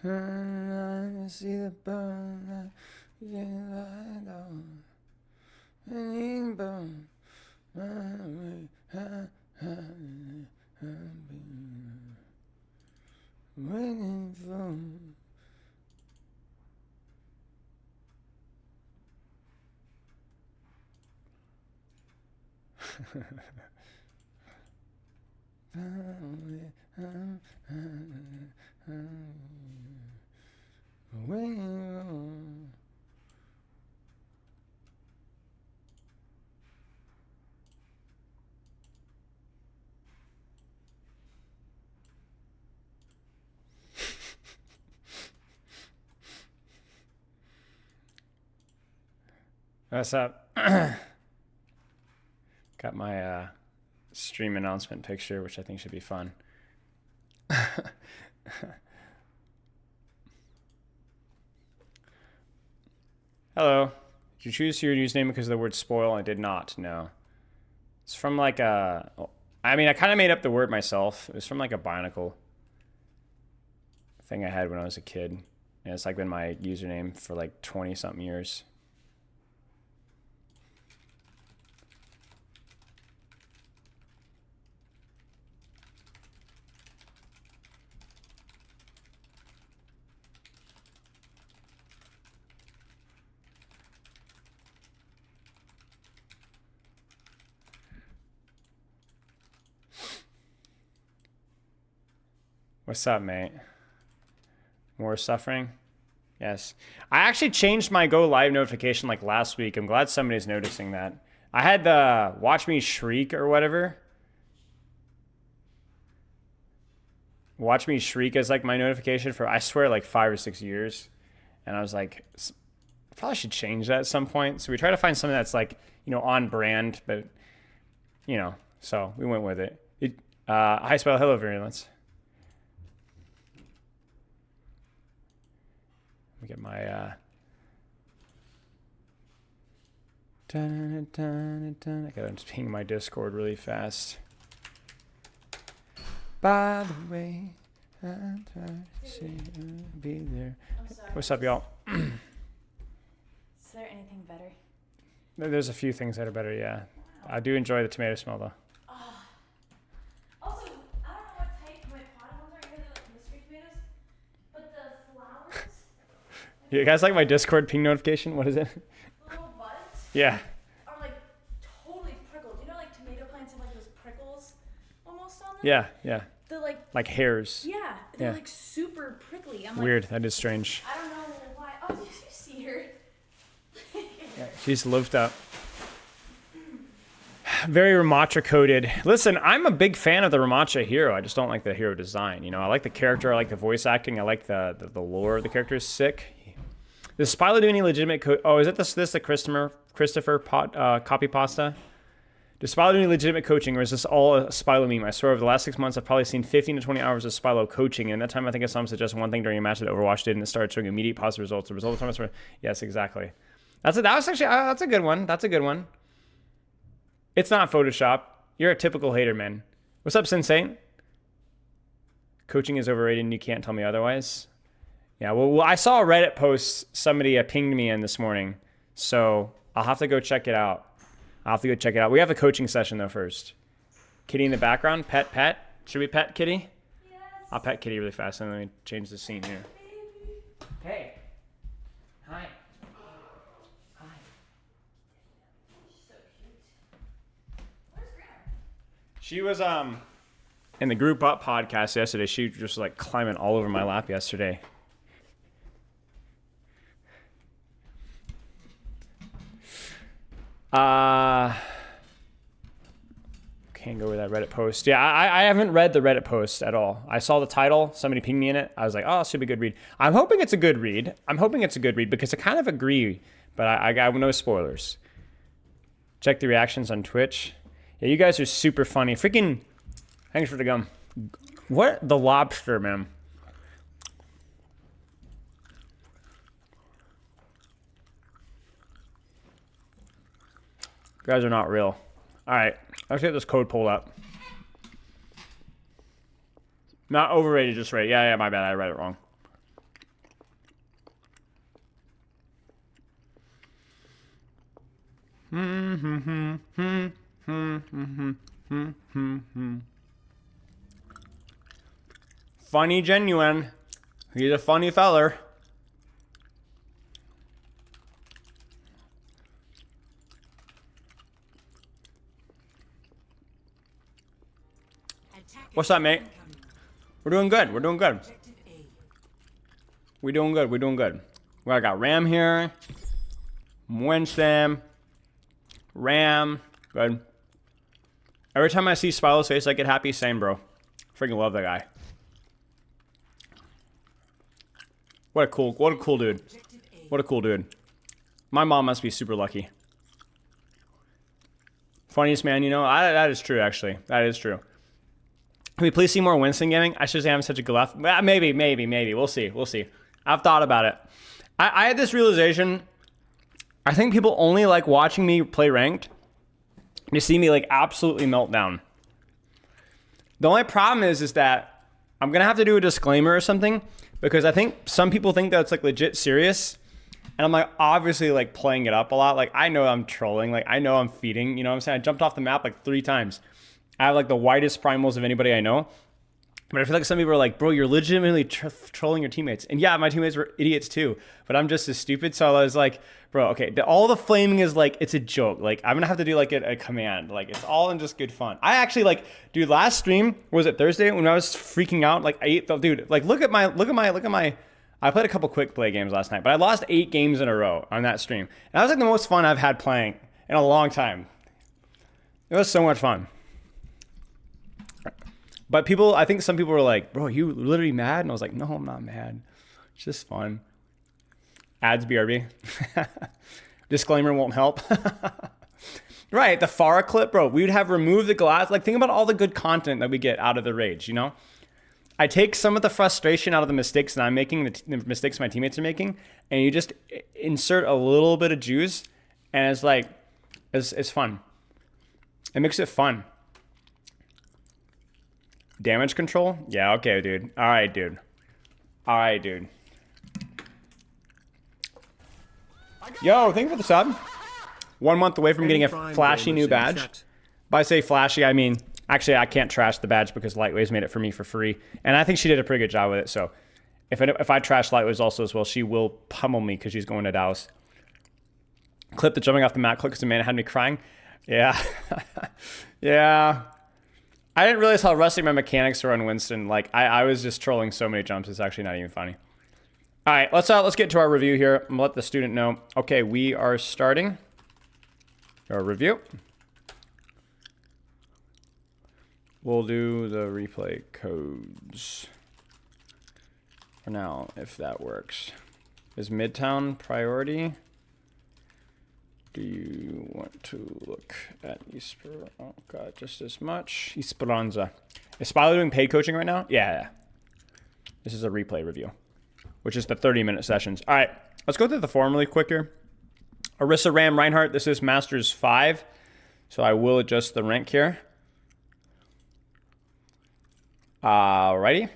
I see the burn. And burn. Waiting for. What's up? Got my stream announcement picture, which I think should be fun. Hello. Did you choose your username because of the word spoil? I did not, no. It's from like a... I mean, I kind of made up the word myself. It was from like a Bionicle thing I had when I was a kid. And it's like been my username for like 20-something years. What's up, mate? More suffering? Yes. I actually changed my go live notification like last week. I'm glad somebody's noticing that. I had the watch me shriek or whatever. Watch me shriek as like my notification for, I swear, like 5 or 6 years. And I was like, I probably should change that at some point. So we try to find something that's like, you know, on brand, but, you know, so we went with it. Hi, Spilo. Hello, Virulence. Let me get my I gotta just ping my Discord really fast. By the way, I try to see you be there. What's up, y'all? Is there anything better? There's a few things that are better, yeah. Wow. I do enjoy the tomato smell, though. Also, I don't know what type my potted ones are. You're the mystery tomatoes, but the flowers. You guys like my Discord ping notification? What is it? The little buds. Yeah. Are like totally prickled. You know, like tomato plants have like those prickles almost on them. Yeah, yeah. They're like hairs. Yeah, they're like super prickly. I'm weird. Like, that is strange. I don't know why. Oh, did you see her? Yeah, she's loafed up. Very Ramattra coded. Listen, I'm a big fan of the Ramattra hero. I just don't like the hero design. You know, I like the character. I like the voice acting. I like the lore of the character is sick. Does Spilo do any legitimate code? Oh, is it this the Christopher copy pasta? Does Spilo do any legitimate coaching, or is this all a Spilo meme? I swear, over the last 6 months, I've probably seen 15 to 20 hours of Spilo coaching. And in that time, I think I saw him suggest one thing during a match that Overwatch did, and it started showing immediate positive results. The result of the time, yes, exactly. That's a good one. That's a good one. It's not Photoshop. You're a typical hater, man. What's up, Sensei? Coaching is overrated, and you can't tell me otherwise. Yeah, well, I saw a Reddit post somebody pinged me in this morning, so I'll have to go check it out. We have a coaching session, though, first. Kitty in the background. Pet. Should we pet Kitty? Yes. I'll pet Kitty really fast, and let me change the scene here. Hey. Hi. Hi. She's so cute. Where's Grandma? She was in the group up podcast yesterday. She was just like climbing all over my lap yesterday. Can't go with that Reddit post. Yeah, I haven't read the Reddit post at all. I saw the title. Somebody pinged me in it. I was like, oh, it should be a good read. I'm hoping it's a good read because I kind of agree, but I got no spoilers. Check the reactions on Twitch. Yeah, you guys are super funny. Freaking, thanks for the gum. What? The lobster, man. You guys are not real. All right, let's get this code pulled up. Not overrated, just rated. Yeah, my bad. I read it wrong. Funny genuine. He's a funny feller. What's up, mate? We're doing good. We're doing good. We're doing good. We're doing good. Well, I got Ram here. Winston. Ram. Good. Every time I see Spilo's face, I get happy. Same, bro. Freaking love that guy. What a cool dude. What a cool dude. My mom must be super lucky. Funniest man, you know? That is true, actually. That is true. Can we please see more Winston gaming? I should say I'm such a good laugh. Maybe. We'll see. I've thought about it. I had this realization. I think people only like watching me play ranked to see me like absolutely melt down. The only problem is that I'm going to have to do a disclaimer or something because I think some people think that it's like legit serious. And I'm like obviously like playing it up a lot. Like I know I'm trolling. Like I know I'm feeding. You know what I'm saying? I jumped off the map like 3 times. I have like the widest primals of anybody I know. But I feel like some people are like, bro, you're legitimately trolling your teammates. And yeah, my teammates were idiots too, but I'm just as stupid. So I was like, bro, okay, all the flaming is like, it's a joke. Like I'm gonna have to do like a command. Like it's all in just good fun. I actually like, dude, last stream, was it Thursday when I was freaking out? Like dude, like look at my, I played a couple quick play games last night, but I lost 8 games in a row on that stream. And that was like the most fun I've had playing in a long time. It was so much fun. But I think some people were like, bro, you literally mad? And I was like, no, I'm not mad. It's just fun. Ads BRB. Disclaimer won't help. Right, the Farah clip, bro. We would have removed the glass. Like, think about all the good content that we get out of the rage, you know? I take some of the frustration out of the mistakes that I'm making, the mistakes my teammates are making, and you just insert a little bit of juice, and it's like, it's fun. It makes it fun. Damage control? Yeah, okay, dude. All right, dude. Yo, thank you for the sub. 1 month away from getting a flashy new badge. By say flashy, I mean, actually, I can't trash the badge because Lightwave's made it for me for free. And I think she did a pretty good job with it. So if I trash Lightwave's also as well, she will pummel me because she's going to Dallas. Clip the jumping off the mat clip because the man had me crying. Yeah. Yeah. I didn't realize how rusty my mechanics were on Winston. Like, I was just trolling so many jumps. It's actually not even funny. All right, let's get to our review here. I'm gonna let the student know. Okay, we are starting our review. We'll do the replay codes for now, if that works. Is Midtown priority? Do you want to look at oh god, just as much. Esperanza. Is Spilo doing paid coaching right now? Yeah. This is a replay review, which is the 30-minute sessions. All right, let's go through the form really quick here. Arissa Ram Reinhardt, this is Masters 5. So I will adjust the rank here. Alrighty.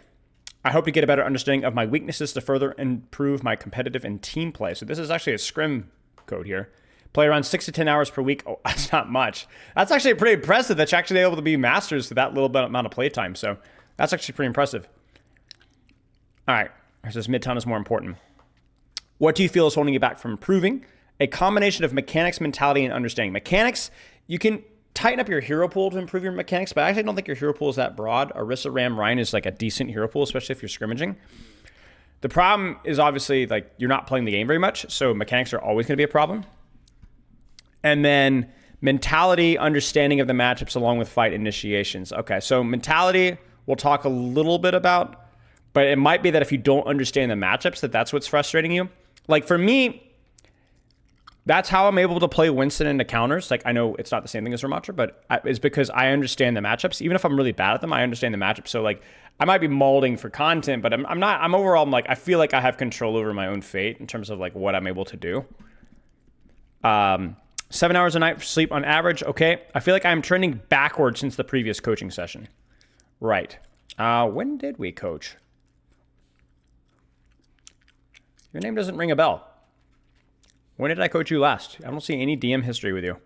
I hope to get a better understanding of my weaknesses to further improve my competitive and team play. So this is actually a scrim code here. Play around 6 to 10 hours per week. Oh, that's not much. That's actually pretty impressive that you're actually able to be masters to that little bit amount of playtime. So that's actually pretty impressive. All right. This Midtown is more important. What do you feel is holding you back from improving? A combination of mechanics, mentality, and understanding. Mechanics, you can tighten up your hero pool to improve your mechanics, but I actually don't think your hero pool is that broad. Arissa Ram Rein is like a decent hero pool, especially if you're scrimmaging. The problem is obviously like you're not playing the game very much, so mechanics are always going to be a problem. And then mentality, understanding of the matchups along with fight initiations. Okay, so mentality we'll talk a little bit about, but it might be that if you don't understand the matchups, that's what's frustrating you. Like for me, that's how I'm able to play Winston into counters. Like I know it's not the same thing as Ramattra, but it's because I understand the matchups. Even if I'm really bad at them, I understand the matchups. So like I might be molding for content, but I'm not. I'm overall. I'm like I feel like I have control over my own fate in terms of like what I'm able to do. 7 hours a night for sleep on average. Okay. I feel like I'm trending backwards since the previous coaching session. Right. When did we coach? Your name doesn't ring a bell. When did I coach you last? I don't see any DM history with you.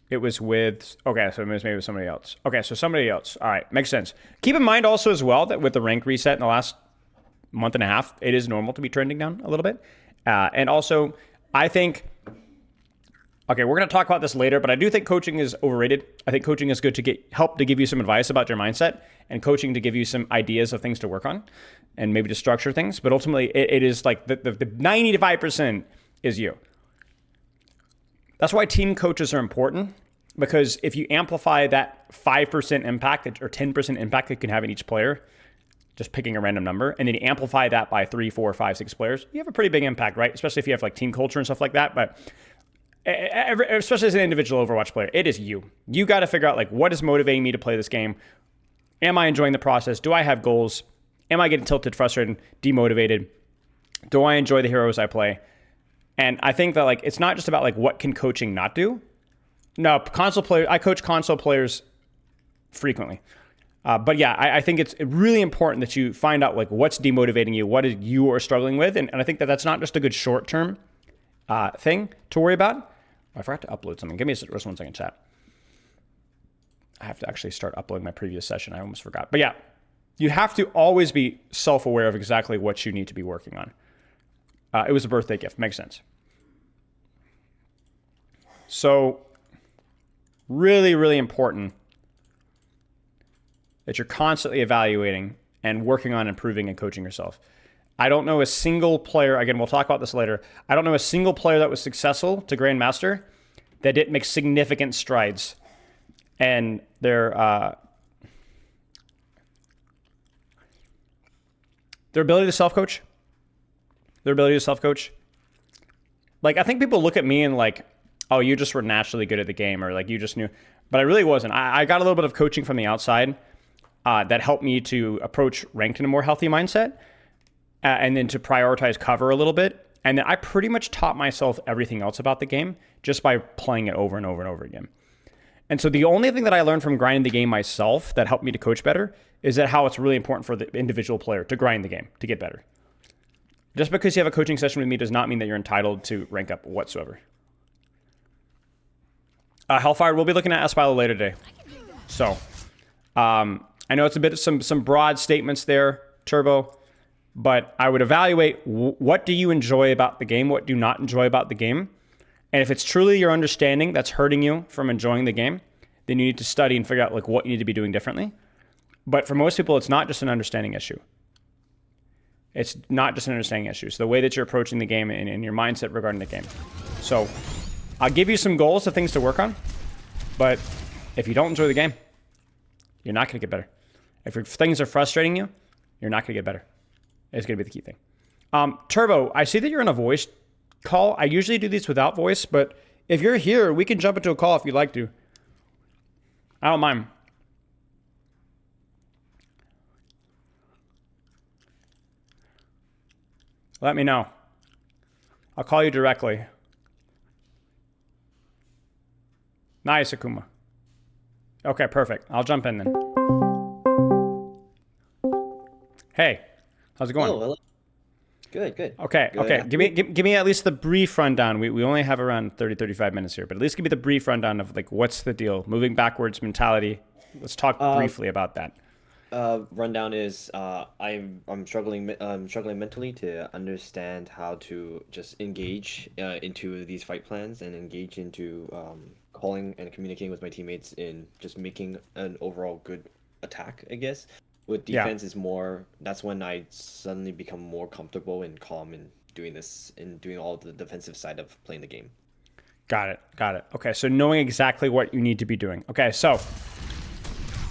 It was with, okay, so it was maybe with somebody else. Okay, so somebody else. All right, makes sense. Keep in mind also as well that with the rank reset in the last month and a half, it is normal to be trending down a little bit. And also, I think, okay, we're going to talk about this later, but I do think coaching is overrated. I think coaching is good to help to give you some advice about your mindset, and coaching to give you some ideas of things to work on and maybe to structure things. But ultimately, it is like the 95% is you. That's why team coaches are important, because if you amplify that 5% impact or 10% impact that you can have in each player, just picking a random number, and then you amplify that by 3, 4, 5, 6 players, you have a pretty big impact, right? Especially if you have like team culture and stuff like that. But especially as an individual Overwatch player, it is you. You got to figure out like what is motivating me to play this game. Am I enjoying the process? Do I have goals? Am I getting tilted, frustrated, demotivated? Do I enjoy the heroes I play? And I think that like it's not just about like what can coaching not do. No, console players. I coach console players frequently, but yeah, I think it's really important that you find out like what's demotivating you, what is you are struggling with, and I think that that's not just a good short term thing to worry about. I forgot to upload something. Give me just 1 second, chat. I have to actually start uploading my previous session. I almost forgot, but yeah, you have to always be self-aware of exactly what you need to be working on. It was a birthday gift. Makes sense. So really, really important that you're constantly evaluating and working on improving and coaching yourself. I don't know a single player, again, we'll talk about this later. I don't know a single player that was successful to Grandmaster that didn't make significant strides. And their ability to self-coach, like, I think people look at me and like, oh, you just were naturally good at the game, or like you just knew, but I really wasn't. I got a little bit of coaching from the outside that helped me to approach ranked in a more healthy mindset, and then to prioritize cover a little bit. And then I pretty much taught myself everything else about the game just by playing it over and over and over again. And so the only thing that I learned from grinding the game myself that helped me to coach better is that how it's really important for the individual player to grind the game to get better. Just because you have a coaching session with me does not mean that you're entitled to rank up whatsoever. Hellfire, we'll be looking at Spilo later today. So, I know it's a bit of some broad statements there, Turbo, but I would evaluate what do you enjoy about the game, what do you not enjoy about the game. And if it's truly your understanding that's hurting you from enjoying the game, then you need to study and figure out like what you need to be doing differently. But for most people, it's not just an understanding issue. It's not just an understanding issue. It's the way that you're approaching the game and your mindset regarding the game. So I'll give you some goals of things to work on, but if you don't enjoy the game, you're not going to get better. If things are frustrating you, you're not going to get better. It's going to be the key thing. Turbo, I see that you're in a voice call. I usually do these without voice, but if you're here, we can jump into a call if you'd like to. I don't mind. Let me know. I'll call you directly. Nice, Akuma. Okay, perfect. I'll jump in then. Hey, how's it going? Oh, hello. Good. Okay, Good. okay. Give me at least the brief rundown. We only have around 30, 35 minutes here, but at least give me the brief rundown of like what's the deal? Moving backwards mentality. Let's talk briefly about that. Rundown is I'm struggling mentally to understand how to just engage into these fight plans and engage into calling and communicating with my teammates in just making an overall good attack, I guess. With defense is more, that's when I suddenly become more comfortable and calm in doing this and doing all the defensive side of playing the game. Got it. Okay, so knowing exactly what you need to be doing. Okay, so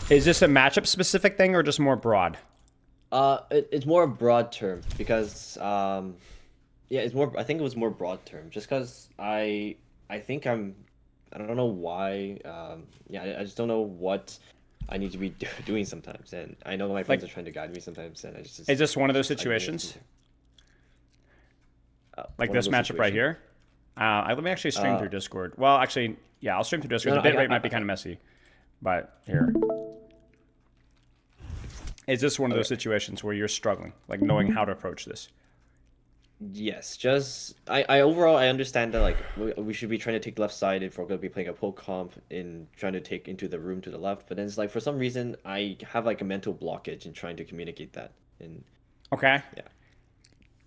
is this a matchup specific thing or just more broad? It's more a broad term because it's more, I think it was more broad term just because I think I don't know why, I just don't know what I need to be doing sometimes, and I know my friends are trying to guide me sometimes, and I just... Is this one of those situations? Like this matchup right here? Let me actually stream through Discord. Well, actually, yeah, I'll stream through Discord. The bitrate might be kind of messy, but here. Is this one of those situations where you're struggling, like knowing how to approach this? Yes, just I overall I understand that like we should be trying to take the left side if we're gonna be playing a poke comp in trying to take into the room to the left, but then it's like for some reason I have like a mental blockage in trying to communicate that. And Okay. yeah.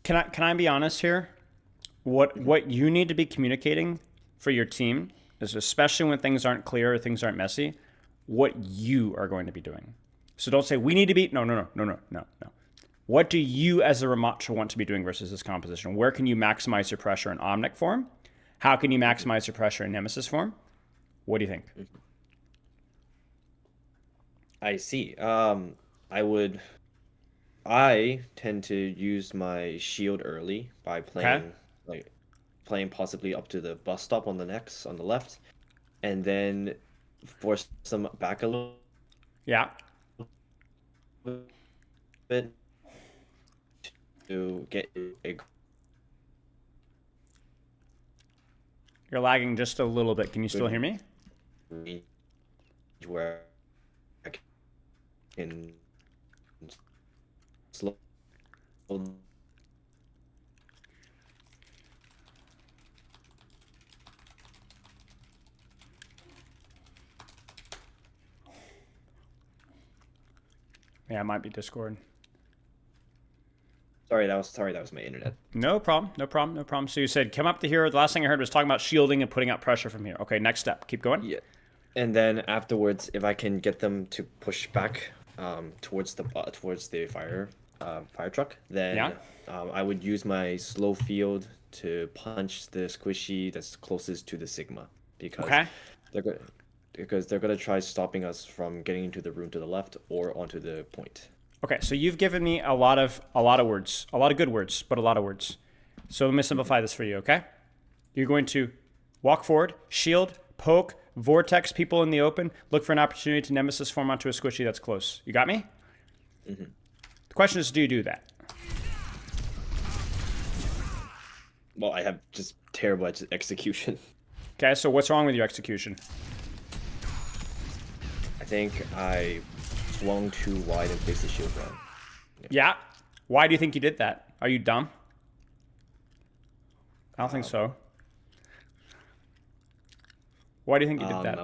Can I be honest here? What you need to be communicating for your team is, especially when things aren't clear or things aren't messy, what you are going to be doing. So don't say we need to be. No. What do you as a Ramattra want to be doing versus this composition? Where can you maximize your pressure in Omnic form? How can you maximize your pressure in Nemesis form? What do you think? I see. I tend to use my shield early by playing like playing possibly up to the bus stop on the left, and then force them back a little Yeah. bit to get a You're lagging just a little bit. Can you still hear me? range where I can slow Yeah, it might be Discord. Sorry, that was my internet. No problem. So you said come up to here. The last thing I heard was talking about shielding and putting out pressure from here. Okay, next step. Keep going. Yeah. And then afterwards, if I can get them to push back towards the fire truck, then Yeah. I would use my slow field to punch the squishy that's closest to the Sigma because Okay. they're go- they're gonna try stopping us from getting into the room to the left or onto the point. Okay, so you've given me a lot of words, a lot of good words, but a lot of words. So let me simplify this for you, okay? You're going to walk forward, shield, poke, vortex people in the open, look for an opportunity to Nemesis form onto a squishy that's close. You got me? The question is, do you do that? Well, I have just terrible execution. Okay, so what's wrong with your execution? I think I swung too wide and placed the shield down. Yeah. Why do you think you did that? Are you dumb? I don't think so. Why do you think you did that?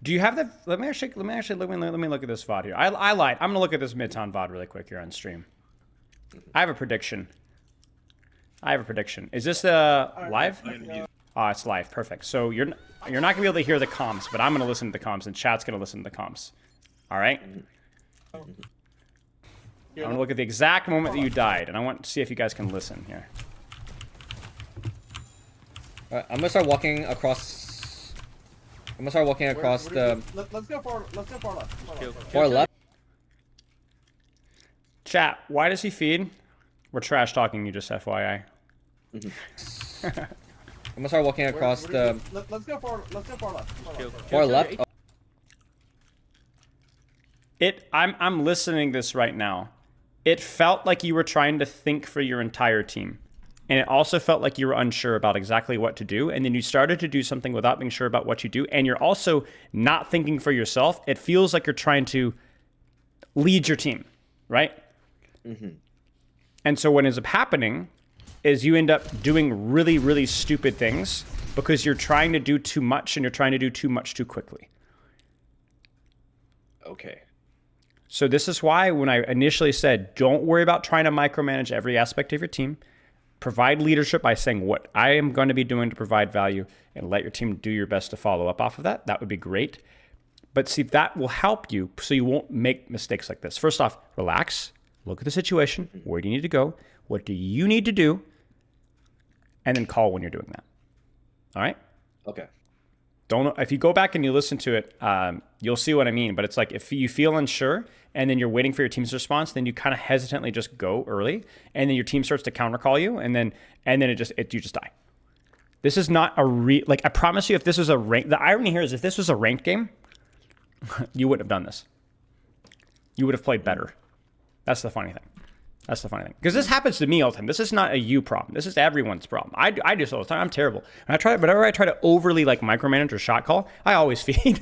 Do you have the? Let me look at this VOD here. I lied. I'm gonna look at this Midtown VOD really quick here on stream. I have a prediction. Is this live? Oh, it's live. Perfect. So you're not gonna be able to hear the comms, but I'm gonna listen to the comms, and chat's gonna listen to the comms. All right. I'm gonna look at the exact moment that you died, and I want to see if you guys can listen here. All right, I'm gonna start walking across. Let's go forward. Far left. Chat, why does he feed? We're trash talking you, just FYI. I'm gonna start walking across the Let's go forward. far left. Oh, I'm listening this right now. It felt like you were trying to think for your entire team. And it also felt like you were unsure about exactly what to do. And then you started to do something without being sure about what you do. And you're also not thinking for yourself. It feels like you're trying to lead your team, right? And so what ends up happening is you end up doing really, really stupid things because you're trying to do too much and you're trying to do too much too quickly. Okay. So this is why when I initially said, don't worry about trying to micromanage every aspect of your team. Provide leadership by saying what I am going to be doing to provide value and let your team do your best to follow up off of that. That would be great. But see, that will help you so you won't make mistakes like this. First off, relax. Look at the situation. Where do you need to go? What do you need to do? And then call when you're doing that. All right? Okay. If you go back and you listen to it, you'll see what I mean. But it's like if you feel unsure and then you're waiting for your team's response, then you kind of hesitantly just go early, and then your team starts to counter call you, and then you just die. This is not like I promise you, if this was a rank, the irony here is if this was a ranked game, you wouldn't have done this. You would have played better. That's the funny thing. Because this happens to me all the time. This is not a you problem. This is everyone's problem. I do this all the time. I'm terrible. Whenever I try to overly like micromanage or shot call, I always feed.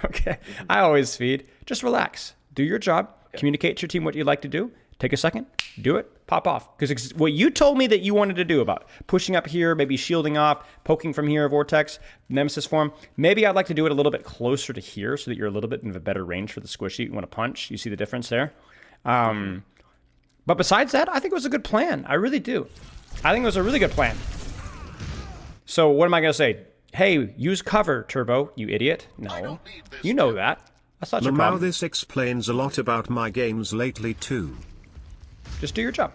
Okay. I always feed. Just relax. Do your job. Communicate to your team what you'd like to do. Take a second. Do it, pop off. Because what you told me that you wanted to do about pushing up here, maybe shielding off, poking from here, Vortex, Nemesis form, maybe I'd like to do it a little bit closer to here so that you're a little bit in a better range for the squishy you want to punch. You see the difference there? But besides that, I think it was a good plan. I really do. I think it was a really good plan. So what am I going to say? Hey, use cover, Turbo, you idiot. No, you know that. That's not your problem. This explains a lot about my games lately too. Just do your job.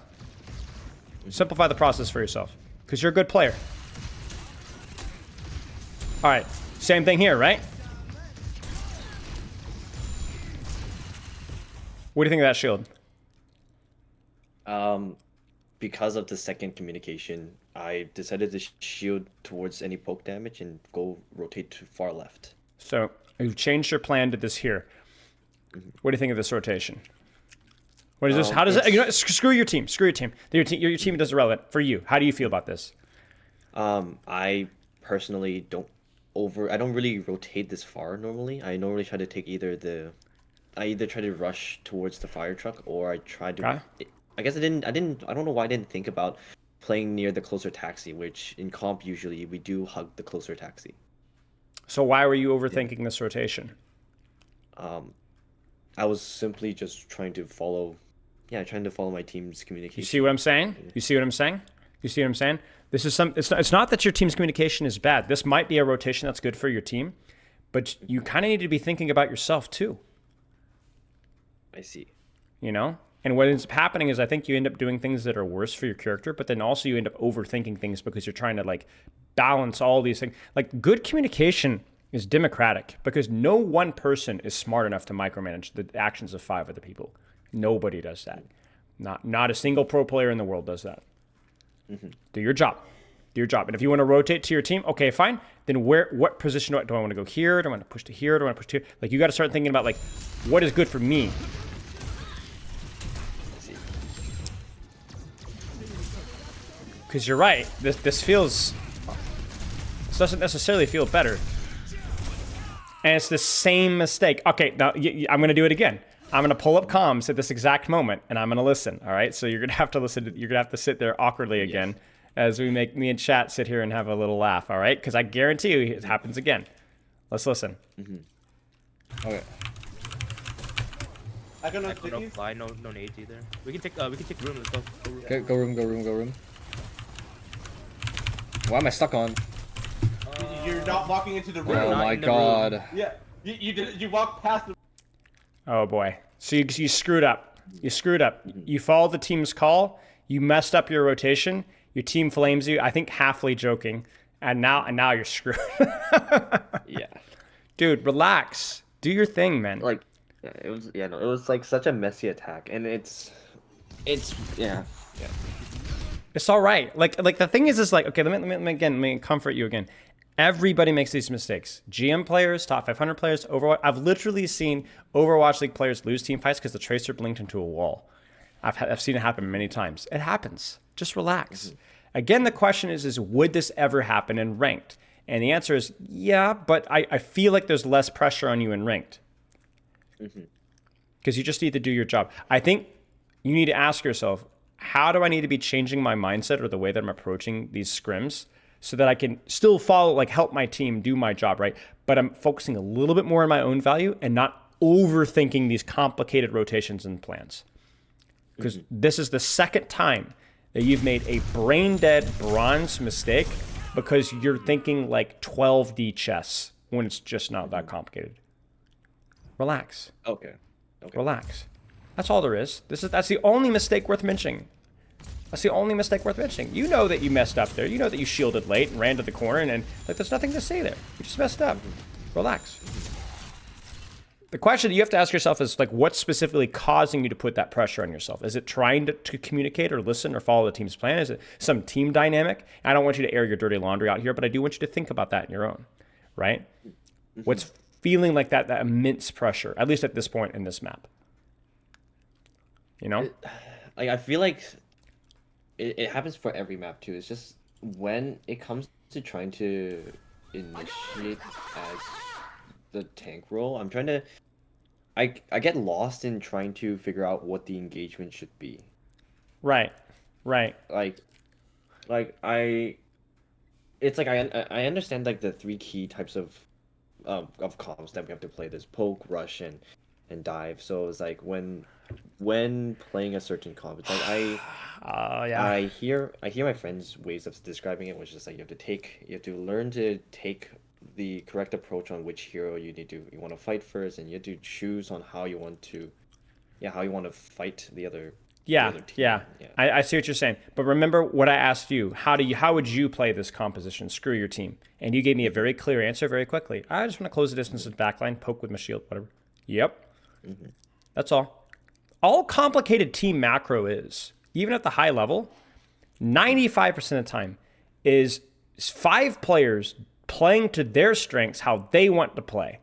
Simplify the process for yourself, because you're a good player. All right, same thing here, right? What do you think of that shield? Because of the second communication, I decided to shield towards any poke damage and go rotate to far left. So you've changed your plan to this here. What do you think of this rotation? What is this? How does it? You know, screw your team. Screw your team. Your team is irrelevant for you. How do you feel about this? I personally don't really rotate this far normally. I normally try to take I either try to rush towards the fire truck or I try to. I guess I don't know why I didn't think about playing near the closer taxi, which in comp usually we do hug the closer taxi. So why were you overthinking this rotation? I was simply just trying to follow my team's communication. You see what I'm saying? You see what I'm saying? You see what I'm saying? This is it's not that your team's communication is bad. This might be a rotation that's good for your team, but you kind of need to be thinking about yourself too. I see. You know? And what ends up happening is I think you end up doing things that are worse for your character, but then also you end up overthinking things because you're trying to like balance all these things. Like good communication is democratic because no one person is smart enough to micromanage the actions of 5 other people. Nobody does that. Not a single pro player in the world does that. Do your job. Do your job. And if you want to rotate to your team, okay, fine. Then what position do I want to go here? Do I want to push to here? Do I want to push to here? Like you got to start thinking about like what is good for me. Because you're right. This doesn't necessarily feel better. And it's the same mistake. Okay, now I'm going to do it again. I'm going to pull up comms at this exact moment, and I'm going to listen, all right? So you're going to have to listen. You're going to have to sit there awkwardly again as we make me and chat sit here and have a little laugh, all right? Because I guarantee you it happens again. Let's listen. Okay. I can No fly, no nades either. We can take room. Let's go. Go room. Okay, go room. Why am I stuck on? You're not walking into the room. Oh my god. Yeah, you walked past the. Oh boy. So you screwed up. You screwed up. You followed the team's call. You messed up your rotation. Your team flames you. I think halfly joking. And now you're screwed. Yeah. Dude, relax. Do your thing, man. Like, it was like such a messy attack, and it's yeah. It's all right. Like the thing is like, okay, let me comfort you again. Everybody makes these mistakes. GM players, top 500 players, Overwatch. I've literally seen Overwatch League players lose team fights because the tracer blinked into a wall. I've seen it happen many times. It happens. Just relax. Again, the question is would this ever happen in ranked? And the answer is yeah, but I feel like there's less pressure on you in ranked. Because you just need to do your job. I think you need to ask yourself, how do I need to be changing my mindset or the way that I'm approaching these scrims so that I can still follow, like help my team do my job, right? But I'm focusing a little bit more on my own value and not overthinking these complicated rotations and plans. Because this is the second time that you've made a brain dead bronze mistake because you're thinking like 12D chess when it's just not that complicated. Relax. Okay. Relax. That's all there is. That's the only mistake worth mentioning. That's the only mistake worth mentioning. You know that you messed up there. You know that you shielded late and ran to the corner and like there's nothing to say there. You just messed up. Relax. The question that you have to ask yourself is like what's specifically causing you to put that pressure on yourself? Is it trying to communicate or listen or follow the team's plan? Is it some team dynamic? I don't want you to air your dirty laundry out here, but I do want you to think about that in your own, right? What's feeling like that immense pressure, at least at this point in this map? You know? Like I feel like it happens for every map too. It's just when it comes to trying to initiate as the tank role, I'm trying to I get lost in trying to figure out what the engagement should be. Right. Right. It's like I understand like the three key types of comps that we have to play. There's poke, rush, and dive. So it's like when playing a certain comp, it's like Yeah. I hear my friends' ways of describing it, which is like you have to learn to take the correct approach on which hero you want to fight first, and you have to choose on how you want to fight the other. Yeah, the other team. yeah. I see what you're saying. But remember what I asked you. How would you play this composition? Screw your team. And you gave me a very clear answer very quickly. I just want to close the distance with backline, poke with my shield, whatever. Yep. That's all. All complicated team macro is, even at the high level, 95% of the time, is 5 players playing to their strengths how they want to play.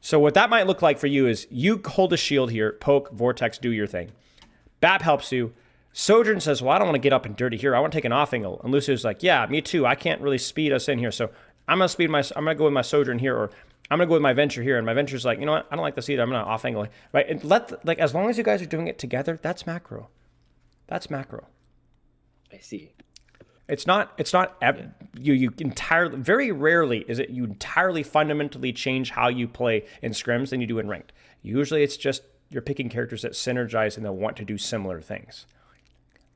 So what that might look like for you is you hold a shield here, poke, vortex, do your thing. Bap helps you. Sojourn says, well, I don't want to get up and dirty here. I want to take an off angle. And Lucio's like, yeah, me too. I can't really speed us in here. So I'm going to go with my Sojourn here, or I'm going to go with my Venture here. And my Venture's like, you know what? I don't like this either. I'm going to off angle. Right? And as long as you guys are doing it together, that's macro. That's macro. I see. It's not you entirely, very rarely is it you entirely fundamentally change how you play in scrims than you do in ranked. Usually it's just you're picking characters that synergize and they'll want to do similar things.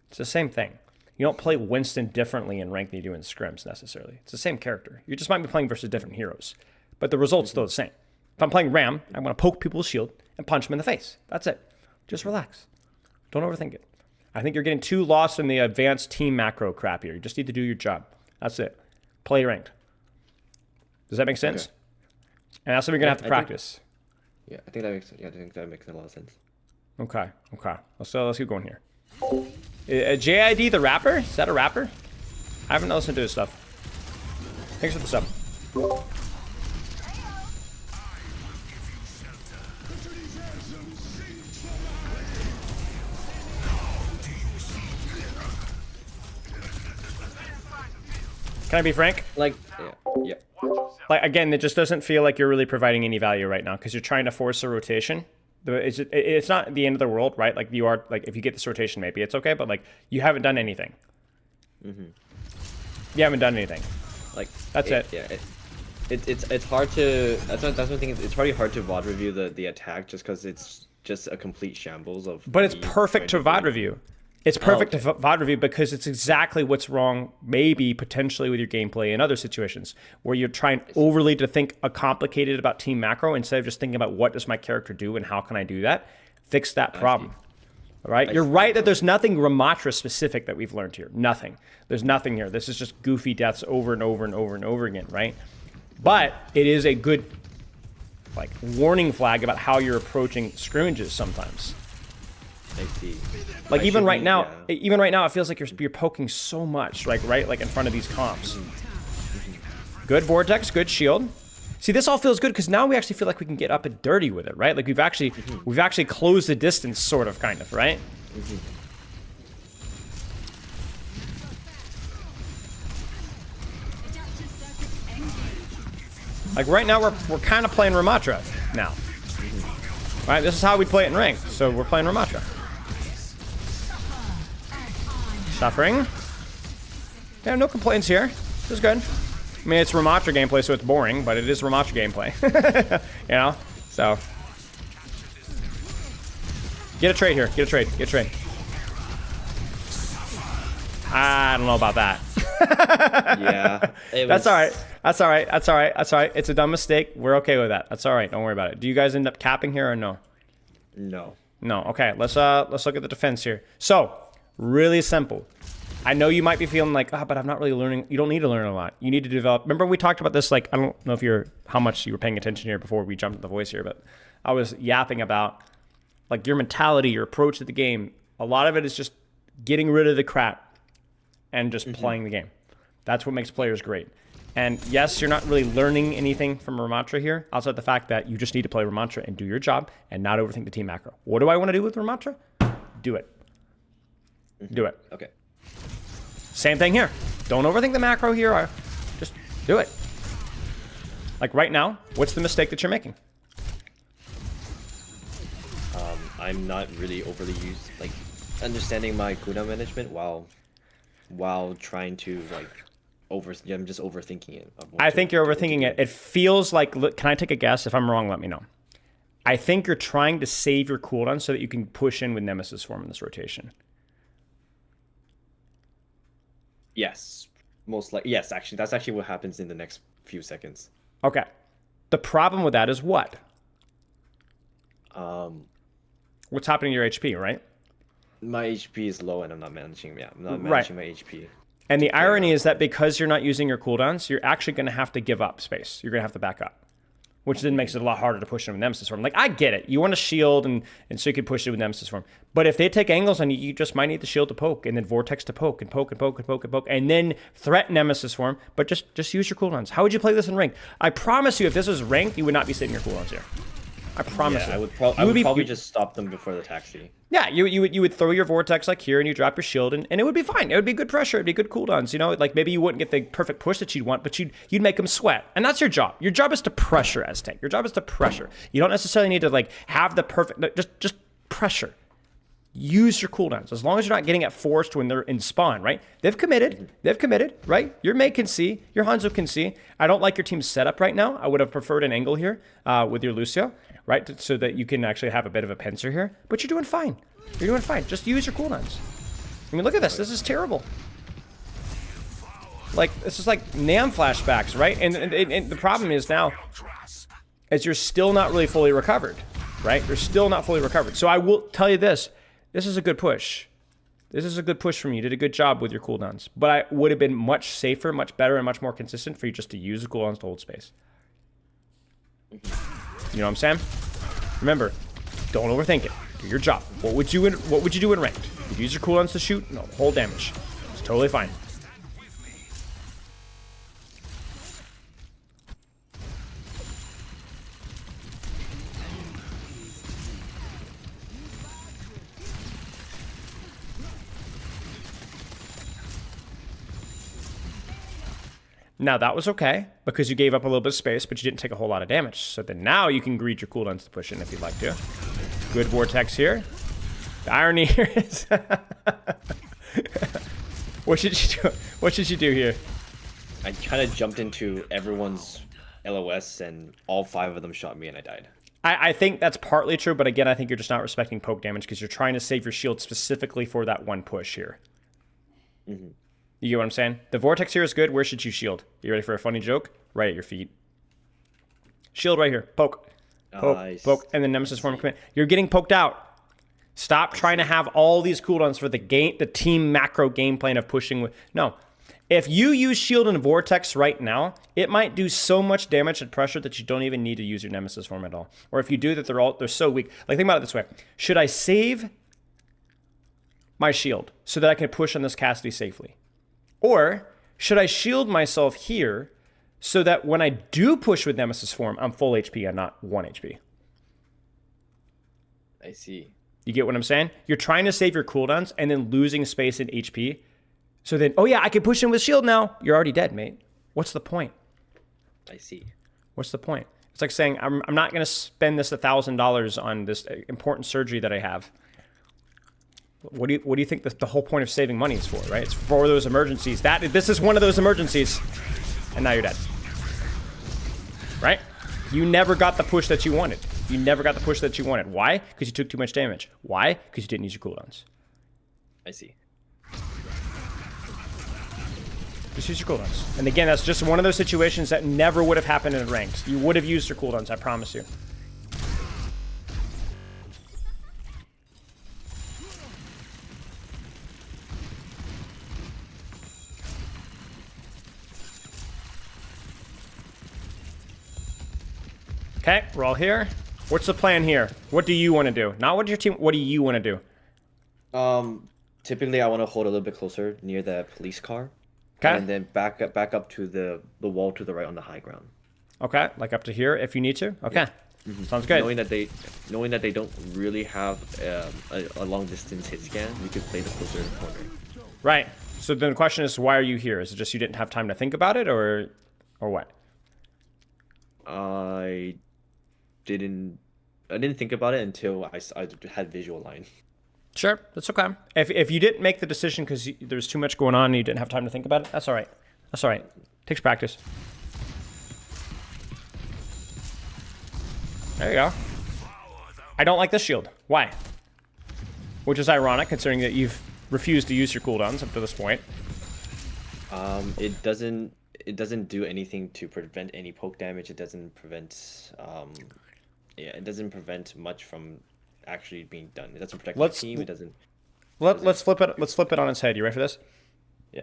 It's the same thing. You don't play Winston differently in ranked than you do in scrims necessarily. It's the same character. You just might be playing versus different heroes, but the result's still the same. If I'm playing Ram, I'm going to poke people with shield and punch them in the face. That's it. Just relax. Don't overthink it. I think you're getting too lost in the advanced team macro crap here. You just need to do your job. That's it. Play ranked. Does that make sense? Okay. And that's what we're gonna have to practice. I think that makes a lot of sense. Okay. Let's keep going here. JID the rapper? Is that a rapper? I haven't listened to his stuff. Thanks for the sub. Can I be frank? Like, yeah. Like, again, it just doesn't feel like you're really providing any value right now because you're trying to force a rotation. It's not the end of the world, right? Like, you are, like, if you get this rotation, maybe it's okay, but, like, you haven't done anything. You haven't done anything. Like, that's it. Yeah. It's hard to. That's one thing. It's probably hard to VOD review the attack just because it's just a complete shambles of. But it's perfect to VOD review. It's perfect to VOD review because it's exactly what's wrong, maybe potentially with your gameplay in other situations where you're trying overly to think complicated about team macro instead of just thinking about what does my character do and how can I do that. Fix that problem. All right, you're right that there's nothing Ramattra specific that we've learned here. Nothing. There's nothing here. This is just goofy deaths over and over and over and over again, right? But it is a good, like, warning flag about how you're approaching scrimmages sometimes. I see. Like, even right now, it feels like you're poking so much, like, right, like in front of these comps. Good vortex, good shield. See, this all feels good because now we actually feel like we can get up and dirty with it, right? Like we've actually closed the distance, sort of, kind of, right? Like right now, we're kind of playing Ramattra now. Right, this is how we play it in ranked, so we're playing Ramattra. Suffering. Yeah, no complaints here. This is good. I mean, it's Ramattra gameplay, so it's boring, but it is Ramattra gameplay. You know? So. Get a trade here. Get a trade. Get a trade. I don't know about that. Yeah. That's all right. That's all right. That's all right. That's all right. It's a dumb mistake. We're okay with that. That's all right. Don't worry about it. Do you guys end up capping here or no? No. No. Okay. Let's look at the defense here. So, really simple. I know you might be feeling like, but I'm not really learning. You don't need to learn a lot. You need to develop. Remember we talked about this, like, I don't know if how much you were paying attention here before we jumped to the voice here, but I was yapping about, like, your mentality, your approach to the game. A lot of it is just getting rid of the crap and just playing the game. That's what makes players great. And yes, you're not really learning anything from Ramattra here, outside the fact that you just need to play Ramattra and do your job and not overthink the team macro. What do I want to do with Ramattra? Do it. Do it. Okay. Same thing here. Don't overthink the macro here. Just do it. Like right now, what's the mistake that you're making? I'm not really overly used. Like, understanding my cooldown management while trying to like I'm just overthinking it. I think you're overthinking it. It feels like, look, can I take a guess? If I'm wrong, let me know. I think you're trying to save your cooldown so that you can push in with Nemesis form in this rotation. Yes, most like yes. Actually, that's actually what happens in the next few seconds. Okay. The problem with that is what? What's happening to your HP, right? My HP is low and I'm not managing. Yeah, I'm not managing my HP. And the irony is that because you're not using your cooldowns, you're actually going to have to give up space. You're going to have to back up, which then makes it a lot harder to push in with Nemesis form. Like, I get it. You want to shield, and so you can push it with Nemesis form. But if they take angles on you, you just might need the shield to poke, and then Vortex to poke, and poke, and poke, and poke, and poke, and then threat Nemesis form. But just use your cooldowns. How would you play this in ranked? I promise you, if this was ranked, you would not be sitting your cooldowns here. I promise you. I would probably just stop them before the taxi. Yeah, you would throw your Vortex like here, and you drop your shield, and it would be fine. It would be good pressure. It'd be good cooldowns. You know, like maybe you wouldn't get the perfect push that you'd want, but you'd make them sweat, and that's your job. Your job is to pressure, Aztec. Your job is to pressure. You don't necessarily need to like have the perfect. Just pressure. Use your cooldowns as long as you're not getting it forced when they're in spawn, right? They've committed, right? Your Mei can see, your Hanzo can see. I don't like your team's setup right now. I would have preferred an angle here with your Lucio, right? So that you can actually have a bit of a pincer here. But you're doing fine. You're doing fine. Just use your cooldowns. I mean, look at this. This is terrible. Like, this is like NAM flashbacks, right? And the problem is now, is you're still not really fully recovered, right? You're still not fully recovered. So I will tell you this. This is a good push. This is a good push from you. You did a good job with your cooldowns. But I would have been much safer, much better, and much more consistent for you just to use the cooldowns to hold space. You know what I'm saying? Remember, don't overthink it. Do your job. What would you do in ranked? Would you use your cooldowns to shoot? No, hold damage. It's totally fine. Now that was okay, because you gave up a little bit of space, but you didn't take a whole lot of damage. So then now you can greed your cooldowns to push in if you'd like to. Good Vortex here. The irony here is... What should you do? What should you do here? I kind of jumped into everyone's LOS and all 5 of them shot me and I died. I think that's partly true, but again, I think you're just not respecting poke damage because you're trying to save your shield specifically for that one push here. Mm-hmm. You get what I'm saying? The Vortex here is good. Where should you shield? You ready for a funny joke? Right at your feet. Shield right here. Poke. Poke. Nice. Poke. And then Nemesis form command. You're getting poked out. Stop trying to have all these cooldowns for the team macro game plan of pushing with... No. If you use shield and Vortex right now, it might do so much damage and pressure that you don't even need to use your Nemesis form at all. Or if you do that, they're so weak. Like, think about it this way. Should I save my shield so that I can push on this Cassidy safely? Or should I shield myself here so that when I do push with Nemesis form, I'm full HP and not 1 HP? I see. You get what I'm saying? You're trying to save your cooldowns and then losing space in HP. So then, oh yeah, I can push in with shield now. You're already dead, mate. What's the point? I see. What's the point? It's like saying, I'm not going to spend this $1,000 on this important surgery that I have. What do you think the whole point of saving money is for, right? It's for those emergencies. This is one of those emergencies, and now you're dead. Right? You never got the push that you wanted. You never got the push that you wanted. Why? Because you took too much damage. Why? Because you didn't use your cooldowns. I see. Just use your cooldowns. And again, that's just one of those situations that never would have happened in ranked. You would have used your cooldowns, I promise you. Okay, we're all here. What's the plan here? What do you want to do? Not what your team. What do you want to do? Typically I want to hold a little bit closer near the police car. Okay. And then back up to the wall to the right on the high ground. Okay, like up to here if you need to. Okay, yeah. Sounds good. Knowing that they don't really have a long distance hit scan, we could play the closer corner. Right. So then the question is, why are you here? Is it just you didn't have time to think about it, or what? I didn't think about it until I had visual line. Sure, that's okay. If you didn't make the decision because there's too much going on and you didn't have time to think about it, that's all right. That's all right. Takes practice. There you go. I don't like this shield. Why? Which is ironic considering that you've refused to use your cooldowns up to this point. It doesn't do anything to prevent any poke damage. It doesn't prevent it doesn't prevent much from actually being done. It doesn't protect the team. It doesn't. Let's flip it. Let's flip it on its head. You ready for this? Yeah.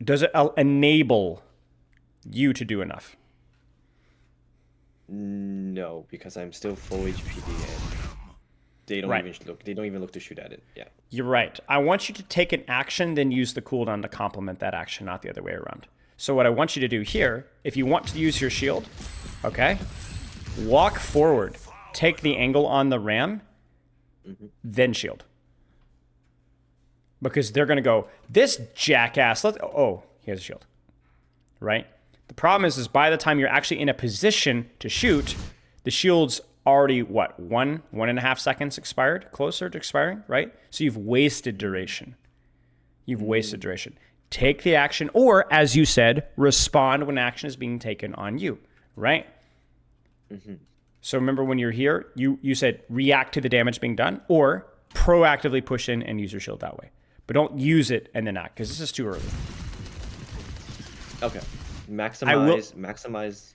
Does it enable you to do enough? No, because I'm still full HPD and they don't even look. They don't even look to shoot at it. Yeah. You're right. I want you to take an action, then use the cooldown to complement that action, not the other way around. So what I want you to do here, if you want to use your shield, okay, walk forward, take the angle on the ram, then shield. Because they're going to go, this jackass, oh, he has a shield, right? The problem is by the time you're actually in a position to shoot, the shield's already, what, 1.5 seconds expired, closer to expiring, right? So you've wasted duration. You've wasted duration. Take the action, or as you said, respond when action is being taken on you, right? So remember when you're here, you said react to the damage being done, or proactively push in and use your shield that way. But don't use it and then act, because this is too early. Okay. Maximize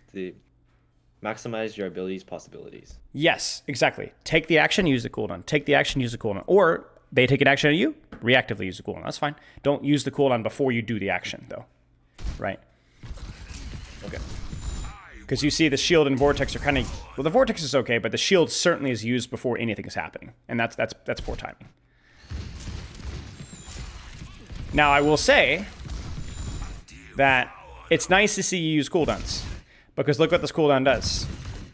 your abilities, possibilities. Yes, exactly. Take the action, use the cooldown. Take the action, use the cooldown. Or they take an action on you, reactively use the cooldown. That's fine. Don't use the cooldown before you do the action, though. Right? Okay. Because you see the shield and vortex are kind of... Well, the vortex is okay, but the shield certainly is used before anything is happening. And that's poor timing. Now, I will say that it's nice to see you use cooldowns. Because look what this cooldown does.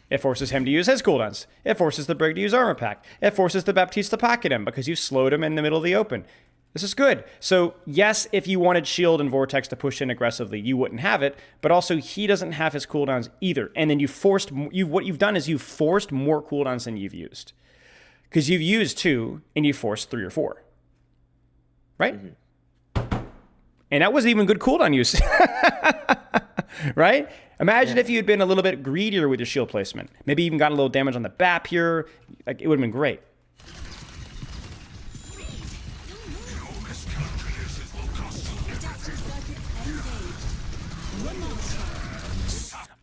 It forces him to use his cooldowns. It forces the Brig to use Armor Pack. It forces the Baptiste to pocket him because you slowed him in the middle of the open. This is good. So yes, if you wanted Shield and Vortex to push in aggressively, you wouldn't have it. But also, he doesn't have his cooldowns either. And then what you've done is you've forced more cooldowns than you've used. Because you've used 2 and you forced 3 or 4. Right? And that wasn't even good cooldown use. Right? Imagine if you had been a little bit greedier with your shield placement. Maybe even gotten a little damage on the BAP here. Like, it would have been great.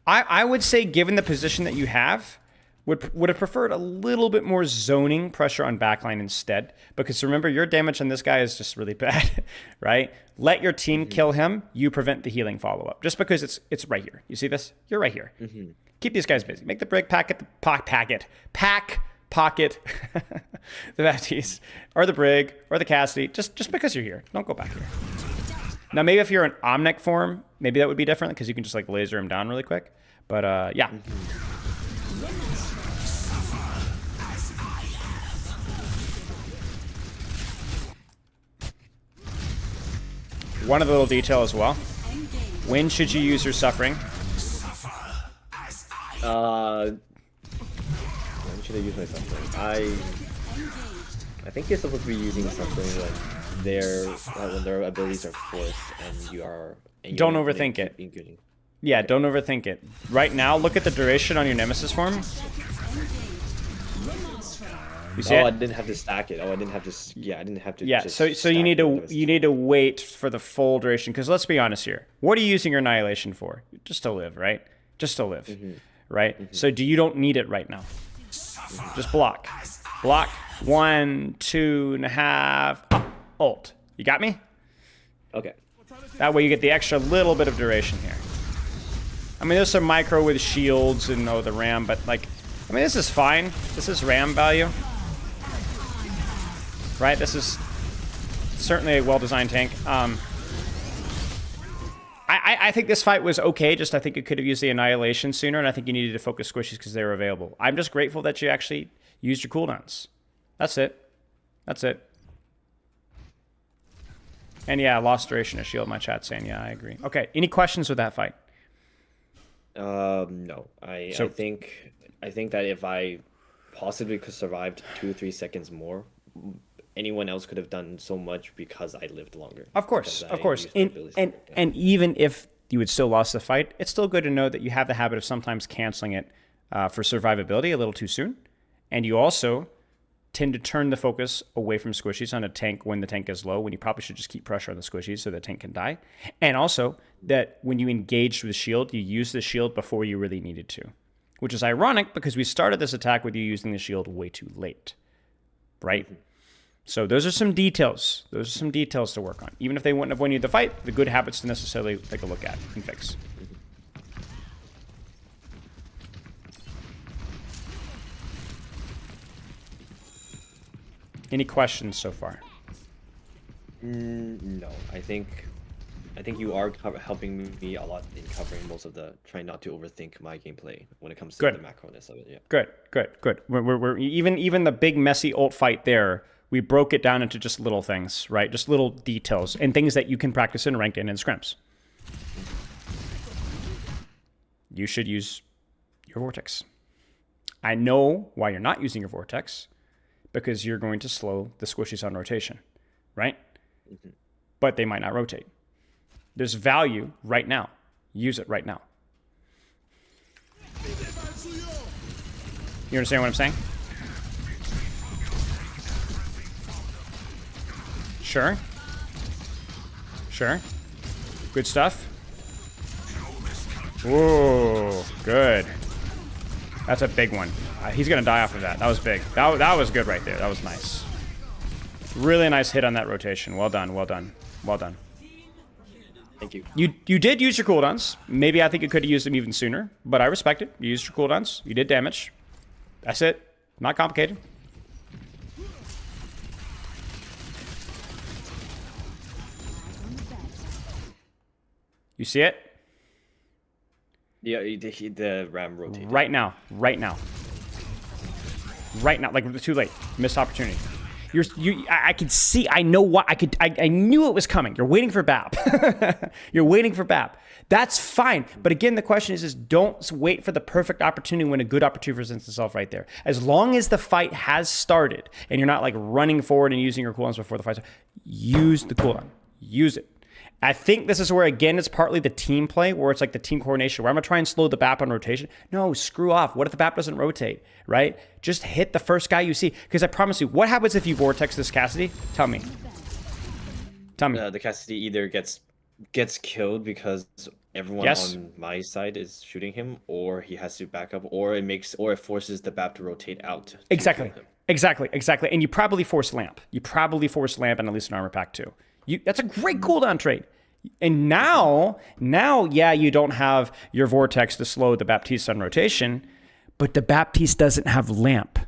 I would say, given the position that you have, would have preferred a little bit more zoning pressure on backline instead. Because remember, your damage on this guy is just really bad, right? Let your team kill him. You prevent the healing follow-up. Just because it's right here. You see this? You're right here. Keep these guys busy. Make the Brig pack pocket the Baptiste, or the Brig, or the Cassidy. Just because you're here. Don't go back here. Now, maybe if you're in Omnic form, maybe that would be different because you can just like laser him down really quick. But yeah. One other little detail as well. When should you use your suffering? When should I use my suffering? I think you're supposed to be using suffering when their abilities are forced and you are. And don't overthink it. Yeah, don't overthink it. Right now, look at the duration on your Nemesis form. You see I didn't have to stack it. I didn't have to. Yeah, I didn't have to. Yeah, so you need to wait for the full duration. Because let's be honest here. What are you using your Annihilation for? Just to live, right? Just to live, right? So you don't need it right now. Just block. 1, 2.5. Ult. You got me? Okay. That way you get the extra little bit of duration here. I mean, there's some micro with shields and the RAM, but like, I mean, this is fine. This is RAM value. Right? This is certainly a well-designed tank. I think this fight was okay, just I think you could have used the Annihilation sooner, and I think you needed to focus squishies because they were available. I'm just grateful that you actually used your cooldowns. That's it. That's it. And yeah, lost duration of shield, my chat saying, yeah, I agree. Okay, any questions with that fight? No. I think that if I possibly could survive 2 or 3 seconds more, anyone else could have done so much because I lived longer. Of course, Because of I course. used my And abilities. and Yeah. and even if you would still lost the fight, it's still good to know that you have the habit of sometimes canceling it for survivability a little too soon, and you also tend to turn the focus away from squishies on a tank when the tank is low, when you probably should just keep pressure on the squishies so the tank can die. And also that when you engaged with the shield, you use the shield before you really needed to, which is ironic because we started this attack with you using the shield way too late, right? So those are some details. Those are some details to work on. Even if they wouldn't have won you the fight, the good habits to necessarily take a look at and fix. Any questions so far? No, I think you are helping me a lot in covering most of the trying not to overthink my gameplay when it comes to Good. the macroness of it. Yeah. Good. We're even the big messy ult fight there. We broke it down into just little things, right? Just little details and things that you can practice in ranked and in scrims. You should use your vortex. I know why you're not using your vortex, because you're going to slow the squishies on rotation, right? But they might not rotate. There's value right now. Use it right now. You understand what I'm saying? Sure. Sure. Good stuff. Whoa, good. That's a big one. He's going to die off of that. That was big. That was good right there. That was nice. Really nice hit on that rotation. Well done, well done, well done. Thank you. You did use your cooldowns. Maybe I think you could have used them even sooner, but I respect it. You used your cooldowns. You did damage. That's it. Not complicated. You see it? Yeah, the ram rotated. Right now. Right now. Right now. Like, too late. Missed opportunity. I could see. I know what. I knew it was coming. You're waiting for BAP. You're waiting for BAP. That's fine. But again, the question is don't wait for the perfect opportunity when a good opportunity presents itself right there. As long as the fight has started and you're not like running forward and using your cooldowns before the fight starts, use the cooldown. Use it. I think this is where, again, it's partly the team play, where it's like the team coordination, where I'm going to try and slow the BAP on rotation. No, screw off. What if the BAP doesn't rotate, right? Just hit the first guy you see. Because I promise you, what happens if you vortex this Cassidy? Tell me. Tell me. The Cassidy either gets killed because everyone Yes. on my side is shooting him, or he has to back up, or it forces the BAP to rotate out. To Exactly. kill him. Exactly. And you probably force Lamp. You probably force Lamp and at least an armor pack too. That's a great cooldown trade. And now, yeah, you don't have your Vortex to slow the Baptiste on rotation, but the Baptiste doesn't have Lamp.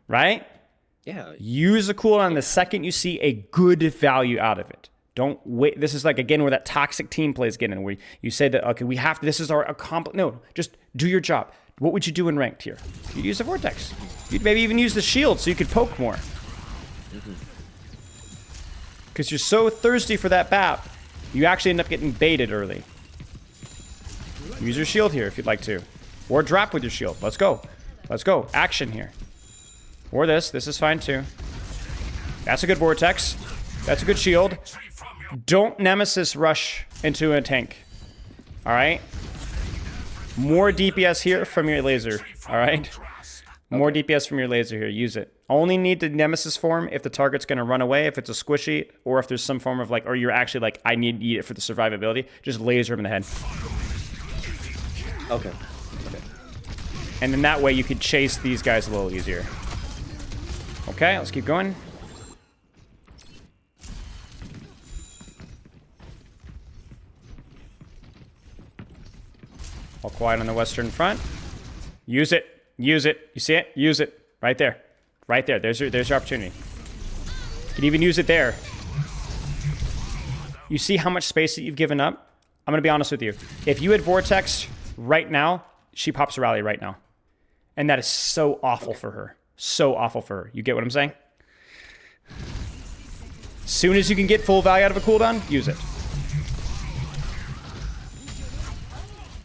Right? Yeah. Use the cooldown the second you see a good value out of it. Don't wait. This is like, again, where that toxic team play is getting in, where you say that, okay, we have to, this is our accomplice. No, just do your job. What would you do in ranked here? You'd use the Vortex. You'd maybe even use the shield so you could poke more. Because you're so thirsty for that BAP, you actually end up getting baited early. Use your shield here if you'd like to. Or drop with your shield. Let's go. Let's go. Action here. Or this. This is fine too. That's a good Vortex. That's a good shield. Don't Nemesis rush into a tank. Alright? More DPS here from your laser. Alright? More DPS from your laser here. Use it. Only need the Nemesis form if the target's going to run away, if it's a squishy, or if there's some form of like, or you're actually like, I need to eat it for the survivability. Just laser him in the head. Okay. And then that way you could chase these guys a little easier. Okay, let's keep going. All quiet on the western front. Use it. Use it. You see it? Use it. Right there. Right there. There's your opportunity. You can even use it there. You see how much space that you've given up? I'm going to be honest with you. If you had Vortex right now, she pops a rally right now. And that is so awful for her. So awful for her. You get what I'm saying? Soon as you can get full value out of a cooldown, use it.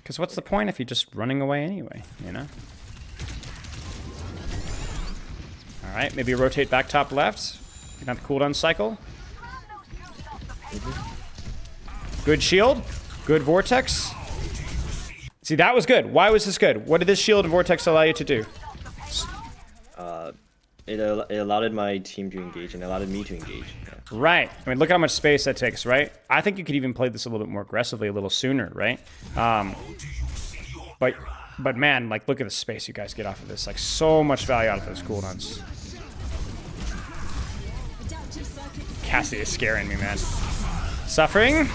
Because what's the point if you're just running away anyway, you know? All right, maybe rotate back top left. You can have the cooldown cycle. Good shield. Good vortex. See, that was good. Why was this good? What did this shield and vortex allow you to do? It allowed my team to engage and allowed me to engage. Yeah. Right. I mean, look at how much space that takes, right? I think you could even play this a little bit more aggressively, a little sooner, right? But man, like, look at the space you guys get off of this. Like, so much value out of those cooldowns. Cassie is scaring me, man. Suffering.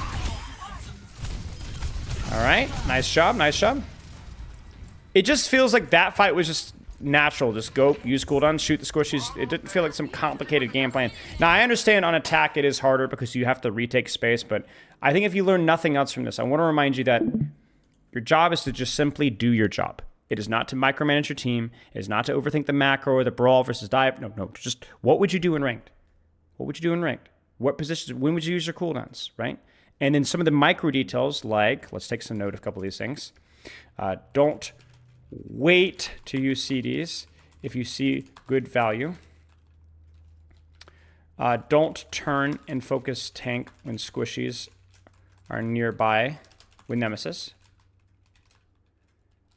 All right. Nice job. Nice job. It just feels like that fight was just natural. Just go, use cooldowns, shoot the squishies. It didn't feel like some complicated game plan. Now, I understand on attack it is harder because you have to retake space, but I think if you learn nothing else from this, I want to remind you that your job is to just simply do your job. It is not to micromanage your team. It is not to overthink the macro or the brawl versus dive. No. Just what would you do in ranked? What would you do in ranked? What positions? When would you use your cooldowns, right? And then some of the micro details, like, let's take some note of a couple of these things. Don't wait to use CDs if you see good value. Don't turn and focus tank when squishies are nearby with Nemesis.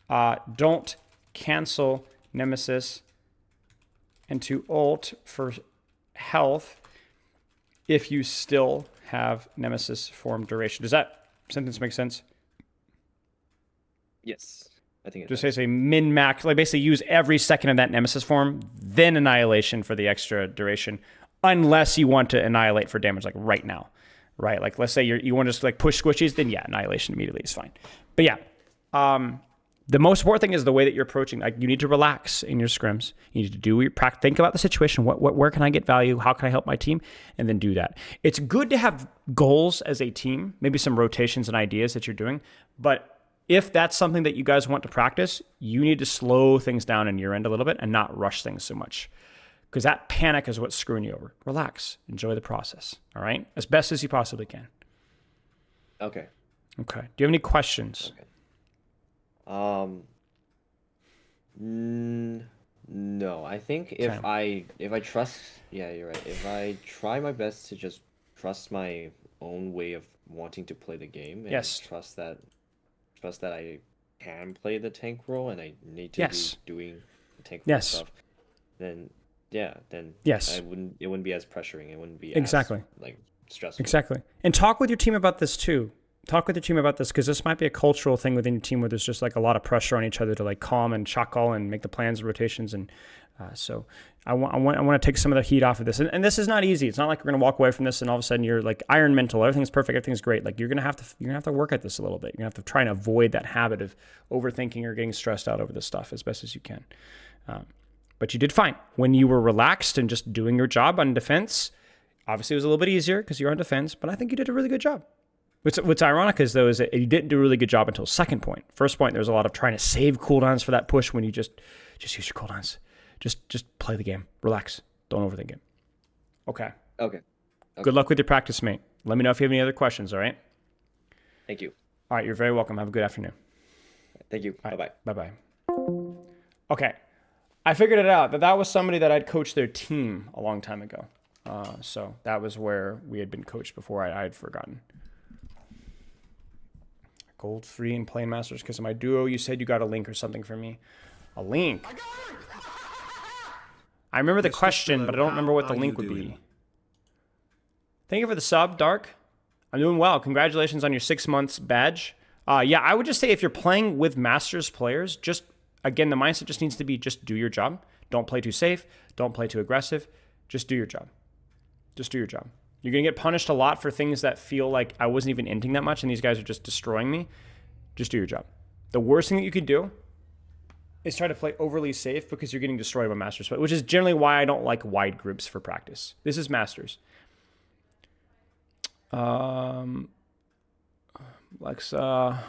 Don't cancel Nemesis into ult for health if you still have Nemesis form duration. Does that sentence make sense? Yes, I think it Just does. say min-max, like basically use every second of that Nemesis form, then Annihilation for the extra duration, unless you want to Annihilate for damage like right now, right? Like let's say you want to just like push squishies, then yeah, Annihilation immediately is fine. But yeah, the most important thing is the way that you're approaching. Like you need to relax in your scrims. You need to do your practice. Think about the situation. Where can I get value? How can I help my team? And then do that. It's good to have goals as a team, maybe some rotations and ideas that you're doing. But if that's something that you guys want to practice, you need to slow things down in your end a little bit and not rush things so much. Because that panic is what's screwing you over. Relax. Enjoy the process. All right? As best as you possibly can. Okay. Okay. Do you have any questions? Okay. No. I think if I trust, yeah, you're right. If I try my best to just trust my own way of wanting to play the game, and Yes. trust that I can play the tank role and I need to be doing the tank role stuff, then Yes. it wouldn't be as pressuring. It wouldn't be Exactly. as like stressful. Exactly. And talk with your team about this too. Talk with your team about this because this might be a cultural thing within your team where there's just like a lot of pressure on each other to like calm and chuckle and make the plans and rotations. And so I want to take some of the heat off of this. And this is not easy. It's not like we're going to walk away from this and all of a sudden you're like iron mental. Everything's perfect. Everything's great. Like you're going to have to work at this a little bit. You're going to have to try and avoid that habit of overthinking or getting stressed out over this stuff as best as you can. But you did fine. When you were relaxed and just doing your job on defense, obviously it was a little bit easier because you're on defense, but I think you did a really good job. What's ironic is though is that you didn't do a really good job until second point. First point, there's a lot of trying to save cooldowns for that push when you just use your cooldowns. Just play the game. Relax. Don't overthink it. Okay. Okay. Good luck with your practice, mate. Let me know if you have any other questions, all right? Thank you. All right, you're very welcome. Have a good afternoon. Thank you. All right, Bye-bye. Bye-bye. Okay. I figured it out that was somebody that I'd coached their team a long time ago. So that was where we had been coached before. I had forgotten. Gold free and playing Masters because of my duo. You said you got a link or something for me. A link? I remember the question, but I don't remember what the link would be. Thank you for the sub, Dark. I'm doing well. Congratulations on your 6 months badge. Yeah, I would just say if you're playing with Masters players, just, again, the mindset just needs to be just do your job. Don't play too safe. Don't play too aggressive. Just do your job. Just do your job. You're going to get punished a lot for things that feel like I wasn't even inting that much and these guys are just destroying me. Just do your job. The worst thing that you could do is try to play overly safe because you're getting destroyed by Masters, which is generally why I don't like wide groups for practice. This is Masters. Alexa.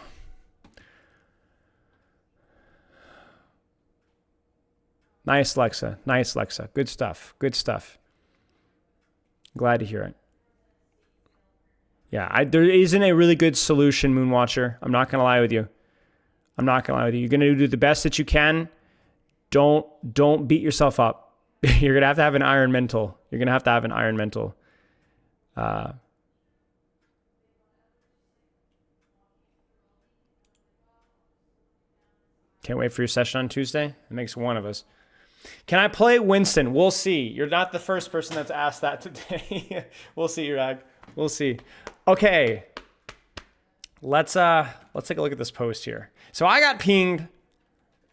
Nice, Lexa. Nice, Lexa. Good stuff. Good stuff. Glad to hear it. Yeah, there isn't a really good solution, Moonwatcher. I'm not going to lie with you. I'm not going to lie with you. You're going to do the best that you can. Don't beat yourself up. You're going to have an iron mental. You're going to have an iron mental. Can't wait for your session on Tuesday. It makes one of us. Can I play Winston? We'll see. You're not the first person that's asked that today. We'll see, Urag. We'll see. Okay. Let's take a look at this post here. So I got pinged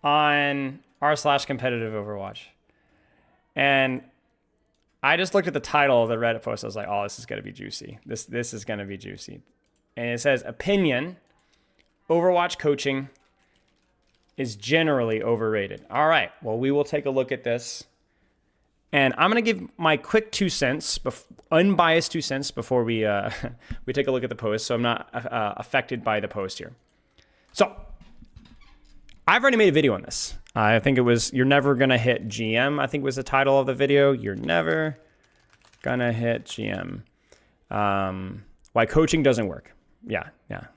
on r/competitive Overwatch. And I just looked at the title of the Reddit post. I was like, oh, this is going to be juicy. This is going to be juicy. And it says, opinion, Overwatch coaching is generally overrated. All right, well, we will take a look at this. And I'm going to give my quick 2 cents, unbiased 2 cents before we we take a look at the post, so I'm not affected by the post here. So I've already made a video on this. I think it was, You're Never Gonna Hit GM, I think was the title of the video. You're never gonna hit GM. Why coaching doesn't work. Yeah, there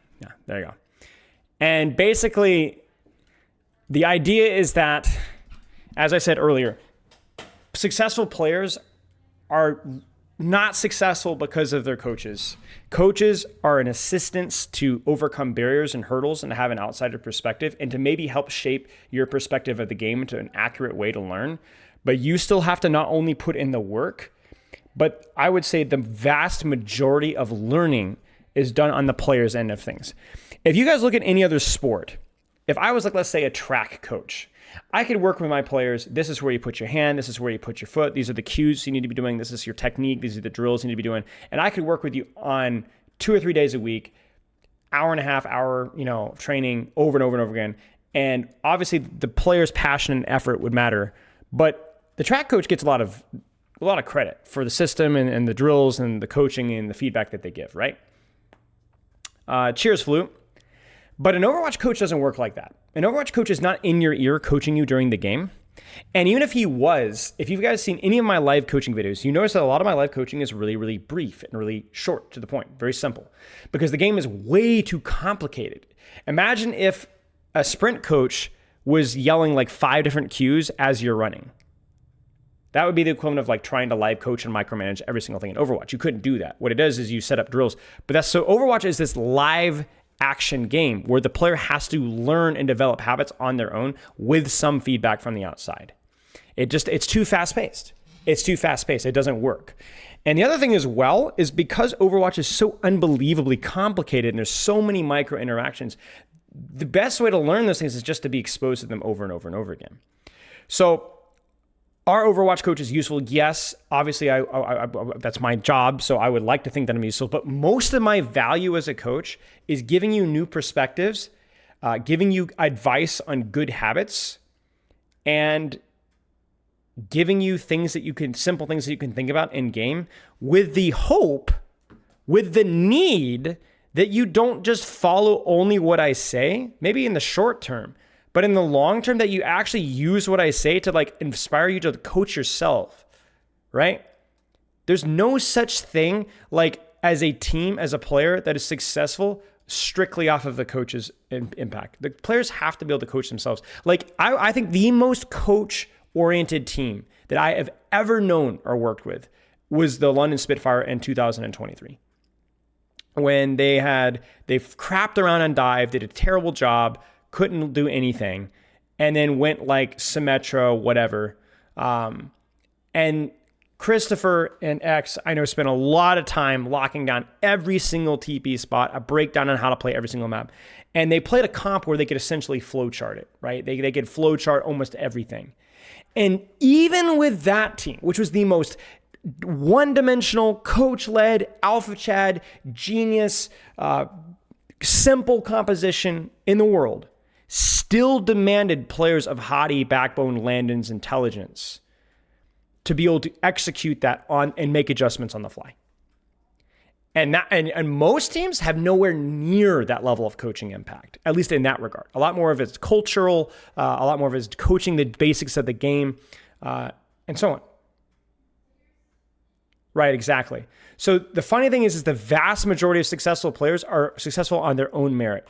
you go. And basically, the idea is that, as I said earlier, successful players are not successful because of their coaches. Coaches are an assistance to overcome barriers and hurdles and to have an outsider perspective and to maybe help shape your perspective of the game into an accurate way to learn. But you still have to not only put in the work, but I would say the vast majority of learning is done on the player's end of things. If you guys look at any other sport, if I was like, let's say a track coach, I could work with my players. This is where you put your hand. This is where you put your foot. These are the cues you need to be doing. This is your technique. These are the drills you need to be doing. And I could work with you on 2 or 3 days a week, hour and a half, hour, training over and over and over again. And obviously the player's passion and effort would matter, but the track coach gets a lot of credit for the system and the drills and the coaching and the feedback that they give, right? Cheers, Flute. But an Overwatch coach doesn't work like that. An Overwatch coach is not in your ear coaching you during the game. And even if he was, if you've guys seen any of my live coaching videos, you notice that a lot of my live coaching is really, really brief and really short, to the point, very simple, because the game is way too complicated. Imagine if a sprint coach was yelling like 5 different cues as you're running. That would be the equivalent of like trying to live coach and micromanage every single thing in Overwatch. You couldn't do that. What it does is you set up drills. But that's so Overwatch is this live action game where the player has to learn and develop habits on their own with some feedback from the outside. It's too fast paced. It's too fast paced. It doesn't work. And the other thing as well is because Overwatch is so unbelievably complicated and there's so many micro interactions, the best way to learn those things is just to be exposed to them over and over and over again. So are Overwatch coaches useful? Yes, obviously I that's my job, so I would like to think that I'm useful. But most of my value as a coach is giving you new perspectives, giving you advice on good habits, and giving you simple things that you can think about in game, with the hope, with the need that you don't just follow only what I say, maybe in the short term, but in the long term, that you actually use what I say to like inspire you to coach yourself, right? There's no such thing like as a team, as a player that is successful strictly off of the coach's impact. The players have to be able to coach themselves. Like I think the most coach-oriented team that I have ever known or worked with was the London Spitfire in 2023. When they crapped around on dive, did a terrible job, couldn't do anything, and then went like Symmetra, whatever. And Christopher and X, I know, spent a lot of time locking down every single TP spot, a breakdown on how to play every single map. And they played a comp where they could essentially flowchart it, right? They could flowchart almost everything. And even with that team, which was the most one-dimensional, coach-led, alpha chad, genius, simple composition in the world, still demanded players of Hadi, Backbone, Landon's intelligence to be able to execute that on and make adjustments on the fly. And most teams have nowhere near that level of coaching impact, at least in that regard. A lot more of it's cultural, a lot more of it's coaching the basics of the game, and so on. Right, exactly. So the funny thing is the vast majority of successful players are successful on their own merit.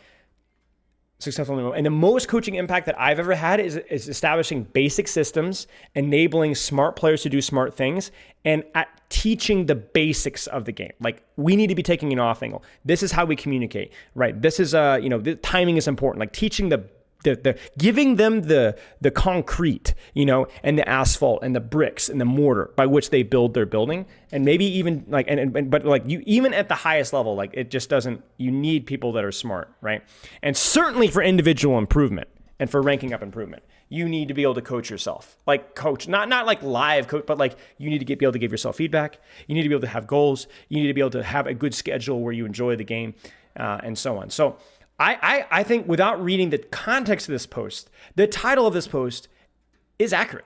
successful in the remote. And the most coaching impact that I've ever had is establishing basic systems, enabling smart players to do smart things, and at teaching the basics of the game. Like, we need to be taking an off angle. This is how we communicate, right? This is, the timing is important. Like, teaching the giving them the concrete, and the asphalt and the bricks and the mortar by which they build their building. And maybe even like, but like, you, even at the highest level, like, it just doesn't, you need people that are smart, right? And certainly for individual improvement and for ranking up improvement, you need to be able to coach yourself. Like, coach, not like live coach, but like, you need to be able to give yourself feedback. You need to be able to have goals. You need to be able to have a good schedule where you enjoy the game, and so on. So I think, without reading the context of this post, the title of this post is accurate.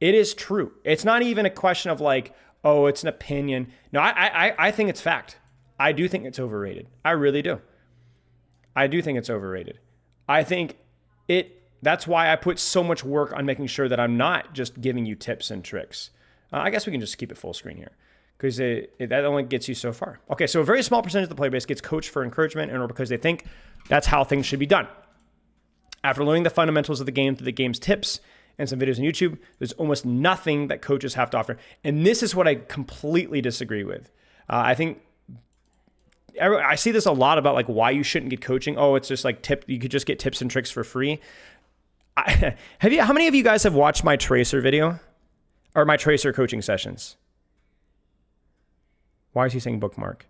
It is true. It's not even a question of like, oh, it's an opinion. No, I think it's fact. I do think it's overrated. I really do. I do think it's overrated. I think that's why I put so much work on making sure that I'm not just giving you tips and tricks. I guess we can just keep it full screen here, because that only gets you so far. Okay, so a very small percentage of the player base gets coached for encouragement or because they think that's how things should be done. After learning the fundamentals of the game through the game's tips and some videos on YouTube, there's almost nothing that coaches have to offer. And this is what I completely disagree with. I think I see this a lot about like why you shouldn't get coaching. Oh, it's just like you could just get tips and tricks for free. How many of you guys have watched my Tracer video or my Tracer coaching sessions? Why is he saying bookmark?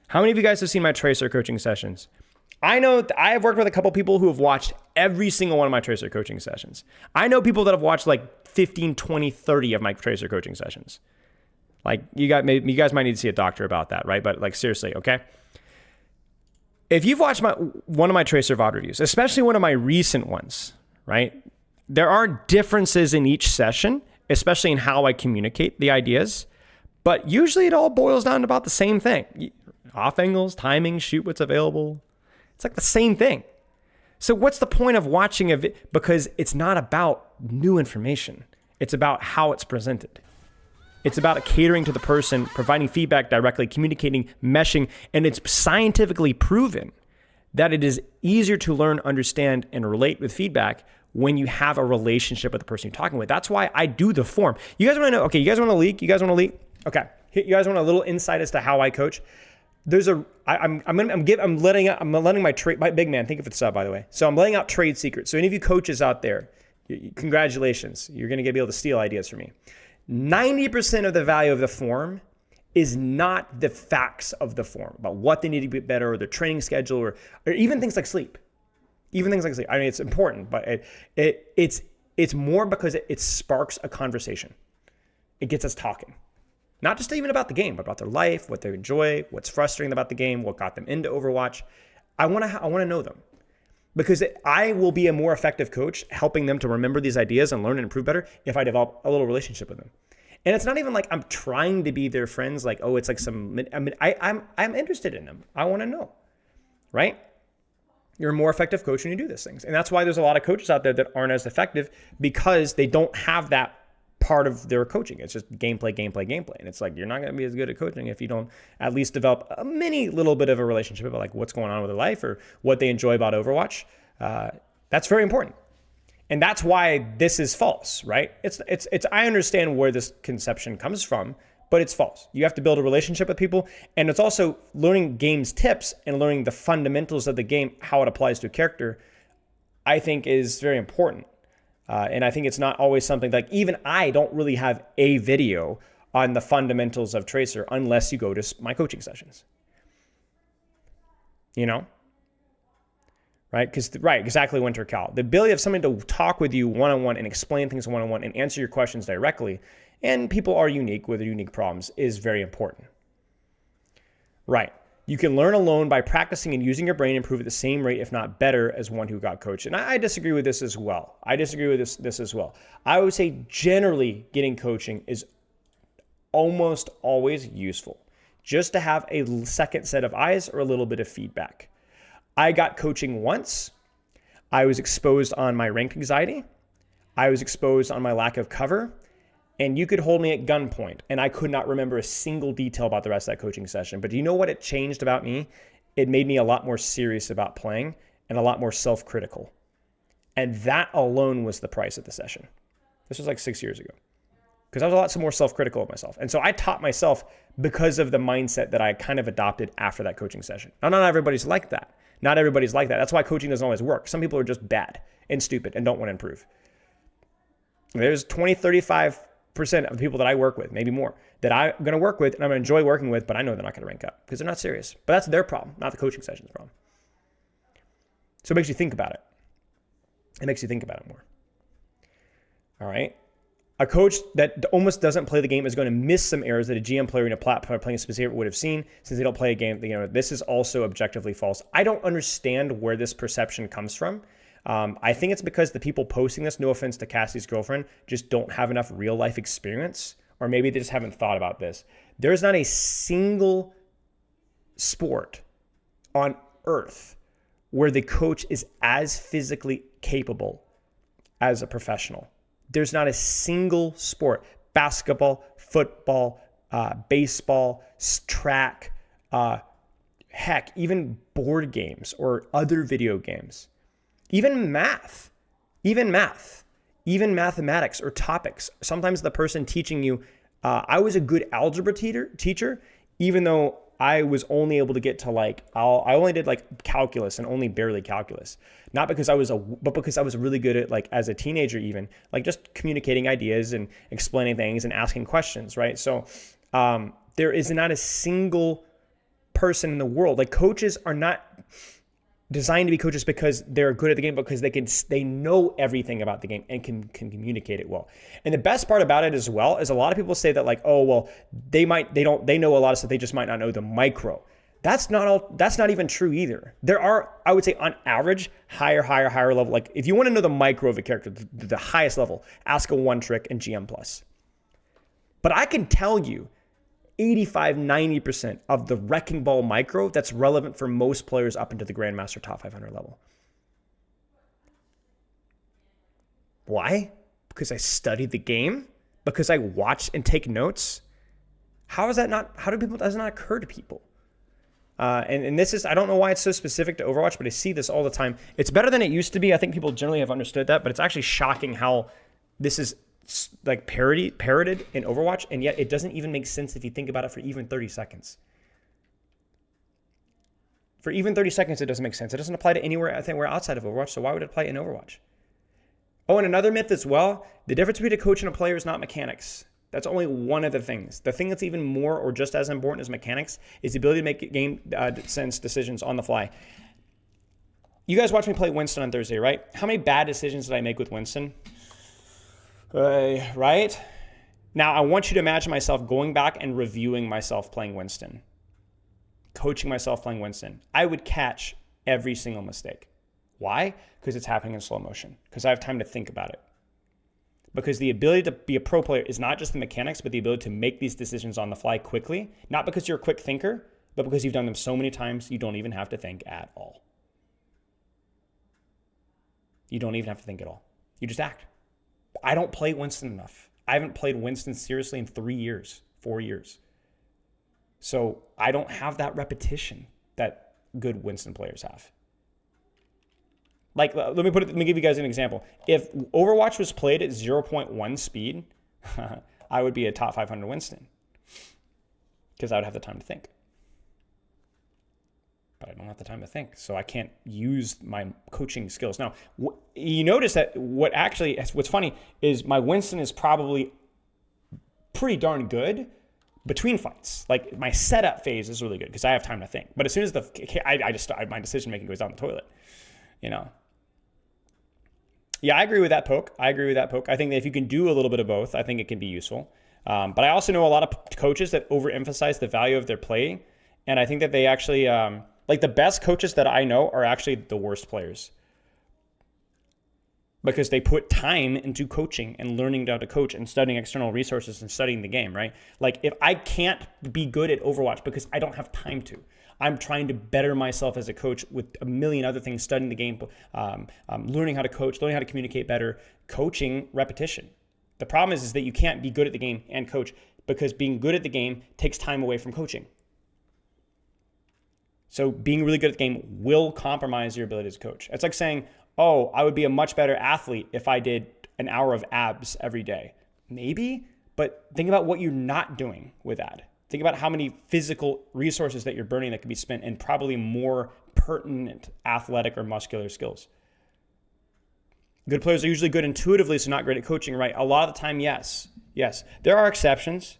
How many of you guys have seen my Tracer coaching sessions? I know I have worked with a couple people who have watched every single one of my Tracer coaching sessions. I know people that have watched like 15, 20, 30 of my Tracer coaching sessions. Like, you guys might need to see a doctor about that, right? But like, seriously, okay? If you've watched one of my Tracer VOD reviews, especially one of my recent ones, right? There are differences in each session, especially in how I communicate the ideas. But usually it all boils down to about the same thing. Off angles, timing, shoot what's available. It's like the same thing. So what's the point of watching a video? Because it's not about new information. It's about how it's presented. It's about catering to the person, providing feedback directly, communicating, meshing, and it's scientifically proven that it is easier to learn, understand, and relate with feedback when you have a relationship with the person you're talking with. That's why I do the form. You guys want to know? Okay, you guys want to leak? Okay, you guys want a little insight as to how I coach? I'm letting my big man, think of it sub, by the way. So I'm letting out trade secrets. So any of you coaches out there, congratulations. You're going to be able to steal ideas from me. 90% of the value of the form is not the facts of the form about what they need to be better, or their training schedule, or even things like sleep. I mean, it's important, but it's more because it sparks a conversation. It gets us talking. Not just even about the game, but about their life, what they enjoy, what's frustrating about the game, what got them into Overwatch. I want to know them, because I will be a more effective coach helping them to remember these ideas and learn and improve better if I develop a little relationship with them. And it's not even like I'm trying to be their friends. Like, oh, it's like I'm interested in them. I want to know, right? You're a more effective coach when you do these things. And that's why there's a lot of coaches out there that aren't as effective, because they don't have that part of their coaching. It's just gameplay. And it's like, you're not going to be as good at coaching if you don't at least develop a mini little bit of a relationship about like what's going on with their life or what they enjoy about Overwatch. That's very important. And that's why this is false, right? It's I understand where this conception comes from, but it's false. You have to build a relationship with people. And it's also learning games tips and learning the fundamentals of the game, how it applies to a character, I think is very important. And I think it's not always something like, even I don't really have a video on the fundamentals of Tracer unless you go to my coaching sessions. Right? Exactly, Winter Cal. The ability of somebody to talk with you one-on-one and explain things one-on-one and answer your questions directly, and people are unique with unique problems, is very important. Right. You can learn alone by practicing and using your brain and improve at the same rate, if not better, as one who got coached. And I disagree with this as well. I would say generally getting coaching is almost always useful, just to have a second set of eyes or a little bit of feedback. I got coaching once. I was exposed on my rank anxiety. I was exposed on my lack of cover. And you could hold me at gunpoint, and I could not remember a single detail about the rest of that coaching session. But do you know what it changed about me? It made me a lot more serious about playing, and a lot more self-critical. And that alone was the price of the session. This was like 6 years ago. Because I was a lot more self-critical of myself. And so I taught myself because of the mindset that I kind of adopted after that coaching session. Now, not everybody's like that. Not everybody's like that. That's why coaching doesn't always work. Some people are just bad and stupid and don't want to improve. There's 20, 35% of the people that I work with, maybe more, that I'm going to work with and I'm going to enjoy working with, but I know they're not going to rank up because they're not serious. But that's their problem, not the coaching session's problem. So it makes you think about it. It makes you think about it more. All right. A coach that almost doesn't play the game is going to miss some errors that a GM player in a platform playing a specific would have seen since they don't play a game. This is also objectively false. I don't understand where this perception comes from. I think it's because the people posting this, no offense to Cassie's girlfriend, just don't have enough real life experience, or maybe they just haven't thought about this. There's not a single sport on earth where the coach is as physically capable as a professional. There's not a single sport, basketball, football, baseball, track, heck, even board games or other video games, even mathematics or topics. Sometimes the person teaching you, I was a good algebra teacher, even though I was only able to get to I only did calculus and only barely calculus. Not because but because I was really good at as a teenager even, just communicating ideas and explaining things and asking questions, right? So there is not a single person in the world. Coaches are not designed to be coaches because they're good at the game, because they know everything about the game and can communicate it well. And the best part about it as well is a lot of people say that they know a lot of stuff, they just might not know the micro. That's not even true either. There are, I would say on average, higher level. If you want to know the micro of a character, the highest level, ask a one trick and GM plus. But I can tell you 85-90% of the wrecking ball micro that's relevant for most players up into the Grandmaster top 500 level. Why? Because I studied the game? Because I watch and take notes? Does that not occur to people? And this is, I don't know why it's so specific to Overwatch, but I see this all the time. It's better than it used to be. I think people generally have understood that, but it's actually shocking how this is parroted in Overwatch, and yet it doesn't even make sense if you think about it for even 30 seconds. For even 30 seconds, it doesn't make sense. It doesn't apply to anywhere outside of Overwatch, so why would it apply in Overwatch? Oh, and another myth as well, the difference between a coach and a player is not mechanics. That's only one of the things. The thing that's even more or just as important as mechanics is the ability to make game sense decisions on the fly. You guys watched me play Winston on Thursday, right? How many bad decisions did I make with Winston? Right? Now, I want you to imagine myself going back and reviewing myself playing Winston. Coaching myself playing Winston. I would catch every single mistake. Why? Because it's happening in slow motion. Because I have time to think about it. Because the ability to be a pro player is not just the mechanics, but the ability to make these decisions on the fly quickly. Not because you're a quick thinker, but because you've done them so many times, you don't even have to think at all. You don't even have to think at all. You just act. I don't play Winston enough. I haven't played Winston seriously in 3 years, 4 years. So I don't have that repetition that good Winston players have. Let me give you guys an example. If Overwatch was played at 0.1 speed, I would be a top 500 Winston because I would have the time to think. But I don't have the time to think, so I can't use my coaching skills. Now, you notice that what's funny is my Winston is probably pretty darn good between fights. My setup phase is really good because I have time to think. But as soon as my decision making goes down the toilet, Yeah, I agree with that poke. I think that if you can do a little bit of both, I think it can be useful. But I also know a lot of coaches that overemphasize the value of their play. And I think that they actually, the best coaches that I know are actually the worst players. Because they put time into coaching and learning how to coach and studying external resources and studying the game, right? If I can't be good at Overwatch because I don't have time to, I'm trying to better myself as a coach with a million other things, studying the game, learning how to coach, learning how to communicate better, coaching, repetition. The problem is that you can't be good at the game and coach because being good at the game takes time away from coaching. So being really good at the game will compromise your ability as a coach. It's like saying, oh, I would be a much better athlete if I did an hour of abs every day. Maybe, but think about what you're not doing with that. Think about how many physical resources that you're burning that could be spent in probably more pertinent athletic or muscular skills. Good players are usually good intuitively, so not great at coaching, right? A lot of the time, yes. Yes. There are exceptions.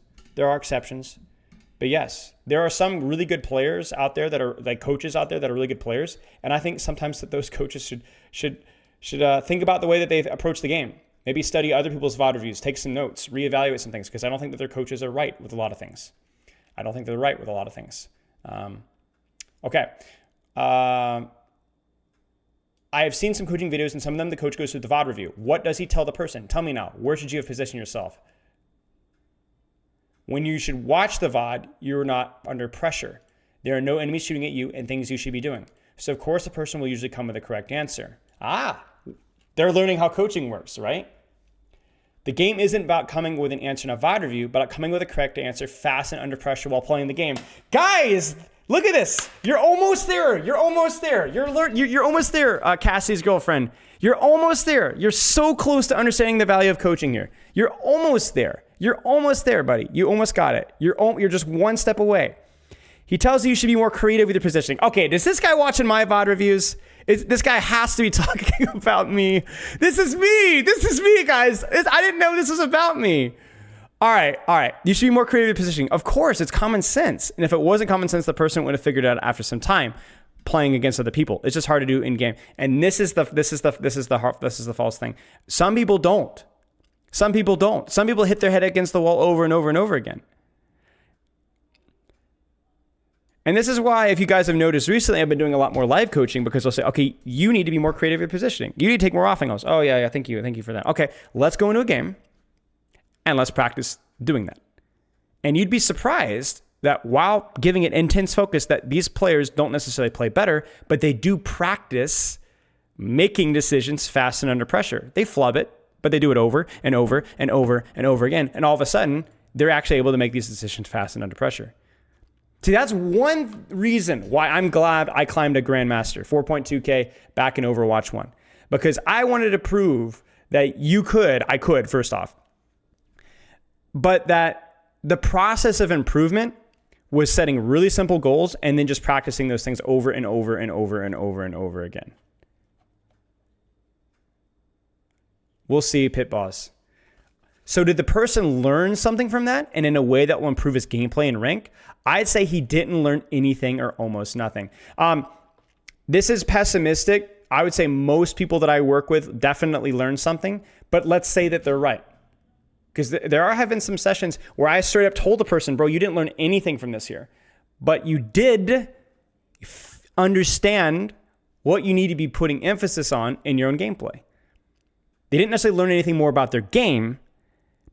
But yes, there are some really good players out there that are like coaches out there that are really good players. And I think sometimes that those coaches should think about the way that they approach the game. Maybe study other people's VOD reviews, take some notes, reevaluate some things, because I don't think that their coaches are right with a lot of things. Okay. I have seen some coaching videos, and some of them the coach goes through the VOD review. What does he tell the person? Tell me now. Where should you have positioned yourself? When you should watch the VOD, you're not under pressure. There are no enemies shooting at you and things you should be doing. So, of course, the person will usually come with the correct answer. They're learning how coaching works, right? The game isn't about coming with an answer in a VOD review, but coming with a correct answer fast and under pressure while playing the game. Guys, look at this. You're almost there. You're almost there, Cassie's girlfriend. You're almost there. You're so close to understanding the value of coaching here. You're almost there. You're almost there, buddy. You almost got it. You're just one step away. He tells you should be more creative with your positioning. Okay, does this guy watching my VOD reviews? This guy has to be talking about me. This is me, guys. I didn't know this was about me. All right. You should be more creative with your positioning. Of course, it's common sense. And if it wasn't common sense, the person would have figured it out after some time playing against other people. It's just hard to do in game. And this is the false thing. Some people don't. Some people hit their head against the wall over and over and over again. And this is why, if you guys have noticed recently, I've been doing a lot more live coaching, because they'll say, okay, you need to be more creative in positioning. You need to take more off angles. Oh, yeah, thank you for that. Okay, let's go into a game and let's practice doing that. And you'd be surprised that while giving it intense focus, that these players don't necessarily play better, but they do practice making decisions fast and under pressure. They flub it, but they do it over and over and over and over again. And all of a sudden, they're actually able to make these decisions fast and under pressure. See, that's one reason why I'm glad I climbed a Grandmaster, 4.2K back in Overwatch 1. Because I wanted to prove that I could, first off. But that the process of improvement was setting really simple goals and then just practicing those things over and over and over and over and over again. We'll see, Pit Boss. So did the person learn something from that and in a way that will improve his gameplay and rank? I'd say he didn't learn anything or almost nothing. This is pessimistic. I would say most people that I work with definitely learn something, but let's say that they're right. Because there have been some sessions where I straight up told the person, bro, you didn't learn anything from this here, but you did understand what you need to be putting emphasis on in your own gameplay. They didn't necessarily learn anything more about their game,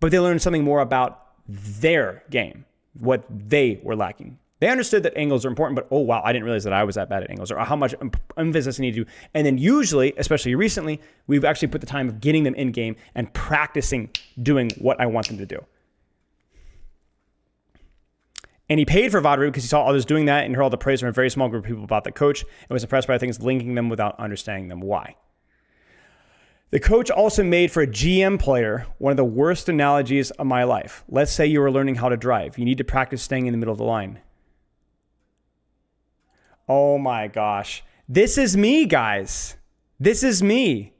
but they learned something more about their game, what they were lacking. They understood that angles are important, but oh wow, I didn't realize that I was that bad at angles, or how much emphasis I need to do. And then usually, especially recently, we've actually put the time of getting them in game and practicing doing what I want them to do. And he paid for VOD review because he saw others doing that and heard all the praise from a very small group of people about the coach and was impressed by things, linking them without understanding them why. The coach also made for a GM player one of the worst analogies of my life. Let's say you were learning how to drive. You need to practice staying in the middle of the line. Oh my gosh. This is me, guys. This is me.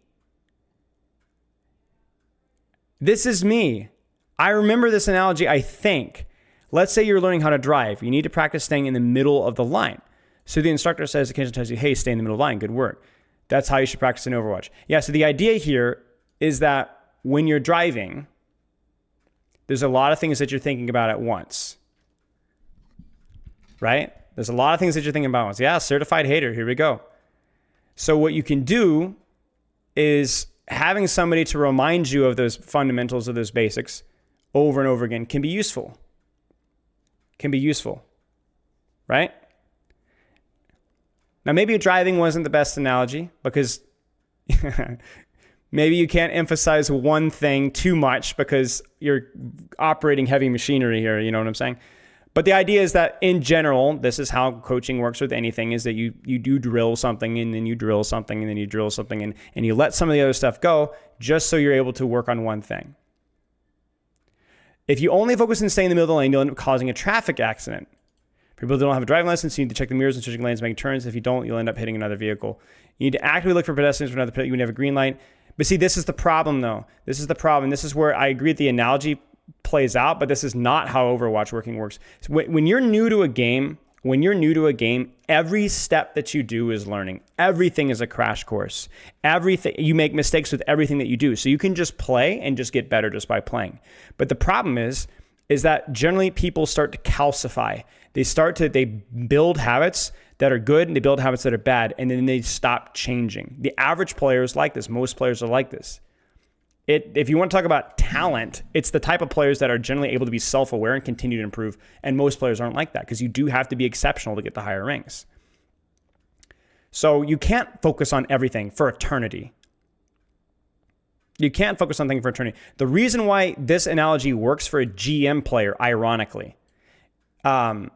I remember this analogy, I think. Let's say you're learning how to drive. You need to practice staying in the middle of the line. So the instructor says, occasionally tells you, hey, stay in the middle of the line. Good work. That's how you should practice in Overwatch. Yeah, so the idea here is that when you're driving, there's a lot of things that you're thinking about at once. Right? There's a lot of things that you're thinking about at once. Yeah, certified hater. Here we go. So what you can do is having somebody to remind you of those fundamentals, of those basics over and over again can be useful. Right? Now, maybe driving wasn't the best analogy because maybe you can't emphasize one thing too much because you're operating heavy machinery here. You know what I'm saying? But the idea is that in general, this is how coaching works with anything, is that you do drill something and then you drill something and then you drill something and you let some of the other stuff go just so you're able to work on one thing. If you only focus on staying in the middle of the lane, you'll end up causing a traffic accident. People don't have a driving license, you need to check the mirrors and switching lanes, making turns. If you don't, you'll end up hitting another vehicle. You need to actively look for pedestrians for another, you would have a green light. But see, this is the problem though. This is the problem. This is where I agree with the analogy plays out, but this is not how Overwatch working works. When you're new to a game, every step that you do is learning. Everything is a crash course. Everything, you make mistakes with everything that you do. So you can just play and just get better just by playing. But the problem is that generally people start to calcify. They build habits that are good and they build habits that are bad, and then they stop changing. The average player is like this. Most players are like this. If you want to talk about talent, it's the type of players that are generally able to be self-aware and continue to improve. And most players aren't like that because you do have to be exceptional to get the higher ranks. So you can't focus on everything for eternity. You can't focus on things for eternity. The reason why this analogy works for a GM player, ironically, and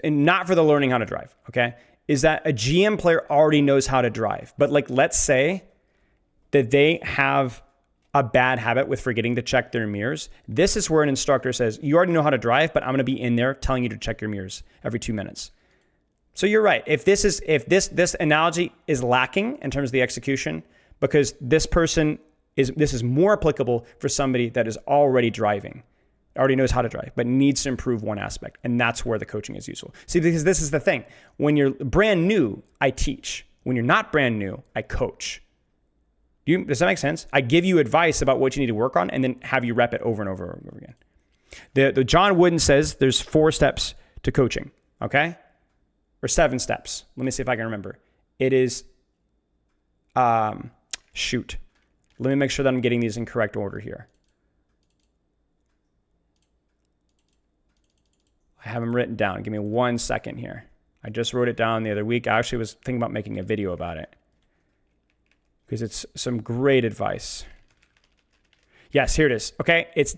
not for the learning how to drive, okay, is that a GM player already knows how to drive. But like, let's say that they have a bad habit with forgetting to check their mirrors. This is where an instructor says, you already know how to drive, but I'm going to be in there telling you to check your mirrors every 2 minutes. So you're right. If this analogy is lacking in terms of the execution, because this is more applicable for somebody that is already driving, already knows how to drive, but needs to improve one aspect. And that's where the coaching is useful. See, because this is the thing. When you're brand new, I teach. When you're not brand new, I coach. Does that make sense? I give you advice about what you need to work on and then have you rep it over and over and over again. The John Wooden says there's 4 steps to coaching, okay? Or 7 steps. Let me see if I can remember. It is, shoot. Let me make sure that I'm getting these in correct order here. I have them written down. Give me 1 second here. I just wrote it down the other week. I actually was thinking about making a video about it, because it's some great advice. Yes, here it is. Okay, it's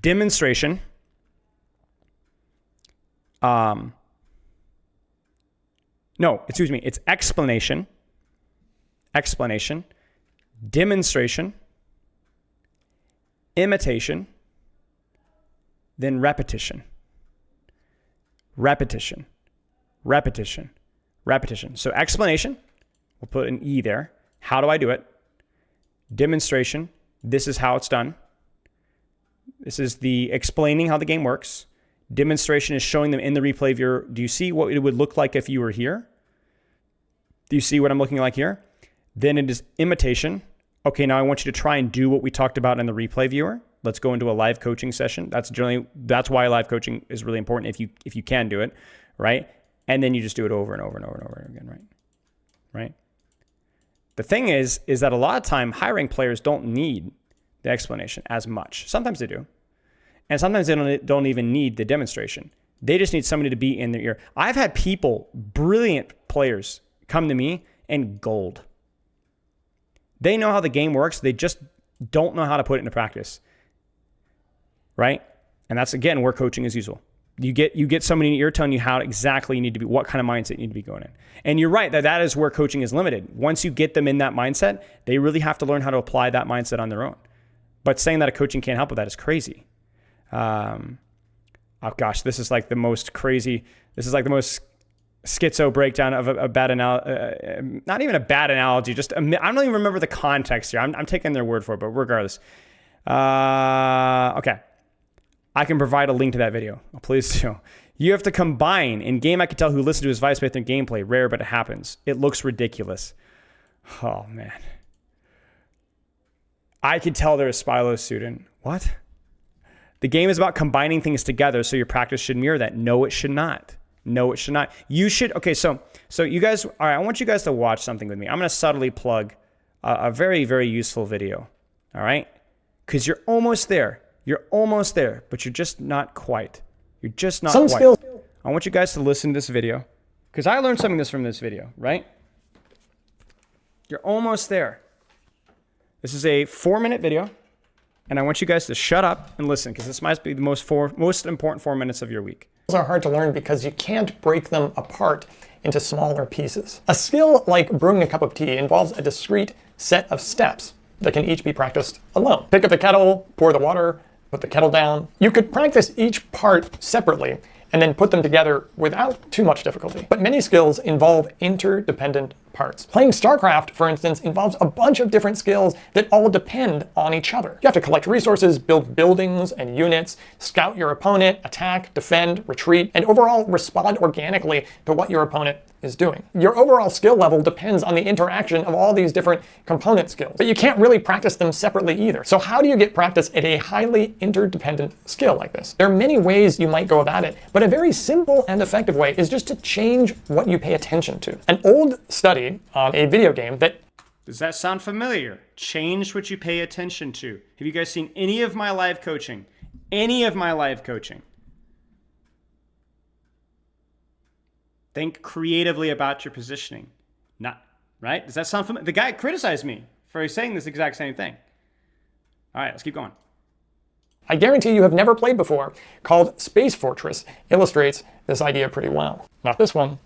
demonstration. It's explanation, demonstration, imitation, then repetition. So explanation, we'll put an E there. How do I do it? Demonstration, this is how it's done. This is the explaining how the game works. Demonstration is showing them in the replay viewer. Do you see what it would look like if you were here? Do you see what I'm looking like here? Then it is imitation. Okay, now I want you to try and do what we talked about in the replay viewer. Let's go into a live coaching session. That's why live coaching is really important if you can do it, right? And then you just do it over and over and over and over again, right? The thing is that a lot of time high-ranked players don't need the explanation as much. Sometimes they do. And sometimes they don't even need the demonstration. They just need somebody to be in their ear. I've had people, brilliant players, come to me and gold. They know how the game works. They just don't know how to put it into practice, right? And that's, again, where coaching is useful. You get somebody in your ear telling you how exactly you need to be, what kind of mindset you need to be going in. And you're right that is where coaching is limited. Once you get them in that mindset, they really have to learn how to apply that mindset on their own. But saying that a coaching can't help with that is crazy. Oh gosh, this is like the most crazy. This is like the most schizo breakdown of a bad analogy. Not even a bad analogy. I don't even remember the context here. I'm taking their word for it, but regardless. Okay. I can provide a link to that video. Oh, please do. You have to combine. In game, I can tell who listened to his advice based on gameplay. Rare, but it happens. It looks ridiculous. Oh, man. I could tell they're a Spilo student. What? The game is about combining things together, so your practice should mirror that. No, it should not. No, it should not. You should. Okay, so you guys, all right, I want you guys to watch something with me. I'm going to subtly plug a very, very useful video. All right? Because you're almost there. You're almost there, but you're just not quite. You're just not quite. Skills. I want you guys to listen to this video because I learned something from this video, right? You're almost there. This is a 4-minute video, and I want you guys to shut up and listen, because this might be the most important 4 minutes of your week. Skills are hard to learn because you can't break them apart into smaller pieces. A skill like brewing a cup of tea involves a discrete set of steps that can each be practiced alone. Pick up the kettle, pour the water, put the kettle down. You could practice each part separately and then put them together without too much difficulty. But many skills involve interdependent parts. Playing StarCraft, for instance, involves a bunch of different skills that all depend on each other. You have to collect resources, build buildings and units, scout your opponent, attack, defend, retreat, and overall respond organically to what your opponent is doing. Your overall skill level depends on the interaction of all these different component skills, but you can't really practice them separately either. So how do you get practice at a highly interdependent skill like this? There are many ways you might go about it, but a very simple and effective way is just to change what you pay attention to. An old study on a video game that... Does that sound familiar? Change what you pay attention to. Have you guys seen any of my live coaching? Any of my live coaching? Think creatively about your positioning. Not, right? Does that sound familiar? The guy criticized me for saying this exact same thing. All right, let's keep going. I guarantee you have never played before, called Space Fortress, illustrates this idea pretty well. Not this one,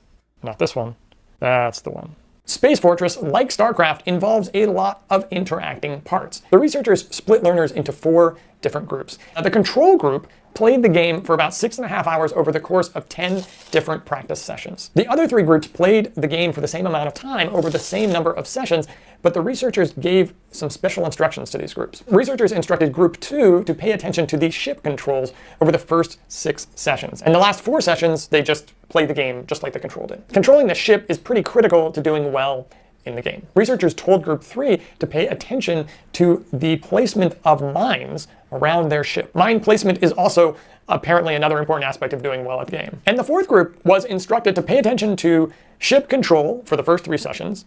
not this one, that's the one. Space Fortress, like StarCraft, involves a lot of interacting parts. The researchers split learners into 4 different groups. The control group played the game for about 6.5 hours over the course of 10 different practice sessions. The other 3 groups played the game for the same amount of time over the same number of sessions, but the researchers gave some special instructions to these groups. Researchers instructed Group 2 to pay attention to the ship controls over the first 6 sessions. And the last 4 sessions, they just played the game just like the control did. Controlling the ship is pretty critical to doing well in the game. Researchers told Group 3 to pay attention to the placement of mines around their ship. Mine placement is also apparently another important aspect of doing well at the game. And the 4th group was instructed to pay attention to ship control for the first 3 sessions,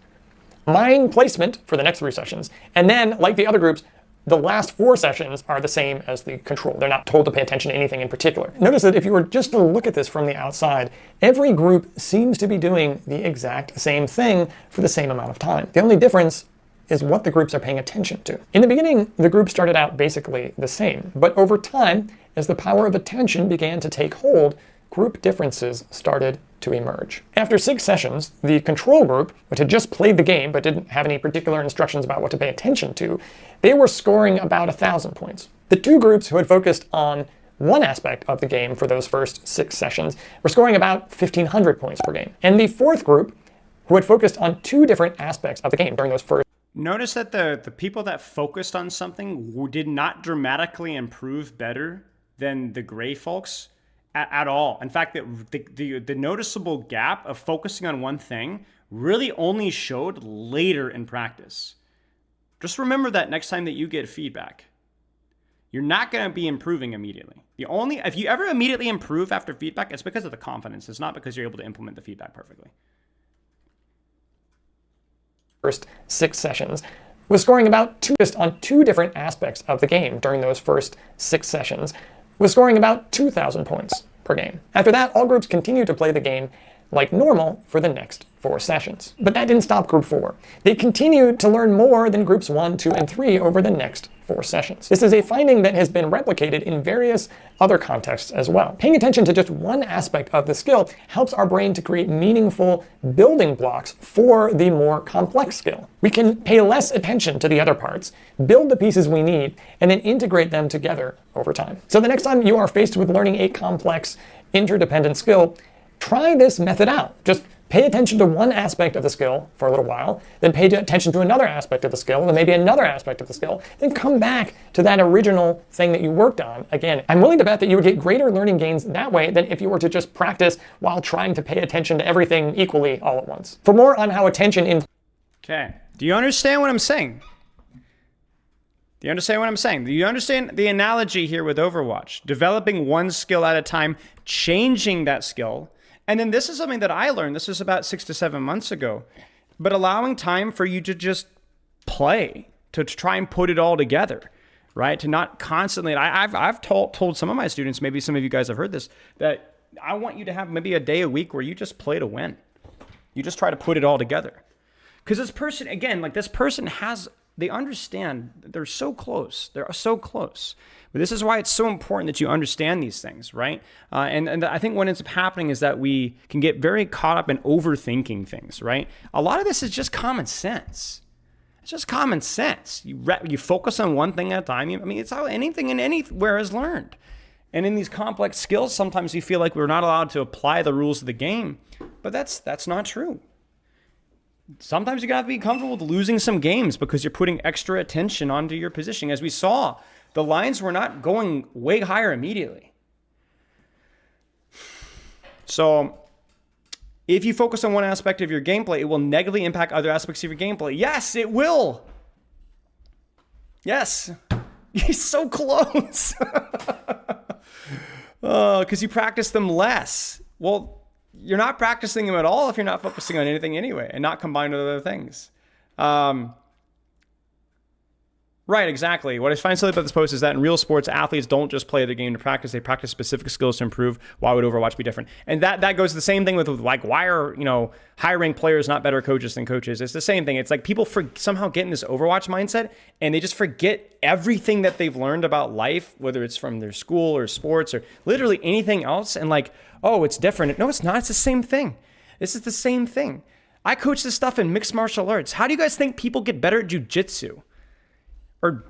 mine placement for the next 3 sessions, and then, like the other groups, the last 4 sessions are the same as the control. They're not told to pay attention to anything in particular. Notice that if you were just to look at this from the outside, every group seems to be doing the exact same thing for the same amount of time. The only difference is what the groups are paying attention to. In the beginning, the group started out basically the same, but over time, as the power of attention began to take hold, group differences started to emerge. After 6 sessions, the control group, which had just played the game but didn't have any particular instructions about what to pay attention to, they were scoring about 1,000 points. The 2 groups who had focused on one aspect of the game for those first 6 sessions were scoring about 1,500 points per game. And the 4th group, who had focused on 2 different aspects of the game during those first... Notice that the people that focused on something did not dramatically improve better than the gray folks at all. In fact, the noticeable gap of focusing on one thing really only showed later in practice. Just remember that next time that you get feedback. You're not going to be improving immediately. If you ever immediately improve after feedback, it's because of the confidence. It's not because you're able to implement the feedback perfectly. First 6 sessions was scoring about on 2 different aspects of the game during those first 6 sessions, was scoring about 2,000 points per game. After that, all groups continued to play the game like normal for the next 4 sessions. But that didn't stop Group 4. They continued to learn more than Groups 1, 2, and 3 over the next 4 sessions. This is a finding that has been replicated in various other contexts as well. Paying attention to just one aspect of the skill helps our brain to create meaningful building blocks for the more complex skill. We can pay less attention to the other parts, build the pieces we need, and then integrate them together over time. So the next time you are faced with learning a complex, interdependent skill, try this method out. Just pay attention to one aspect of the skill for a little while, then pay attention to another aspect of the skill, and maybe another aspect of the skill, then come back to that original thing that you worked on again. I'm willing to bet that you would get greater learning gains that way than if you were to just practice while trying to pay attention to everything equally all at once. For more on how attention Okay. Do you understand what I'm saying? Do you understand what I'm saying? Do you understand the analogy here with Overwatch? Developing one skill at a time, changing that skill. And then this is something that I learned. This was about 6 to 7 months ago. But allowing time for you to just play, to try and put it all together, right? To not constantly, I've told some of my students, maybe some of you guys have heard this, that I want you to have maybe a day a week where you just play to win. You just try to put it all together. Because this person, again, like this person has they understand. They're so close. They're so close. But this is why it's so important that you understand these things, right? And I think what ends up happening is that we can get very caught up in overthinking things, right? A lot of this is just common sense. It's just common sense. You focus on one thing at a time. I mean, it's how anything and anywhere is learned. And in these complex skills, sometimes we feel like we're not allowed to apply the rules of the game, but that's not true. Sometimes you gotta be comfortable with losing some games because you're putting extra attention onto your positioning. As we saw, the lines were not going way higher immediately. So if you focus on one aspect of your gameplay, it will negatively impact other aspects of your gameplay. Yes, it will. Yes. He's so close. Because you practice them less. Well, you're not practicing them at all if you're not focusing on anything anyway and not combined with other things. Right, exactly. What I find silly about this post is that in real sports, athletes don't just play the game to practice. They practice specific skills to improve. Why would Overwatch be different? And that goes the same thing with like, why are, high-ranked players not better coaches than coaches? It's the same thing. It's like people somehow get in this Overwatch mindset and they just forget everything that they've learned about life, whether it's from their school or sports or literally anything else. And like, oh, it's different. No, it's not. It's the same thing. This is the same thing. I coach this stuff in mixed martial arts. How do you guys think people get better at jiu-jitsu? Or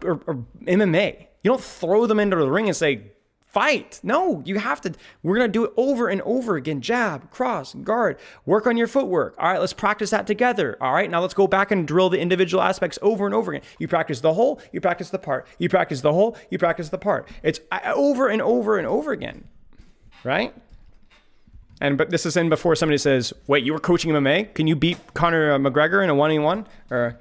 MMA. You don't throw them into the ring and say, fight. No, you have to. We're going to do it over and over again. Jab, cross, guard. Work on your footwork. All right, let's practice that together. All right, now let's go back and drill the individual aspects over and over again. You practice the whole, you practice the part. You practice the whole, you practice the part. It's over and over and over again, right? But this is in before somebody says, wait, you were coaching MMA? Can you beat Conor McGregor in a 1v1? Or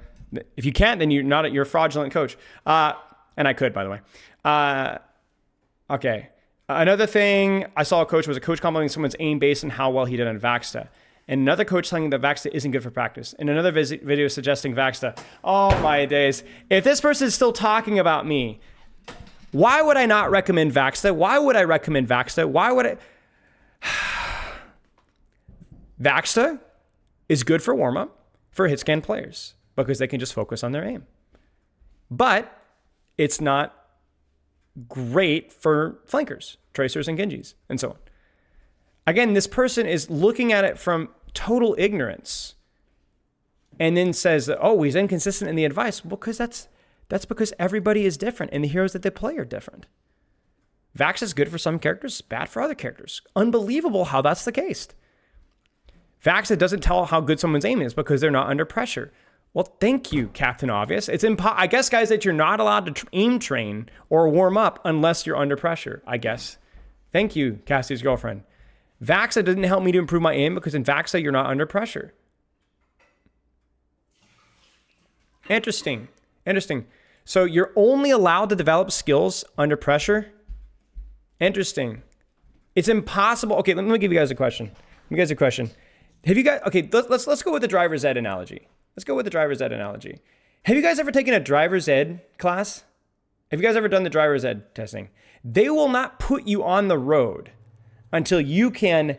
if you can't, then you're a fraudulent coach. And I could, by the way. Okay. Another thing I saw a coach complimenting someone's aim based on how well he did on Vaxta. And another coach telling that Vaxta isn't good for practice. And another video suggesting Vaxta. Oh my days. If this person is still talking about me, why would I not recommend Vaxta? Why would I recommend Vaxta? Why would I? Vaxta is good for warm-up for Hitscan players, because they can just focus on their aim. But it's not great for flankers, tracers, and Genjis, and so on. Again, this person is looking at it from total ignorance and then says, oh, he's inconsistent in the advice. Well, because that's because everybody is different and the heroes that they play are different. Vax is good for some characters, bad for other characters. Unbelievable how that's the case. Vax doesn't tell how good someone's aim is because they're not under pressure. Well, thank you, Captain Obvious. It's I guess, guys, that you're not allowed to aim train or warm up unless you're under pressure, I guess. Thank you, Cassie's girlfriend. Vaxa didn't help me to improve my aim because in Vaxa, you're not under pressure. Interesting. So you're only allowed to develop skills under pressure? Interesting. It's impossible. Okay, let me give you guys a question. Have you guys, okay, let's go with the driver's ed analogy. Have you guys ever taken a driver's ed class? Have you guys ever done the driver's ed testing? They will not put you on the road until you can,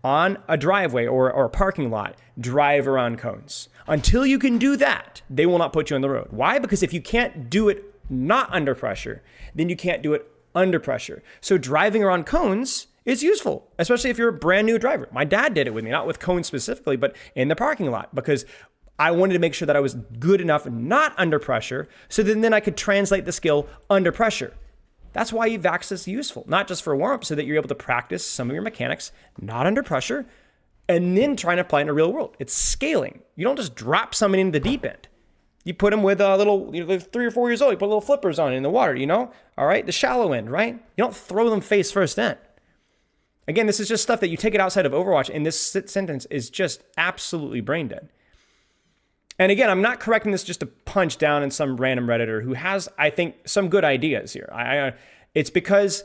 on a driveway or a parking lot, drive around cones. Until you can do that, they will not put you on the road. Why? Because if you can't do it not under pressure, then you can't do it under pressure. So driving around cones is useful, especially if you're a brand new driver. My dad did it with me, not with cones specifically, but in the parking lot, because I wanted to make sure that I was good enough not under pressure, so then I could translate the skill under pressure. That's why Vax is useful, not just for warm-up, so that you're able to practice some of your mechanics not under pressure, and then trying to apply it in the real world. It's scaling. You don't just drop somebody into the deep end. You put them with a little, 3 or 4 years old, you put little flippers on in the water, all right? The shallow end, right? You don't throw them face first in. Again, this is just stuff that you take it outside of Overwatch, and this sentence is just absolutely brain dead. And again, I'm not correcting this just to punch down in some random Redditor who has, I think, some good ideas here. It's because,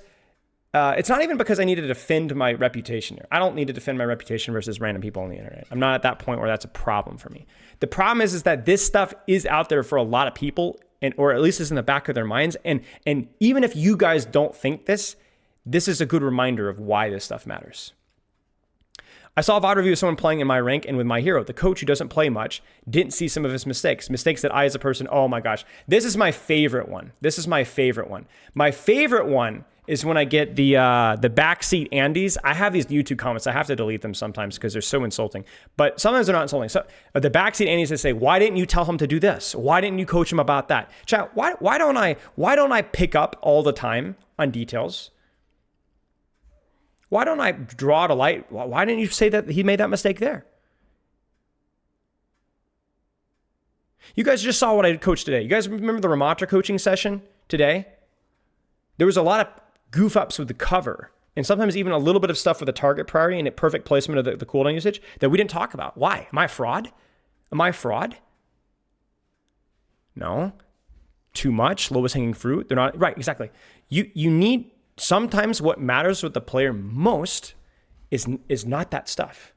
it's not even because I need to defend my reputation here. I don't need to defend my reputation versus random people on the internet. I'm not at that point where that's a problem for me. The problem is that this stuff is out there for a lot of people, or at least is in the back of their minds. And even if you guys don't think this is a good reminder of why this stuff matters. I saw a VOD review of someone playing in my rank and with my hero. The coach who doesn't play much didn't see some of his mistakes that I as a person, oh my gosh. This is my favorite one. My favorite one is when I get the backseat Andes. I have these YouTube comments. I have to delete them sometimes because they're so insulting. But sometimes they're not insulting. So the backseat Andes that say, why didn't you tell him to do this? Why didn't you coach him about that? Chat, why don't I pick up all the time on details? Why don't I draw to light? Why didn't you say that he made that mistake there? You guys just saw what I coached today. You guys remember the Ramattra coaching session today? There was a lot of goof ups with the cover and sometimes even a little bit of stuff with the target priority and a perfect placement of the cooldown usage that we didn't talk about. Why? Am I a fraud? No. Too much, lowest hanging fruit. They're not, right, exactly. You need, sometimes what matters with the player most is not that stuff.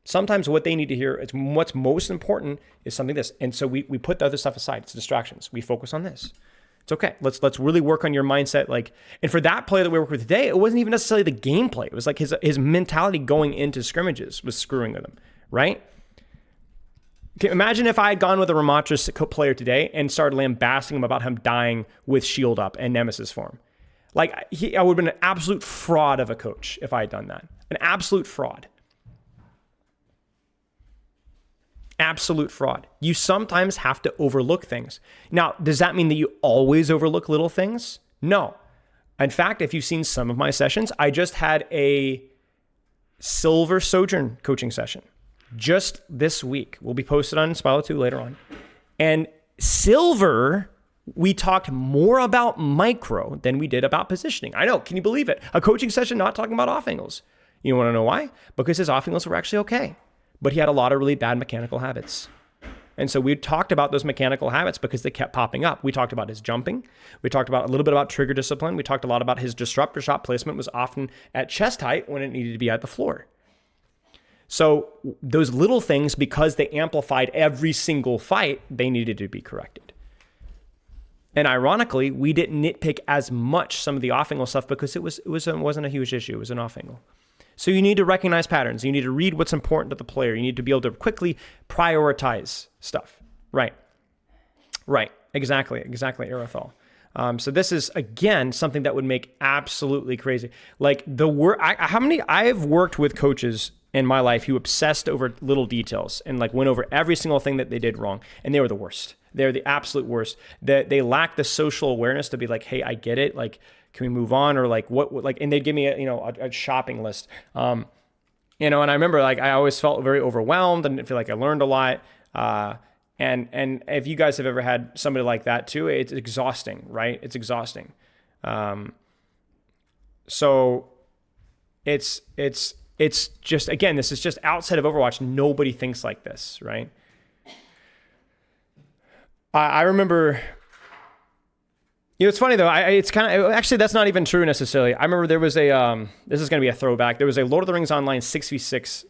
Sometimes what they need to hear, it's what's most important is something this. And so we put the other stuff aside. It's distractions. We focus on this. It's okay. Let's really work on your mindset. And for that player that we worked with today, it wasn't even necessarily the gameplay. It was like his mentality going into scrimmages was screwing with him, right? Okay, imagine if I had gone with a Ramattra player today and started lambasting him about him dying with shield up and nemesis form. I would have been an absolute fraud of a coach if I had done that. An absolute fraud. Absolute fraud. You sometimes have to overlook things. Now, does that mean that you always overlook little things? No. In fact, if you've seen some of my sessions, I just had a Silver Sojourn coaching session just this week. Will be posted on Spilo 2 later on. And Silver, we talked more about micro than we did about positioning. I know, can you believe it? A coaching session not talking about off angles. You want to know why? Because his off angles were actually okay. But he had a lot of really bad mechanical habits. And so we talked about those mechanical habits because they kept popping up. We talked about his jumping. We talked about a little bit about trigger discipline. We talked a lot about his disruptor shot placement was often at chest height when it needed to be at the floor. So those little things, because they amplified every single fight, they needed to be corrected. And ironically, we didn't nitpick as much some of the off-angle stuff because it wasn't a huge issue. It was an off-angle. So you need to recognize patterns. You need to read what's important to the player. You need to be able to quickly prioritize stuff. Right. Exactly, Aerothal. So this is, again, something that would make absolutely crazy. I've worked with coaches in my life who obsessed over little details and went over every single thing that they did wrong. And they were the worst. They're the absolute worst. They lack the social awareness to be like, hey, I get it. Can we move on? Or what and they'd give me a shopping list. And I remember I always felt very overwhelmed and didn't feel like I learned a lot. And if you guys have ever had somebody like that too, it's exhausting, right? It's exhausting. So it's just, again, this is just outside of Overwatch. Nobody thinks like this, right? I remember, it's funny though. It's kind of, actually, that's not even true necessarily. I remember there was this is going to be a throwback. There was a Lord of the Rings Online 6v6,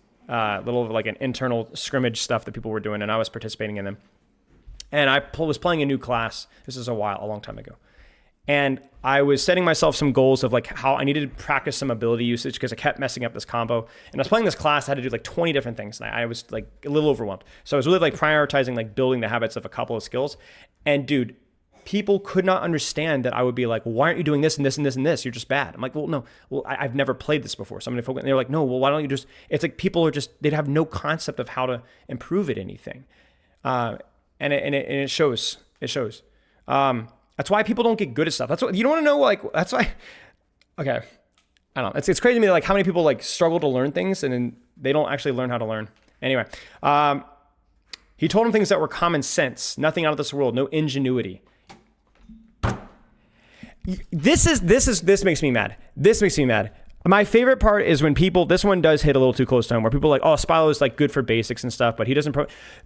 little an internal scrimmage stuff that people were doing, and I was participating in them. And I was playing a new class. This is a long time ago. And I was setting myself some goals of how I needed to practice some ability usage because I kept messing up this combo. And I was playing this class, I had to do 20 different things. And I was a little overwhelmed. So I was really prioritizing building the habits of a couple of skills. And dude, people could not understand that I would be why aren't you doing this and this and this and this? You're just bad. I'm I've never played this before. So I'm going to focus. And they're like, no, well, why don't you just, it's people are just, they'd have no concept of how to improve at anything. And it shows. It shows. That's why people don't get good at stuff. That's what you don't want to know. That's why. Okay, I don't know. It's crazy to me how many people struggle to learn things and then they don't actually learn how to learn. Anyway, he told him things that were common sense, nothing out of this world, no ingenuity. This makes me mad. This makes me mad. My favorite part is when people, this one does hit a little too close to home, where people are like, oh, Spilo is good for basics and stuff, but he doesn't.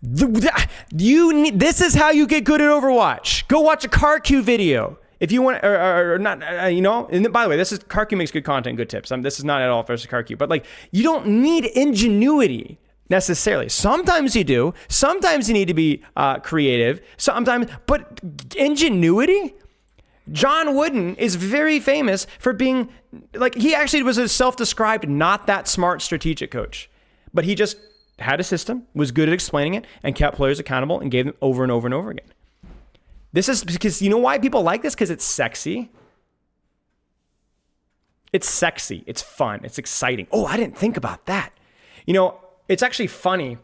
This is how you get good at Overwatch. Go watch a CarQ video. If you want, or not, and by the way, this is, CarQ makes good content, good tips. This is not at all versus CarQ, but you don't need ingenuity necessarily. Sometimes you do. Sometimes you need to be creative. Sometimes, but ingenuity? John Wooden is very famous for being, like, he actually was a self-described not that smart strategic coach. But he just had a system, was good at explaining it, and kept players accountable and gave them over and over and over again. This is because, you know why people like this? Because it's sexy. It's sexy. It's fun. It's exciting. Oh, I didn't think about that. You know, it's actually funny.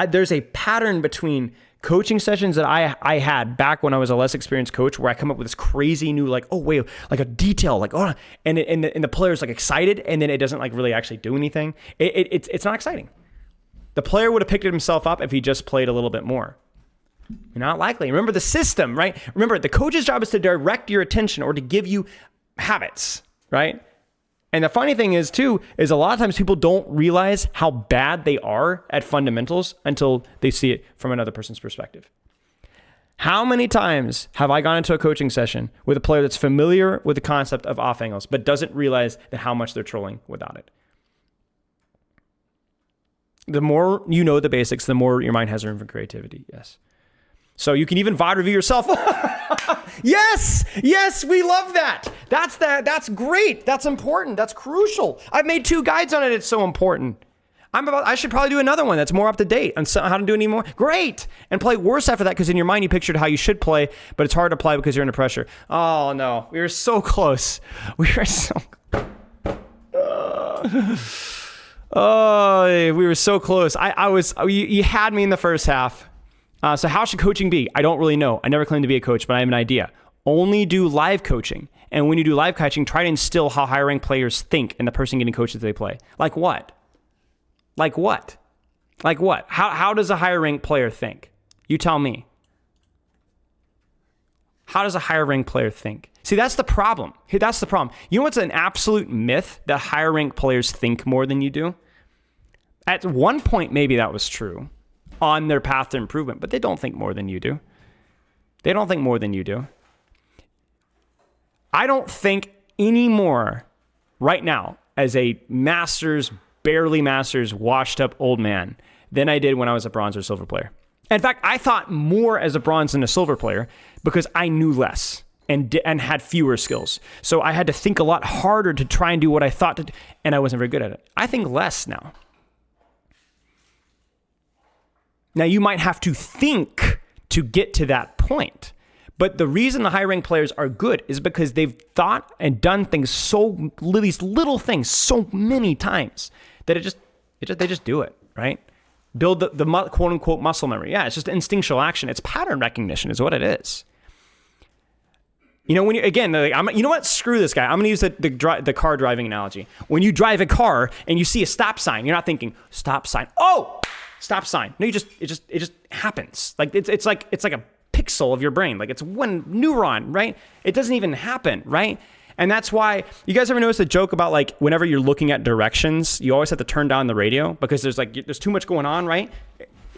There's a pattern between coaching sessions that I had back when I was a less experienced coach, where I come up with this crazy new, like, oh wait, like a detail, like, oh, and the player's like excited, and then it doesn't like really actually do anything. It's not exciting. The player would have picked it himself up if he just played a little bit more. Not likely. Remember the system, right? Remember, the coach's job is to direct your attention or to give you habits, right? And the funny thing is too, is a lot of times people don't realize how bad they are at fundamentals until they see it from another person's perspective. How many times have I gone into a coaching session with a player that's familiar with the concept of off angles, but doesn't realize that how much they're trolling without it? The more you know the basics, the more your mind has room for creativity. Yes. So you can even VOD review yourself. Yes, we love that. That's great. That's important. That's crucial. I've made 2 guides on it. It's so important. I should probably do another one that's more up to date on how to do it anymore. Great. And play worse after that, because in your mind you pictured how you should play, but it's hard to play because you're under pressure. Oh no, we were so close. We were so close. You had me in the first half. So how should coaching be? I don't really know. I never claimed to be a coach, but I have an idea. Only do live coaching. And when you do live coaching, try to instill how higher ranked players think in the person getting coached as they play. Like what? How does a higher ranked player think? You tell me. How does a higher ranked player think? See, that's the problem. You know what's an absolute myth? That higher ranked players think more than you do? At one point, maybe that was true on their path to improvement, but they don't think more than you do. I don't think anymore right now as a barely masters, washed up old man than I did when I was a bronze or silver player. In fact, I thought more as a bronze than a silver player because I knew less and had fewer skills. So I had to think a lot harder to try and do what I thought to do, and I wasn't very good at it. I think less now. Now, you might have to think to get to that point. But the reason the high-ranked players are good is because they've thought and done things these little things so many times that they just do it, right? Build the quote-unquote muscle memory. Yeah, it's just instinctual action. It's pattern recognition is what it is. You know, you know what? Screw this guy. I'm going to use the car driving analogy. When you drive a car and you see a stop sign, you're not thinking, stop sign. Oh! Stop sign. No, it just happens. Like it's like a pixel of your brain. Like it's one neuron, right? It doesn't even happen, right? And that's why you guys ever notice the joke about like whenever you're looking at directions, you always have to turn down the radio because there's too much going on, right?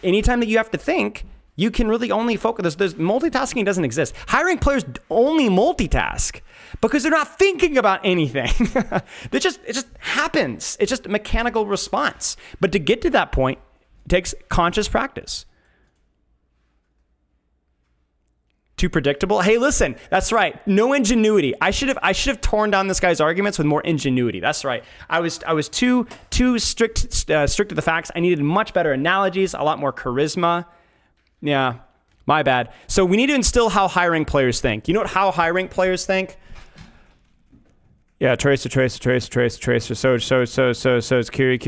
Anytime that you have to think, you can really only focus. There's multitasking doesn't exist. High-ranked players only multitask because they're not thinking about anything. It just happens. It's just a mechanical response. But to get to that point, it takes conscious practice. Too predictable? Hey, listen, that's right. No ingenuity. I should have torn down this guy's arguments with more ingenuity. That's right. I was too strict to the facts. I needed much better analogies, a lot more charisma. Yeah, my bad. So we need to instill how high-ranked players think. You know what how high-ranked players think? Yeah, tracer. So it's Kiri.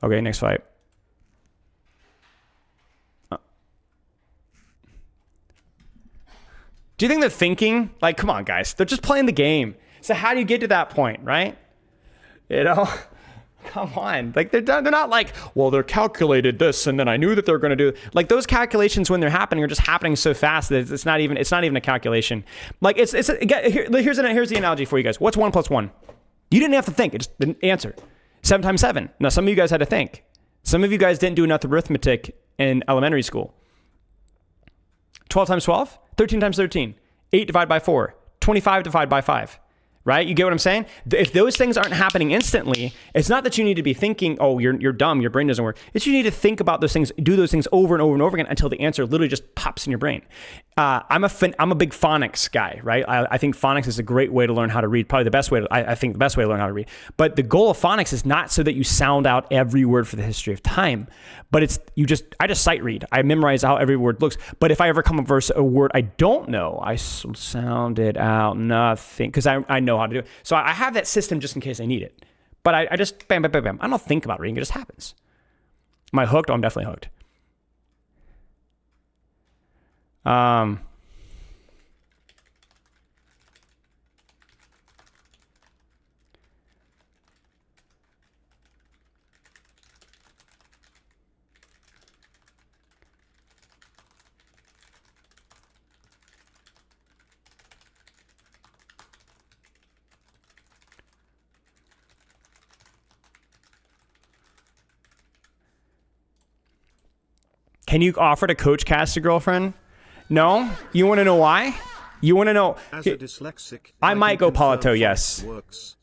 Okay, next fight. Do you think they're thinking? Like, come on, guys. They're just playing the game. So how do you get to that point, right? You know? Come on. Like, they're not like, well, they're calculated this, and then I knew that they're going to do... Like, those calculations, when they're happening, are just happening so fast that it's not even a calculation. Like, here's the analogy for you guys. What's 1 + 1? You didn't have to think. It just didn't answer. 7 × 7. Now, some of you guys had to think. Some of you guys didn't do enough arithmetic in elementary school. 12 × 12? 13 × 13. 8 divided by 4. 25 divided by 5. right? You get what I'm saying? If those things aren't happening instantly, it's not that you need to be thinking, oh, you're dumb, your brain doesn't work. It's you need to think about those things, do those things over and over and over again until the answer literally just pops in your brain. I'm a big phonics guy, right? I think phonics is a great way to learn how to read. Probably the best way. I think the best way to learn how to read. But the goal of phonics is not so that you sound out every word for the history of time, but I just sight read. I memorize how every word looks. But if I ever come across a word I don't know, I sound it out, nothing, because I know how to do it. So I have that system just in case I need it. But I just bam, bam, bam, bam. I don't think about reading. It just happens. Am I hooked? Oh, I'm definitely hooked. Can you offer to coach cast a girlfriend? No? You want to know why? You want to know? As a dyslexic, I might go confirm Palato, yes. works.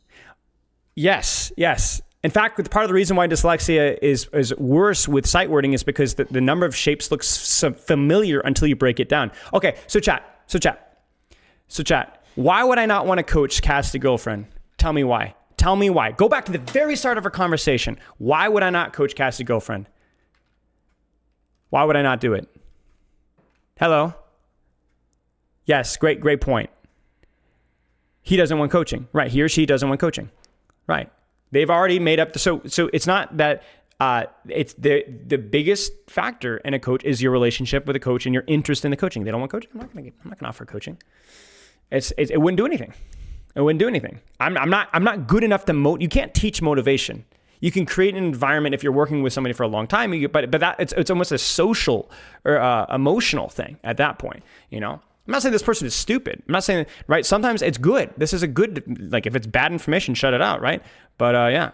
Yes. In fact, part of the reason why dyslexia is worse with sight wording is because the number of shapes looks familiar until you break it down. Okay, so chat. Why would I not want to coach cast a girlfriend? Tell me why. Go back to the very start of our conversation. Why would I not coach cast a girlfriend? Why would I not do it? Hello? Yes, great point. He doesn't want coaching. Right, he or she doesn't want coaching. Right. They've already made up so it's not that it's the biggest factor in a coach is your relationship with a coach and your interest in the coaching. They don't want coaching. I'm not gonna offer coaching. It wouldn't do anything. I'm not good enough to you can't teach motivation. You can create an environment if you're working with somebody for a long time, but that it's almost a social or emotional thing at that point. You know, I'm not saying this person is stupid. I'm not saying, right? Sometimes it's good. This is a good, like if it's bad information, shut it out, right? But yeah.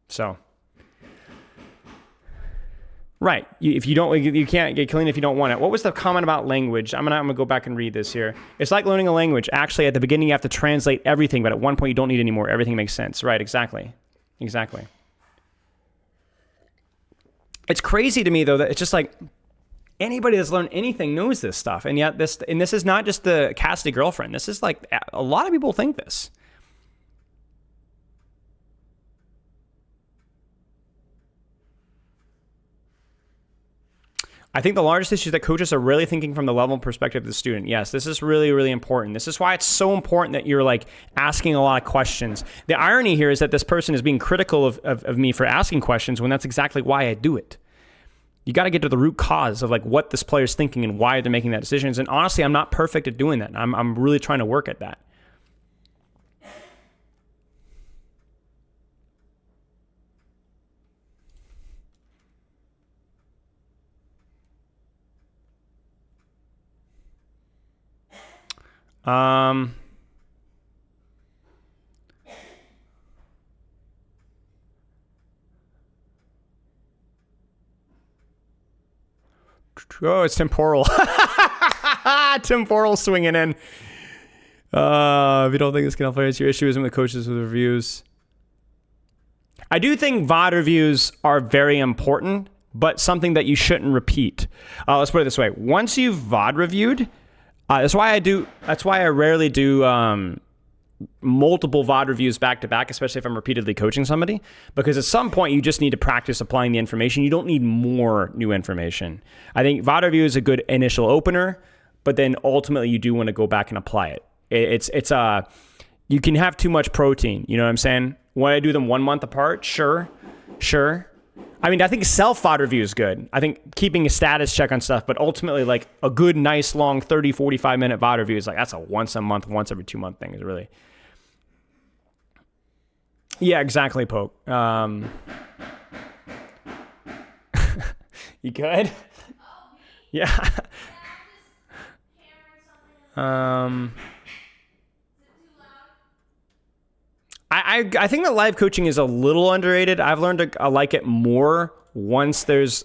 So. Right. If you don't, you can't get clean if you don't want it. What was the comment about language? I'm gonna go back and read this here. It's like learning a language. Actually, at the beginning, you have to translate everything, but at one point, you don't need any more. Everything makes sense. Right. Exactly. It's crazy to me though that it's just like anybody that's learned anything knows this stuff, and yet this is not just the casty girlfriend. This is like a lot of people think this. I think the largest issue is that coaches are really thinking from the level and perspective of the student. Yes, this is really, really important. This is why it's so important that you're like asking a lot of questions. The irony here is that this person is being critical of me for asking questions when that's exactly why I do it. You got to get to the root cause of like what this player's thinking and why they're making that decisions. And honestly, I'm not perfect at doing that. I'm really trying to work at that. Oh, it's temporal. Temporal swinging in. If you don't think this can help players, your issue isn't with coaches with reviews. I do think VOD reviews are very important, but something that you shouldn't repeat. Let's put it this way. Once you've VOD reviewed, that's why I rarely do multiple VOD reviews back to back, especially if I'm repeatedly coaching somebody, because at some point you just need to practice applying the information. You don't need more new information. I think VOD review is a good initial opener, but then ultimately you do want to go back and apply it. It's you can have too much protein. You know what I'm saying? When I do them 1 month apart, sure. I mean, I think self VOD review is good. I think keeping a status check on stuff, but ultimately like a good, nice, long 30, 45 minute VOD review is like, that's a once a month, once every 2 month thing is really. Yeah, exactly, Poke. You good? Yeah. I think that live coaching is a little underrated. I've learned to like it more once there's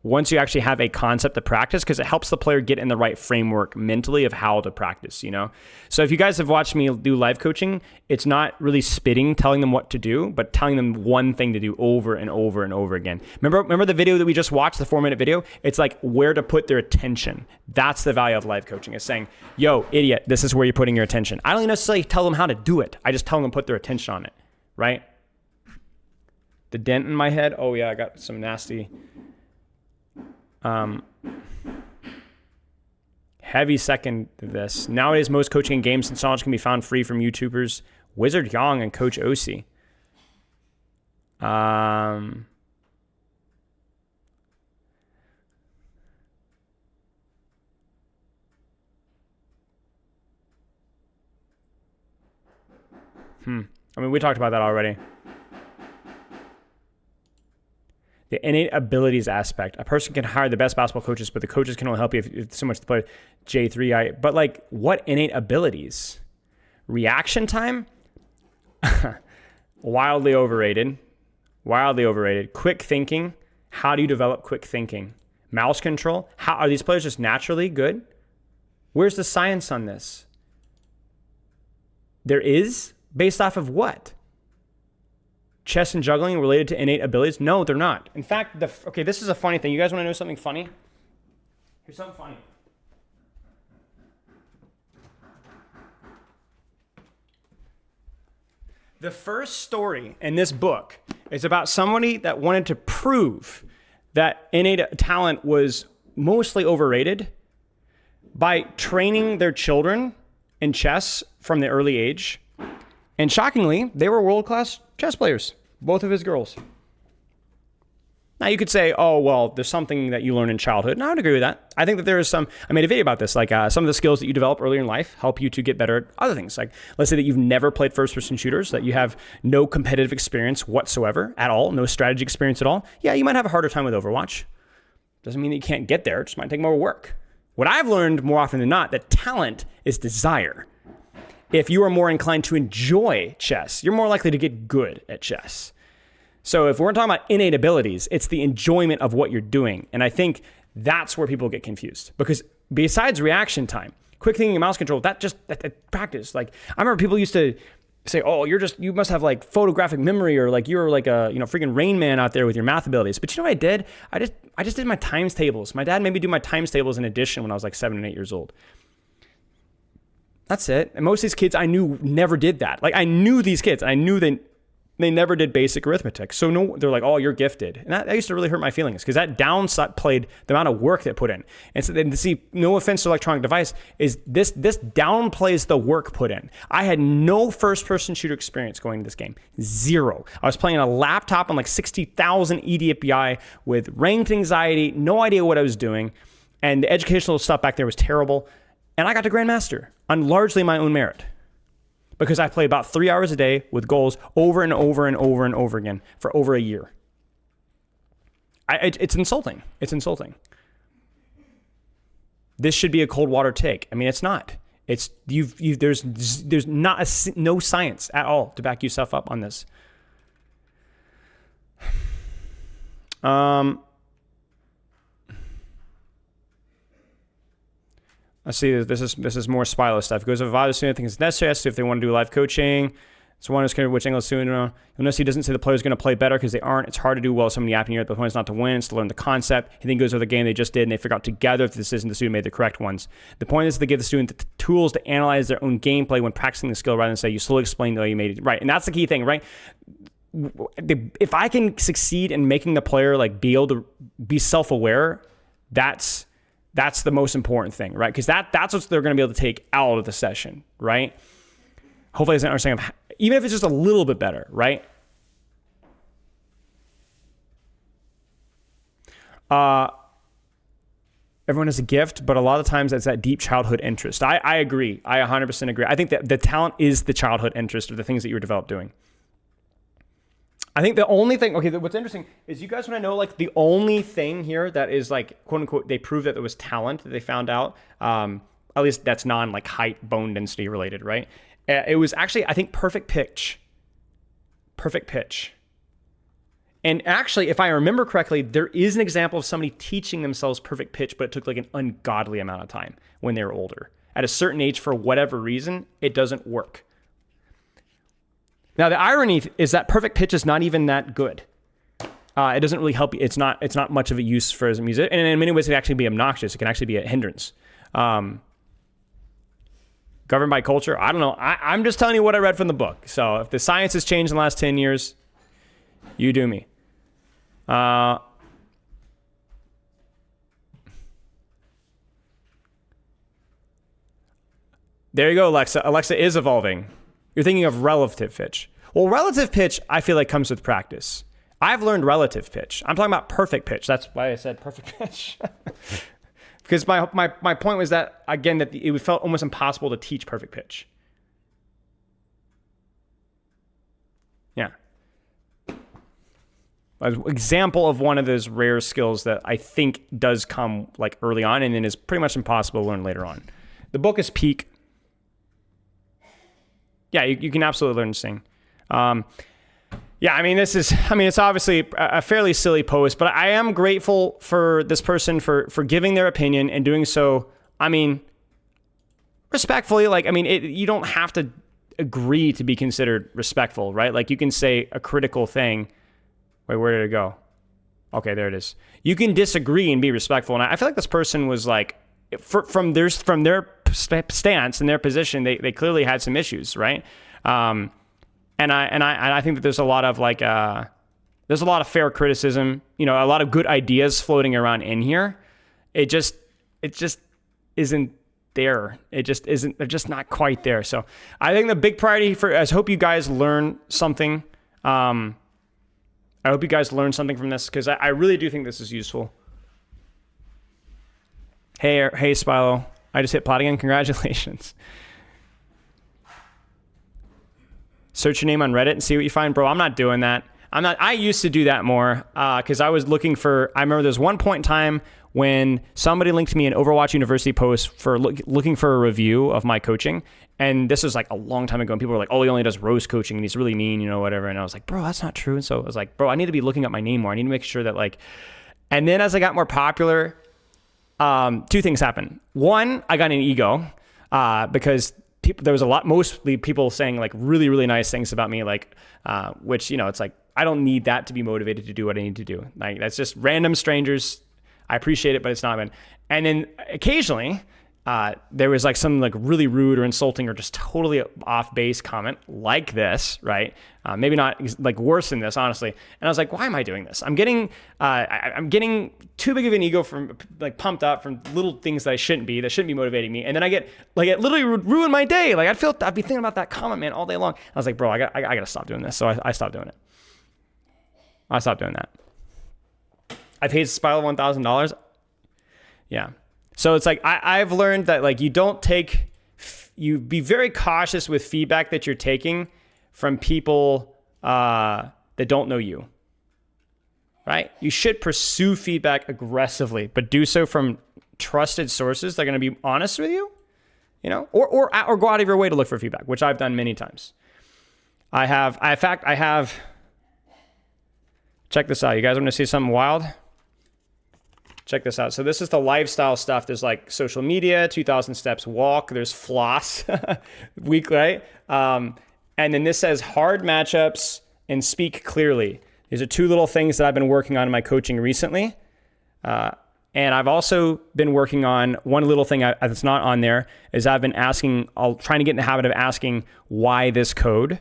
once you actually have a concept to practice, because it helps the player get in the right framework mentally of how to practice, you know? So if you guys have watched me do live coaching, it's not really spitting, telling them what to do, but telling them one thing to do over and over and over again. Remember the video that we just watched, the 4-minute video? It's like where to put their attention. That's the value of live coaching. It's saying, yo, idiot, this is where you're putting your attention. I don't even necessarily tell them how to do it. I just tell them to put their attention on it, right? The dent in my head, oh yeah, I got some nasty... heavy second to this. Nowadays, most coaching and games and knowledge can be found free from YouTubers Wizard Yang and Coach OC. I'm mean, we talked about that already. The innate abilities aspect. A person can hire the best basketball coaches, but the coaches can only help you if so much the player. J3, but like, what innate abilities? Reaction time? Wildly overrated. Wildly overrated. Quick thinking. How do you develop quick thinking? Mouse control. How are these players just naturally good? Where's the science on this? There is? Based off of what? Chess and juggling related to innate abilities? No, they're not. In fact, okay, this is a funny thing. You guys want to know something funny? Here's something funny. The first story in this book is about somebody that wanted to prove that innate talent was mostly overrated by training their children in chess from the early age. And shockingly, they were world-class chess players, both of his girls. Now you could say, oh, well, there's something that you learn in childhood. And I would agree with that. I think that there is some, I made a video about this, like some of the skills that you develop earlier in life help you to get better at other things. Like, let's say that you've never played first-person shooters, that you have no competitive experience whatsoever at all, no strategy experience at all. Yeah, you might have a harder time with Overwatch. Doesn't mean that you can't get there. It just might take more work. What I've learned more often than not, that talent is desire. If you are more inclined to enjoy chess, you're more likely to get good at chess. So if we're talking about innate abilities, it's the enjoyment of what you're doing. And I think that's where people get confused. Because besides reaction time, quick thinking and mouse control, that practice. Like, I remember people used to say, oh, you must have like photographic memory, or like you're like a, freaking Rain Man out there with your math abilities. But you know what I did? I just did my times tables. My dad made me do my times tables in addition when I was like 7 and 8 years old. That's it. And most of these kids I knew never did that. Like, I knew these kids, and I knew they never did basic arithmetic. So no, they're like, oh, you're gifted. And that used to really hurt my feelings, because that downplayed the amount of work they put in. And so then, see, no offense to electronic device, is this downplays the work put in. I had no first-person shooter experience going into this game. Zero. I was playing on a laptop on like 60,000 eDPI with ranked anxiety, no idea what I was doing. And the educational stuff back there was terrible. And I got to Grandmaster on largely my own merit, because I played about 3 hours a day with goals over and over and over and over again for over a year. It's insulting. It's insulting. This should be a cold water take. I mean, it's not. It's there's no science at all to back yourself up on this. Let's see, this is more Spilo stuff. It goes over other student things necessary, if they want to do live coaching. So one is kind of which angle student. You'll notice he doesn't say the player's going to play better because they aren't. It's hard to do well with somebody yapping here. The point is not to win, it's to learn the concept. He then goes over the game they just did, and they figure out together if the decision the student made the correct ones. The point is to give the student the tools to analyze their own gameplay when practicing the skill, rather than say you slowly explain the way you made it right. And that's the key thing, right? If I can succeed in making the player like be able to be self-aware, that's the most important thing, right? Because that's what they're going to be able to take out of the session, right? Hopefully, it's an understanding of, even if it's just a little bit better, right? Everyone has a gift, but a lot of times it's that deep childhood interest. I agree. I 100% agree. I think that the talent is the childhood interest of the things that you were developed doing. I think the only thing, okay, what's interesting is you guys want to know, like, the only thing here that is, like, quote unquote, they prove that there was talent that they found out, at least that's like height, bone density related, right? It was actually, I think, perfect pitch. Perfect pitch. And actually, if I remember correctly, there is an example of somebody teaching themselves perfect pitch, but it took like an ungodly amount of time when they were older. At a certain age, for whatever reason, it doesn't work. Now, the irony is that perfect pitch is not even that good. It doesn't really help you. It's not much of a use for as a music. And in many ways, it can actually be obnoxious. It can actually be a hindrance. Governed by culture? I don't know. I'm just telling you what I read from the book. So if the science has changed in the last 10 years, you do me. There you go, Alexa. Alexa is evolving. You're thinking of relative pitch. Well, relative pitch, I feel like comes with practice. I've learned relative pitch. I'm talking about perfect pitch. That's why I said perfect pitch. Because my point was that, again, that it felt almost impossible to teach perfect pitch. Yeah. An example of one of those rare skills that I think does come like early on and then is pretty much impossible to learn later on. The book is Peak. Yeah, you can absolutely learn to sing. Yeah, it's obviously a fairly silly post, but I am grateful for this person for giving their opinion and doing so, respectfully. You don't have to agree to be considered respectful, right? Like, you can say a critical thing. Wait, where did it go? Okay, there it is. You can disagree and be respectful. And I feel like this person was like, from their stance and their position, they clearly had some issues, right? And I think that there's a lot of there's a lot of fair criticism, a lot of good ideas floating around in here. It just isn't there. It just isn't. They're just not quite there. So I think the big priority I hope you guys learn something. I hope you guys learn something from this, because I really do think this is useful. Hey, Spilo. I just hit plot again. Congratulations. Search your name on Reddit and see what you find. Bro, I'm not doing that. I used to do that more because I was looking for, I remember there's one point in time when somebody linked me an Overwatch University post for looking for a review of my coaching. And this was like a long time ago. And people were like, oh, he only does roast coaching and he's really mean, whatever. And I was like, bro, that's not true. And so I was like, bro, I need to be looking up my name more. I need to make sure that and then as I got more popular, two things happened. One, I got an ego because there was mostly people saying like really, really nice things about me, which, it's like, I don't need that to be motivated to do what I need to do. Like, that's just random strangers. I appreciate it, but it's not been. And then occasionally there was like some like really rude or insulting or just totally off base comment like this, right? Maybe not like worse than this, honestly. And I was like, why am I doing this? I'm getting too big of an ego from like pumped up from little things that shouldn't be motivating me. And then I get like, it literally would ruin my day. Like I'd be thinking about that comment, man, all day long. I was like, bro, I gotta stop doing this. So I stopped doing it. I stopped doing that. I paid Spilo $1,000. Yeah. So it's like, I've learned that like, you be very cautious with feedback that you're taking from people that don't know you, right? You should pursue feedback aggressively, but do so from trusted sources that are going to be honest with you, or go out of your way to look for feedback, which I've done many times. I have, check this out. You guys want to see something wild? Check this out. So this is the lifestyle stuff. There's like social media, 2000 steps walk. There's floss week, right? And then this says hard matchups and speak clearly. These are two little things that I've been working on in my coaching recently. And I've also been working on one little thing that's not on there is I've been trying to get in the habit of asking why this code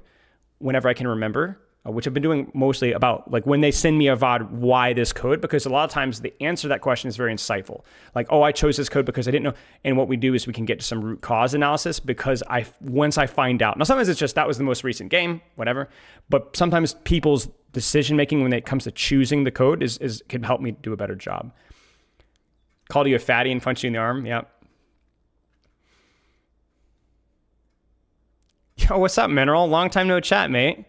whenever I can remember. Which I've been doing mostly about like when they send me a VOD, why this code? Because a lot of times the answer to that question is very insightful. Like, oh, I chose this code because I didn't know. And what we do is we can get to some root cause analysis because once I find out. Now, sometimes it's just that was the most recent game, whatever. But sometimes people's decision making when it comes to choosing the code can help me do a better job. Called you a fatty and punched you in the arm. Yep. Yo, what's up, Mineral? Long time no chat, mate.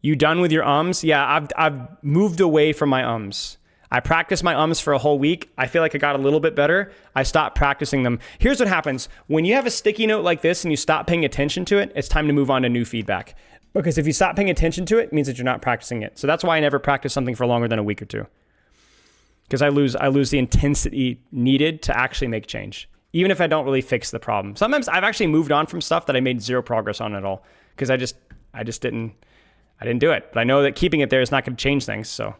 You done with your ums? Yeah, I've moved away from my ums. I practiced my ums for a whole week. I feel like I got a little bit better. I stopped practicing them. Here's what happens. When you have a sticky note like this and you stop paying attention to it, it's time to move on to new feedback. Because if you stop paying attention to it, it means that you're not practicing it. So that's why I never practice something for longer than a week or two. Because I lose the intensity needed to actually make change, even if I don't really fix the problem. Sometimes I've actually moved on from stuff that I made zero progress on at all because I didn't do it. But I know that keeping it there is not going to change things. So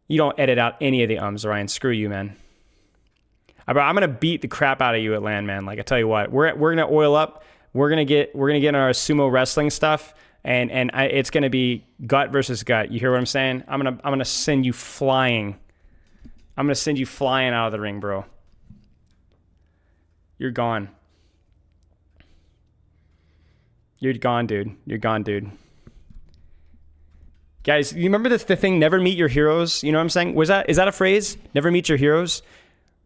you don't edit out any of the ums, Ryan. Screw you, man. I'm gonna beat the crap out of you at LAN, man. Like I tell you what, we're gonna oil up. We're gonna get in our sumo wrestling stuff. It's gonna be gut versus gut. You hear what I'm saying? I'm gonna send you flying. I'm gonna send you flying out of the ring, bro. You're gone. You're gone, dude. You're gone, dude. Guys, you remember the thing? Never meet your heroes. You know what I'm saying? Is that a phrase? Never meet your heroes,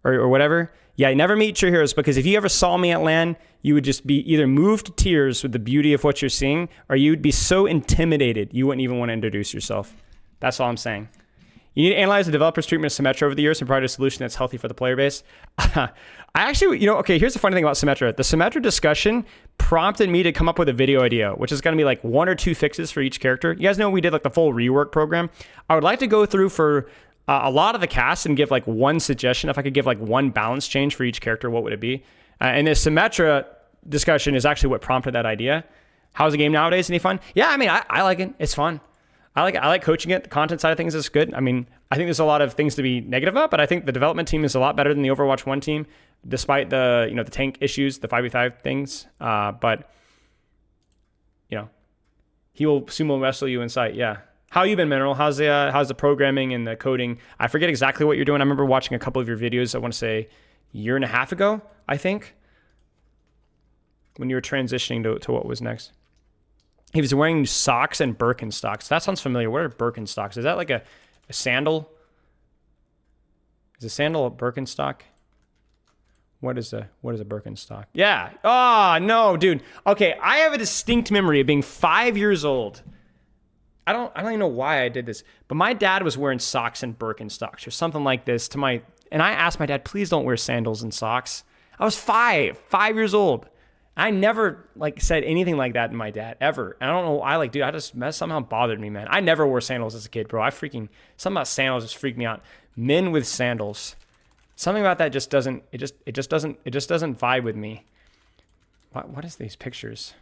or whatever. Yeah, never meet your heroes, because if you ever saw me at LAN, you would just be either moved to tears with the beauty of what you're seeing, or you would be so intimidated you wouldn't even want to introduce yourself. That's all I'm saying. You need to analyze the developer's treatment of Symmetra over the years and provide a solution that's healthy for the player base. I actually, okay, here's the funny thing about Symmetra. The Symmetra discussion prompted me to come up with a video idea, which is going to be like 1 or 2 fixes for each character. You guys know we did like the full rework program. I would like to go through for a lot of the cast and give like one suggestion. If I could give like one balance change for each character, what would it be? And this Symmetra discussion is actually what prompted that idea. How's the game nowadays? Any fun? Yeah, I mean, I like it. It's fun. I like coaching it. The content side of things is good. I mean, I think there's a lot of things to be negative about, but I think the development team is a lot better than the Overwatch 1 team, despite the the tank issues, the 5v5 things. But he will sumo wrestle you in sight. Yeah. How you been, Mineral? How's the programming and the coding? I forget exactly what you're doing. I remember watching a couple of your videos. I want to say a year and a half ago, I think, when you were transitioning to what was next. He was wearing socks and Birkenstocks. That sounds familiar. What are Birkenstocks? Is that like a sandal? Is a sandal a Birkenstock? What is a Birkenstock? Yeah. Oh, no, dude. Okay, I have a distinct memory of being 5 years old. I don't even know why I did this, but my dad was wearing socks and Birkenstocks or something like this and I asked my dad, please don't wear sandals and socks. I was 5 years old. I never said anything like that to my dad ever. And I don't know why, that somehow bothered me, man. I never wore sandals as a kid, bro. Something about sandals just freaked me out. Men with sandals. Something about that just doesn't vibe with me. What is these pictures?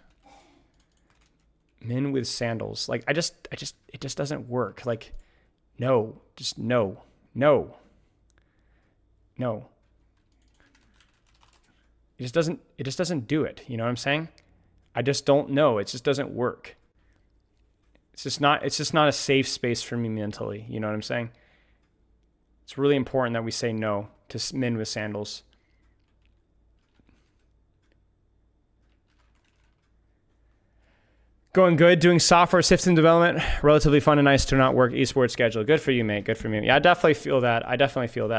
Men with sandals. It just doesn't work. No. It just doesn't do it. You know what I'm saying? I just don't know. It just doesn't work. It's just not a safe space for me mentally. You know what I'm saying? It's really important that we say no to men with sandals. Going good, doing software system development, relatively fun and nice to not work esports schedule. Good for you, mate. Good for me. Yeah, I definitely feel that.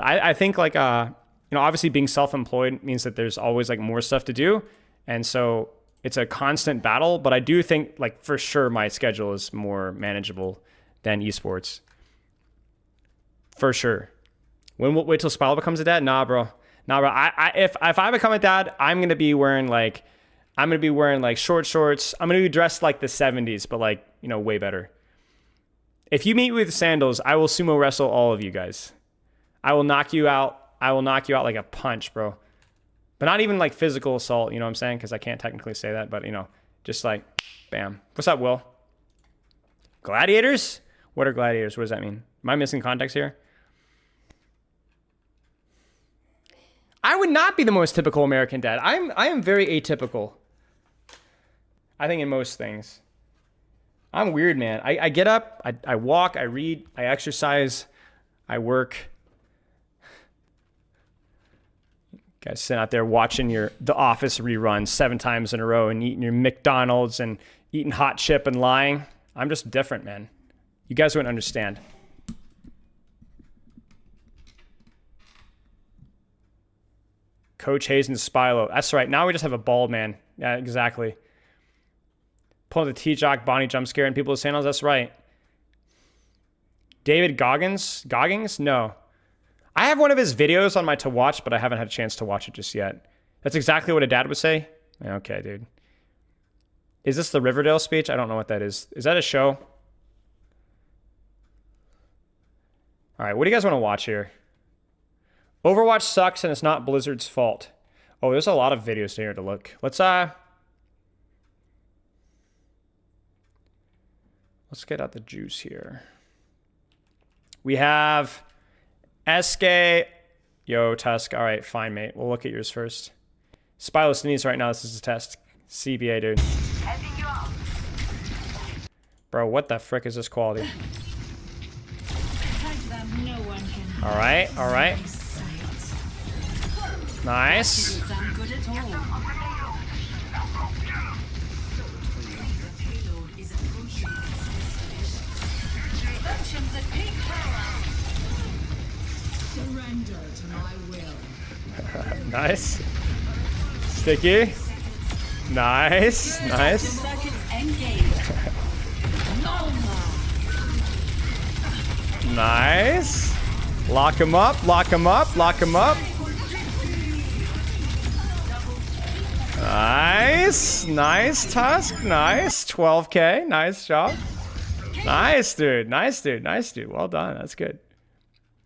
I think obviously being self-employed means that there's always more stuff to do. And so it's a constant battle, but I do think for sure my schedule is more manageable than esports. For sure. Wait till Spilo becomes a dad? Nah, bro. If I become a dad, I'm going to be wearing short shorts. I'm going to be dressed like the 70s, but way better. If you meet with sandals, I will sumo wrestle all of you guys. I will knock you out. Like a punch, bro. But not even physical assault, you know what I'm saying? Because I can't technically say that, but just bam. What's up, Will? Gladiators? What are gladiators? What does that mean? Am I missing context here? I would not be the most typical American dad. I am very atypical. I think in most things. I'm weird, man. I get up, I walk, I read, I exercise, I work. Guys sitting out there watching The Office rerun 7 times in a row and eating your McDonald's and eating hot chip and lying. I'm just different, man. You guys wouldn't understand. Coach Hayes and Spilo. That's right. Now we just have a bald man. Yeah, exactly. Pulling the T-Jock Bonnie jump scare and people with sandals. That's right. David Goggins? No. I have one of his videos on my to watch, but I haven't had a chance to watch it just yet. That's exactly what a dad would say? Okay, dude. Is this the Riverdale speech? I don't know what that is. Is that a show? All right, what do you guys want to watch here? Overwatch sucks and it's not Blizzard's fault. Oh, there's a lot of videos here to look. Let's get out the juice here. We have SK. Yo, Tusk. All right, fine, mate. We'll look at yours first. Spilo sneeze right now. This is a test. CBA, dude. Bro, what the frick is this quality? All right, all right. Nice. Nice. Sticky. Nice. Nice. Nice. Lock him up. Lock him up. Lock him up. Nice. Nice, Tusk. Nice. 12K. Nice job. Nice, dude. Nice, dude. Nice, dude. Well done. That's good.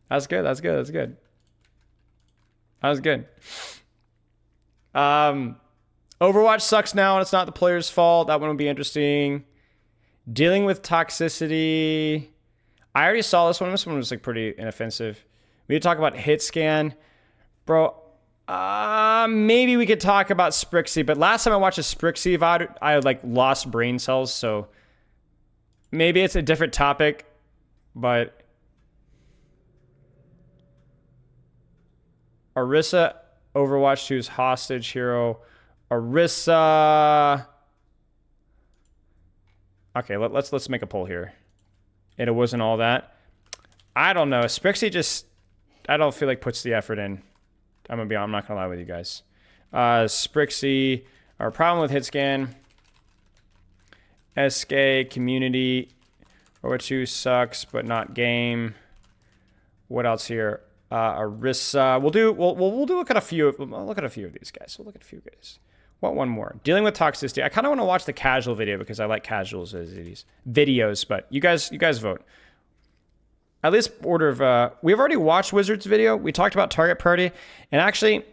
That's good. That's good. That's good. That was good. Overwatch sucks now, and it's not the player's fault. That one would be interesting. Dealing with toxicity. I already saw this one. This one was like pretty inoffensive. We could talk about Hitscan. Bro, maybe we could talk about Sprixie, but last time I watched a Sprixie VOD, I like lost brain cells, so maybe it's a different topic, but Orisa, Overwatch 2's hostage hero. Orisa. Okay, let's make a poll here. And it wasn't all that. I don't know. Sprixie just, I don't feel like puts the effort in. I'm not gonna lie with you guys. Sprixie, our problem with Hitscan. SK community. Overwatch sucks, but not game. What else here? Orisa. We'll look at a few. We'll look at a few of these guys. We'll look at a few guys. What one more? Dealing with toxicity. I kind of want to watch the casual video because I like casuals as these videos. But you guys vote. At least order of. We've already watched Wizard's video. We talked about target priority, and actually,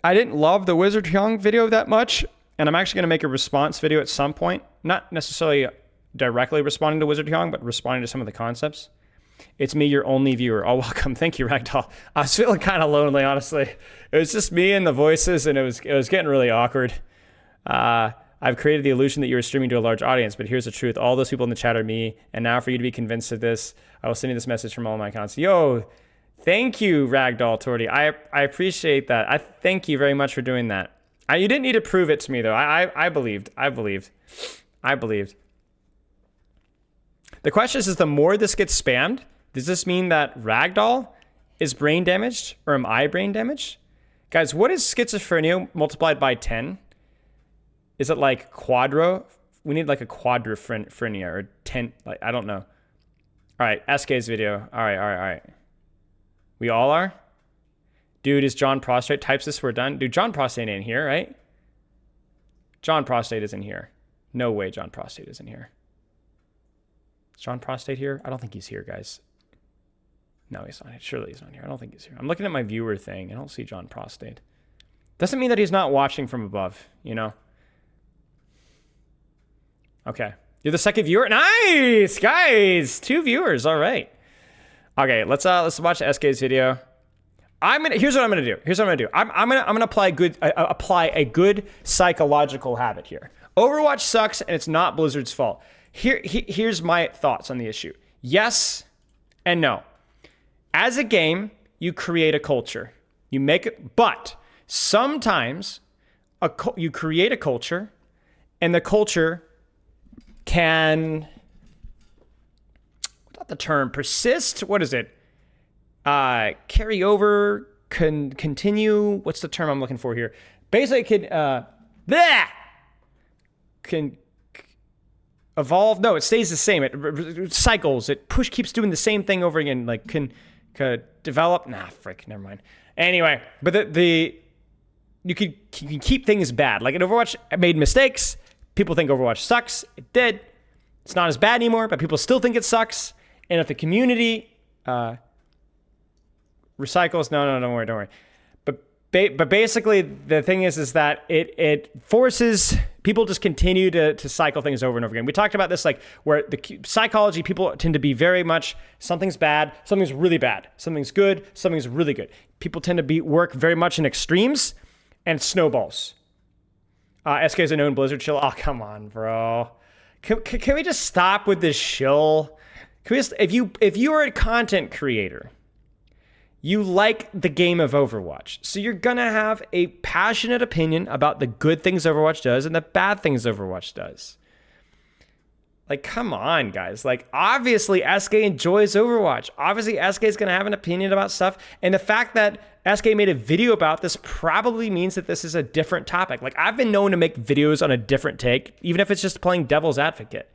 I didn't love the Wizard Hyung video that much. And I'm actually going to make a response video at some point. Not necessarily directly responding to Wizard Hyung, but responding to some of the concepts. It's me, your only viewer. Oh, welcome. Thank you, Ragdoll. I was feeling kind of lonely, honestly. It was just me and the voices, and it was getting really awkward. I've created the illusion that you were streaming to a large audience, but here's the truth. All those people in the chat are me, and now for you to be convinced of this, I will send you this message from all my accounts. Yo, thank you, Ragdoll Torty. I appreciate that. I thank you very much for doing that. You didn't need to prove it to me, though. I believed. The question is the more this gets spammed, does this mean that Ragdoll is brain damaged, or am I brain damaged? Guys, what is schizophrenia multiplied by 10? Is it like quadro? We need like a quadrophrenia or 10, like, I don't know. All right, SK's video. All right. We all are? Dude, is John Prostrate? Types this, we're done. Dude, John Prostrate ain't here, right? John Prostrate isn't here. No way John Prostrate isn't here. Is John Prostate here? I don't think he's here, guys. No, he's not. Surely he's not here. I don't think he's here. I'm looking at my viewer thing. I don't see John Prostate. Doesn't mean that he's not watching from above, you know? Okay. You're the second viewer? Nice! Guys! 2 viewers. All right. Okay, let's watch SK's video. Here's what I'm gonna do. I'm gonna apply a good psychological habit here. Overwatch sucks, and it's not Blizzard's fault. Here's my thoughts on the issue. Yes and no. As a game, you create a culture. You make it, but sometimes you create a culture, and the culture can, what's the term? Persist? What is it? Carry over, continue. What's the term I'm looking for here? Basically, can evolve. No, it stays the same. It cycles. It keeps doing the same thing over again. Like can develop. Never mind. Anyway, but you can keep things bad. Like in Overwatch, I made mistakes. People think Overwatch sucks. It did. It's not as bad anymore, but people still think it sucks. And if the community recycles, no, don't worry. But basically, the thing is that it forces people just continue to cycle things over and over again. We talked about this, like where the psychology, people tend to be very much something's bad, something's really bad, something's good, something's really good. People tend to work very much in extremes and snowballs. SK is a known Blizzard shill. Oh, come on, bro. Can we just stop with this shill? Can we just, if you are a content creator, you like the game of Overwatch, so you're gonna have a passionate opinion about the good things Overwatch does and the bad things Overwatch does. Like, come on, guys. Like, obviously, SK enjoys Overwatch. Obviously, SK is gonna have an opinion about stuff, and the fact that SK made a video about this probably means that this is a different topic. Like, I've been known to make videos on a different take, even if it's just playing devil's advocate.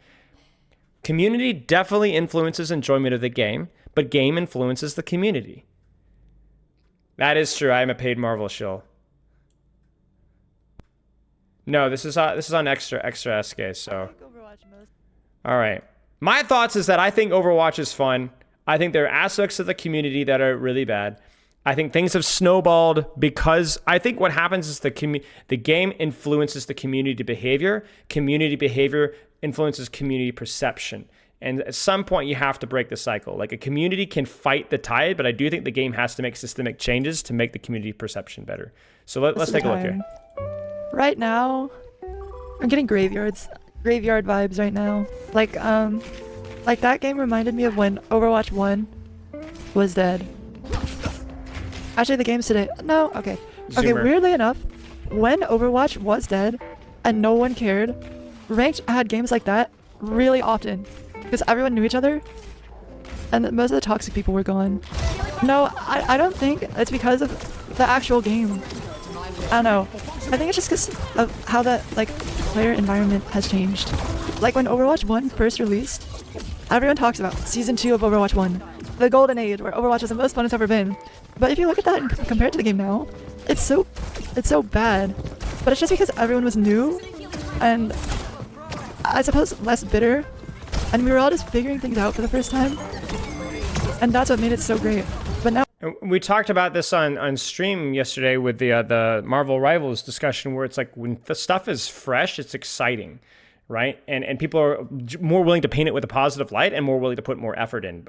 Community definitely influences enjoyment of the game, but game influences the community. That is true. I am a paid Marvel shill. No, this is on extra SK. So, all right. My thoughts is that I think Overwatch is fun. I think there are aspects of the community that are really bad. I think things have snowballed because I think what happens is the game influences the community behavior. Community behavior influences community perception. And at some point, you have to break the cycle. Like, a community can fight the tide, but I do think the game has to make systemic changes to make the community perception better. So let's take a look here. Right now, I'm getting graveyard vibes right now. Like that game reminded me of when Overwatch 1 was dead. Actually, the game's today. No, okay. Okay, Zoomer. Weirdly enough, when Overwatch was dead and no one cared, Ranked had games like that really often. Because everyone knew each other, and most of the toxic people were gone. No, I don't think it's because of the actual game. I don't know. I think it's just because of how the player environment has changed. Like when Overwatch 1 first released, everyone talks about Season 2 of Overwatch 1, the golden age where Overwatch is the most fun it's ever been. But if you look at that and compare it to the game now, it's so bad. But it's just because everyone was new, and I suppose less bitter. And we were all just figuring things out for the first time. And that's what made it so great. But now... We talked about this on stream yesterday with the Marvel Rivals discussion, where it's like when the stuff is fresh, it's exciting, right? And people are more willing to paint it with a positive light and more willing to put more effort in.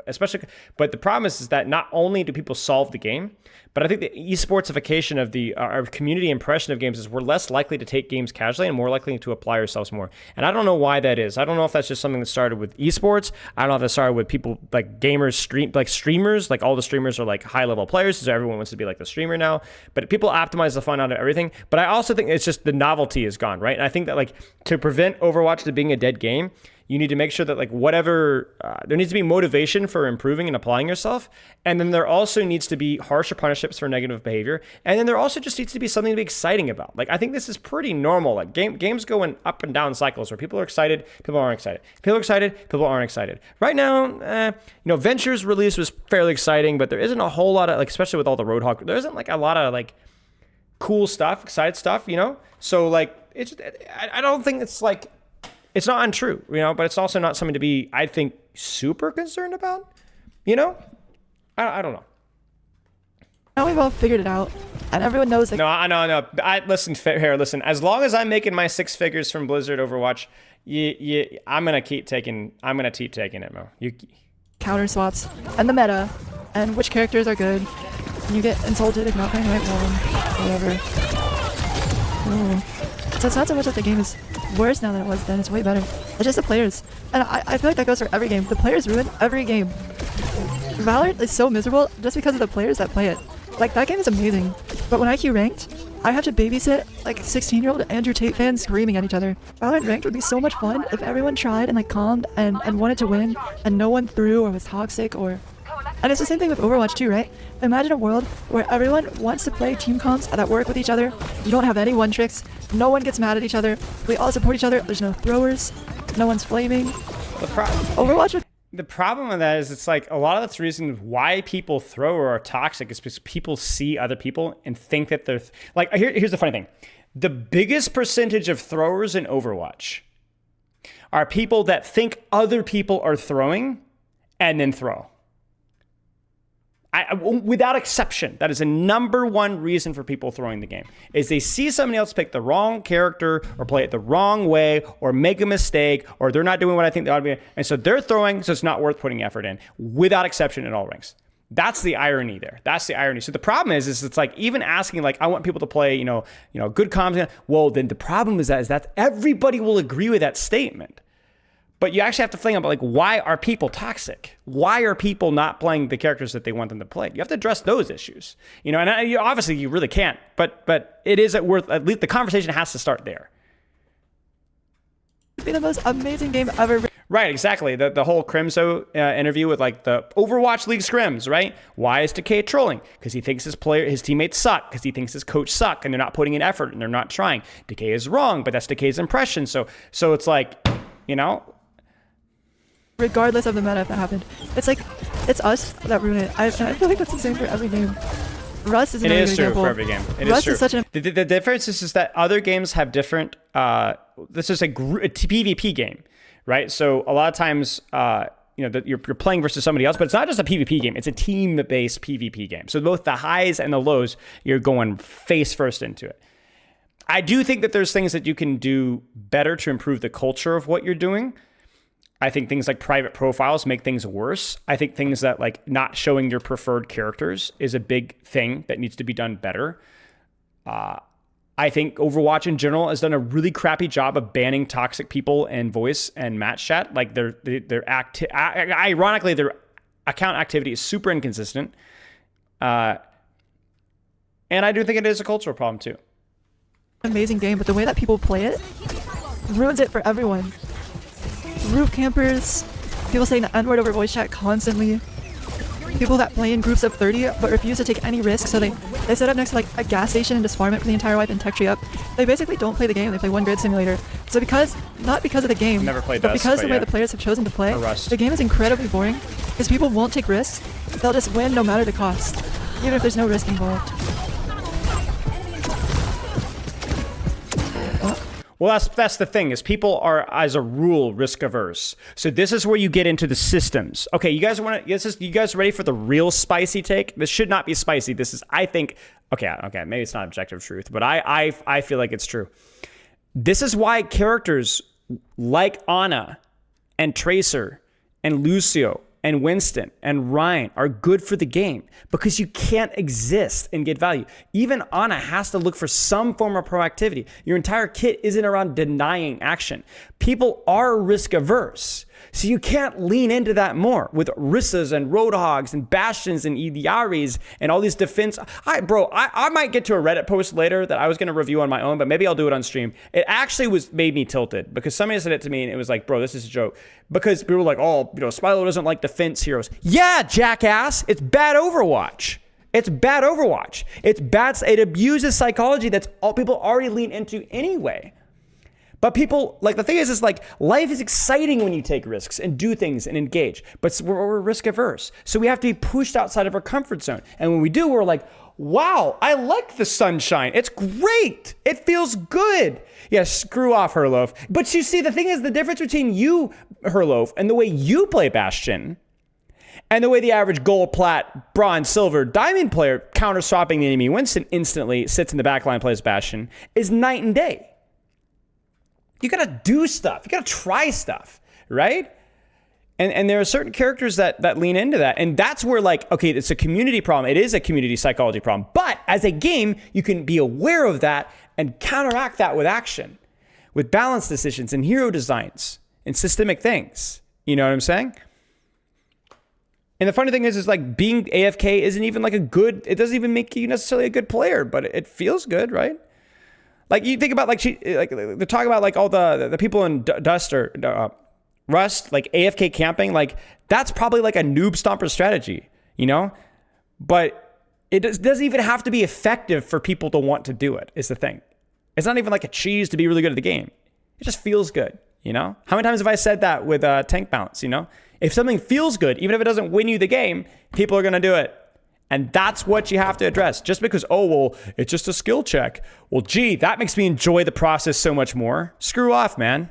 But the problem is that not only do people solve the game, but I think the esportsification of our community impression of games is we're less likely to take games casually and more likely to apply ourselves more. And I don't know why that is. I don't know if that's just something that started with esports. I don't know if that started with people like gamers, streamers, like all the streamers are like high level players, so everyone wants to be like the streamer now. But people optimize the fun out of everything. But I also think it's just the novelty is gone, right? And I think that to prevent Overwatch to being a dead game, you need to make sure that whatever, there needs to be motivation for improving and applying yourself. And then there also needs to be harsher punishments for negative behavior. And then there also just needs to be something to be exciting about. I think this is pretty normal. Games go in up and down cycles where people are excited, people aren't excited. People are excited, people aren't excited. Right now, Venture's release was fairly exciting, but there isn't a whole lot of, especially with all the Roadhog, there isn't a lot of cool stuff, excited stuff, So it's, I don't think it's it's not untrue, but it's also not something to be, I think, super concerned about, I don't know. Now we've all figured it out, and everyone knows that... No. Listen. As long as I'm making my 6 figures from Blizzard Overwatch, I'm gonna keep taking it, Mo. Counter swaps, and the meta, and which characters are good. You get insulted if not playing the right one, whatever. Ooh. So it's not so much that the game is worse now than it was then, it's way better. It's just the players. And I feel like that goes for every game. The players ruin every game. Valorant is so miserable just because of the players that play it. That game is amazing. But when I queue ranked, I have to babysit 16-year-old Andrew Tate fans screaming at each other. Valorant ranked would be so much fun if everyone tried and calmed and wanted to win and no one threw or was toxic or... And it's the same thing with Overwatch too, right? Imagine a world where everyone wants to play team comps that work with each other. You don't have any one tricks. No one gets mad at each other. We all support each other. There's no throwers. No one's flaming. Overwatch. The problem with that is it's a lot of the reasons why people throw or are toxic is because people see other people and think that they're... here's the funny thing. The biggest percentage of throwers in Overwatch are people that think other people are throwing and then throw. Without exception, that is a number one reason for people throwing the game, is they see somebody else pick the wrong character or play it the wrong way or make a mistake or they're not doing what I think they ought to be. And so they're throwing, so it's not worth putting effort in, without exception in all ranks. That's the irony there. That's the irony. So the problem is it's like even asking like, I want people to play, good comms. Well, then the problem is that everybody will agree with that statement. But you actually have to think about like, why are people toxic? Why are people not playing the characters that they want them to play? You have to address those issues, and obviously you really can't. But it is worth at least the conversation has to start there. It'd be the most amazing game ever. Right, exactly. The whole Crimso interview with like the Overwatch League scrims, right? Why is Decay trolling? Because he thinks his teammates suck. Because he thinks his coach suck, and they're not putting in effort and they're not trying. Decay is wrong, but that's Decay's impression. So it's like, Regardless of the meta, if that happened, it's like it's us that ruin it. I feel like that's the same for every game. Rust is another It is true example. for every game. Rust is such a The difference is that other games have different. This is a PvP game, right? So a lot of times, you're playing versus somebody else, but it's not just a PvP game. It's a team-based PvP game. So both the highs and the lows, you're going face first into it. I do think that there's things that you can do better to improve the culture of what you're doing. I think things like private profiles make things worse. I think things that like not showing your preferred characters is a big thing that needs to be done better. I think Overwatch in general has done a really crappy job of banning toxic people in voice and match chat. Like ironically, their account activity is super inconsistent. And I do think it is a cultural problem too. amazing game, but the way that people play it ruins it for everyone. Roof campers, people saying the N-word over voice chat constantly, people that play in groups of 30 but refuse to take any risks, so they set up next to like a gas station and just farm it for the entire wipe and tech tree up. They basically don't play the game, they play one grid simulator. So not because of the game, Never played but Dust, because but the way yeah. the players have chosen to play, Or Rust. the game is incredibly boring because people won't take risks. They'll just win no matter the cost, even if there's no risk involved. Well, that's the thing, is people are, as a rule, risk averse. So this is where you get into the systems. Okay, you guys you guys ready for the real spicy take? This should not be spicy. This is, I think, okay, maybe it's not objective truth, but I feel like it's true. This is why characters like Ana and Tracer and Lucio and Winston and Rein are good for the game, because you can't exist and get value. Even Ana has to look for some form of proactivity. Your entire kit isn't around denying action. People are risk averse, so you can't lean into that more with Rissas and Roadhogs and Bastions and Idiaris and all these defense. I might get to a Reddit post later that I was going to review on my own, but maybe I'll do it on stream. It actually made me tilted, because somebody said it to me and it was like, bro, this is a joke. Because people were like, oh, Spilo doesn't like defense heroes. Yeah, jackass. It's bad Overwatch. It's bad Overwatch. It's bad. It abuses psychology that's all people already lean into anyway. But people, like, the thing is like, life is exciting when you take risks and do things and engage. But we're risk averse. So we have to be pushed outside of our comfort zone. And when we do, we're like, wow, I like the sunshine. It's great. It feels good. Yeah, screw off, Herloaf. But you see, the thing is, the difference between you, Herloaf, and the way you play Bastion, and the way the average gold, plat, bronze, silver, diamond player counter-swapping the enemy Winston instantly sits in the backline, plays Bastion, is night and day. You gotta do stuff. You gotta try stuff, right? And there are certain characters that lean into that. And that's where, like, okay, it's a community problem. It is a community psychology problem. But as a game, you can be aware of that and counteract that with action, with balanced decisions and hero designs and systemic things. You know what I'm saying? And the funny thing is like, being AFK isn't even like it doesn't even make you necessarily a good player, but it feels good, right? Like, you think about, like, they're talking about, like, all the people in Dust or Rust, like, AFK camping, like, that's probably, like, a noob stomper strategy, you know? But it doesn't even have to be effective for people to want to do it, is the thing. It's not even like a cheese to be really good at the game. It just feels good, you know? How many times have I said that with tank bounce, you know? If something feels good, even if it doesn't win you the game, people are going to do it. And that's what you have to address. Just because, oh, well, it's just a skill check. Well, gee, that makes me enjoy the process so much more. Screw off, man.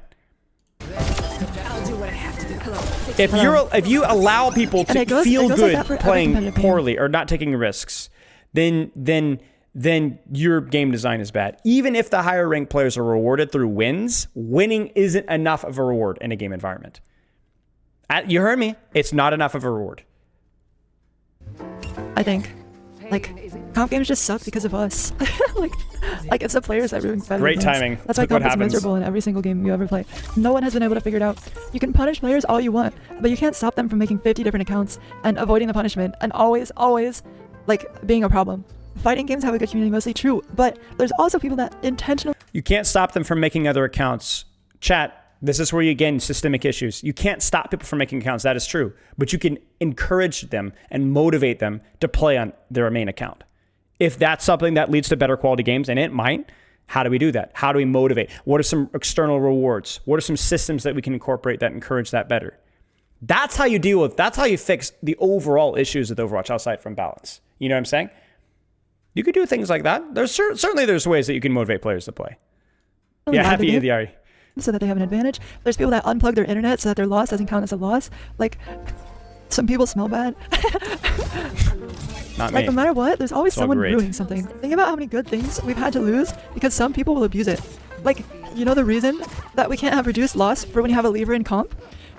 if you allow people And to it goes feel like good that for every playing competitive game. poorly or not taking risks, then your game design is bad. Even if the higher ranked players are rewarded through wins, winning isn't enough of a reward in a game environment. You heard me. It's not enough of a reward. I think. Like, comp games just suck because of us. like it's the players that ruin competitive Great games. timing. That's why Look what comp is happens. miserable in every single game you ever play. No one has been able to figure it out. You can punish players all you want, but you can't stop them from making 50 different accounts and avoiding the punishment and always, like, being a problem. Fighting games have a good community, mostly true, but there's also people that intentionally... You can't stop them from making other accounts. Chat, this is where you gain systemic issues. You can't stop people from making accounts. That is true. But you can encourage them and motivate them to play on their main account. If that's something that leads to better quality games, and it might, how do we do that? How do we motivate? What are some external rewards? What are some systems that we can incorporate that encourage that better? That's how you that's how you fix the overall issues with Overwatch outside from balance. You know what I'm saying? You could do things like that. There's certainly ways that you can motivate players to play. Yeah, happy EDR. so that they have an advantage. There's people that unplug their internet so that their loss doesn't count as a loss. Like, some people smell bad. Not Like, me. no matter what, there's always It's all someone great. ruining something. Think about how many good things we've had to lose because some people will abuse it. Like, you know the reason that we can't have reduced loss for when you have a lever in comp?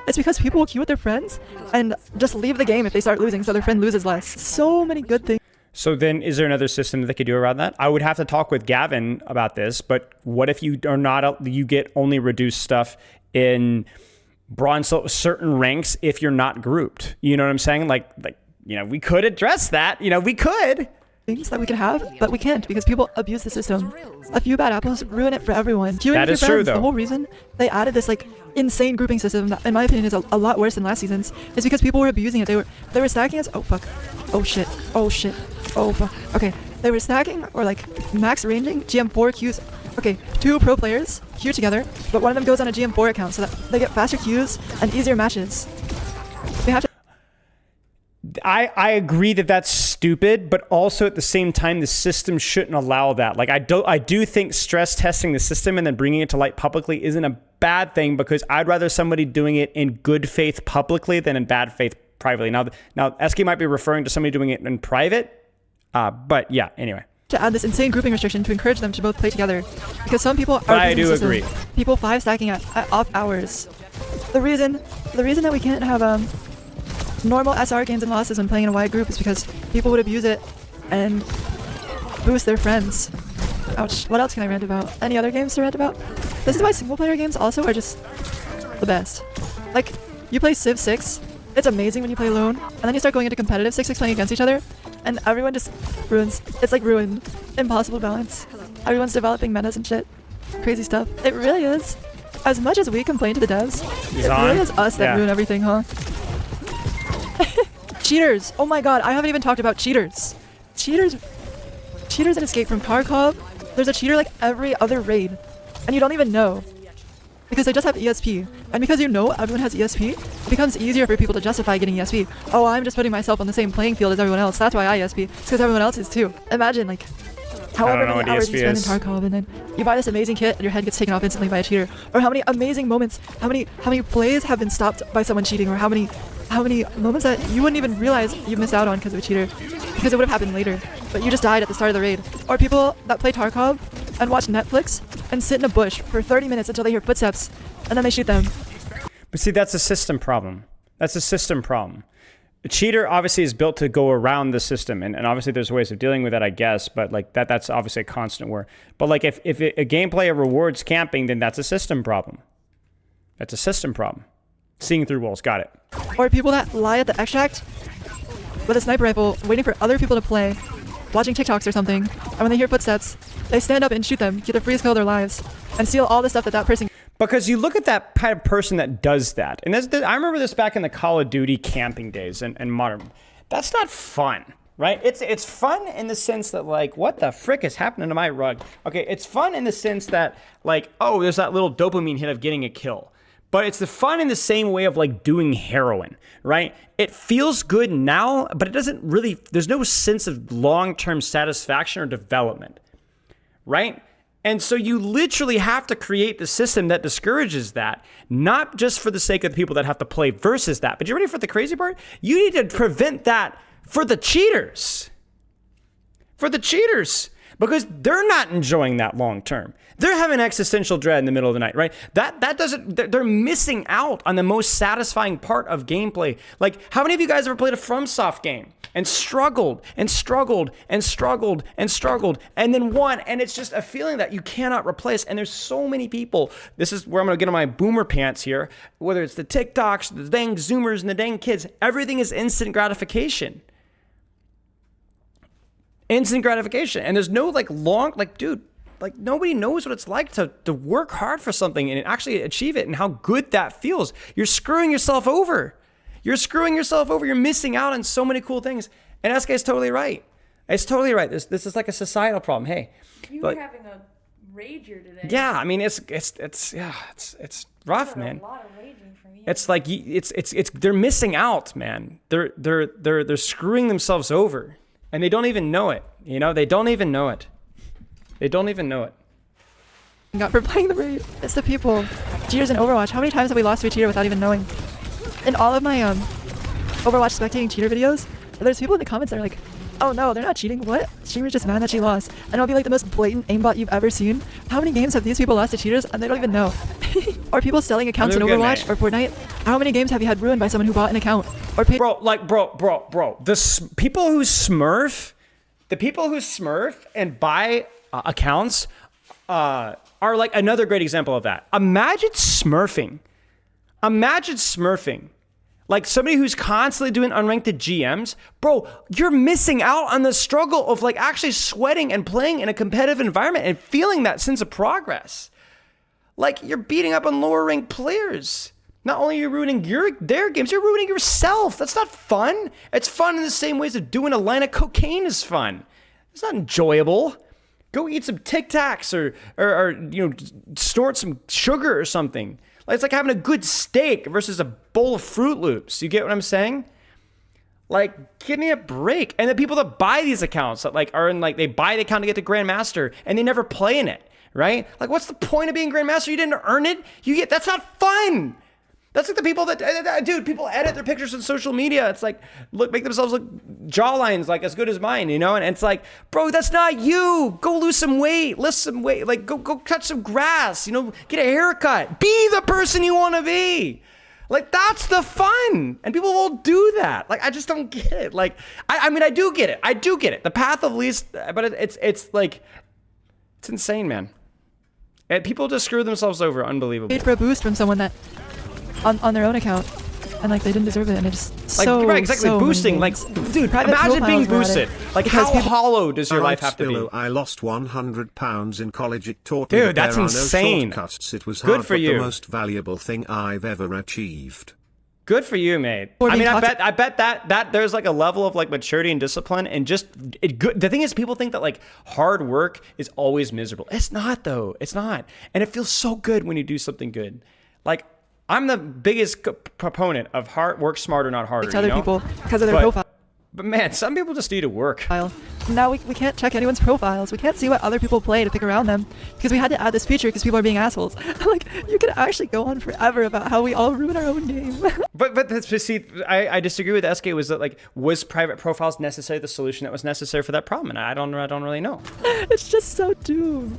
It's because people will queue with their friends and just leave the game if they start losing so their friend loses less. So many good things. So then is there another system that they could do around that? I would have to talk with Gavin about this, but what if you are not, you get only reduced stuff in bronze, certain ranks if you're not grouped? You know what I'm saying? Like, you know, we could address that. You know, we could. Things that we could have, but we can't because people abuse the system. A few bad apples ruin it for everyone. Queuing That with is your true, friends, though. The whole reason they added this like insane grouping system that, in my opinion, is a lot worse than last season's, is because people were abusing it. They were stacking us. Oh fuck. Oh shit. Oh shit. Oh fuck. Okay. They were stacking or like max ranging GM4 queues. Okay, 2 pro players queue together, but one of them goes on a GM4 account so that they get faster queues and easier matches. We have to. I agree that that's stupid, but also at the same time, the system shouldn't allow that. Like, I do think stress testing the system and then bringing it to light publicly isn't a bad thing, because I'd rather somebody doing it in good faith publicly than in bad faith privately. Now SK might be referring to somebody doing it in private, but yeah, anyway. To add this insane grouping restriction to encourage them to both play together, because some people are I abusing do the system. agree. People 5 stacking at off hours. The reason that we can't have normal SR gains and losses when playing in a wide group is because people would abuse it and boost their friends. Ouch. What else can I rant about? Any other games to rant about? This is why single player games also are just the best. Like, you play Civ 6, it's amazing when you play alone, and then you start going into competitive 6 playing against each other, and everyone just ruins. It's like ruined. Impossible balance. Everyone's developing metas and shit. Crazy stuff. It really is. As much as we complain to the devs, it really is us that ruin everything, huh? Cheaters! Oh my god, I haven't even talked about cheaters. Cheaters that escape from Tarkov. There's a cheater like every other raid, and you don't even know. Because they just have ESP. And because you know everyone has ESP, it becomes easier for people to justify getting ESP. Oh, I'm just putting myself on the same playing field as everyone else. That's why I ESP. It's because everyone else is too. Imagine, like, however many hours you spend in Tarkov, and then you buy this amazing kit and your head gets taken off instantly by a cheater. Or how many amazing moments, how many plays have been stopped by someone cheating, or how many moments that you wouldn't even realize you missed out on because of a cheater, because it would have happened later, but you just died at the start of the raid. Or people that play Tarkov and watch Netflix and sit in a bush for 30 minutes until they hear footsteps, and then they shoot them. But see, that's a system problem. That's a system problem. A cheater obviously is built to go around the system, and obviously there's ways of dealing with that, I guess, but like that's obviously a constant war. But like if a game player rewards camping, then that's a system problem. That's a system problem. Seeing through walls, got it. Or people that lie at the extract with a sniper rifle, waiting for other people to play, watching TikToks or something, and when they hear footsteps, they stand up and shoot them, get the freest kill of their lives, and steal all the stuff that person. Because you look at that kind of person that does that, and I remember this back in the Call of Duty camping days and modern. That's not fun, right? It's fun in the sense that, like, what the frick is happening to my rug? Okay, it's fun in the sense that, like, oh, there's that little dopamine hit of getting a kill. But it's the fun in the same way of like doing heroin, right? It feels good now, but it doesn't really, there's no sense of long-term satisfaction or development, right? And so you literally have to create the system that discourages that, not just for the sake of the people that have to play versus that. But you ready for the crazy part? You need to prevent that for the cheaters. For the cheaters. Because they're not enjoying that long term. They're having existential dread in the middle of the night, right? That doesn't, they're missing out on the most satisfying part of gameplay. Like, how many of you guys ever played a FromSoft game and struggled and struggled and struggled and struggled and then won? And it's just a feeling that you cannot replace. And there's so many people. This is where I'm gonna get on my boomer pants here. Whether it's the TikToks, the dang Zoomers, and the dang kids, everything is instant gratification. Instant gratification. And there's no like long, like, dude, like nobody knows what it's like to work hard for something and actually achieve it and how good that feels. You're screwing yourself over. You're screwing yourself over. You're missing out on so many cool things. And SK is totally right. It's totally right. This is like a societal problem. Hey, You were having a rager today. yeah, I mean it's rough, That's man. A lot of raging from you. It's like it's they're missing out, man. They're screwing themselves over. And they don't even know it, you know? They don't even know it. They don't even know it. Got for playing the raid. It's the people. Cheaters in Overwatch. How many times have we lost to a cheater without even knowing? In all of my Overwatch spectating cheater videos, there's people in the comments that are like, oh no, they're not cheating. What? She was just mad that she lost. And it'll be like the most blatant aimbot you've ever seen. How many games have these people lost to cheaters and they don't even know? Or people selling accounts in Overwatch or Fortnite? How many games have you had ruined by someone who bought an account? Or paid? Bro. The people who smurf and buy accounts are like another great example of that. Imagine smurfing. Like somebody who's constantly doing unranked GMs, bro, you're missing out on the struggle of like actually sweating and playing in a competitive environment and feeling that sense of progress. Like you're beating up on lower ranked players. Not only are you ruining their games, you're ruining yourself. That's not fun. It's fun in the same ways of doing a line of cocaine is fun. It's not enjoyable. Go eat some Tic Tacs or you know, snort some sugar or something. Like it's like having a good steak versus a bowl of Fruit Loops. You get what I'm saying? Like, give me a break. And the people that buy these accounts that like are in like they buy the account to get to Grandmaster and they never play in it, right? Like, what's the point of being Grandmaster? You didn't earn it. That's not fun. That's like the people that, dude, people edit their pictures on social media. It's like, make themselves look jawlines like as good as mine, you know? And it's like, bro, that's not you. Go lose some weight, lift some weight, like go cut some grass, you know, get a haircut. Be the person you want to be. Like, that's the fun. And people will do that. Like, I just don't get it. Like, I mean, I do get it. The path of least, but it's like, it's insane, man. And people just screw themselves over. Unbelievable. Paid for a boost from someone that on their own account, and like they didn't deserve it, and it just like right, exactly boosting. Like, dude, Private imagine being profiles boosted. Like, because how hollow does your life have to be? Spilo, I lost 100 pounds in college. It taught me Dude, that that's there insane. are no shortcuts. It was Good hard, for but you. the most valuable thing I've ever achieved. Good for you, mate. Or I mean, being I bet that there's like a level of like maturity and discipline, and just good. The thing is, people think that like hard work is always miserable. It's not, though. It's not, and it feels so good when you do something good. Like, I'm the biggest proponent of hard work smarter, not harder. to other people because of their profile. But man, some people just need to work. Now we can't check anyone's profiles. We can't see what other people play to pick around them because we had to add this feature because people are being assholes. Like, you could actually go on forever about how we all ruin our own game. But see, I disagree with SK. Was private profiles necessarily the solution that was necessary for that problem? And I don't really know. It's just so doomed.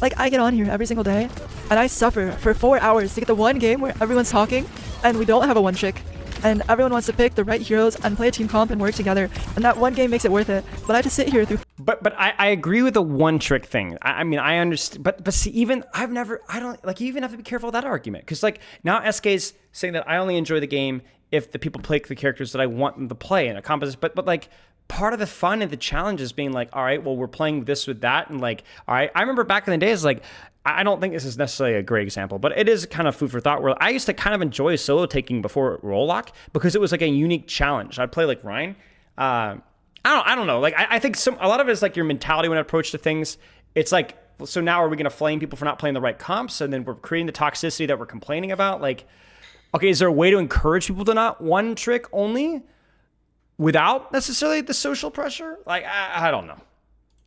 Like, I get on here every single day and I suffer for 4 hours to get the one game where everyone's talking and we don't have a one trick. And everyone wants to pick the right heroes and play a team comp and work together. And that one game makes it worth it. But I have to sit here through. But I agree with the one trick thing. I mean, I understand. But see, you even have to be careful of that argument. Because like now SK's saying that I only enjoy the game if the people play the characters that I want them to play in a composition. But like part of the fun and the challenge is being like, all right, well, we're playing this with that. And like, all right, I remember back in the days, like, I don't think this is necessarily a great example, but it is kind of food for thought where I used to kind of enjoy solo taking before role lock because it was like a unique challenge. I'd play like Rein. I don't know. Like, I think a lot of it is like your mentality when I approach to things. It's like, so now are we going to flame people for not playing the right comps? And then we're creating the toxicity that we're complaining about. Like, okay, is there a way to encourage people to not one trick only without necessarily the social pressure? Like, I don't know.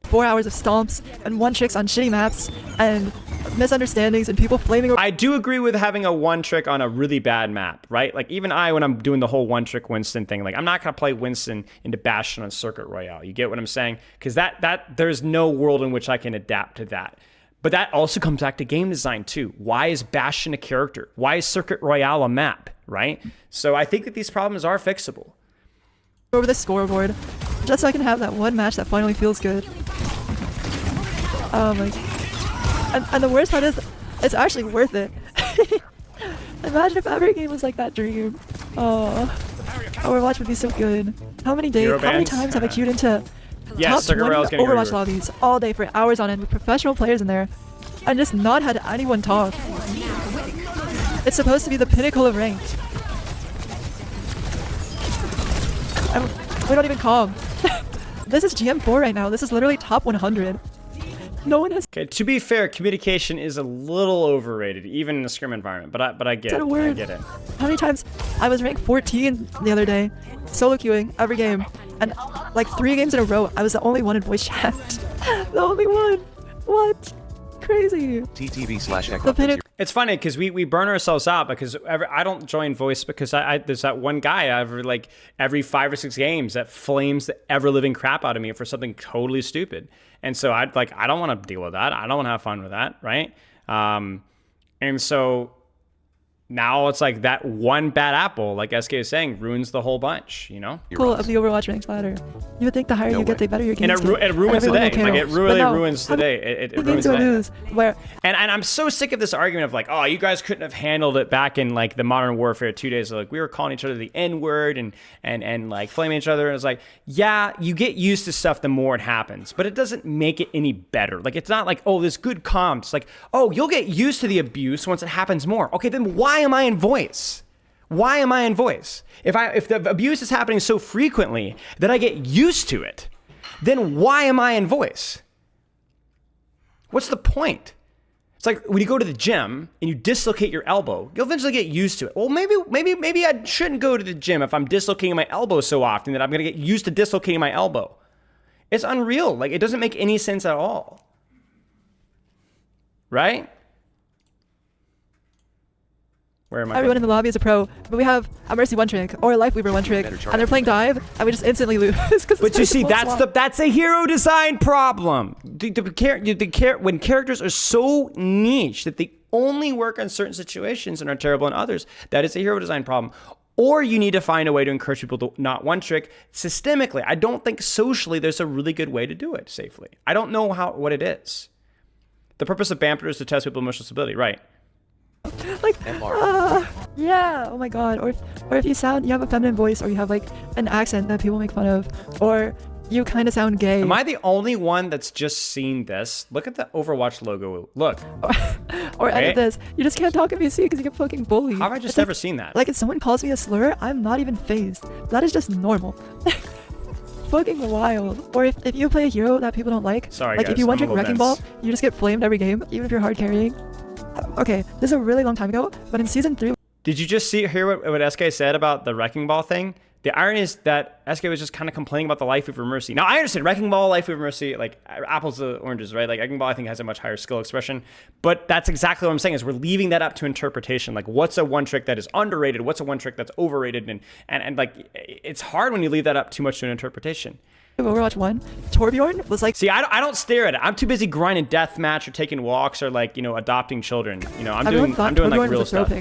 4 hours of stomps and one tricks on shitty maps and misunderstandings and people flaming over. I do agree with having a one trick on a really bad map, right? Like even when I'm doing the whole one trick Winston thing, like I'm not gonna play Winston into Bastion on Circuit Royale. You get what I'm saying? Because that there's no world in which I can adapt to that. But that also comes back to game design too. Why is Bastion a character? Why is Circuit Royale a map, right? So I think that these problems are fixable. Over the scoreboard, just so I can have that one match that finally feels good. And the worst part is, it's actually worth it. Imagine if every game was like that dream. Oh, Overwatch would be so good. How many times have I queued into top 20 Overwatch lobbies all day for hours on end with professional players in there, and just not had anyone talk. It's supposed to be the pinnacle of ranked. We don't even calm. This is GM4 right now. This is literally top 100. No one has. Okay, to be fair, communication is a little overrated, even in a scrim environment. But I get it. I get it. How many times I was ranked 14 the other day, solo queuing every game, and like 3 games in a row, I was the only one in voice chat. The only one. What? Crazy. TTV/Echo. It's funny because we burn ourselves out because I don't join voice because there's that one guy every 5 or 6 games that flames the ever living crap out of me for something totally stupid, and so I don't want to deal with that. I don't want to have fun with that, right? And so now it's like that one bad apple, like SK is saying, ruins the whole bunch, you know? Cool of the Overwatch ranks ladder. You would think the higher you get, the better your game and it ruins the day. Like it really ruins the day. It ruins the day. Lose, where and I'm so sick of this argument of like, oh, you guys couldn't have handled it back in like the Modern Warfare 2 days. Like we were calling each other the N-word and like flaming each other. And it's like, yeah, you get used to stuff the more it happens, but it doesn't make it any better. Like it's not like, oh, this good comms. It's like, oh, you'll get used to the abuse once it happens more. Okay, then why am I in voice? Why am I in voice? If the abuse is happening so frequently that I get used to it, then why am I in voice? What's the point? It's like when you go to the gym and you dislocate your elbow, you'll eventually get used to it. Well, maybe I shouldn't go to the gym if I'm dislocating my elbow so often that I'm going to get used to dislocating my elbow. It's unreal. Like it doesn't make any sense at all. Right? Everyone in the lobby is a pro, but we have a Mercy one trick or a Lifeweaver one trick, and they're playing dive, and we just instantly lose. But you see, that's a hero design problem. When characters are so niche that they only work on certain situations and are terrible in others, that is a hero design problem. Or you need to find a way to encourage people to not one trick systemically. I don't think socially there's a really good way to do it safely. I don't know what it is. The purpose of Bamper is to test people's emotional stability, right? Like, yeah, oh my god. Or if you have a feminine voice, or you have like an accent that people make fun of, or you kind of sound gay. Am I the only one that's just seen this? Look at the Overwatch logo. Look. Or edit this. You just can't talk NPC because you get fucking bullied. How have I just never seen that? Like if someone calls me a slur, I'm not even phased. That is just normal. Fucking wild. Or if you play a hero that people don't like, sorry, like guys, if you one trick Wrecking Ball, you just get flamed every game, even if you're hard carrying. Okay, this is a really long time ago, but in season 3. Did you just hear what SK said about the Wrecking Ball thing? The irony is that SK was just kind of complaining about the Lifeweaver Mercy. Now, I understand Wrecking Ball, Lifeweaver Mercy, like apples to oranges, right? Like Wrecking Ball, I think, has a much higher skill expression. But that's exactly what I'm saying is we're leaving that up to interpretation. Like, what's a one trick that is underrated? What's a one trick that's overrated? And like, it's hard when you leave that up too much to an interpretation. Overwatch 1, Torbjorn was like... See, I don't stare at it. I'm too busy grinding deathmatch or taking walks or like, adopting children. I'm doing like real stuff.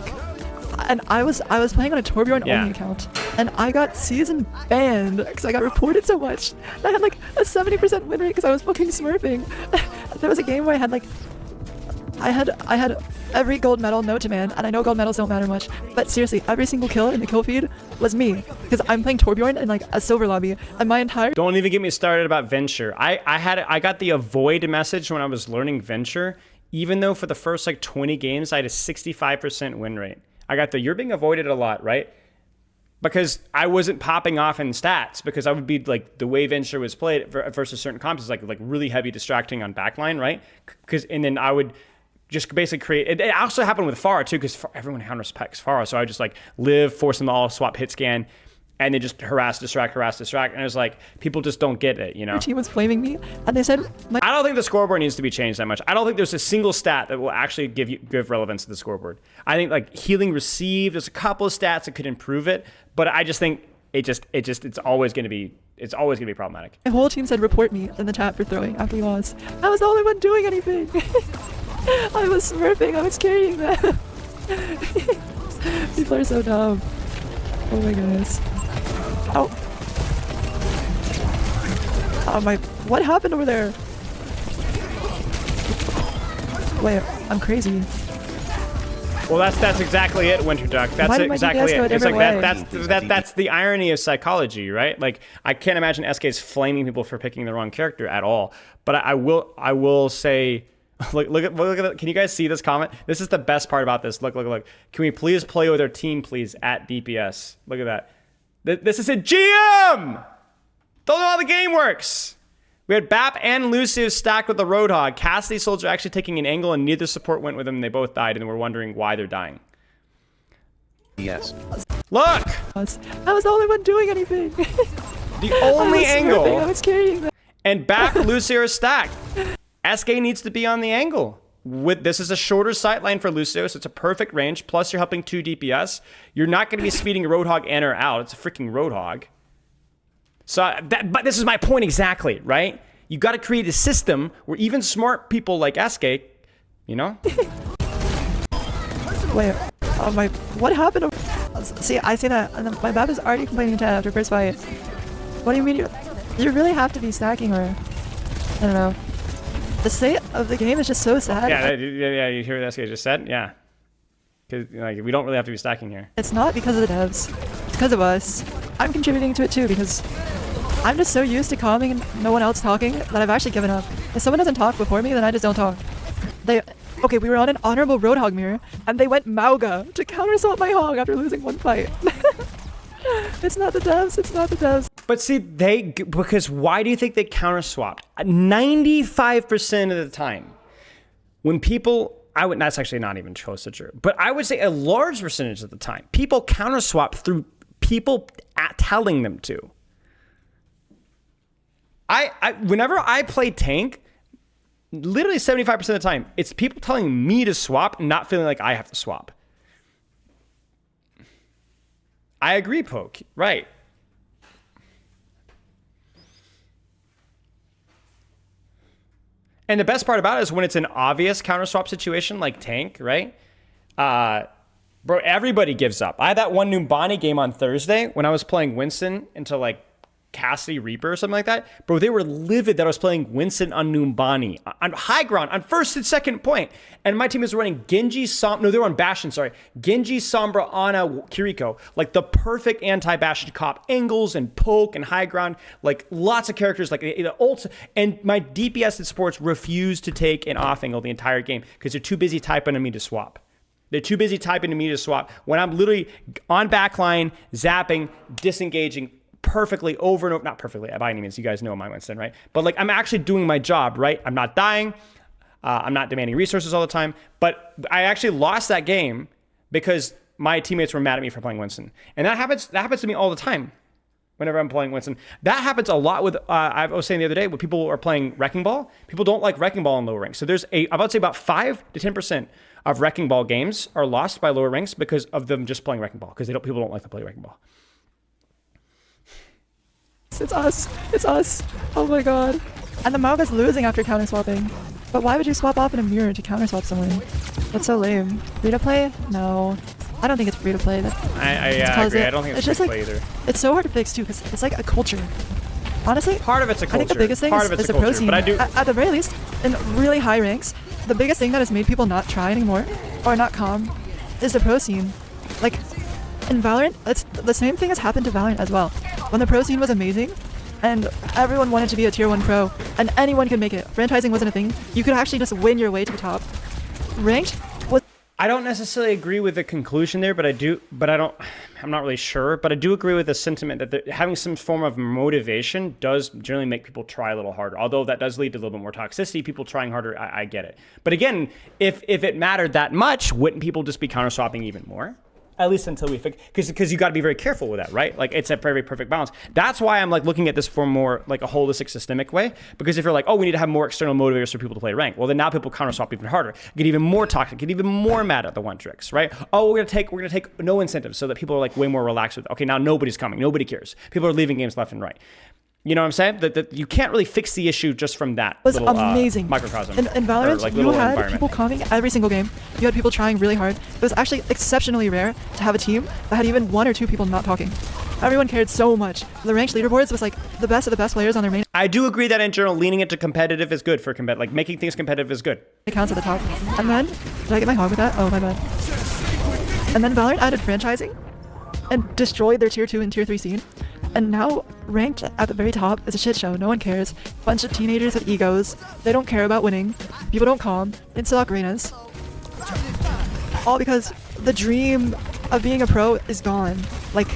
And I was playing on a Torbjorn only account, and I got season banned because I got reported so much. And I had like a 70% win rate because I was fucking smurfing. There was a game where I had like... I had every gold medal known to man, and I know gold medals don't matter much, but seriously, every single kill in the kill feed was me, because I'm playing Torbjorn in like a silver lobby, and my entire... Don't even get me started about Venture. I got the avoid message when I was learning Venture, even though for the first like 20 games, I had a 65% win rate. I got the, you're being avoided a lot, right? Because I wasn't popping off in stats, because I would be like, the way Venture was played versus certain comps is like really heavy distracting on backline, right? And then I would just basically create, it also happened with Pharah too, because everyone respects Pharah. So I would just like live, force them to all swap hit scan. and they just harass, distract, and it was like people just don't get it, you know. Your team was flaming me, and they said my I don't think the scoreboard needs to be changed that much. I don't think there's a single stat that will actually give relevance to the scoreboard. I think like healing received, there's a couple of stats that could improve it, but I just think it's always going to be problematic. My whole team said report me in the chat for throwing after we lost. I was the only one doing anything. I was smurfing, I was carrying them. People are so dumb. Oh my goodness. Oh. Oh my, what happened over there? Wait, I'm crazy. Well, that's exactly it, Winter Duck. That's Why did my exactly DPS go a it. It's like different way? that's the irony of psychology, right? Like I can't imagine SK is flaming people for picking the wrong character at all. But I will say, look at can you guys see this comment? This is the best part about this. Look. Can we please play with our team, please, at DPS? Look at that. This is a GM. Don't know how the game works. We had Bap and Lucius stacked with the Roadhog. Cassidy Soldier actually taking an angle, and neither support went with them. They both died, and we're wondering why they're dying. Yes. Look! I was the only one doing anything. The only I angle. was carrying them. And Bap and Lucio are stacked. SK needs to be on the angle. This is a shorter sight line for Lucio, so it's a perfect range. Plus, you're helping 2 DPS. You're not going to be speeding a Roadhog in or out. It's a freaking Roadhog. So, but this is my point exactly, right? You got to create a system where even smart people like SK, you know? Wait, oh my, what happened? See, I see that, and my Bab is already complaining to after first fight. What do you mean you really have to be stacking, or I don't know. The state of the game is just so sad. Yeah, you hear what SK just said? Yeah. Because like, we don't really have to be stacking here. It's not because of the devs. It's because of us. I'm contributing to it too because I'm just so used to calming and no one else talking that I've actually given up. If someone doesn't talk before me, then I just don't talk. Okay, we were on an honorable Roadhog mirror, and they went Mauga to counter-assault my hog after losing one fight. It's not the devs, it's not the devs. But see, because why do you think they counter-swapped? 95% of the time, when people, that's actually not even close to true, but I would say a large percentage of the time, people counter-swap through people telling them to. Whenever I play tank, literally 75% of the time, it's people telling me to swap and not feeling like I have to swap. I agree, Poke. Right. And the best part about it is when it's an obvious counter swap situation like tank, right? Bro, everybody gives up. I had that one Numbani game on Thursday when I was playing Winston into like Cassidy Reaper or something like that. Bro, they were livid that I was playing Winston on Numbani on high ground on first and second point. And my team is running Genji, they were on Bastion, sorry. Genji, Sombra, Ana, Kiriko. Like the perfect anti-Bastion cop. Angles and poke and high ground. Like lots of characters like the ult. And my DPS and supports refuse to take an off angle the entire game because they're too busy typing to me to swap. They're too busy typing to me to swap when I'm literally on backline, zapping, disengaging, perfectly over and over, not perfectly by any means, you guys know my Winston, right? But like I'm actually doing my job, right? I'm not dying, I'm not demanding resources all the time, but I actually lost that game because my teammates were mad at me for playing Winston. And that happens to me all the time whenever I'm playing Winston. That happens a lot with, I was saying the other day, when people are playing Wrecking Ball, people don't like Wrecking Ball in lower ranks. So there's I would say about 5 to 10% of Wrecking Ball games are lost by lower ranks because of them just playing Wrecking Ball, because people don't like to play Wrecking Ball. It's us. It's us. Oh my god. And the Mauga's losing after counter swapping. But why would you swap off in a mirror to counter swap someone? That's so lame. Free to play? No. I don't think it's free to play. I agree. I don't think it's free to play either. It's so hard to fix too because it's like a culture. Honestly, part of it's a culture. I think the biggest thing is the pro scene. But at the very least, in really high ranks, the biggest thing that has made people not try anymore or not calm is the pro scene. Like in Valorant, it's the same thing has happened to Valorant as well. When the pro scene was amazing and everyone wanted to be a tier 1 pro and anyone could make it. Franchising wasn't a thing. You could actually just win your way to the top. Ranked was... I don't necessarily agree with the conclusion there, but I'm not really sure, but I do agree with the sentiment that having some form of motivation does generally make people try a little harder. Although that does lead to a little bit more toxicity, people trying harder, I get it. But again, if it mattered that much, wouldn't people just be counter-swapping even more? at least until we fix, because you got to be very careful with that, right? Like it's a very perfect balance. That's why I'm like looking at this for more like a holistic, systemic way. Because if you're like, oh, we need to have more external motivators for people to play rank, well then now people counter swap even harder, get even more toxic, get even more mad at the one tricks, right? Oh, we're gonna take no incentives so that people are like way more relaxed with. Okay, now nobody's coming, nobody cares. People are leaving games left and right. You know what I'm saying? That you can't really fix the issue just from that It was little amazing. microcosm. In Valorant, like, you had environment. people coming every single game. You had people trying really hard. It was actually exceptionally rare to have a team that had even 1 or 2 people not talking. Everyone cared so much. The ranked leaderboards was like the best of the best players on their main I do agree that in general, leaning into competitive is good for like making things competitive is good. accounts at the top. And then, did I get my hog with that? Oh, my bad. And then Valorant added franchising and destroyed their tier 2 and tier 3 scene. And now, ranked at the very top is a shit show. No one cares. Bunch of teenagers with egos. They don't care about winning. People don't calm. They suck arenas. All because the dream of being a pro is gone. Like,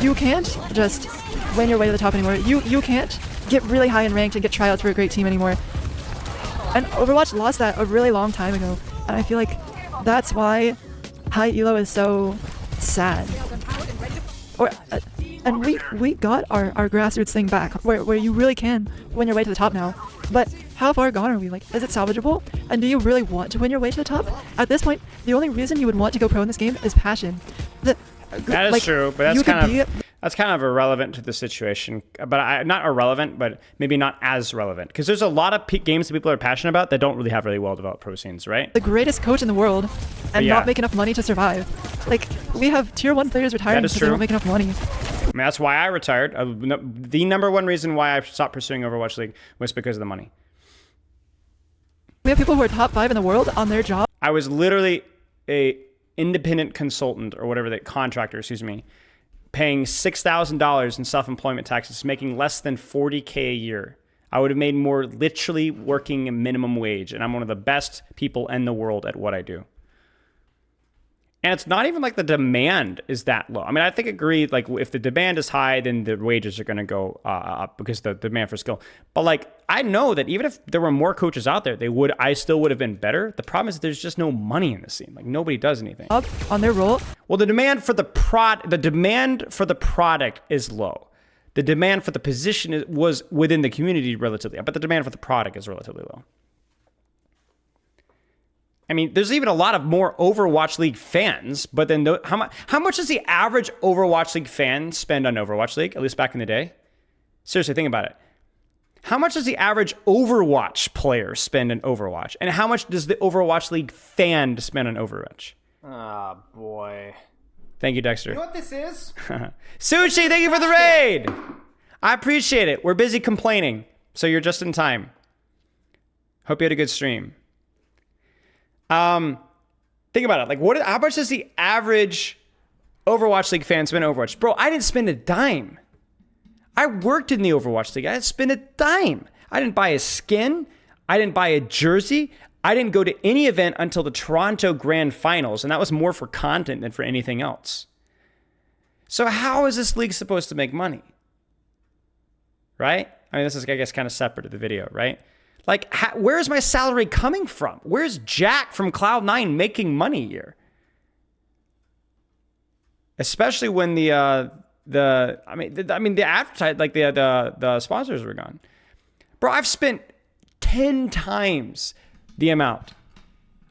you can't just win your way to the top anymore. You can't get really high in ranked and get tryouts for a great team anymore. And Overwatch lost that a really long time ago. And I feel like that's why high elo is so sad. And we got our grassroots thing back, where you really can win your way to the top now. But how far gone are we? Like, is it salvageable? And do you really want to win your way to the top? At this point, the only reason you would want to go pro in this game is passion. That is like, true, but you could that's kind of irrelevant to the situation. But not irrelevant, but maybe not as relevant. Because there's a lot of games that people are passionate about that don't really have really well-developed pro scenes, right? the greatest coach in the world and Yeah. not make enough money to survive. Like, we have tier 1 players retiring is because they true. don't make enough money. I mean, that's why I retired. The number one reason why I stopped pursuing Overwatch League was because of the money. We have people who are top 5 in the world on their job. I was literally a independent consultant or whatever contractor, excuse me, paying $6,000 in self-employment taxes, making less than $40K a year. I would have made more literally working a minimum wage, and I'm one of the best people in the world at what I do. And it's not even like the demand is that low. I mean, I think agree, like if the demand is high, then the wages are going to go up because the demand for skill. But like, I know that even if there were more coaches out there, I still would have been better. The problem is that there's just no money in the scene. Like nobody does anything. On their role. Well, the demand for the product is low. The demand for the position was within the community relatively, but the demand for the product is relatively low. I mean, there's even a lot of more Overwatch League fans, but then how much does the average Overwatch League fan spend on Overwatch League, at least back in the day? Seriously, think about it. How much does the average Overwatch player spend on Overwatch? And how much does the Overwatch League fan spend on Overwatch? Oh, boy. Thank you, Dexter. You know what this is? Sushi, thank you for the raid. I appreciate it. We're busy complaining, so you're just in time. Hope you had a good stream. Think about it. Like, how much does the average Overwatch League fan spend on Overwatch? Bro, I didn't spend a dime. I worked in the Overwatch League. I didn't spend a dime. I didn't buy a skin. I didn't buy a jersey. I didn't go to any event until the Toronto Grand Finals, and that was more for content than for anything else. So how is this league supposed to make money? Right? I mean, this is, I guess, kind of separate to the video, right? Like, where's my salary coming from? Where's Jack from Cloud9 making money here? Especially when the advertise, like the sponsors were gone. Bro, I've spent 10 times the amount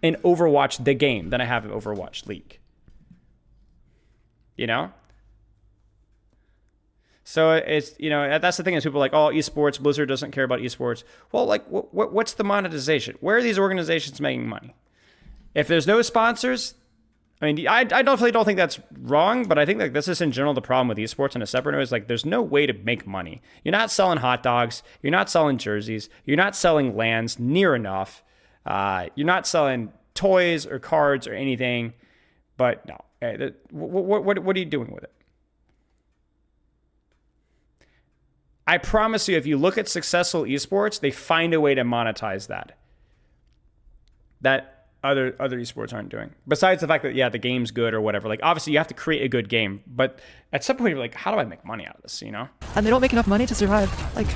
in Overwatch the game than I have in Overwatch League. You know? So it's, you know, that's the thing is people are like, oh, esports, Blizzard doesn't care about esports. Well, like, what's the monetization? Where are these organizations making money? If there's no sponsors, I mean, I definitely don't think that's wrong, but I think like this is in general the problem with esports on a separate note is like there's no way to make money. You're not selling hot dogs. You're not selling jerseys. You're not selling lands near enough. You're not selling toys or cards or anything. But no, what are you doing with it? I promise you, if you look at successful esports, they find a way to monetize that other esports aren't doing. Besides the fact that, yeah, the game's good or whatever. Like, obviously, you have to create a good game. But at some point, you're like, how do I make money out of this, you know? And they don't make enough money to survive. Like,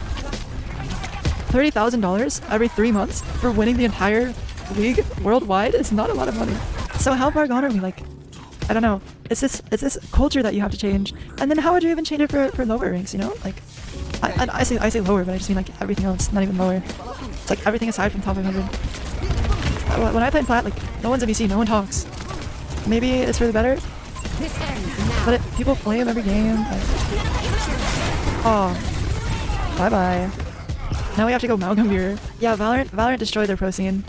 $30,000 every 3 months for winning the entire league worldwide is not a lot of money. So how far gone are we? Like, I don't know. It's this culture that you have to change. And then how would you even change it for lower ranks, you know? Like, I say lower, but I just mean like everything else, not even lower. It's like everything aside from top 500. When I play in plat, like, no one's MEC, no one talks. Maybe it's for the better, but people flame every game. Like, oh, bye-bye. Now we have to go Malcolm. Yeah, Valorant destroyed their pro scene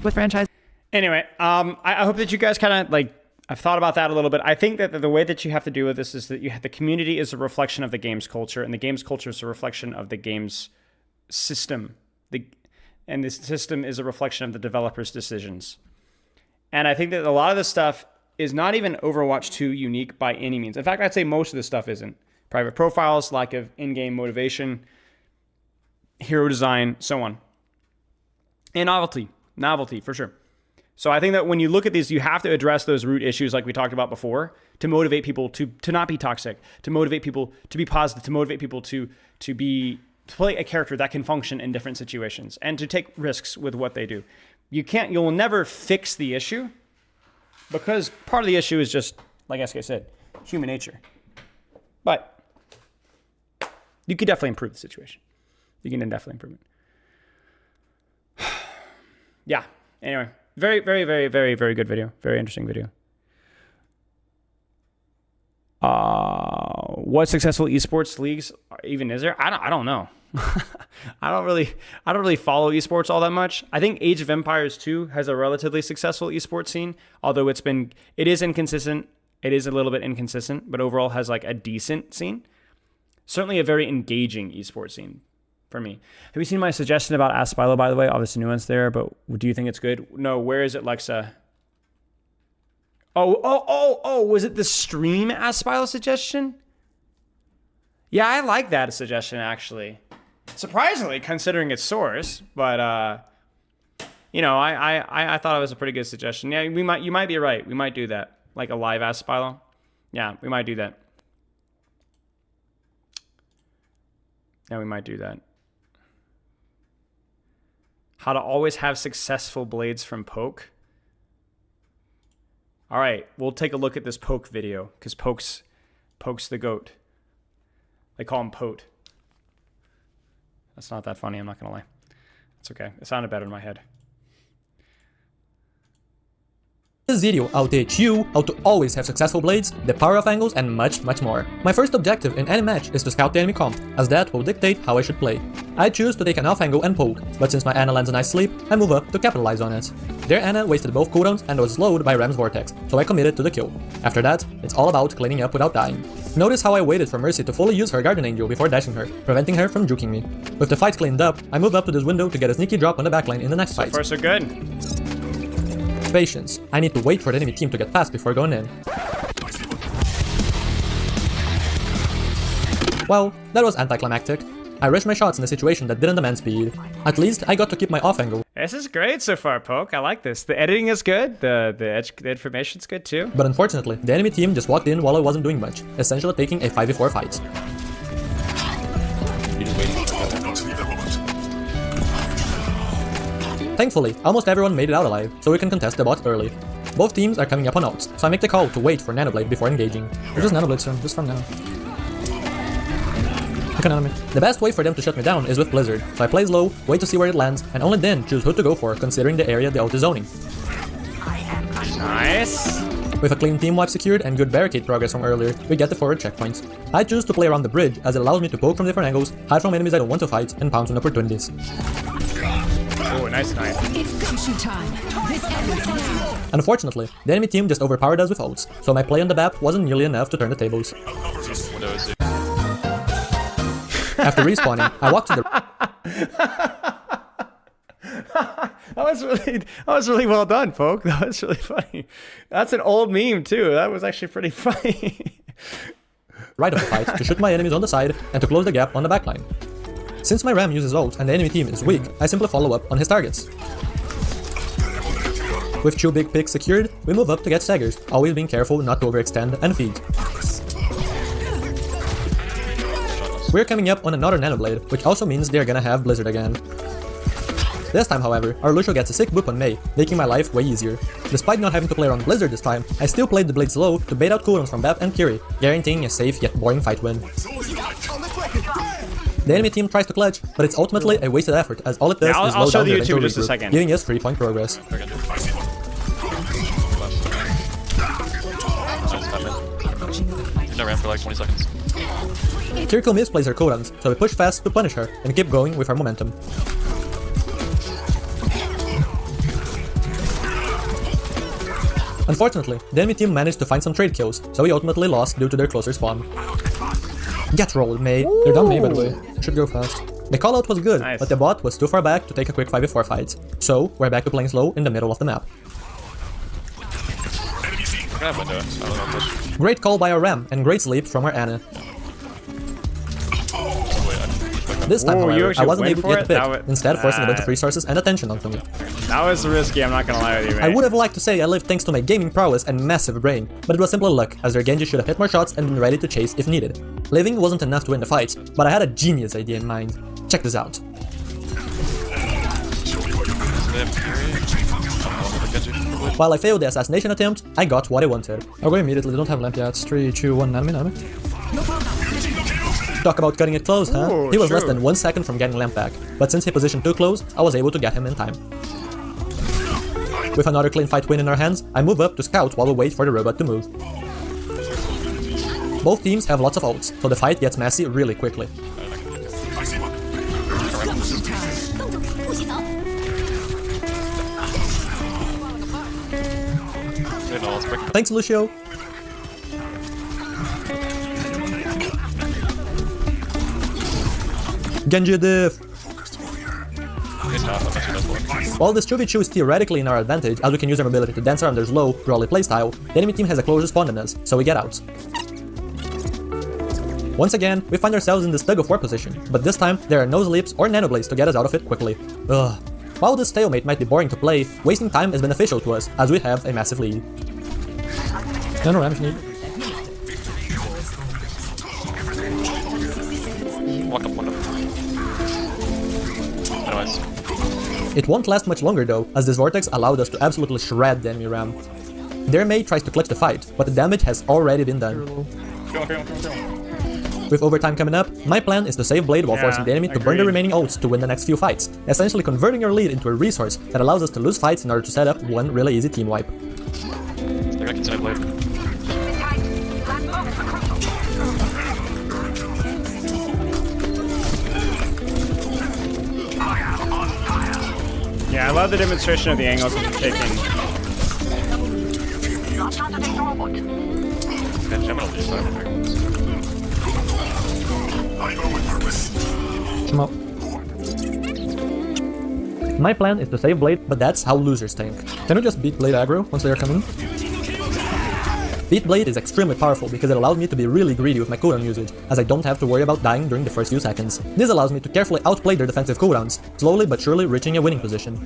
with franchise. Anyway, I hope that you guys kind of like, I've thought about that a little bit. I think that the way that you have to deal with this is that the community is a reflection of the game's culture, and the game's culture is a reflection of the game's system. And this system is a reflection of the developer's decisions. And I think that a lot of this stuff is not even Overwatch 2 unique by any means. In fact, I'd say most of this stuff isn't. Private profiles, lack of in-game motivation, hero design, so on. And novelty for sure. So I think that when you look at these, you have to address those root issues like we talked about before to motivate people to not be toxic, to motivate people to be positive, to motivate people to play a character that can function in different situations and to take risks with what they do. You'll never fix the issue because part of the issue is just, like SK said, human nature. But you could definitely improve the situation. You can definitely improve it. Yeah. Anyway, very, very, very, very, very good video. Very interesting video. What successful esports leagues even is there? I don't know. I don't really follow esports all that much. I think Age of Empires 2 has a relatively successful esports scene, although it is inconsistent. It is a little bit inconsistent, but overall has like a decent scene. Certainly a very engaging esports scene for me. Have you seen my suggestion about Ask Spilo, by the way? Obviously nuance there, but do you think it's good? No, where is it, Lexa? Oh, was it the stream Ask Spilo suggestion? Yeah, I like that suggestion, actually. Surprisingly, considering its source, but you know, I thought it was a pretty good suggestion. Yeah, you might be right. We might do that, like a live Ask Spilo. Yeah, we might do that. Yeah, we might do that. How to always have successful blades from Poke. All right, we'll take a look at this Poke video because Poke's the GOAT. They call him Pote. That's not that funny, I'm not gonna lie. It's okay, it sounded better in my head. In this video, I'll teach you how to always have successful blades, the power of angles, and much, much more. My first objective in any match is to scout the enemy comp, as that will dictate how I should play. I choose to take an off angle and poke, but since my Ana lands a nice sleep, I move up to capitalize on it. Their Ana wasted both cooldowns and was slowed by Ram's Vortex, so I committed to the kill. After that, it's all about cleaning up without dying. Notice how I waited for Mercy to fully use her Guardian Angel before dashing her, preventing her from juking me. With the fight cleaned up, I move up to this window to get a sneaky drop on the backline in the next fight. So far so good. Patience. I need to wait for the enemy team to get past before going in. Well, that was anticlimactic. I rushed my shots in a situation that didn't demand speed. At least I got to keep my off angle. This is great so far, Poke. I like this. The editing is good. The information's good too. But unfortunately, the enemy team just walked in while I wasn't doing much, essentially taking a 5v4 fight. Thankfully, almost everyone made it out alive, so we can contest the bot early. Both teams are coming up on ults, so I make the call to wait for Nanoblade before engaging. We're just Nanoblade, just from now. Economy. The best way for them to shut me down is with Blizzard, so I play low, wait to see where it lands, and only then choose who to go for considering the area the ult is zoning. Nice! With a clean team wipe secured and good barricade progress from earlier, we get the forward checkpoints. I choose to play around the bridge as it allows me to poke from different angles, hide from enemies I don't want to fight, and pounce on opportunities. Oh, nice knife. It's finishing time. This ends now. Unfortunately, the enemy team just overpowered us with ults, so my play on the map wasn't nearly enough to turn the tables. After respawning, I walked to the... That was really well done, Poke. That was really funny. That's an old meme too. That was actually pretty funny. right of the fight to shoot my enemies on the side and to close the gap on the backline. Since my Ram uses ult and the enemy team is weak, I simply follow up on his targets. With 2 big picks secured, we move up to get staggers, always being careful not to overextend and feed. We're coming up on another Nanoblade, which also means they're gonna have Blizzard again. This time, however, our Lucio gets a sick boop on Mei, making my life way easier. Despite not having to play around Blizzard this time, I still played the blade slow to bait out cooldowns from Bap and Kiri, guaranteeing a safe yet boring fight win. The enemy team tries to clutch, but it's ultimately a wasted effort as all it does is I'll slow show down the their YouTube in eventual just a regroup, second. giving us 3-point progress. No ramp for like 20 seconds. Kiriko misplays her cooldowns, so we push fast to punish her and keep going with our momentum. Unfortunately, the enemy team managed to find some trade kills, so we ultimately lost due to their closer spawn. Get rolled, Mei. They're done Mei, by the way. Should go fast. The callout was good, Nice. but the bot was too far back to take a quick 5v4 fight. So, we're back to playing slow in the middle of the map. Great call by our Ram, and great sleep from our Ana. This time, Ooh, you however, I actually wasn't went able to for get the it? pick, That wa- instead forcing a bunch of resources and attention onto me. That was risky, I'm not gonna lie with you, mate. I would have liked to say I lived thanks to my gaming prowess and massive brain, but it was simply luck, as their Genji should have hit more shots and been ready to chase if needed. Living wasn't enough to win the fight, but I had a genius idea in mind. Check this out. While I failed the assassination attempt, I got what I wanted. I'll go immediately, don't have lamp yet. 3, 2, 1, enemy. Talk about cutting it close, huh? Ooh, He was less true. than 1 second from getting lamp back, but since he positioned too close, I was able to get him in time. With another clean fight win in our hands, I move up to scout while we wait for the robot to move. Both teams have lots of ults, so the fight gets messy really quickly. Thanks, Lucio. Genji diff. While this 2v2 is theoretically in our advantage, as we can use our ability to dance around their slow, brawly playstyle, the enemy team has a closer spawn than us, so we get out. Once again, we find ourselves in this tug-of-war position, but this time there are no sleeps or nanoblades to get us out of it quickly. Ugh. While this stalemate might be boring to play, wasting time is beneficial to us, as we have a massive lead. Nano ram if you need. Walk up. Anyways. It won't last much longer though, as this vortex allowed us to absolutely shred the enemy ram. Their mate tries to clutch the fight, but the damage has already been done. With overtime coming up, my plan is to save Blade while forcing the enemy to burn the remaining ults to win the next few fights, essentially converting our lead into a resource that allows us to lose fights in order to set up one really easy team wipe. They're gonna continue Blade. Yeah, I love the demonstration of the angles that you're taking. Come up. My plan is to save Blade, but that's how losers think. Can we just beat Blade aggro once they are coming? Beat Blade is extremely powerful because it allows me to be really greedy with my cooldown usage, as I don't have to worry about dying during the first few seconds. This allows me to carefully outplay their defensive cooldowns, slowly but surely reaching a winning position.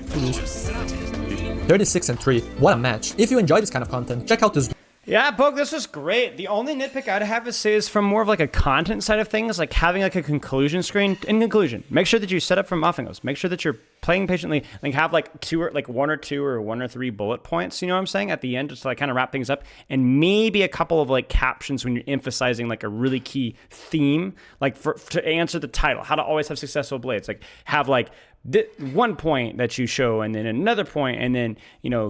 36-3, what a match. If you enjoy this kind of content, check out this. Yeah, Poke, this was great. The only nitpick I'd have to say is from more of like a content side of things, like having like a conclusion screen. In conclusion, make sure that you set up for muffingos. Make sure that you're playing patiently. Like have like one or two or 1 or 3 bullet points. You know what I'm saying? At the end, just to like kind of wrap things up, and maybe a couple of like captions when you're emphasizing like a really key theme, like to answer the title, how to always have successful blades. Like have like one point that you show, and then another point, and then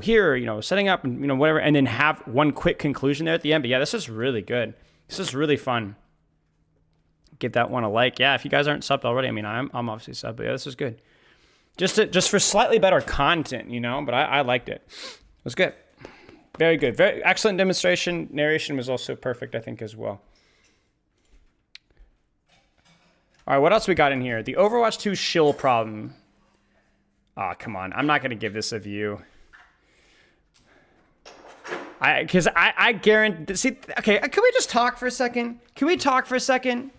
here setting up, and whatever, and then have one quick conclusion there at the end. But yeah, this is really good. This is really fun. Give that one a like. Yeah, if you guys aren't subbed already, I mean I'm obviously subbed, but yeah, this is good. Just for slightly better content, but I liked it. It was good. Very good. Very excellent demonstration. Narration was also perfect, I think, as well. All right, what else we got in here? The Overwatch 2 shill problem. Oh, come on. I'm not going to give this a view. Because I guarantee... See, okay, can we just talk for a second? Can we talk for a second?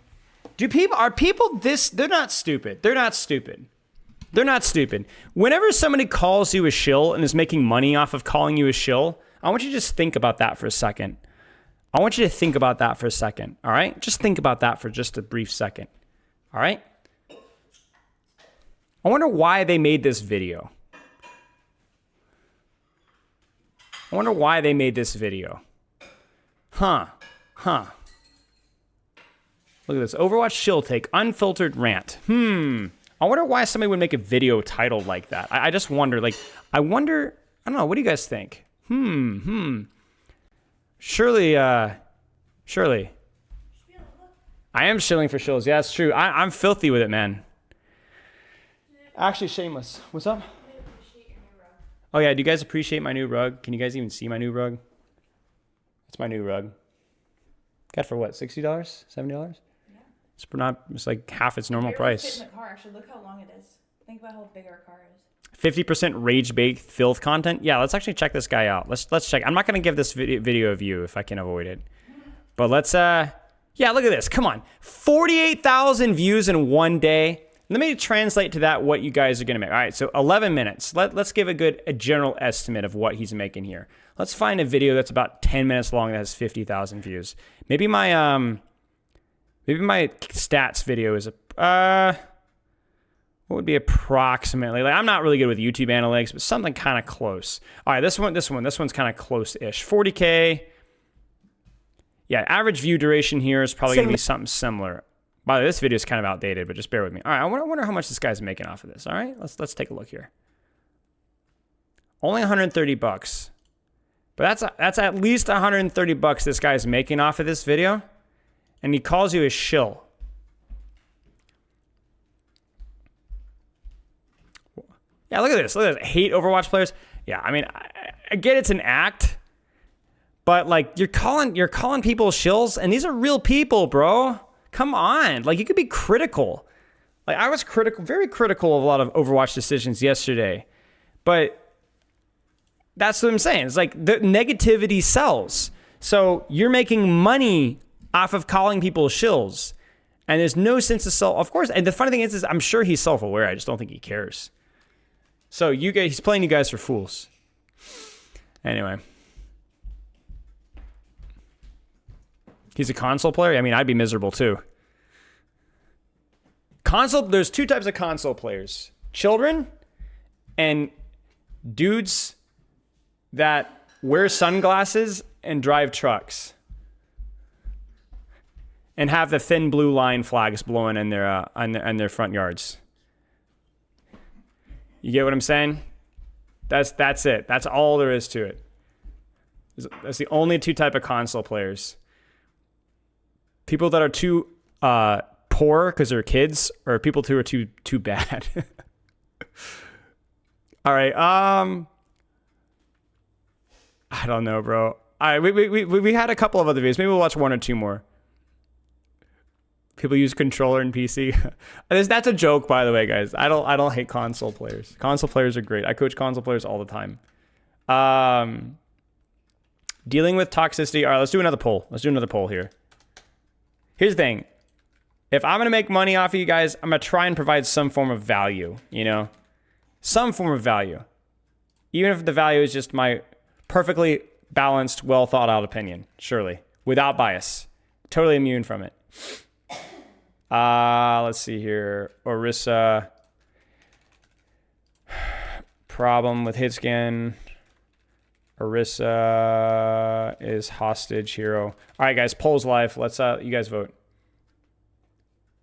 Are people this... They're not stupid. They're not stupid. They're not stupid. Whenever somebody calls you a shill and is making money off of calling you a shill, I want you to just think about that for a second. I want you to think about that for a second, all right? Just think about that for just a brief second, all right? I wonder why they made this video. I wonder why they made this video. Huh. Look at this. Overwatch shill take, unfiltered rant. I wonder why somebody would make a video titled like that. I just wonder, like, I don't know, what do you guys think? Surely, I am shilling for shills. Yeah, it's true. I'm filthy with it, man. Actually, shameless. What's up? Oh yeah, do you guys appreciate my new rug? Can you guys even see my new rug? It's my new rug. Got it for what, $60? $70? Yeah. It's like half its normal price. Fit in the car. Actually, look how long it is. Think about how big our car is. 50% rage bait filth content. Yeah, let's actually check this guy out. Let's check. I'm not gonna give this video a view if I can avoid it. But let's yeah, look at this. Come on. 48,000 views in one day. Let me translate to that what you guys are gonna make. All right, so 11 minutes. Let's give a general estimate of what he's making here. Let's find a video that's about 10 minutes long that has 50,000 views. Maybe my stats video is what would be approximately, like, I'm not really good with YouTube analytics, but something kind of close. All right, this one's kind of close-ish. 40K. Yeah, average view duration here is probably gonna be something similar. By the way, this video is kind of outdated, but just bear with me. All right, I wonder how much this guy's making off of this. All right, let's take a look here. Only 130 bucks. But that's at least 130 bucks this guy's making off of this video. And he calls you a shill. Yeah, look at this. Look at this. Hate Overwatch players. Yeah, I mean, I get it's an act, but like you're calling people shills, and these are real people, bro. Come on. Like, you could be critical. Like, I was very critical of a lot of Overwatch decisions yesterday. But that's what I'm saying. It's like the negativity sells. So you're making money off of calling people shills. And there's no sense of self. Of course, and the funny thing is I'm sure he's self-aware. I just don't think he cares. So he's playing you guys for fools. Anyway. He's a console player? I mean, I'd be miserable too. There's two types of console players. Children and dudes that wear sunglasses and drive trucks. And have the thin blue line flags blowing in their on their front yards. You get what I'm saying? That's it. That's all there is to it. That's the only two type of console players. People that are too poor because they're kids, or people who are too bad. All right. I don't know, bro. All right, we had a couple of other videos. Maybe we'll watch one or two more. People use controller and PC. That's a joke, by the way, guys. I don't hate console players. Console players are great. I coach console players all the time. Dealing with toxicity. All right, let's do another poll. Let's do another poll here. Here's the thing. If I'm going to make money off of you guys, I'm going to try and provide some form of value, you know? Some form of value. Even if the value is just my perfectly balanced, well thought out opinion, surely. Without bias. Totally immune from it. Let's see here. Orisa. Problem with Hitscan. Orisa is hostage hero. All right, guys, polls live. Let's you guys vote.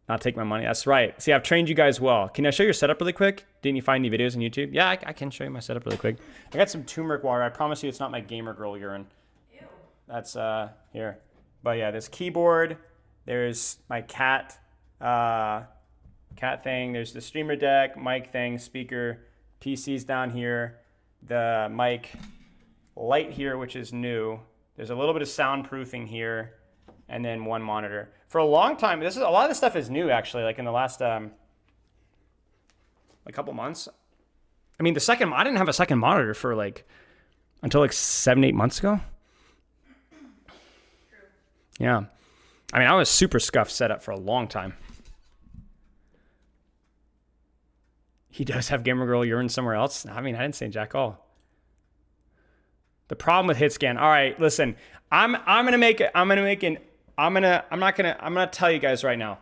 Not take my money. That's right. See, I've trained you guys well. Can I show your setup really quick? Didn't you find any videos on YouTube? Yeah, I can show you my setup really quick. I got some turmeric water. I promise you it's not my gamer girl urine. Ew. That's here. But yeah, this keyboard. There's my cat thing. There's the streamer deck, mic thing, speaker, PC's down here. The mic light here, which is new. There's a little bit of soundproofing here, and then one monitor. For a long time, a lot of this stuff is new, actually. Like in the last a couple months. I mean, I didn't have a second monitor for until 7-8 months ago. Yeah, I mean, I was super scuffed setup for a long time. He does have gamer girl urine somewhere else. I mean, I didn't say jack all. The problem with Hitscan. All right, listen. I'm gonna tell you guys right now.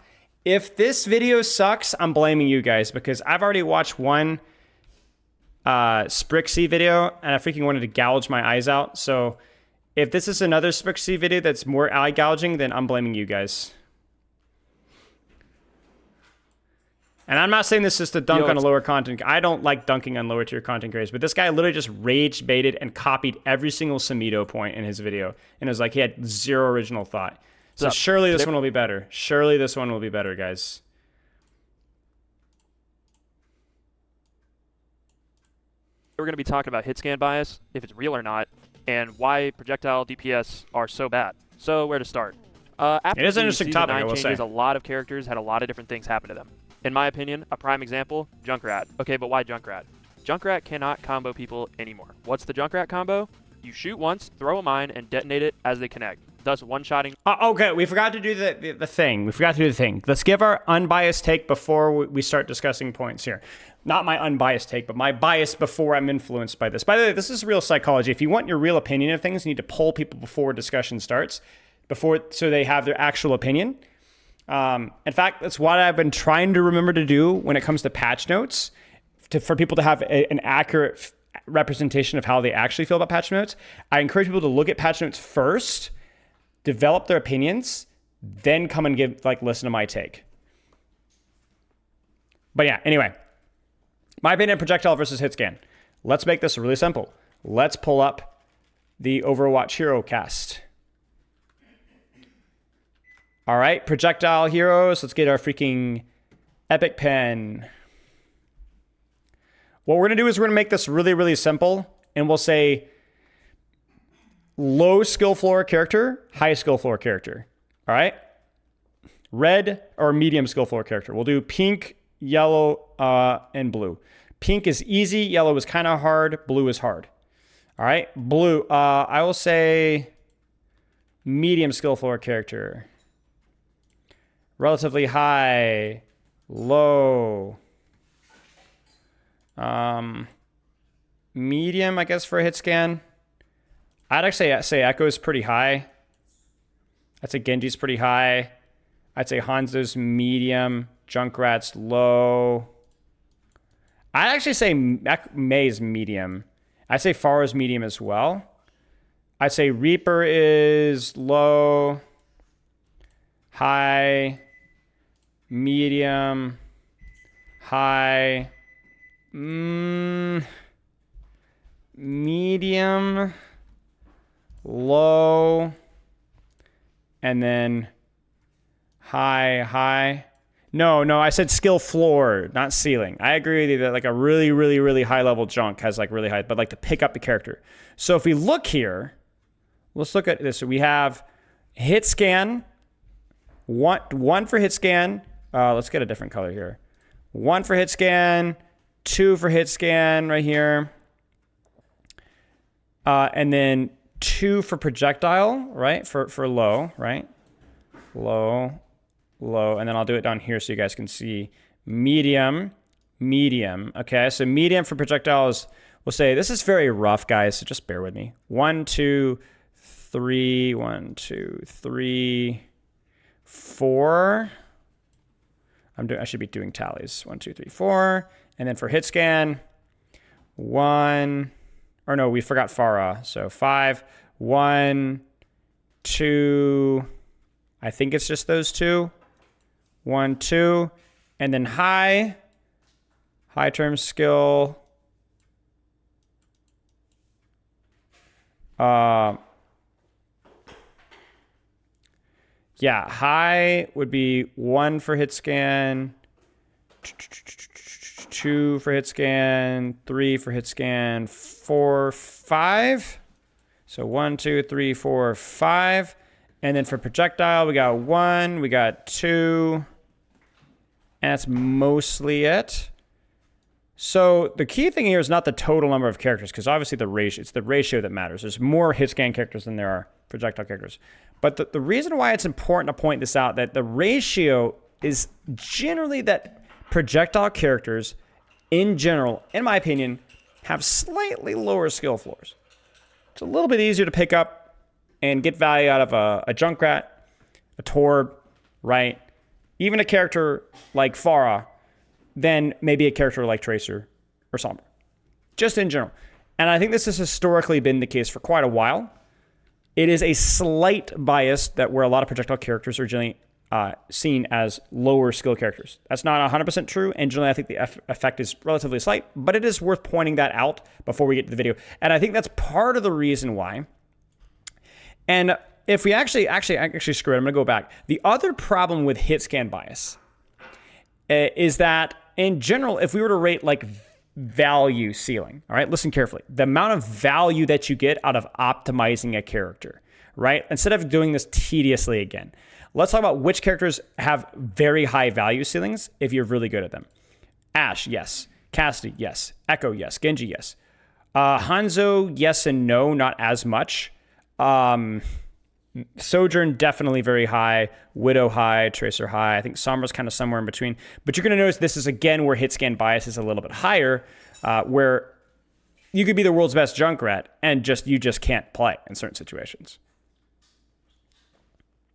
If this video sucks, I'm blaming you guys because I've already watched one Sprixie video and I freaking wanted to gouge my eyes out. So if this is another Sprixie video that's more eye gouging, then I'm blaming you guys. And I'm not saying this is to dunk on a lower content. I don't like dunking on lower tier content creators, but this guy literally just rage baited and copied every single Sumito point in his video. And it was like he had zero original thought. So surely this one will be better. Surely this one will be better, guys. We're going to be talking about hit scan bias, if it's real or not, and why projectile DPS are so bad. So where to start? After it is an the interesting Season topic, 9 I will changes, say. a lot of characters had a lot of different things happen to them. In my opinion, a prime example, Junkrat. Okay, but why Junkrat? Junkrat cannot combo people anymore. What's the Junkrat combo? You shoot once, throw a mine, and detonate it as they connect, thus one-shotting. Okay, we forgot to do the thing. We forgot to do the thing. Let's give our unbiased take before we start discussing points here. Not my unbiased take, but my bias before I'm influenced by this. By the way, this is real psychology. If you want your real opinion of things, you need to poll people before discussion starts, so they have their actual opinion. In fact, that's what I've been trying to remember to do when it comes to patch notes, for people to have an accurate representation of how they actually feel about patch notes. I encourage people to look at patch notes first, develop their opinions, then come and listen to my take. But yeah, anyway, my opinion, projectile versus hit scan. Let's make this really simple. Let's pull up the Overwatch hero cast. All right, projectile heroes. Let's get our freaking epic pen. What we're going to do is we're going to make this really, really simple. And we'll say low skill floor character, high skill floor character. All right? Red or medium skill floor character. We'll do pink, yellow, and blue. Pink is easy. Yellow is kind of hard. Blue is hard. All right? Blue. I will say medium skill floor character. Relatively high, low, medium, I guess, for a hit scan. I'd actually say Echo is pretty high. I'd say Genji's pretty high. I'd say Hanzo's medium, Junkrat's low. I'd actually say Mei's medium. I'd say Pharah's medium as well. I'd say Reaper is low, high, medium, high, medium, low, and then high. No, I said skill floor, not ceiling. I agree with you that like a really, really, really high level junk has like really high, but like to pick up the character. So if we look here, let's look at this. So we have hit scan, one for hit scan. Let's get a different color here. 1 for hit scan, 2 for hit scan right here. And then 2 for projectile, right? For low, right? Low. And then I'll do it down here so you guys can see. Medium. Okay, so medium for projectiles, we'll say, this is very rough, guys, so just bear with me. 1, 2, 3, 1, 2, 3, 4. I should be doing tallies. 1, 2, 3, 4. And then for hit scan, 1, or no, we forgot Pharah. So 5, 1, 2. I think it's just those 2. 1, 2. And then high term skill. Yeah, high would be 1 for hit scan, 2 for hit scan, 3 for hit scan, 4, 5. So 1, 2, 3, 4, 5. And then for projectile, we got 1, we got 2. And that's mostly it. So the key thing here is not the total number of characters, because obviously it's the ratio that matters. There's more hit scan characters than there are projectile characters. But the reason why it's important to point this out, that the ratio is generally that projectile characters, in general, in my opinion, have slightly lower skill floors. It's a little bit easier to pick up and get value out of a Junkrat, a Torb, right? even a character like Pharah than maybe a character like Tracer or Sombra, just in general. And I think this has historically been the case for quite a while. It is a slight bias that where a lot of projectile characters are generally seen as lower skill characters. That's not 100% true, and generally I think the effect is relatively slight, but it is worth pointing that out before we get to the video. And I think that's part of the reason why. And if we actually screw it, I'm gonna go back. The other problem with hit scan bias is that in general, if we were to rate like value ceiling, all right, listen carefully, the amount of value that you get out of optimizing a character, right? Instead of doing this tediously again, let's talk about which characters have very high value ceilings if you're really good at them. Ashe, yes. Cassidy, yes. Echo, yes. Genji, yes. Hanzo, yes and no, not as much. Sojourn, definitely very high. Widow high. Tracer high. I think Sombra's kind of somewhere in between. But you're going to notice this is, again, where hit scan bias is a little bit higher, where you could be the world's best Junkrat and you just can't play in certain situations.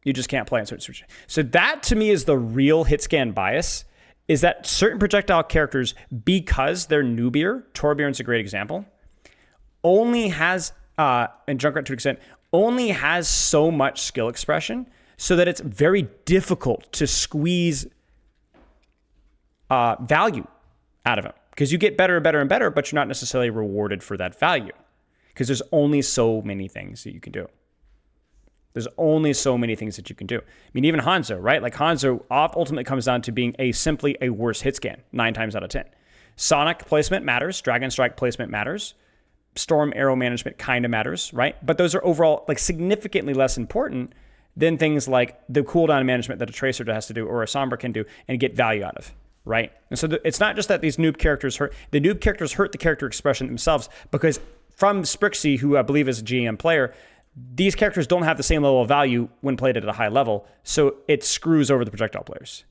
You just can't play in certain situations. So that, to me, is the real hit scan bias, is that certain projectile characters, because they're noobier, Torbjorn's a great example, only has, and Junkrat to an extent, only has so much skill expression so that it's very difficult to squeeze value out of him. Because you get better and better and better, but you're not necessarily rewarded for that value. Because there's only so many things that you can do. There's only so many things that you can do. I mean, even Hanzo, right? Like Hanzo ultimately comes down to being simply a worse hit scan 9 times out of 10. Sonic placement matters. Dragon Strike placement matters. Storm arrow management kind of matters, right? But those are overall like significantly less important than things like the cooldown management that a Tracer has to do or a Sombra can do and get value out of, right? And so it's not just that these noob characters hurt. The noob characters hurt the character expression themselves because from Sprixie, who I believe is a GM player, these characters don't have the same level of value when played at a high level, so it screws over the projectile players.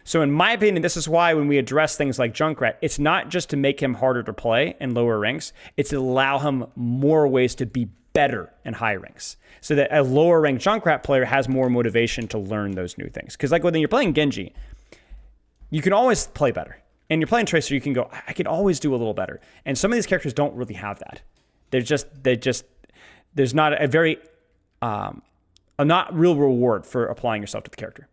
So in my opinion, this is why when we address things like Junkrat, it's not just to make him harder to play in lower ranks, it's to allow him more ways to be better in high ranks. So that a lower ranked Junkrat player has more motivation to learn those new things. Because like when you're playing Genji, you can always play better. And you're playing Tracer, you can go, I can always do a little better. And some of these characters don't really have that. There's not a not real reward for applying yourself to the character.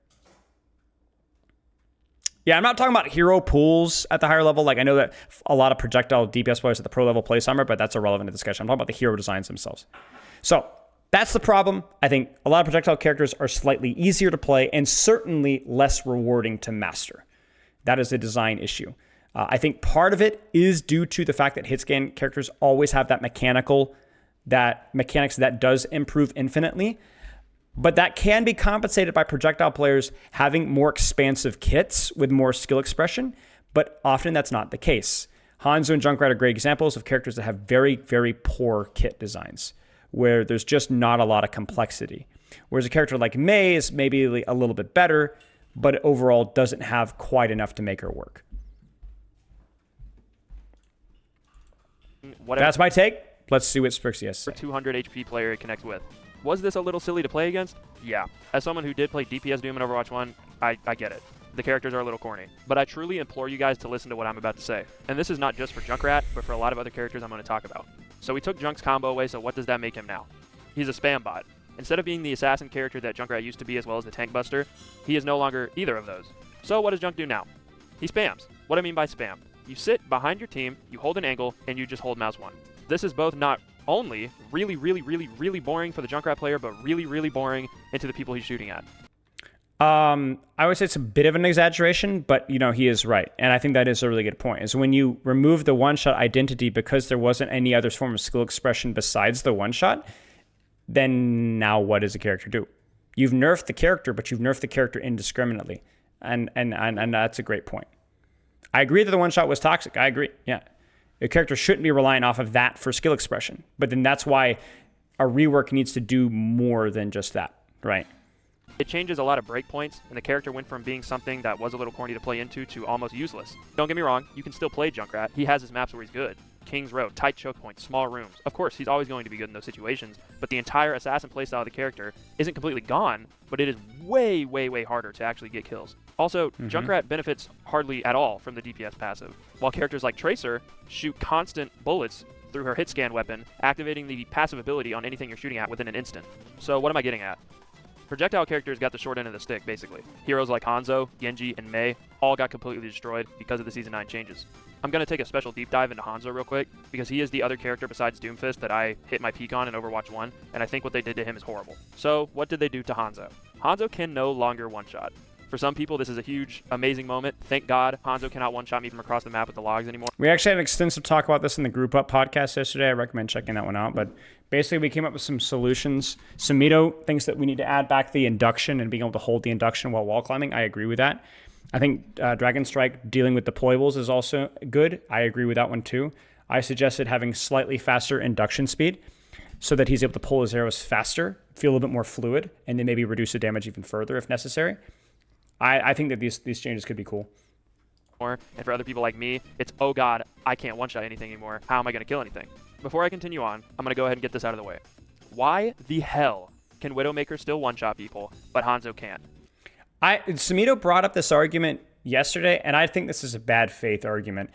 Yeah, I'm not talking about hero pools at the higher level. Like I know that a lot of projectile DPS players at the pro level play Sombra, but that's irrelevant to the discussion. I'm talking about the hero designs themselves. So that's the problem. I think a lot of projectile characters are slightly easier to play and certainly less rewarding to master. That is a design issue. I think part of it is due to the fact that hit scan characters always have that mechanics that does improve infinitely. But that can be compensated by projectile players having more expansive kits with more skill expression, but often that's not the case. Hanzo and Junkrat are great examples of characters that have very, very poor kit designs, where there's just not a lot of complexity. Whereas a character like Mei is maybe a little bit better, but overall doesn't have quite enough to make her work. That's my take. Let's see what Sprixie has to say. 200 HP player it connects with. Was this a little silly to play against? Yeah. As someone who did play DPS Doom in Overwatch 1, I get it. The characters are a little corny. But I truly implore you guys to listen to what I'm about to say. And this is not just for Junkrat, but for a lot of other characters I'm going to talk about. So we took Junk's combo away, so what does that make him now? He's a spam bot. Instead of being the assassin character that Junkrat used to be as well as the tank buster, he is no longer either of those. So what does Junk do now? He spams. What I mean by spam. You sit behind your team, you hold an angle, and you just hold mouse 1. This is both not only really, really, really, really boring for the Junkrat player, but really, really boring into the people he's shooting at. I would say it's a bit of an exaggeration, but he is right. And I think that is a really good point. Is when you remove the one-shot identity because there wasn't any other form of skill expression besides the one-shot, then now what does the character do? You've nerfed the character, but you've nerfed the character indiscriminately. And that's a great point. I agree that the one-shot was toxic. I agree. Yeah. A character shouldn't be relying off of that for skill expression. But then that's why a rework needs to do more than just that, right? It changes a lot of breakpoints, and the character went from being something that was a little corny to play into to almost useless. Don't get me wrong, you can still play Junkrat. He has his maps where he's good. King's Road, tight choke points, small rooms. Of course, he's always going to be good in those situations, but the entire assassin playstyle of the character isn't completely gone, but it is way, way, way harder to actually get kills. Also, Junkrat benefits hardly at all from the DPS passive, while characters like Tracer shoot constant bullets through her Hitscan weapon, activating the passive ability on anything you're shooting at within an instant. So what am I getting at? Projectile characters got the short end of the stick, basically. Heroes like Hanzo, Genji, and Mei all got completely destroyed because of the Season 9 changes. I'm going to take a special deep dive into Hanzo real quick, because he is the other character besides Doomfist that I hit my peak on in Overwatch 1, and I think what they did to him is horrible. So, what did they do to Hanzo? Hanzo can no longer one-shot. For some people, this is a huge, amazing moment. Thank God Hanzo cannot one-shot me from across the map with the logs anymore. We actually had an extensive talk about this in the Group Up podcast yesterday. I recommend checking that one out. But basically, we came up with some solutions. Samito thinks that we need to add back the induction and being able to hold the induction while wall climbing. I agree with that. I think Dragon Strike dealing with deployables is also good. I agree with that one too. I suggested having slightly faster induction speed so that he's able to pull his arrows faster, feel a little bit more fluid, and then maybe reduce the damage even further if necessary. I think that these changes could be cool. And for other people like me, it's, oh God, I can't one-shot anything anymore. How am I going to kill anything? Before I continue on, I'm going to go ahead and get this out of the way. Why the hell can Widowmaker still one-shot people, but Hanzo can't? Samito brought up this argument yesterday, and I think this is a bad faith argument.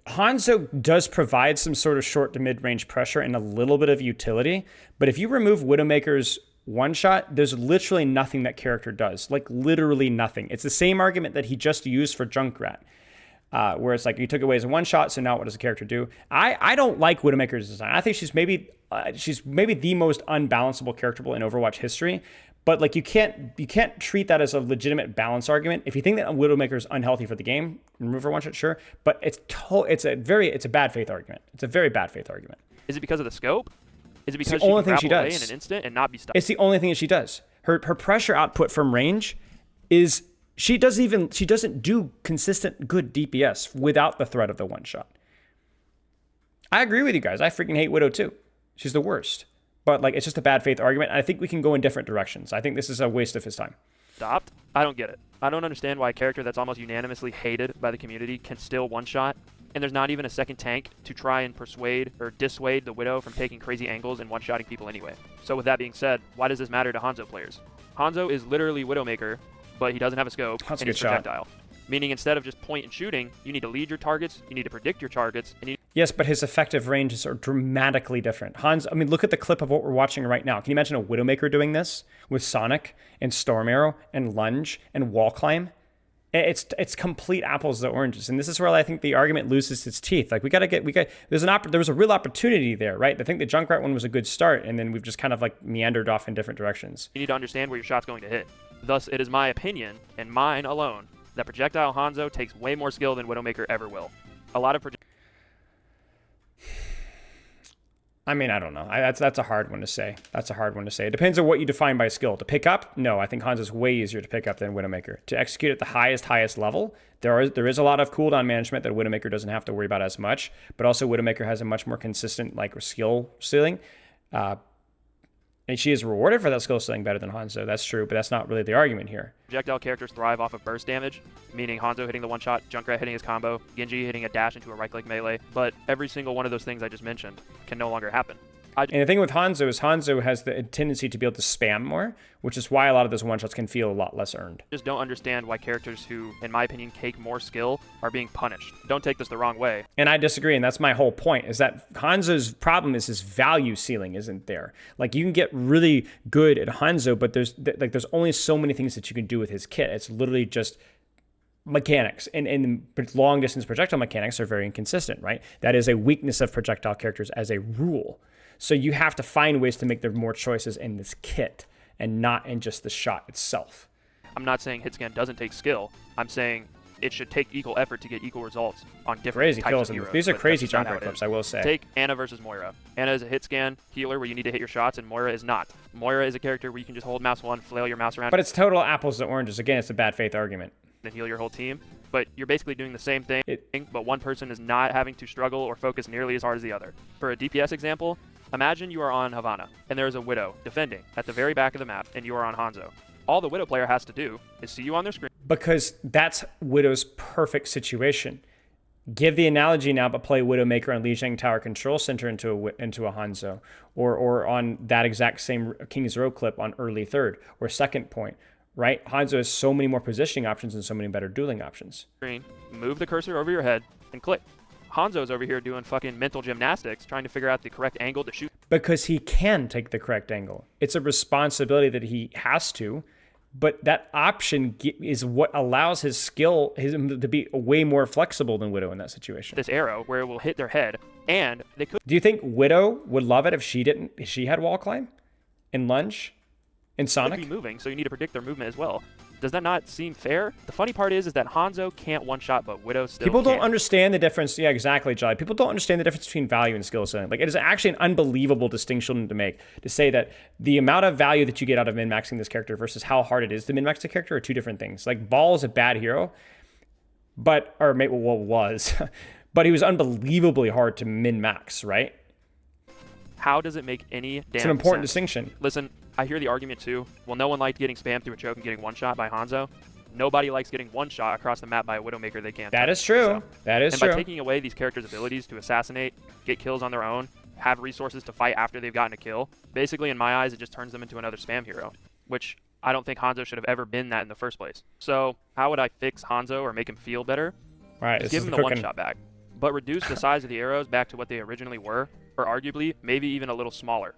Hanzo does provide some sort of short to mid-range pressure and a little bit of utility, but if you remove Widowmaker's one-shot, there's literally nothing that character does. Like, literally nothing. It's the same argument that he just used for Junkrat, where it's like, you took away his one-shot, so now what does the character do? I don't like Widowmaker's design. I think she's maybe the most unbalanceable character in Overwatch history, but like, you can't treat that as a legitimate balance argument. If you think that Widowmaker is unhealthy for the game, remove her one-shot, sure, but it's a bad faith argument. It's a very bad faith argument. Is it because of the scope? Is it because it's the only thing she away does in an instant and not be stopped? It's the only thing that she does. Her pressure output from range is she doesn't do consistent good DPS without the threat of the one shot. I agree with you guys. I freaking hate Widow too. She's the worst. But like, it's just a bad faith argument. I think we can go in different directions. I think this is a waste of his time. Stopped? I don't get it. I don't understand why a character that's almost unanimously hated by the community can still one shot. And there's not even a second tank to try and persuade or dissuade the Widow from taking crazy angles and one-shotting people anyway. So with that being said, why does this matter to Hanzo players? Hanzo is literally Widowmaker, but he doesn't have a scope and he's projectile. Meaning instead of just point and shooting, you need to lead your targets, you need to predict your targets, and yes, but his effective ranges are dramatically different. I mean, look at the clip of what we're watching right now. Can you imagine a Widowmaker doing this with Sonic and Storm Arrow and Lunge and Wall Climb? It's complete apples to oranges, and this is where I think the argument loses its teeth. Like, there was a real opportunity there, right? I think the Junkrat one was a good start, and then we've just kind of like meandered off in different directions. You need to understand where your shot's going to hit. Thus, it is my opinion, and mine alone, that Projectile Hanzo takes way more skill than Widowmaker ever will. A lot of I mean, I don't know. That's a hard one to say. It depends on what you define by skill. To pick up, no, I think Hanzo's way easier to pick up than Widowmaker. To execute at the highest level, there is a lot of cooldown management that Widowmaker doesn't have to worry about as much, but also Widowmaker has a much more consistent like skill ceiling. And she is rewarded for that skill ceiling better than Hanzo. That's true, but that's not really the argument here. Projectile characters thrive off of burst damage, meaning Hanzo hitting the one-shot, Junkrat hitting his combo, Genji hitting a dash into a right-click melee, but every single one of those things I just mentioned can no longer happen. And the thing with Hanzo is Hanzo has the tendency to be able to spam more, which is why a lot of those one-shots can feel a lot less earned. I just don't understand why characters who, in my opinion, take more skill are being punished. Don't take this the wrong way. And I disagree, and that's my whole point, is that Hanzo's problem is his value ceiling isn't there. Like, you can get really good at Hanzo, but there's only so many things that you can do with his kit. It's literally just mechanics, and long distance projectile mechanics are very inconsistent, right? That is a weakness of projectile characters as a rule. So you have to find ways to make there more choices in this kit and not in just the shot itself. I'm not saying Hitscan doesn't take skill. I'm saying it should take equal effort to get equal results on different crazy types kills. of heroes. These are crazy Junkrat clips, I will say. Take Ana versus Moira. Ana is a hitscan healer where you need to hit your shots, and Moira is not. Moira is a character where you can just hold mouse 1, flail your mouse around. But it's total apples to oranges. Again, it's a bad faith argument. And heal your whole team. But you're basically doing the same thing, but one person is not having to struggle or focus nearly as hard as the other. For a DPS example, imagine you are on Havana, and there is a Widow defending at the very back of the map, and you are on Hanzo. All the Widow player has to do is see you on their screen. Because that's Widow's perfect situation. Give the analogy now, but play Widowmaker on Lijiang Tower Control Center into a Hanzo, or on that exact same King's Row clip on early third or second point, right? Hanzo has so many more positioning options and so many better dueling options. Screen, move the cursor over your head, and click. Hanzo's over here doing fucking mental gymnastics, trying to figure out the correct angle to shoot. Because he can take the correct angle. It's a responsibility that he has to, but that option is what allows his skill to be way more flexible than Widow in that situation. This arrow where it will hit their head, and they could. Do you think Widow would love it if she had wall climb and lunge and Sonic? Be moving, so you need to predict their movement as well. Does that not seem fair? The funny part is that Hanzo can't one-shot, but Widow still People don't can. understand the difference. Yeah, exactly, Jolly. People don't understand the difference between value and skill setting. Like, it is actually an unbelievable distinction to make, to say that the amount of value that you get out of min-maxing this character versus how hard it is to min-max the character are two different things. Like, Ball is a bad hero, but he was unbelievably hard to min-max, right? How does it make any damn It's an important sense? distinction. Listen, I hear the argument too. Well, no one liked getting spammed through a choke and getting one-shot by Hanzo. Nobody likes getting one-shot across the map by a Widowmaker they can't. That is true. So, that is and true. by taking away these characters' abilities to assassinate, get kills on their own, have resources to fight after they've gotten a kill, basically, in my eyes, it just turns them into another spam hero, which I don't think Hanzo should have ever been that in the first place. So how would I fix Hanzo or make him feel better? Right, Just give him the one-shot back, but reduce the size of the arrows back to what they originally were, or arguably, maybe even a little smaller.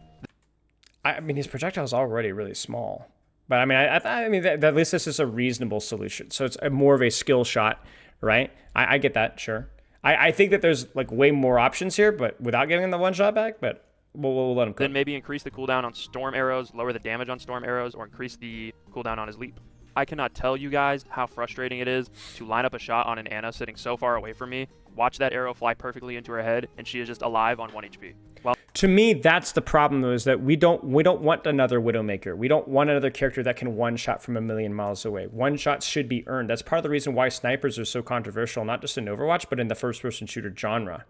I mean, his projectile is already really small. But I mean, I mean, at least this is a reasonable solution. So it's more of a skill shot, right? I get that, sure. I think that there's like way more options here, but without giving him the one shot back, but we'll let him cook. Then maybe increase the cooldown on storm arrows, lower the damage on storm arrows, or increase the cooldown on his leap. I cannot tell you guys how frustrating it is to line up a shot on an Ana sitting so far away from me, watch that arrow fly perfectly into her head, and she is just alive on 1 HP. Well, to me, that's the problem, though, is that we don't want another Widowmaker. We don't want another character that can one-shot from a million miles away. One-shots should be earned. That's part of the reason why snipers are so controversial, not just in Overwatch, but in the first-person shooter genre.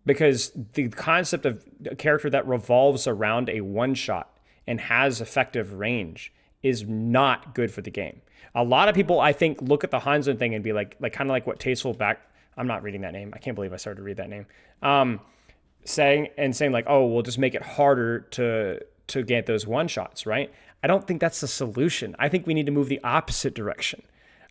Because the concept of a character that revolves around a one-shot and has effective range is not good for the game. A lot of people, I think, look at the Hanzo thing and be like kind of like what Tasteful Back... I'm not reading that name. I can't believe I started to read that name. Saying like, oh, we'll just make it harder to get those one-shots, right? I don't think that's the solution. I think we need to move the opposite direction.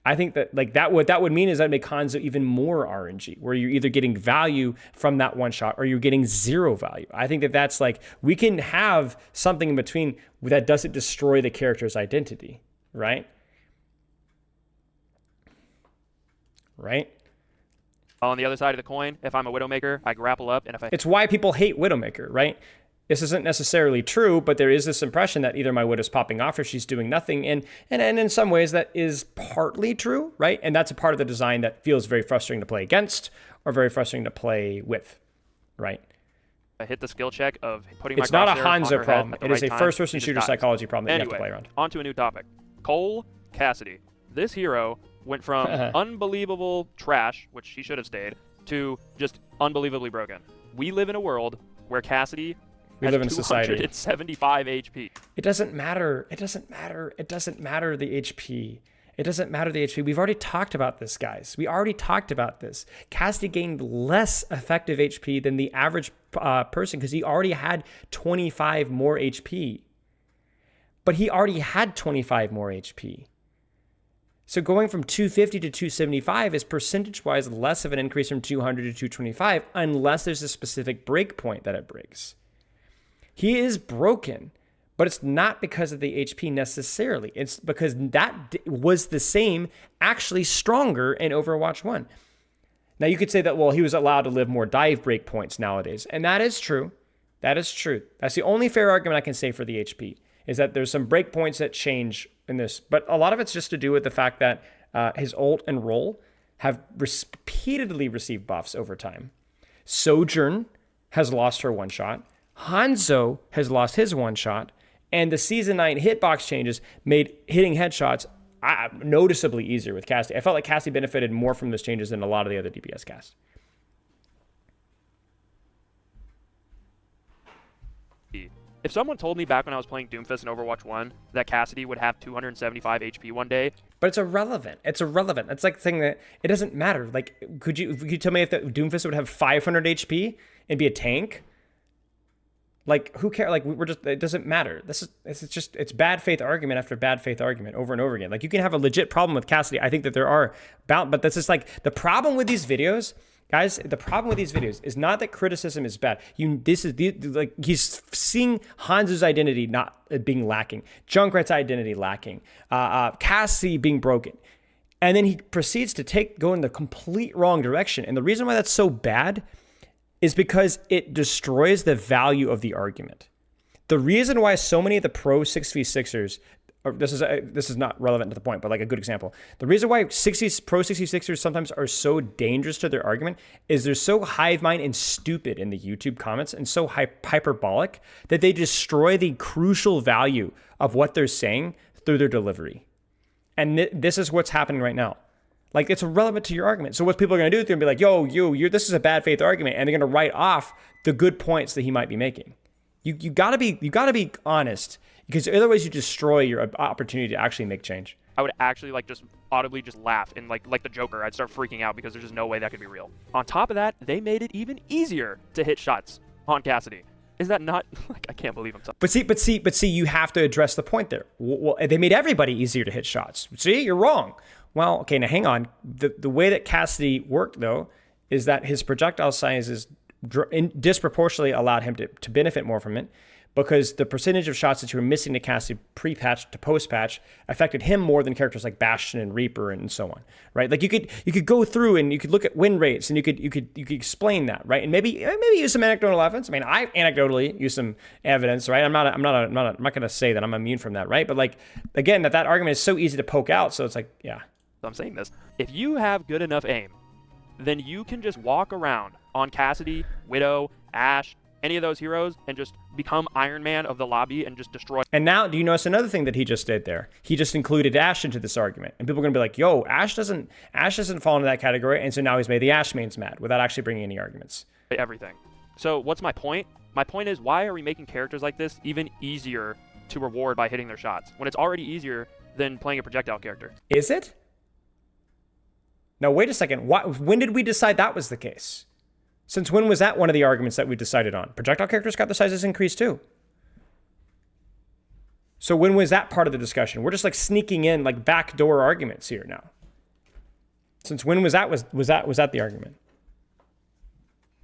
I think that what that would mean is that make Hanzo even more RNG, where you're either getting value from that one shot or you're getting zero value. I think that that's like, we can have something in between that doesn't destroy the character's identity, right? Right? on the other side of the coin, if I'm a Widowmaker, I grapple up, and if I... It's why people hate Widowmaker, right? This isn't necessarily true, but there is this impression that either my Widow's popping off or she's doing nothing. And in some ways that is partly true, right? And that's a part of the design that feels very frustrating to play against or very frustrating to play with, right? I hit the skill check of putting it's my not a crosshair on Hanzo her problem. head at the It is right a time, first-person she just shooter dies. psychology problem that you have Anyway, to play around. on to a new topic. Cole Cassidy. This hero went from unbelievable trash, which he should have stayed, to just unbelievably broken. We live in a world where Cassidy We has live in a society. 275 HP. It doesn't matter. It doesn't matter. It doesn't matter the HP. It doesn't matter the HP. We've already talked about this, guys. We already talked about this. Cassidy gained less effective HP than the average person because he already had 25 more HP. But he already had 25 more HP. So going from 250 to 275 is percentage-wise less of an increase from 200 to 225 unless there's a specific breakpoint that it breaks. He is broken, but it's not because of the HP necessarily. It's because that was the same, actually stronger in Overwatch 1. Now you could say that, well, he was allowed to live more dive breakpoints nowadays, and that is true. That is true. That's the only fair argument I can say for the HP, is that there's some breakpoints that change in this, but a lot of it's just to do with the fact that his ult and roll have repeatedly received buffs over time. Sojourn has lost her one shot. Hanzo has lost his one shot, and the Season 9 hitbox changes made hitting headshots noticeably easier with Cassidy. I felt like Cassidy benefited more from those changes than a lot of the other DPS casts. If someone told me back when I was playing Doomfist in Overwatch 1 that Cassidy would have 275 HP one day... But it's irrelevant. It's irrelevant. It's like saying that it doesn't matter. Like, could you tell me if the Doomfist would have 500 HP and be a tank? Like, who cares? Like, we're just, it doesn't matter. It's bad faith argument after bad faith argument over and over again. Like, you can have a legit problem with Cassidy. I think that there are, but that's just like, the problem with these videos, guys, the problem with these videos is not that criticism is bad. Like, he's seeing Hanzo's identity not being lacking, Junkrat's identity lacking, Cassidy being broken. And then he proceeds to go in the complete wrong direction. And the reason why that's so bad is because it destroys the value of the argument. The reason why so many of the pro 6v6ers, or this is not relevant to the point, but like a good example. The reason why pro 6v6ers sometimes are so dangerous to their argument is they're so hive mind and stupid in the YouTube comments and so hyperbolic that they destroy the crucial value of what they're saying through their delivery. And this is what's happening right now. Like, it's irrelevant to your argument. So what people are going to do is they're going to be like, yo, this is a bad faith argument. And they're going to write off the good points that he might be making. You gotta be honest, because otherwise you destroy your opportunity to actually make change. I would actually like just audibly just laugh and like the Joker. I'd start freaking out because there's just no way that could be real. On top of that, they made it even easier to hit shots on Cassidy. Is that not, like, I can't believe I'm talking. But see, you have to address the point there. Well, they made everybody easier to hit shots. See, you're wrong. Well, okay, now hang on. The way that Cassidy worked, though, is that his projectile sizes disproportionately allowed him to benefit more from it, because the percentage of shots that you were missing to Cassidy pre-patch to post-patch affected him more than characters like Bastion and Reaper and so on, right? Like, you could go through and you could look at win rates and you could explain that, right? And maybe use some anecdotal evidence. I mean, I anecdotally use some evidence, right? I'm not going to say that I'm immune from that, right? But like, again, that argument is so easy to poke out. So it's like, yeah. I'm saying this. If you have good enough aim, then you can just walk around on Cassidy, Widow, Ashe, any of those heroes, and just become Iron Man of the lobby and just destroy. And now, do you notice another thing that he just did there? He just included Ashe into this argument. And people are going to be like, yo, Ashe doesn't fall into that category. And so now he's made the Ashe mains mad without actually bringing any arguments. Everything. So what's my point? My point is, why are we making characters like this even easier to reward by hitting their shots when it's already easier than playing a projectile character? Is it? Now, wait a second. When did we decide that was the case? Since when was that one of the arguments that we decided on? Projectile characters got their sizes increased too. So when was that part of the discussion? We're just like sneaking in like backdoor arguments here now. Since when was that the argument?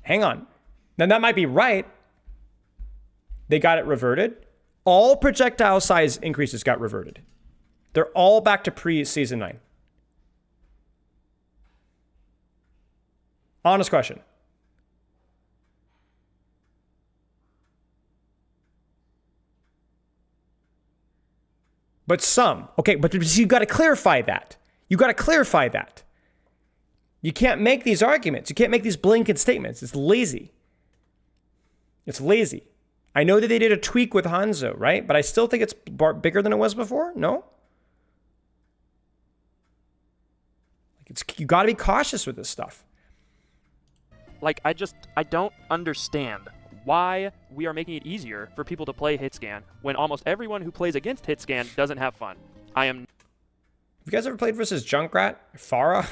Hang on. Now that might be right. They got it reverted. All projectile size increases got reverted. They're all back to pre-season 9. Honest question. But some. Okay, but you got to clarify that. You can't make these arguments. You can't make these blanket statements. It's lazy. I know that they did a tweak with Hanzo, right? But I still think it's bigger than it was before. No? You got to be cautious with this stuff. Like, I don't understand why we are making it easier for people to play Hitscan when almost everyone who plays against Hitscan doesn't have fun. Have you guys ever played versus Junkrat, Pharah,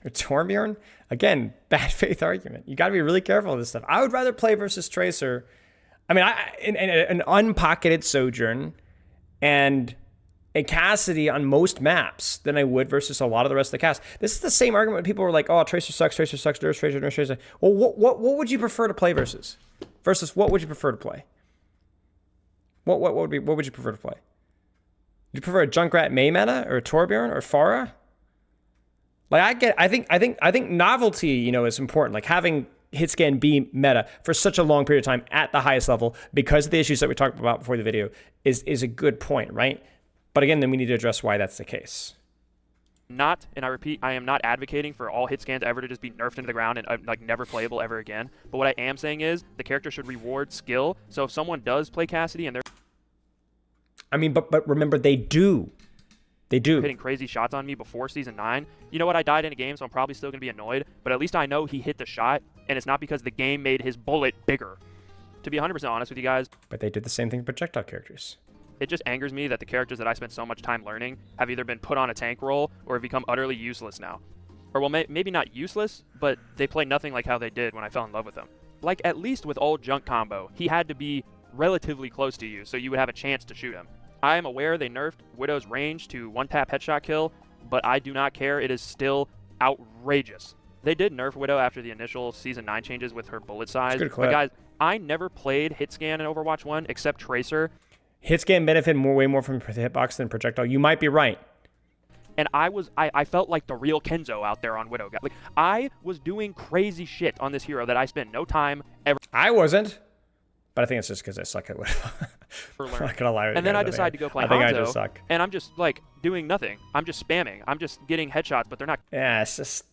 or Torbjorn? Again, bad faith argument. You got to be really careful with this stuff. I would rather play versus Tracer. I mean, in an unpocketed Sojourn and a Cassidy on most maps than I would versus a lot of the rest of the cast. This is the same argument when people were like, oh, Tracer sucks, nurse Tracer. Well, what would you prefer to play versus? Versus what would you prefer to play? What would you prefer to play? Do you prefer a Junkrat May meta or a Torbjorn or Pharah? Like, I think novelty, is important. Like, having Hitscan be meta for such a long period of time at the highest level because of the issues that we talked about before the video is a good point, right? But again, then we need to address why that's the case. And I repeat, I am not advocating for all Hitscans ever to just be nerfed into the ground and like never playable ever again. But what I am saying is the character should reward skill. So if someone does play Cassidy and they're but remember, they do hitting crazy shots on me before season 9. You know what? I died in a game, so I'm probably still gonna be annoyed. But at least I know he hit the shot, and it's not because the game made his bullet bigger. To be 100% honest with you guys. But they did the same thing with projectile characters. It just angers me that the characters that I spent so much time learning have either been put on a tank role or have become utterly useless now. Or, well, maybe not useless, but they play nothing like how they did when I fell in love with them. like at least with old Junk combo, he had to be relatively close to you so you would have a chance to shoot him. I am aware they nerfed Widow's range to one-tap headshot kill, but I do not care. It is still outrageous. They did nerf Widow after the initial Season 9 changes with her bullet size. But guys, I never played Hitscan in Overwatch 1 except Tracer. Hitscan benefit way more from hitbox than projectile. You might be right. And I felt like the real Kenzo out there on Widow. Like, I was doing crazy shit on this hero that I spent no time ever. I wasn't. But I think it's just because I suck at Widow. I'm not gonna lie with you And then guys, I decided to go play I think Hanzo, I just suck. and I'm just like doing nothing. I'm just spamming. I'm just getting headshots, but they're not. Yeah, it's just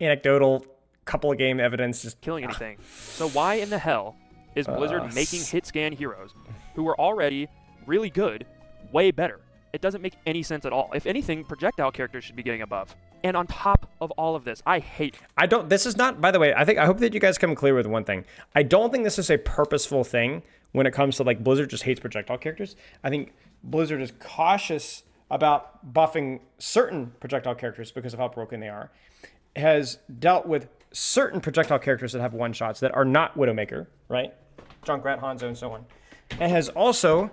anecdotal, couple of game evidence, just killing anything. So why in the hell is Blizzard making hit-scan heroes who are already really good way better? It doesn't make any sense at all. If anything, projectile characters should be getting above. And on top of all of this, this is not, by the way, I hope that you guys come clear with one thing. I don't think this is a purposeful thing when it comes to like Blizzard just hates projectile characters. I think Blizzard is cautious about buffing certain projectile characters because of how broken they are. Has dealt with certain projectile characters that have one-shots that are not Widowmaker, right? Junkrat, Hanzo, and so on. And has also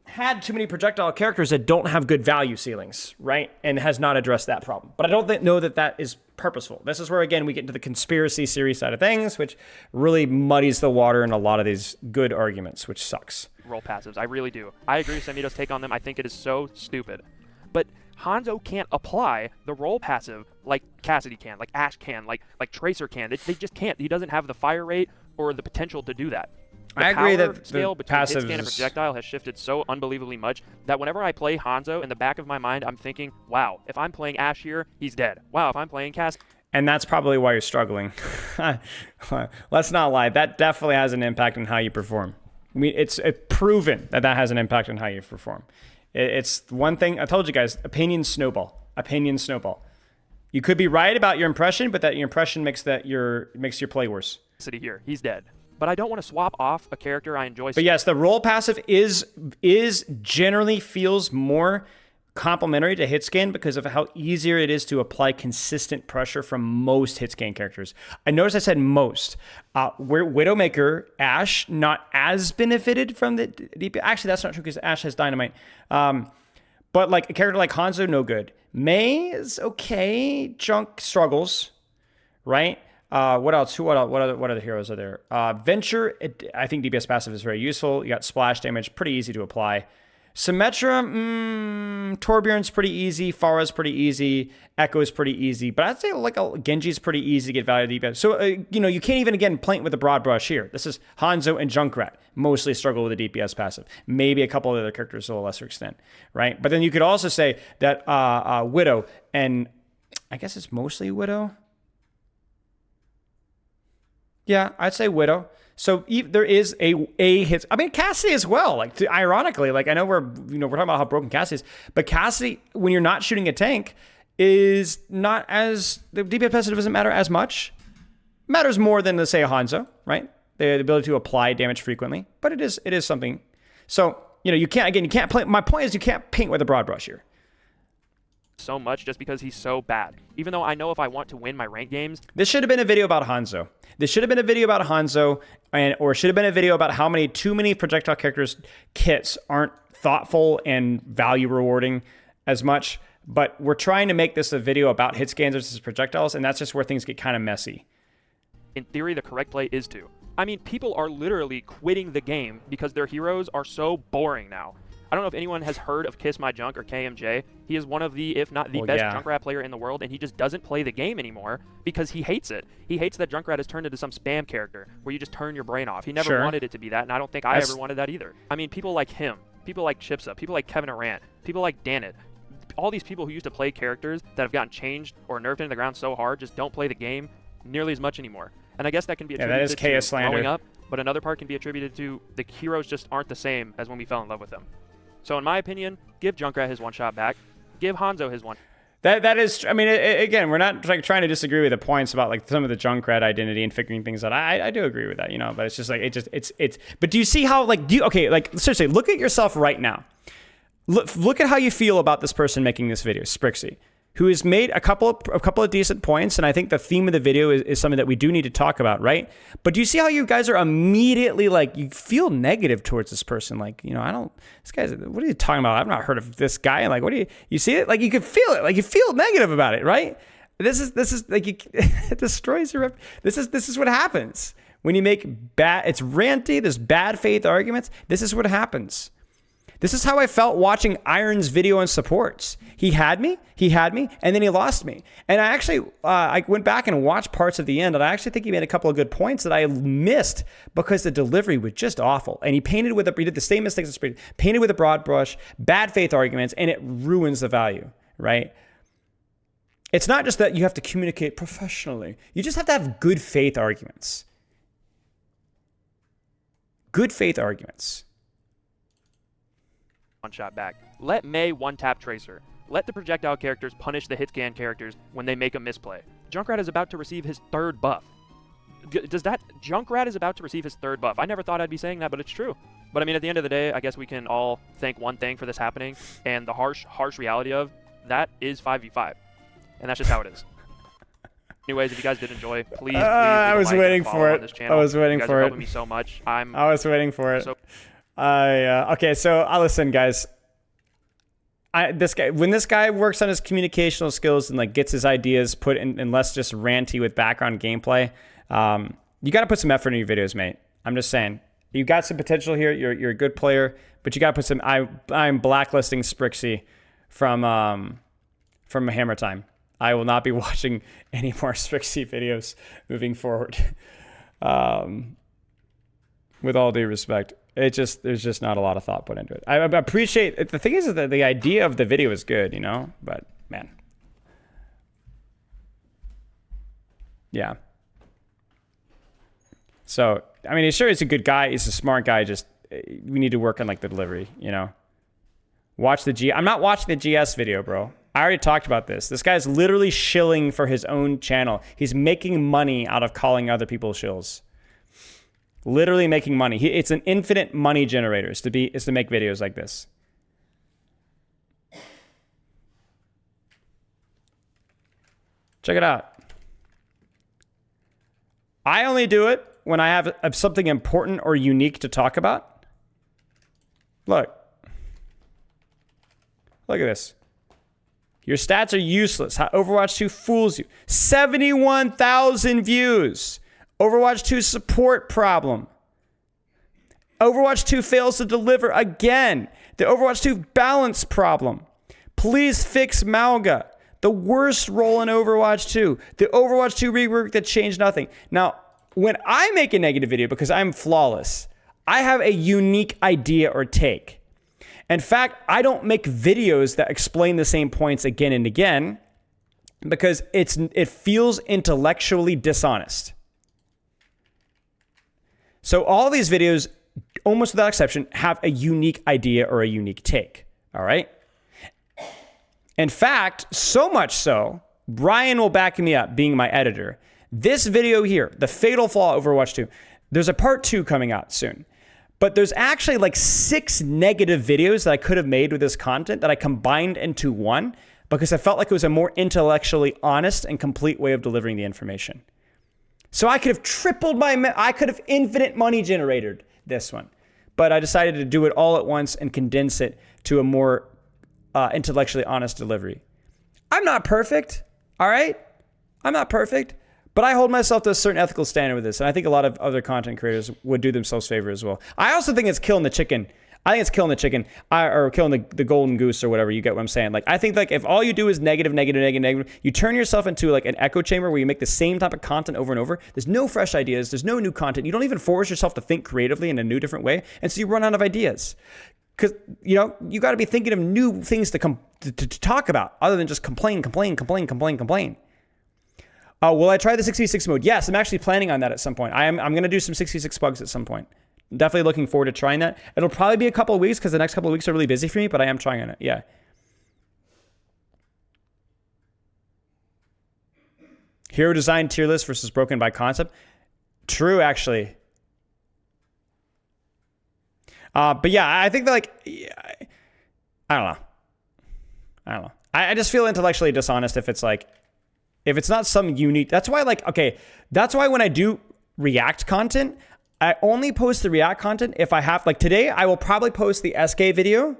had too many projectile characters that don't have good value ceilings, right? And has not addressed that problem. But I don't know that that is purposeful. This is where, again, we get into the conspiracy series side of things, which really muddies the water in a lot of these good arguments, which sucks. Role passives, I really do. I agree with Samito's take on them. I think it is so stupid. But Hanzo can't apply the role passive like Cassidy can, like Ashe can, like Tracer can. They just can't. He doesn't have the fire rate or the potential to do that. The I agree power that scale the between passive hitscan and projectile has shifted so unbelievably much that whenever I play Hanzo, in the back of my mind, I'm thinking, wow, if I'm playing Ashe here, he's dead. Wow, if I'm playing Cass. And that's probably why you're struggling. Let's not lie. That definitely has an impact on how you perform. I mean, it's proven that has an impact on how you perform. It's one thing. I told you guys, opinions snowball. Opinions snowball. You could be right about your impression, but that your impression makes your play worse. Here, he's dead. But I don't want to swap off a character I enjoy. But yes, the role passive is generally feels more complementary to Hitscan because of how easier it is to apply consistent pressure from most Hitscan characters. I noticed I said most. Where Widowmaker, Ashe, not as benefited from the DP. Actually, that's not true because Ashe has Dynamite. But like a character like Hanzo, no good. Mei is okay. Junk struggles, right? What else? What other heroes are there? Venture, I think DPS passive is very useful. You got splash damage, pretty easy to apply. Symmetra, Torbjorn's pretty easy. Pharah's pretty easy. Echo's pretty easy. But I'd say like Genji's pretty easy to get value DPS. So, you can't even, again, paint with a broad brush here. This is Hanzo and Junkrat mostly struggle with the DPS passive. Maybe a couple of other characters to a lesser extent, right? But then you could also say that Widow, and I guess it's mostly Widow. Yeah, I'd say Widow. So there is a hit. I mean, Cassidy as well. Like, ironically, like I know we're talking about how broken Cassidy is, but Cassidy, when you're not shooting a tank, is not as the DPS passive doesn't matter as much. Matters more than, let's say, a Hanzo, right? The ability to apply damage frequently, but it is something. So you can't play. My point is, you can't paint with a broad brush here. So much just because he's so bad. Even though I know if I want to win my ranked games. This should have been a video about Hanzo. This should have been a video about Hanzo, or should have been a video about how too many projectile characters kits aren't thoughtful and value rewarding as much. But we're trying to make this a video about hit scans versus projectiles, and that's just where things get kind of messy. In theory, the correct play is to. I mean, people are literally quitting the game because their heroes are so boring now. I don't know if anyone has heard of Kiss My Junk or KMJ. He is one of the, if not the best Junkrat player in the world, and he just doesn't play the game anymore because he hates it. He hates that Junkrat has turned into some spam character where you just turn your brain off. He never wanted it to be that, and I don't think I ever wanted that either. I mean, people like him, people like Chipsa, people like Kevin Durant, people like Danit, all these people who used to play characters that have gotten changed or nerfed into the ground so hard just don't play the game nearly as much anymore. And I guess that can be attributed to growing up, but another part can be attributed to the heroes just aren't the same as when we fell in love with them. So in my opinion, give Junkrat his one shot back. Give Hanzo his one. That is, I mean, again, we're not like trying to disagree with the points about like some of the Junkrat identity and figuring things out. I do agree with that, but it's just like it's. But do you see how like seriously, look at yourself right now. Look at how you feel about this person making this video, Sprixie. who has made a couple of decent points, and I think the theme of the video is something that we do need to talk about, right? But do you see how you guys are immediately like, you feel negative towards this person? Like, you know, this guy's, what are you talking about? I've not heard of this guy. And like, what do you see it? Like, you can feel it. Like, you feel negative about it, right? This is like, it destroys your this is what happens when you make it's ranty, there's bad faith arguments. This is what happens. This is how I felt watching Iron's video on supports. He had me, and then he lost me. And I actually, I went back and watched parts of the end, and I actually think he made a couple of good points that I missed because the delivery was just awful. And he did the same mistakes as painted with a broad brush, bad faith arguments, and it ruins the value, right? It's not just that you have to communicate professionally. You just have to have good faith arguments. Good faith arguments. One shot back. Let Mei one-tap Tracer. Let the projectile characters punish the hitscan characters when they make a misplay. Junkrat is about to receive his third buff. Junkrat is about to receive his third buff. I never thought I'd be saying that, but it's true. But I mean, at the end of the day, I guess we can all thank one thing for this happening, and the harsh reality of that is 5v5. And that's just how it is. Anyways, if you guys did enjoy, please I was waiting for it. I was waiting for it. You guys are helping me so much. I was waiting for it. Okay, so listen, guys. When this guy works on his communicational skills and like gets his ideas put in less just ranty with background gameplay, you got to put some effort in your videos, mate. I'm just saying, you got some potential here. You're a good player, but you got to put some. I'm blacklisting Sprixie from Hammer Time. I will not be watching any more Sprixie videos moving forward. With all due respect. There's just not a lot of thought put into it. I appreciate it. The thing is that the idea of the video is good, you know, but man. Yeah. So, I mean, sure, he's a good guy. He's a smart guy. Just, we need to work on like the delivery, you know. I'm not watching the GS video, bro. I already talked about this. This guy's literally shilling for his own channel. He's making money out of calling other people shills. Literally making money. It's an infinite money generator is to make videos like this. Check it out. I only do it when I have something important or unique to talk about. Look. Look at this. Your stats are useless. How Overwatch 2 fools you. 71,000 views. Overwatch 2 support problem. Overwatch 2 fails to deliver again. The Overwatch 2 balance problem. Please fix Malga. The worst role in Overwatch 2. The Overwatch 2 rework that changed nothing. Now, when I make a negative video because I'm flawless, I have a unique idea or take. In fact, I don't make videos that explain the same points again and again because it feels intellectually dishonest. So all these videos, almost without exception, have a unique idea or a unique take, all right? In fact, so much so, Brian will back me up, being my editor. This video here, the fatal flaw of Overwatch 2, there's a part 2 coming out soon. But there's actually like 6 negative videos that I could have made with this content that I combined into one because I felt like it was a more intellectually honest and complete way of delivering the information. So I could have I could have infinite money generated this one. But I decided to do it all at once and condense it to a more intellectually honest delivery. I'm not perfect, all right? I'm not perfect, but I hold myself to a certain ethical standard with this, and I think a lot of other content creators would do themselves favor as well. I also think it's killing the chicken. I think it's killing the chicken, or killing the golden goose, or whatever. You get what I'm saying? Like, I think like if all you do is negative, you turn yourself into like an echo chamber where you make the same type of content over and over. There's no fresh ideas. There's no new content. You don't even force yourself to think creatively in a new, different way, and so you run out of ideas. Because, you know, you got to be thinking of new things to talk about other than just complain. Will I try the 6v6 mode? Yes, I'm actually planning on that at some point. I'm going to do some 6v6 bugs at some point. Definitely looking forward to trying that. It'll probably be a couple of weeks because the next couple of weeks are really busy for me, but I am trying on it. Yeah. Hero design tier list versus broken by concept. True, actually. But yeah, I think that like, I don't know. I just feel intellectually dishonest if it's like, if it's not some unique. That's why, like, okay, that's why when I do React content, I only post the React content if I have, like today, I will probably post the SK video.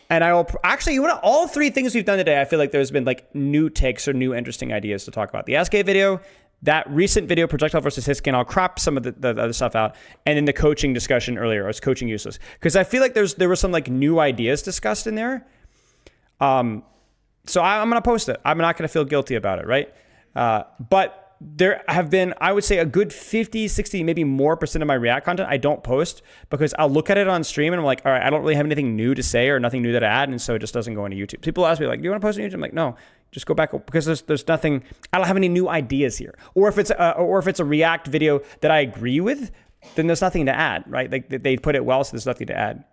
And I will actually, you know, all 3 things we've done today, I feel like there's been like new takes or new interesting ideas to talk about. The SK video, that recent video, projectile versus Hitscan, I'll crop some of the other stuff out. And then the coaching discussion earlier, was coaching useless? Because I feel like there were some like new ideas discussed in there. So I'm going to post it. I'm not going to feel guilty about it, right? But there have been, I would say, a good 50, 60, maybe more % of my React content I don't post because I'll look at it on stream and I'm like, all right, I don't really have anything new to say or nothing new to add, and so it just doesn't go into YouTube. People ask me like, do you want to post on YouTube? I'm like, no, just go back because there's nothing. I don't have any new ideas here. Or if it's a React video that I agree with, then there's nothing to add, right? Like they put it well, so there's nothing to add.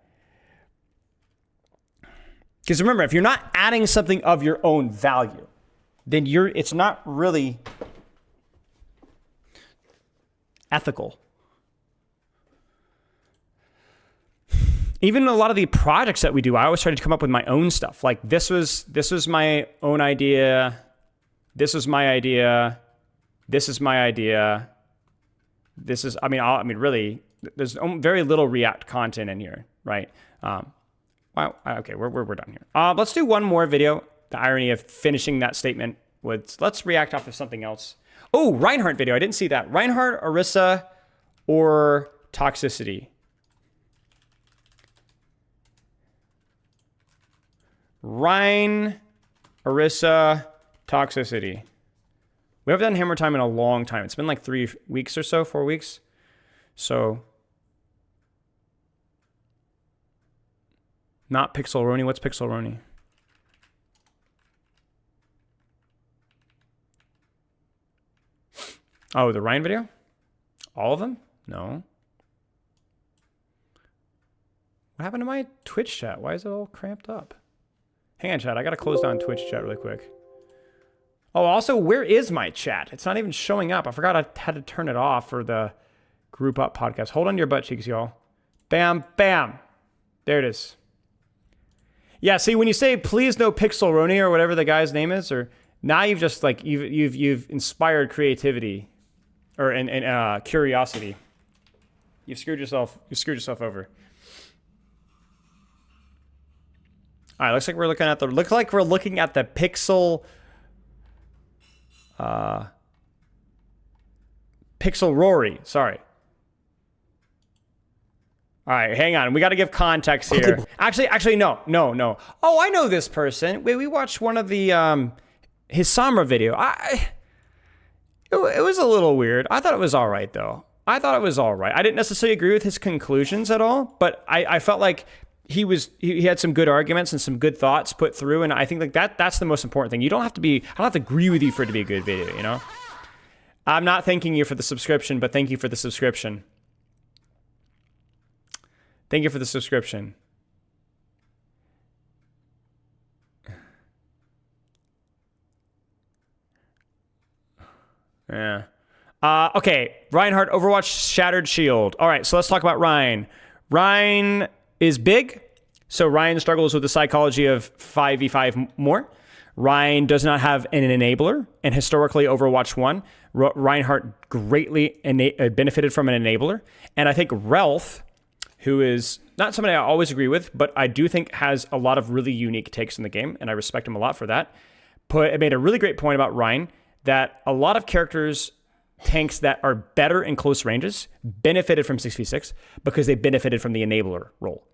Because remember, if you're not adding something of your own value, then it's not really ethical. Even a lot of the projects that we do, I always try to come up with my own stuff. Like this was my own idea. This was my idea. This is my idea. This is, I mean, really, there's very little React content in here, right? Wow. Okay, we're done here. Let's do one more video. The irony of finishing that statement with, let's react off of something else. Oh, Reinhardt video. I didn't see that. Reinhardt, Orisa, or Toxicity. Rein, Orisa, Toxicity. We haven't done Hammer Time in a long time. It's been like 3 weeks or so, 4 weeks. So, not Pixel Roni. What's Pixel Roni? Oh, the Rein video? All of them? No. What happened to my Twitch chat? Why is it all cramped up? Hang on, chat. I got to close down Twitch chat really quick. Oh, also, where is my chat? It's not even showing up. I forgot I had to turn it off for the Group Up podcast. Hold on to your butt cheeks, y'all. Bam, bam. There it is. Yeah, see, when you say please no Pixel Roni or whatever the guy's name is, or now you've just like you've inspired creativity or and curiosity. You've screwed yourself over. All right, looks like we're looking at the Pixel Pixel Rory. Sorry. All right, hang on. We got to give context here. Actually, no. Oh, I know this person. We watched one of the his Samra video. It was a little weird. I thought it was all right though. I didn't necessarily agree with his conclusions at all, but I felt like he had some good arguments and some good thoughts put through, and I think like that's the most important thing. I don't have to agree with you for it to be a good video, you know? I'm not thanking you for the subscription, but thank you for the subscription. Thank you for the subscription. Yeah. Okay, Reinhardt, Overwatch, Shattered Shield. All right, so let's talk about Rein. Rein is big, so Rein struggles with the psychology of 5v5 more. Rein does not have an enabler, and historically Overwatch 1, Reinhardt greatly benefited from an enabler. And I think Relf, who is not somebody I always agree with, but I do think has a lot of really unique takes in the game, and I respect him a lot for that, made a really great point about Rein, that a lot of tanks that are better in close ranges benefited from 6v6 because they benefited from the enabler role.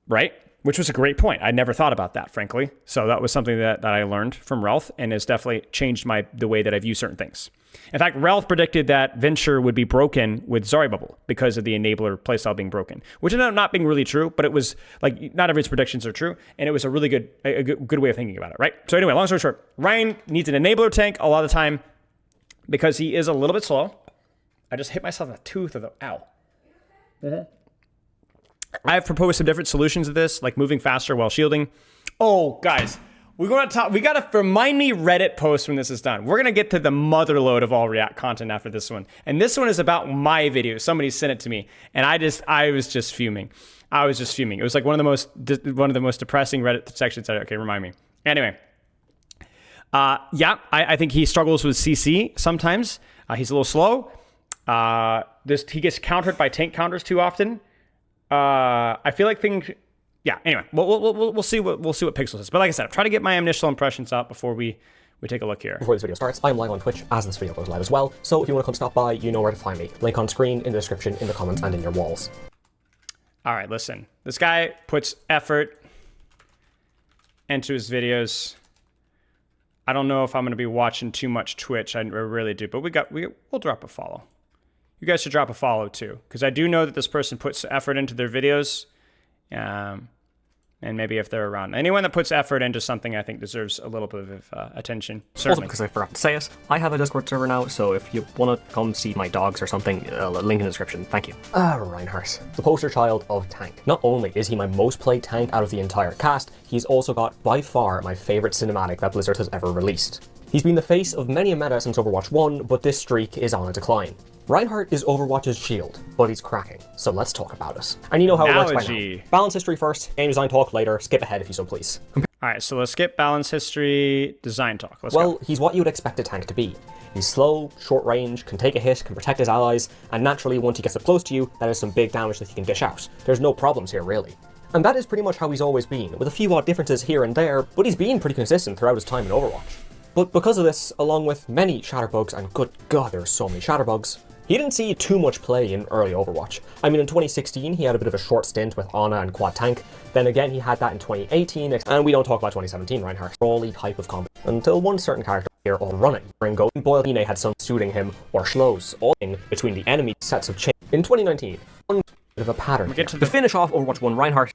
Right? Which was a great point. I never thought about that, frankly. So that was something that I learned from Ralph and has definitely changed the way that I view certain things. In fact, Ralph predicted that Venture would be broken with Zari Bubble because of the enabler playstyle being broken, which ended up not being really true, but it was like not everyone's predictions are true, and it was a really good way of thinking about it, right? So anyway, long story short, Rein needs an enabler tank a lot of the time because he is a little bit slow. I just hit myself in the tooth of the ow. Mm-hmm. I've proposed some different solutions to this, like moving faster while shielding. Oh, guys, We're going to talk. We got to remind me Reddit post when this is done. We're going to get to the motherload of all React content after this one. And this one is about my video. Somebody sent it to me, and I was just fuming. I was just fuming. It was like one of the most depressing Reddit sections. Okay, remind me. Anyway, yeah, I think he struggles with CC sometimes. He's a little slow. He gets countered by tank counters too often. I feel like things. Yeah. Anyway, we'll see what Pixel says. But like I said, I'm trying to get my initial impressions out before we take a look here. Before this video starts, I'm live on Twitch as this video goes live as well. So if you want to come stop by, you know where to find me. Link on screen, in the description, in the comments, and in your walls. All right, listen. This guy puts effort into his videos. I don't know if I'm going to be watching too much Twitch. I really do, but we'll drop a follow. You guys should drop a follow too, because I do know that this person puts effort into their videos. And maybe if they're around. Anyone that puts effort into something, I think deserves a little bit of attention. Certainly. Also, because I forgot to say it, I have a Discord server now, so if you want to come see my dogs or something, link in the description. Thank you. Reinhardt, the poster child of tank. Not only is he my most played tank out of the entire cast, he's also got, by far, my favorite cinematic that Blizzard has ever released. He's been the face of many a meta since Overwatch 1, but this streak is on a decline. Reinhardt is Overwatch's shield, but he's cracking, so let's talk about it. And you know how it works by now. Balance history first, game design talk later, skip ahead if you so please. Alright, so let's skip balance history, design talk. Let's go. He's what you would expect a tank to be. He's slow, short range, can take a hit, can protect his allies, and naturally once he gets up close to you, that is some big damage that he can dish out. There's no problems here really. And that is pretty much how he's always been, with a few odd differences here and there, but he's been pretty consistent throughout his time in Overwatch. But because of this, along with many shatterbugs, and good god there are so many shatterbugs, he didn't see too much play in early Overwatch. I mean, in 2016, he had a bit of a short stint with Ana and Quad Tank. Then again, he had that in 2018, and we don't talk about 2017, Reinhardt. Brawly type of combat. Until one certain character here all running. Ringo and Boyle had some suiting him, or Schloes, all in between the enemy sets of chain. In 2019, one bit of a pattern. To finish off Overwatch 1 Reinhardt,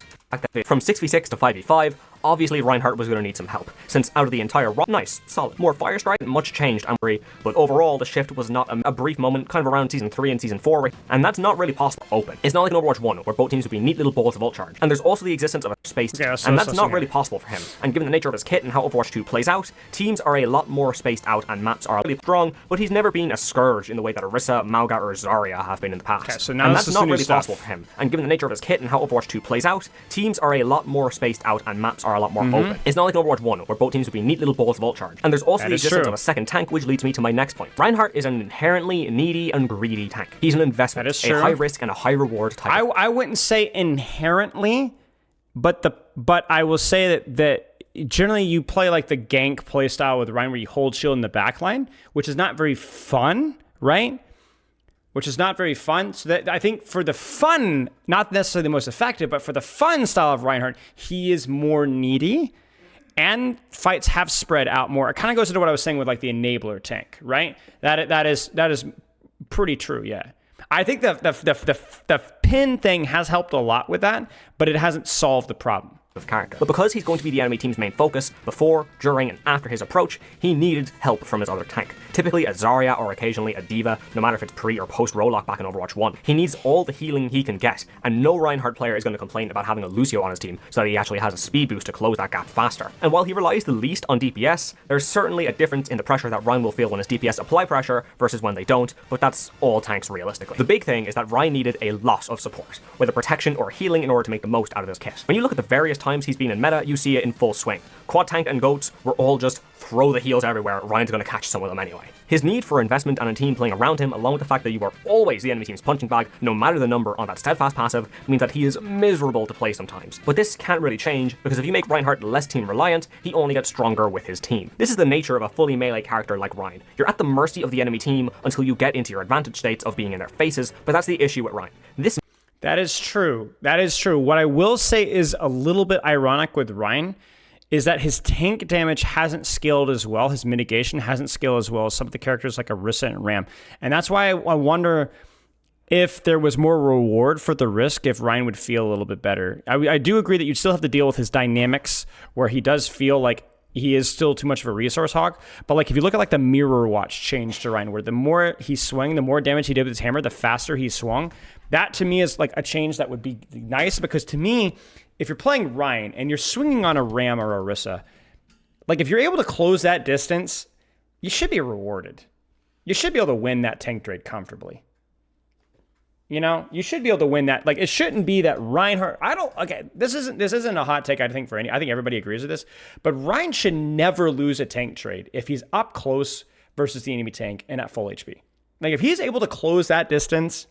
from 6v6 to 5v5, obviously Reinhardt was going to need some help, since out of the entire nice, solid, more fire strike, much changed, I'm worried, but overall the shift was not a brief moment, kind of around Season 3 and Season 4, and that's not really possible open. It's not like in Overwatch 1, where both teams would be neat little balls of ult charge, and there's also the existence of a space, and that's not really possible for him, and given the nature of his kit and how Overwatch 2 plays out, teams are a lot more spaced out and maps are really strong, but he's never been a scourge in the way that Orisa, Mauga, or Zarya have been in the past. Okay, so now and that's not really possible for him, and given the nature of his kit and how Overwatch 2 plays out, teams are a lot more spaced out and maps are a lot more open. It's not like Overwatch 1, where both teams would be neat little balls of ult charge. And there's also the existence of a second tank, which leads me to my next point. Reinhardt is an inherently needy and greedy tank. He's an investment, a high risk and a high reward type. I wouldn't say inherently, but I will say that generally you play like the gank playstyle with Rein, where you hold shield in the backline, which is not very fun, right? Which is not very fun. So that I think for the fun, not necessarily the most effective, but for the fun style of Reinhardt, he is more needy, and fights have spread out more. It kind of goes into what I was saying with like the enabler tank, right? That is pretty true, yeah. I think the pin thing has helped a lot with that, but it hasn't solved the problem. Of character. But because he's going to be the enemy team's main focus, before, during, and after his approach, he needed help from his other tank. Typically a Zarya or occasionally a D.Va, no matter if it's pre or post Rolock back in Overwatch 1. He needs all the healing he can get, and no Reinhardt player is going to complain about having a Lucio on his team so that he actually has a speed boost to close that gap faster. And while he relies the least on DPS, there's certainly a difference in the pressure that Rein will feel when his DPS apply pressure versus when they don't, but that's all tanks realistically. The big thing is that Rein needed a lot of support, whether protection or healing, in order to make the most out of this kit. When you look at the various times he's been in meta, you see it in full swing. Quad Tank and Goats were all just throw the heals everywhere, Rein's going to catch some of them anyway. His need for investment and a team playing around him, along with the fact that you are always the enemy team's punching bag, no matter the number on that steadfast passive, means that he is miserable to play sometimes. But this can't really change, because if you make Reinhardt less team reliant, he only gets stronger with his team. This is the nature of a fully melee character like Rein. You're at the mercy of the enemy team until you get into your advantage states of being in their faces, but that's the issue with Rein. That is true. That is true. What I will say is a little bit ironic with Rein is that his tank damage hasn't scaled as well. His mitigation hasn't scaled as well as some of the characters like Orisa and Ram. And that's why I wonder if there was more reward for the risk, if Rein would feel a little bit better. I do agree that you'd still have to deal with his dynamics, where he does feel like he is still too much of a resource hog. But like if you look at like the mirror watch change to Rein, where the more he swung, the more damage he did with his hammer, the faster he swung. That to me is like a change that would be nice, because to me, if you're playing Rein and you're swinging on a Ram or a Orisa, Like, if you're able to close that distance, you should be rewarded. You should be able to win that tank trade comfortably. You know, you should be able to win that. Like, it shouldn't be that Reinhardt. Okay, this isn't a hot take. I think I think everybody agrees with this. But Rein should never lose a tank trade if he's up close versus the enemy tank and at full HP. Like, if he's able to close that distance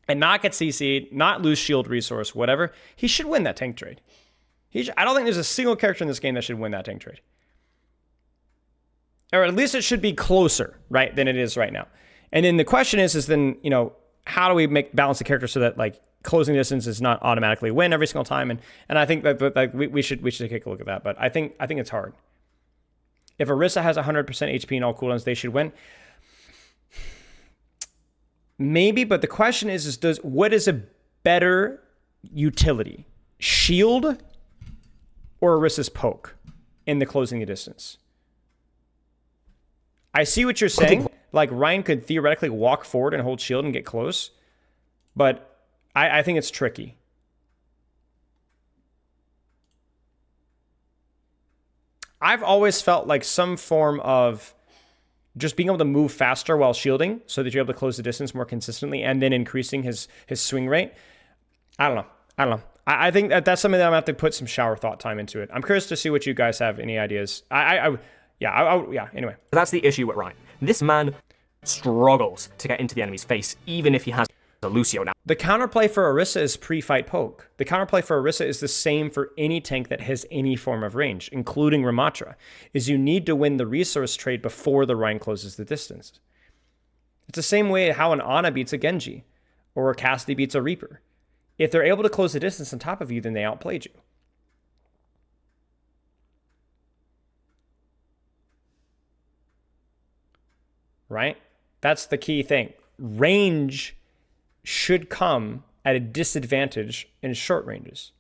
and not get CC'd, not lose shield resource, whatever, he should win that tank trade. I don't think there's a single character in this game that should win that tank trade. Or at least it should be closer, right, than it is right now. And then the question is then, you know, how do we balance the character so that, like, closing distance is not automatically win every single time? And I think that like we should take a look at that. But I think it's hard. If Orisa has 100% HP and all cooldowns, they should win. Maybe, but the question is what is a better utility? Shield or Orisa's poke in the closing the distance? I see what you're saying. Like, Rein could theoretically walk forward and hold shield and get close. But I think it's tricky. I've always felt like some form of just being able to move faster while shielding so that you're able to close the distance more consistently and then increasing his swing rate. I don't know. I think that's something that I'm going to have to put some shower thought time into it. I'm curious to see what you guys have any ideas. Anyway. That's the issue with Rein. This man struggles to get into the enemy's face, even if he has a Lucio now. The counterplay for Orisa is pre-fight poke. The counterplay for Orisa is the same for any tank that has any form of range, including Ramattra, is you need to win the resource trade before the Rein closes the distance. It's the same way how an Ana beats a Genji, or a Cassidy beats a Reaper. If they're able to close the distance on top of you, then they outplayed you. Right? That's the key thing. Range should come at a disadvantage in short ranges.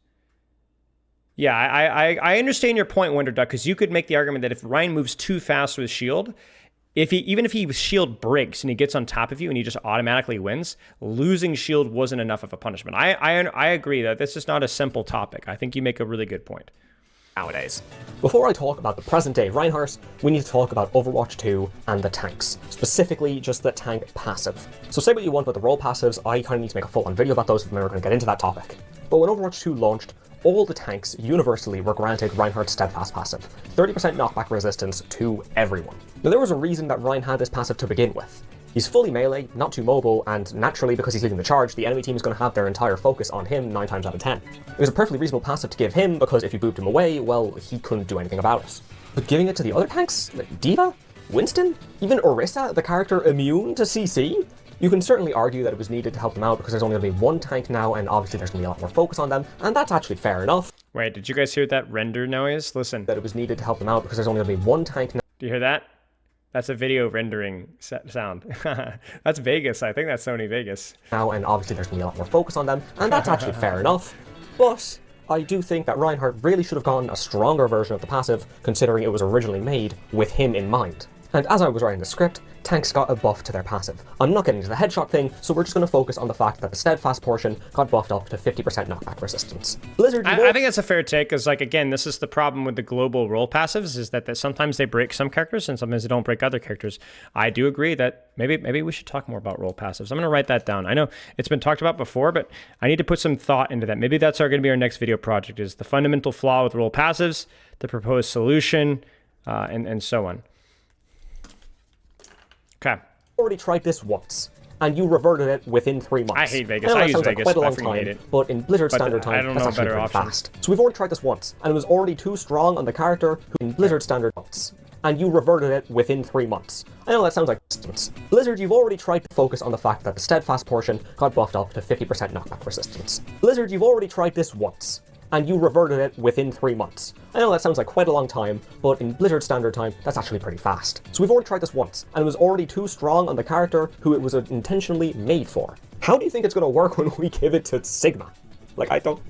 Yeah, I understand your point, Wonder Duck, because you could make the argument that if Rein moves too fast with shield, even if he shield breaks and he gets on top of you and he just automatically wins, losing shield wasn't enough of a punishment. I agree that this is not a simple topic. I think you make a really good point. Nowadays. Before I talk about the present day Reinhardt, we need to talk about Overwatch 2 and the tanks, specifically just the tank passive. So say what you want about the role passives, I kind of need to make a full-on video about those if we're ever going to get into that topic. But when Overwatch 2 launched, all the tanks universally were granted Reinhardt's steadfast passive, 30% knockback resistance to everyone. Now there was a reason that Rein had this passive to begin with. He's fully melee, not too mobile, and naturally, because he's leading the charge, the enemy team is going to have their entire focus on him 9 times out of 10. It was a perfectly reasonable passive to give him, because if you booped him away, well, he couldn't do anything about it. But giving it to the other tanks, like D.Va, Winston, even Orisa, the character immune to CC? You can certainly argue that it was needed to help them out because there's only going to be one tank now, and obviously there's going to be a lot more focus on them, and that's actually fair enough. Wait, did you guys hear that render noise? Listen. That it was needed to help them out because there's only going to be one tank now. Do you hear that? That's a video rendering sound. That's Vegas. I think that's Sony Vegas. Now, and obviously there's going to be a lot more focus on them, and that's actually fair enough. But I do think that Reinhardt really should have gotten a stronger version of the passive, considering it was originally made with him in mind. And as I was writing the script, tanks got a buff to their passive. I'm not getting into the headshot thing, so we're just going to focus on the fact that the steadfast portion got buffed up to 50% knockback resistance. Blizzard, I think that's a fair take, because, like, again, this is the problem with the global role passives, is that sometimes they break some characters and sometimes they don't break other characters. I do agree that maybe we should talk more about role passives. I'm going to write that down. I know it's been talked about before, but I need to put some thought into that. Maybe that's going to be our next video project, is the fundamental flaw with role passives, the proposed solution, and so on. Okay. Already tried this once, and you reverted it within 3 months. I hate Vegas. I use Vegas. Quite a long I freaking time, hate it. but in Blizzard standard time, I don't know that's actually better pretty options. fast. So we've already tried this once, and it was already too strong on the character who in Blizzard standard months, and you reverted it within 3 months. I know that sounds like distance. Blizzard, you've already tried to focus on the fact that the steadfast portion got buffed up to 50% knockback resistance. Blizzard, you've already tried this once, and you reverted it within 3 months. I know that sounds like quite a long time, but in Blizzard standard time, that's actually pretty fast. So we've already tried this once, and it was already too strong on the character who it was intentionally made for. How do you think it's going to work when we give it to Sigma? Like, I don't...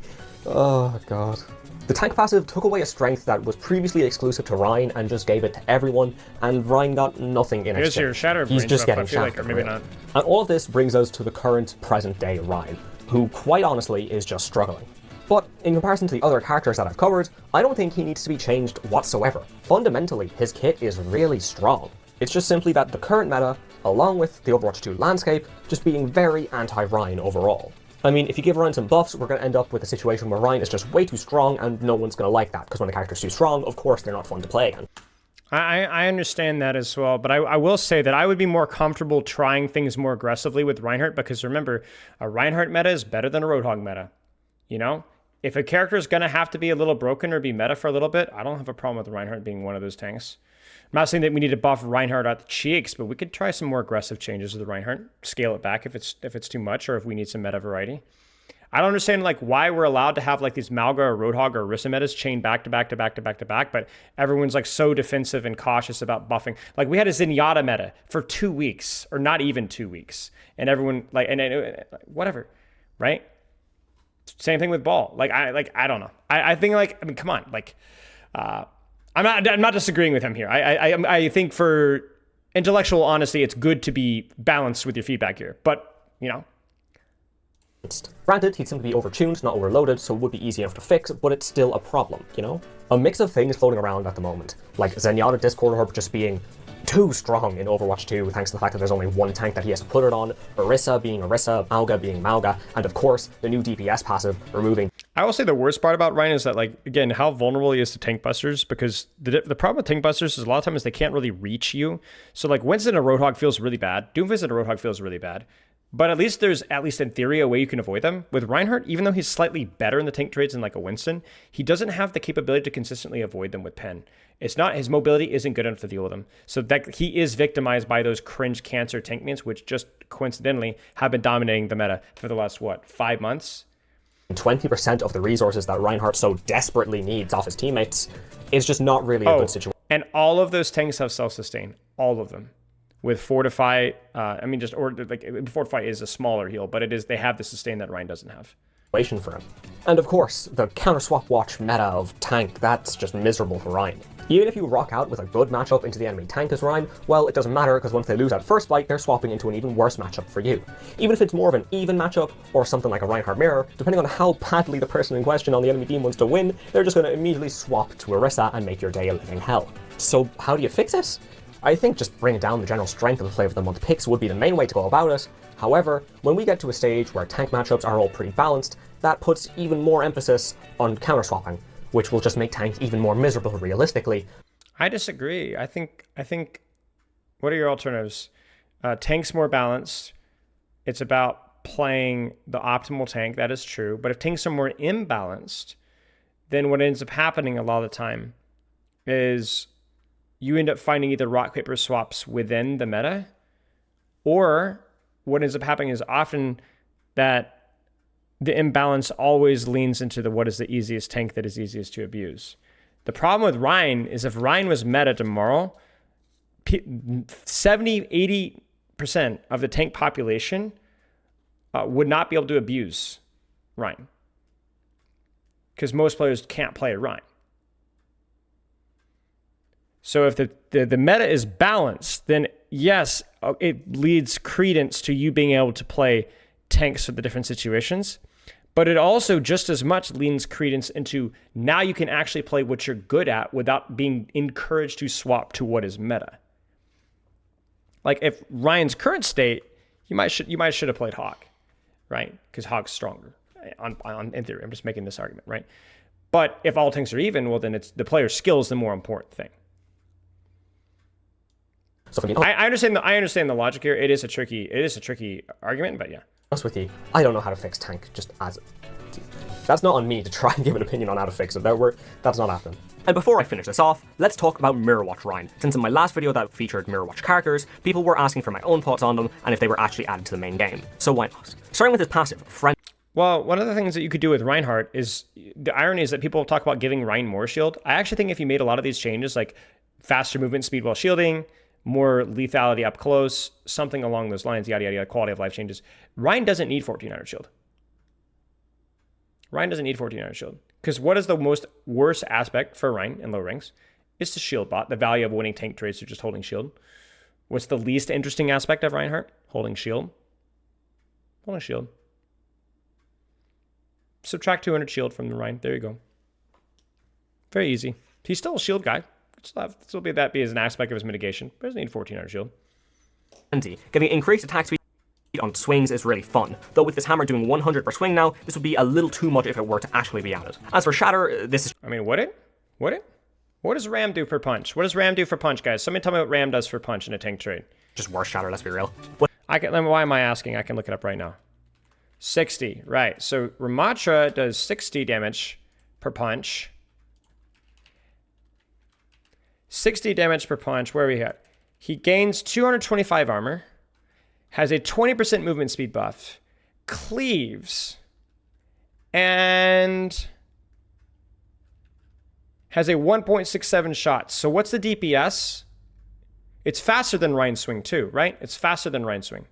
Oh, God. The tank passive took away a strength that was previously exclusive to Rein and just gave it to everyone, and Rein got nothing in exchange. Here's your shatter He's range just buff, getting I feel like, shafted, or maybe really. not. And all of this brings us to the current present day Rein, who quite honestly is just struggling. But in comparison to the other characters that I've covered, I don't think he needs to be changed whatsoever. Fundamentally, his kit is really strong. It's just simply that the current meta, along with the Overwatch 2 landscape, just being very anti-Rein overall. I mean, if you give Rein some buffs, we're going to end up with a situation where Rein is just way too strong and no one's going to like that, because when the character's too strong, of course they're not fun to play again. I understand that as well, but I will say that I would be more comfortable trying things more aggressively with Reinhardt, because remember, a Reinhardt meta is better than a Roadhog meta. You know? If a character is going to have to be a little broken or be meta for a little bit, I don't have a problem with Reinhardt being one of those tanks. I'm not saying that we need to buff Reinhardt out the cheeks, but we could try some more aggressive changes with the Reinhardt. Scale it back if it's too much, or if we need some meta variety. I don't understand like why we're allowed to have like these Malga or Roadhog or Orisa metas chained back to back to back to back to back, but everyone's like so defensive and cautious about buffing. Like we had a Zenyatta meta for 2 weeks, or not even 2 weeks, and everyone like and whatever, right? Same thing with Ball. I don't know. I think like, I mean, come on, like. I'm not disagreeing with him here. I think for intellectual honesty, it's good to be balanced with your feedback here. But, you know. Granted, he'd simply be overtuned, not overloaded, so it would be easy enough to fix, but it's still a problem, you know? A mix of things floating around at the moment, like Zenyatta Discord Herb just being too strong in Overwatch 2, thanks to the fact that there's only one tank that he has to put it on, Orisa being Orisa, Malga being Malga, and of course, the new DPS passive removing. I will say the worst part about Rein is that, like, again, how vulnerable he is to tank busters, because the problem with tank busters is a lot of times they can't really reach you. So, like, Winston and Roadhog feels really bad. Doomfist and Roadhog feels really bad. But at least there's, at least in theory, a way you can avoid them. With Reinhardt, even though he's slightly better in the tank trades than like a Winston, he doesn't have the capability to consistently avoid them with Pen. It's not, his mobility isn't good enough to deal with them. So that he is victimized by those cringe cancer tank mains, which just coincidentally have been dominating the meta for the last, 5 months? 20% of the resources that Reinhardt so desperately needs off his teammates is just not really a good situation. And all of those tanks have self-sustain. All of them. With Fortify, Fortify is a smaller heal, but they have the sustain that Rein doesn't have. For him. And of course, the counter swap watch meta of tank, that's just miserable for Rein. Even if you rock out with a good matchup into the enemy tank as Rein, well, it doesn't matter, because once they lose at first fight, they're swapping into an even worse matchup for you. Even if it's more of an even matchup, or something like a Reinhardt mirror, depending on how badly the person in question on the enemy team wants to win, they're just going to immediately swap to Orisa and make your day a living hell. So how do you fix it? I think just bringing down the general strength of the Flavor of the Month picks would be the main way to go about it. However, when we get to a stage where tank matchups are all pretty balanced, that puts even more emphasis on counter-swapping, which will just make tank even more miserable realistically. I disagree. I think what are your alternatives? Tank's more balanced. It's about playing the optimal tank, that is true. But if tanks are more imbalanced, then what ends up happening a lot of the time is you end up finding either rock, paper swaps within the meta, or what ends up happening is often that the imbalance always leans into what is the easiest tank that is easiest to abuse. The problem with Rein is if Rein was meta tomorrow, 70-80% of the tank population would not be able to abuse Rein, because most players can't play Rein. So if the meta is balanced, then yes, it leads credence to you being able to play tanks for the different situations. But it also just as much leans credence into now you can actually play what you're good at without being encouraged to swap to what is meta. Like if Ryan's current state, you might should have played Hawk, right? Because Hawk's stronger. In theory, I'm just making this argument, right? But if all tanks are even, well then it's the player's skill is the more important thing. So I understand the logic here. It is a tricky argument, but yeah. Honest with you, I don't know how to fix tank just as that's not on me to try and give an opinion on how to fix it. That's not happening. And before I finish this off, let's talk about Mirror Watch Rein. Since in my last video that featured Mirror Watch characters, people were asking for my own thoughts on them and if they were actually added to the main game. So why not? Starting with his passive, friend. Well, one of the things that you could do with Reinhardt is, the irony is that people talk about giving Rein more shield. I actually think if you made a lot of these changes, like faster movement speed while shielding, more lethality up close, something along those lines, yada, yada, yada, quality of life changes. Rein doesn't need 1400 shield. Rein doesn't need 1400 shield. Because what is the most worst aspect for Rein in low ranks? It's the shield bot, the value of winning tank trades through just holding shield. What's the least interesting aspect of Reinhardt? Holding shield. Holding shield. subtract 200 shield from the Rein. There you go. Very easy. He's still a shield guy. Still be as an aspect of his mitigation. But he doesn't need 1400 shield. Getting increased attack speed on swings is really fun, though with this hammer doing 100 per swing now, this would be a little too much if it were to actually be added. As for Shatter, this is... I mean, would it? Would it? What does Ram do for punch? What does Ram do for punch, guys? Somebody tell me what Ram does for punch in a tank trade. Just worse Shatter, let's be real. Why am I asking? I can look it up right now. 60, right. So Ramattra does 60 damage per punch. 60 damage per punch. Where are we at? He gains 225 armor. Has a 20% movement speed buff. Cleaves. And has a 1.67 shots. So what's the DPS? It's faster than Rein Swing too, right? It's faster than Rein Swing.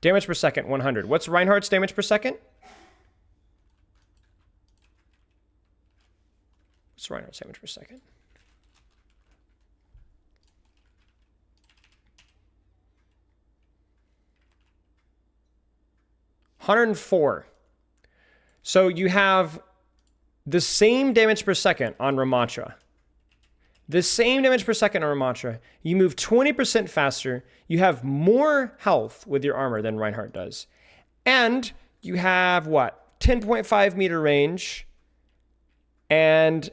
Damage per second, 100. What's Reinhardt's damage per second? What's Reinhardt's damage per second? $104. So you have the same damage per second on Ramattra. The same damage per second on Ramattra. You move 20% faster. You have more health with your armor than Reinhardt does. And you have what? 10.5 meter range and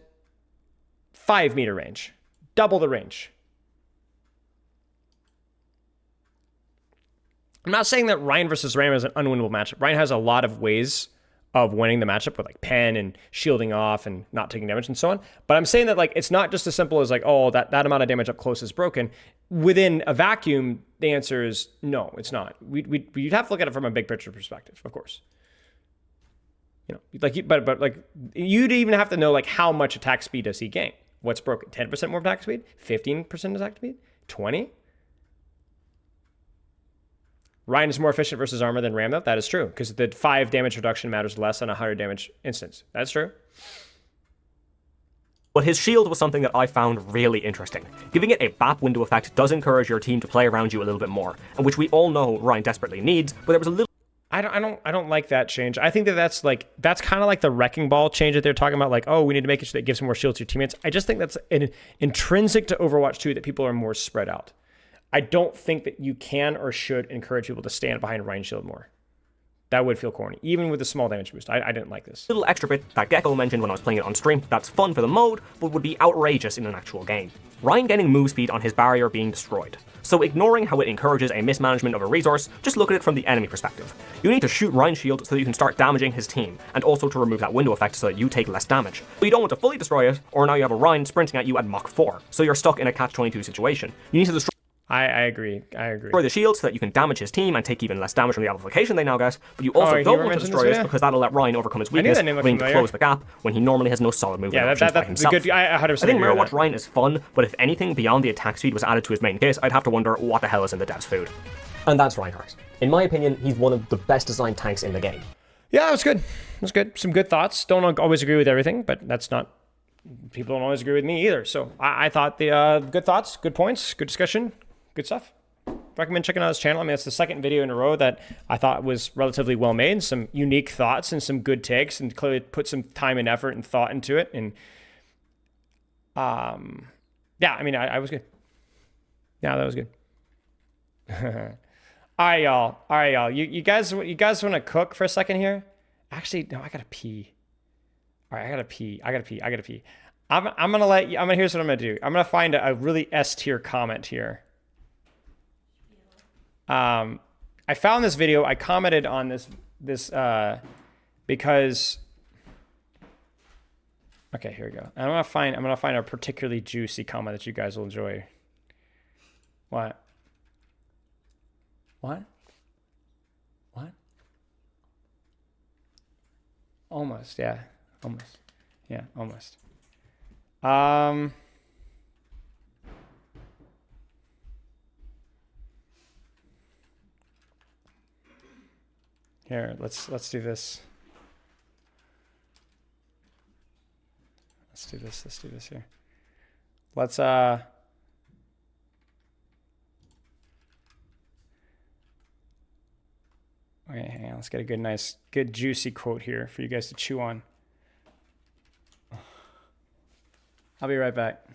5 meter range. Double the range. I'm not saying that Rein versus Ram is an unwinnable matchup. Rein has a lot of ways of winning the matchup with like pen and shielding off and not taking damage and so on. But I'm saying that like it's not just as simple as like, oh, that amount of damage up close is broken. Within a vacuum, the answer is no, it's not. We'd have to look at it from a big picture perspective, of course. You know, like, but like you'd even have to know like how much attack speed does he gain? What's broken? 10% more attack speed? 15% attack speed? 20? Rein is more efficient versus armor than Ram, though. That is true, because the 5 damage reduction matters less on a 100 damage instance. That's true. But his shield was something that I found really interesting. Giving it a BAP window effect does encourage your team to play around you a little bit more, and which we all know Rein desperately needs, but there was a little... I don't like that change. I think that's kind of like the wrecking ball change that they're talking about, like, oh, we need to make it so that it gives more shield to your teammates. I just think that's intrinsic to Overwatch 2 that people are more spread out. I don't think that you can or should encourage people to stand behind Rein shield more. That would feel corny, even with a small damage boost. I didn't like this. Little extra bit that Gecko mentioned when I was playing it on stream that's fun for the mode, but would be outrageous in an actual game. Rein getting move speed on his barrier being destroyed. So ignoring how it encourages a mismanagement of a resource, just look at it from the enemy perspective. You need to shoot Rein shield so that you can start damaging his team, and also to remove that window effect so that you take less damage. But you don't want to fully destroy it, or now you have a Rein sprinting at you at Mach 4, so you're stuck in a catch-22 situation. You need to destroy... I agree. Destroy the shield so that you can damage his team and take even less damage from the amplification they now get, but you also don't want to destroy it because that'll let Rein overcome his weakness when to close the gap when he normally has no solid movement options by himself. Good. I 100% I think Mirror Watch Rein is fun, but if anything beyond the attack speed was added to his main kit, I'd have to wonder what the hell is in the dev's food. And that's Reinhardt. In my opinion, he's one of the best designed tanks in the game. Yeah, it was good. It was good. Some good thoughts. Don't always agree with everything, but that's not... People don't always agree with me either. So I thought the good thoughts, good points, good discussion, good stuff. Recommend checking out his channel. I mean, it's the second video in a row that I thought was relatively well made, some unique thoughts and some good takes, and clearly put some time and effort and thought into it. And yeah, I mean, I was good. Yeah, that was good. All right, y'all. You guys want to cook for a second here? Actually, no, I gotta pee. All right, I gotta pee. I'm gonna let you. Here's what I'm gonna do. I'm gonna find a really S tier comment here. I found this video. I commented on this because. Okay, here we go. I'm gonna find a particularly juicy comment that you guys will enjoy. What? Almost, yeah. Almost. Yeah, almost. Here, let's do this. Let's do this here. Let's Okay, hang on. Let's get a good juicy quote here for you guys to chew on. I'll be right back.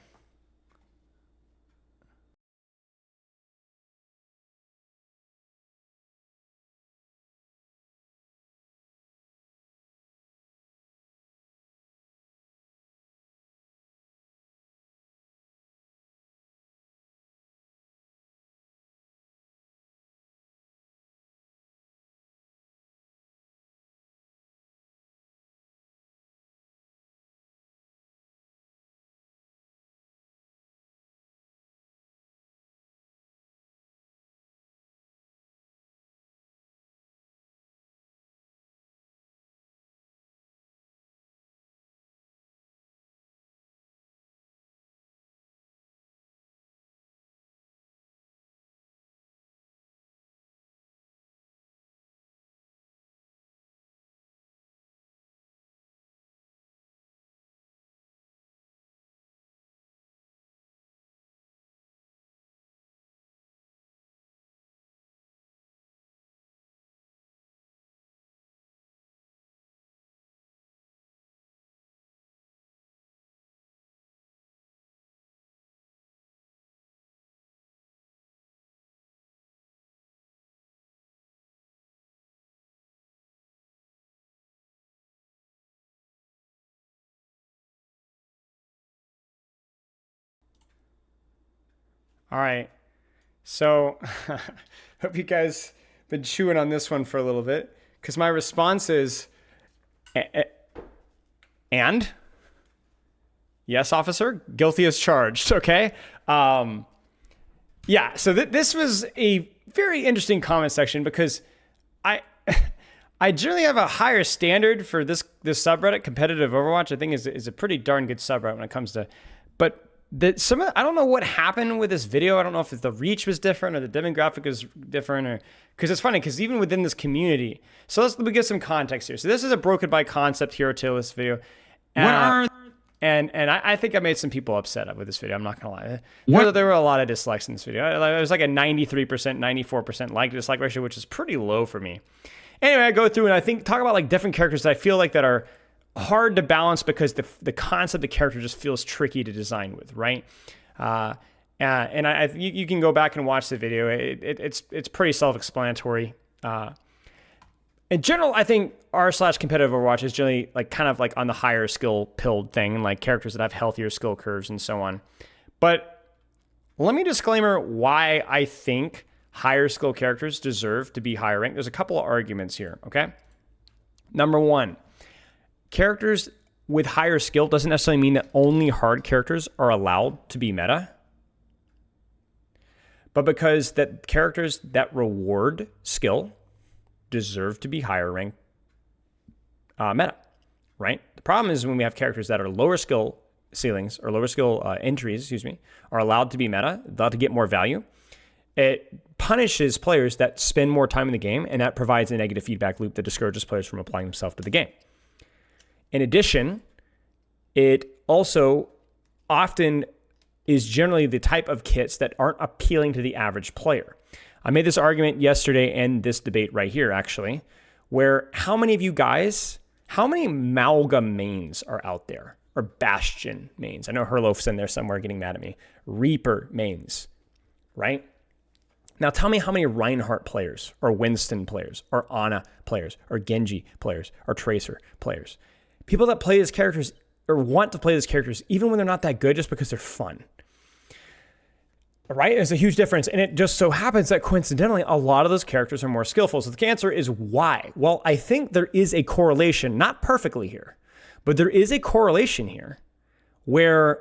All right. So hope you guys been chewing on this one for a little bit, because my response is, and yes, officer, guilty as charged. Okay. Yeah. So this was a very interesting comment section, because I generally have a higher standard for this subreddit. Competitive Overwatch, I think, is a pretty darn good subreddit when it comes to, but I don't know what happened with this video. I don't know if the reach was different or the demographic was different, or because it's funny, because even within this community. So let me get some context here. So this is a broken by concept hero tier list video. And I think I made some people upset with this video. I'm not gonna lie. There were a lot of dislikes in this video. It was like a 93%, 94% like dislike ratio, which is pretty low for me. Anyway, I go through and I talk about like different characters that I feel like that are hard to balance, because the concept of the character just feels tricky to design with, right? And you can go back and watch the video. It's pretty self-explanatory. In general, I think r/competitive Overwatch is generally like kind of like on the higher skill pilled thing, like characters that have healthier skill curves and so on. But let me disclaimer why I think higher skill characters deserve to be higher ranked. There's a couple of arguments here, okay? Number one, characters with higher skill doesn't necessarily mean that only hard characters are allowed to be meta, but because that characters that reward skill deserve to be higher ranked meta, right? The problem is when we have characters that are lower skill ceilings or lower skill entries, are allowed to be meta, allowed to get more value. It punishes players that spend more time in the game, and that provides a negative feedback loop that discourages players from applying themselves to the game. In addition, it also often is generally the type of kits that aren't appealing to the average player. I made this argument yesterday in this debate right here, actually, where how many Malga mains are out there? Or Bastion mains? I know Herlof's in there somewhere getting mad at me. Reaper mains, right? Now tell me how many Reinhardt players, or Winston players, or Ana players, or Genji players, or Tracer players. People that play as characters or want to play as characters, even when they're not that good, just because they're fun. Right? There's a huge difference. And it just so happens that coincidentally, a lot of those characters are more skillful. So the answer is why? Well, I think there is a correlation, not perfectly here, but there is a correlation here where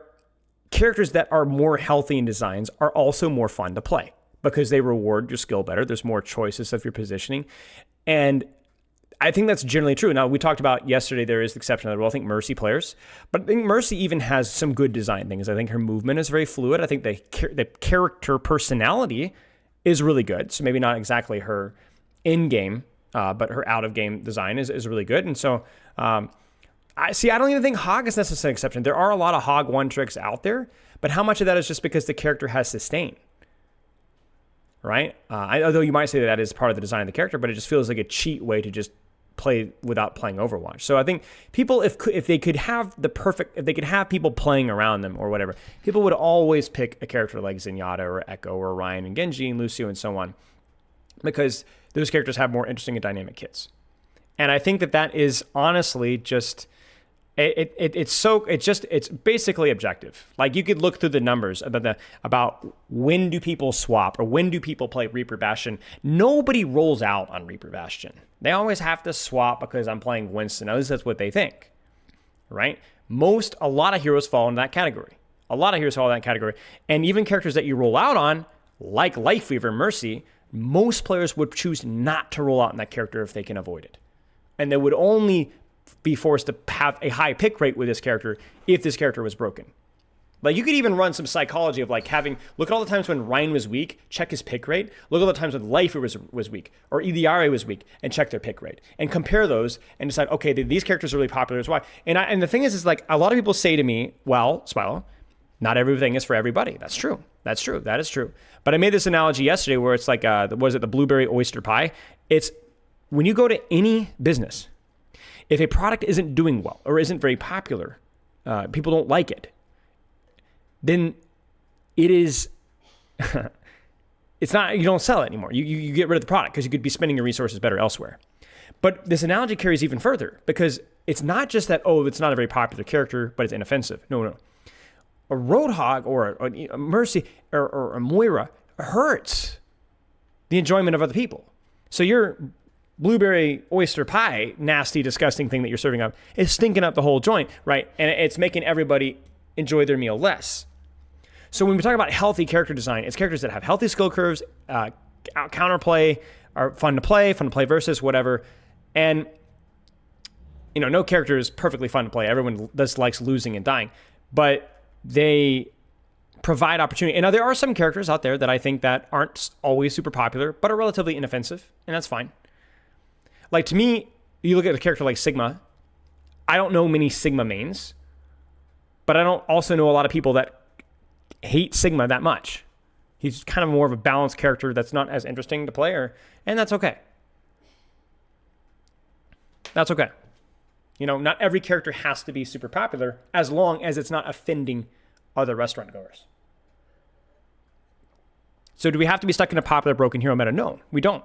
characters that are more healthy in designs are also more fun to play because they reward your skill better. There's more choices of your positioning. And I think that's generally true. Now, we talked about yesterday, there is the exception of the rule. I think Mercy players, but I think Mercy even has some good design things. I think her movement is very fluid. I think the character personality is really good. So maybe not exactly her in-game, but her out-of-game design is really good. And so, I don't even think Hog is necessarily an exception. There are a lot of Hog one tricks out there, but how much of that is just because the character has sustain? right? Although you might say that is part of the design of the character, but it just feels like a cheat way to just play without playing Overwatch. So I think people, if they could have if they could have people playing around them or whatever, people would always pick a character like Zenyatta or Echo or Rein and Genji and Lucio and so on, because those characters have more interesting and dynamic kits. And I think that is honestly just it's basically objective. Like you could look through the numbers about when do people swap or when do people play Reaper Bastion. Nobody rolls out on Reaper Bastion. They always have to swap because I'm playing Winston. At least that's what they think, right? A lot of heroes fall in that category. And even characters that you roll out on, like Lifeweaver, Mercy, most players would choose not to roll out on that character if they can avoid it. And they would only be forced to have a high pick rate with this character if this character was broken. Like you could even run some psychology of like look at all the times when Rein was weak, check his pick rate. Look at all the times when Lifeweaver was weak or Idiare was weak and check their pick rate and compare those and decide, okay, these characters are really popular. That's why. And the thing is like a lot of people say to me, well, Spilo, not everything is for everybody. That's true. That is true. But I made this analogy yesterday where it's like, was it the blueberry oyster pie? It's when you go to any business, if a product isn't doing well or isn't very popular, people don't like it, then it is, it's not, you don't sell it anymore. You get rid of the product because you could be spending your resources better elsewhere. But this analogy carries even further because it's not just that, it's not a very popular character, but it's inoffensive. No. A Roadhog or a Mercy or a Moira hurts the enjoyment of other people. So your blueberry oyster pie, nasty, disgusting thing that you're serving up is stinking up the whole joint, right? And it's making everybody enjoy their meal less. So when we talk about healthy character design, it's characters that have healthy skill curves, counterplay, are fun to play versus whatever. And, no character is perfectly fun to play. Everyone just likes losing and dying. But they provide opportunity. And now there are some characters out there that I think that aren't always super popular, but are relatively inoffensive, and that's fine. Like to me, you look at a character like Sigma, I don't know many Sigma mains, but I don't also know a lot of people that hate Sigma that much. He's kind of more of a balanced character that's not as interesting to play, and that's okay. That's okay. Not every character has to be super popular as long as it's not offending other restaurant goers. So do we have to be stuck in a popular broken hero meta? No, we don't.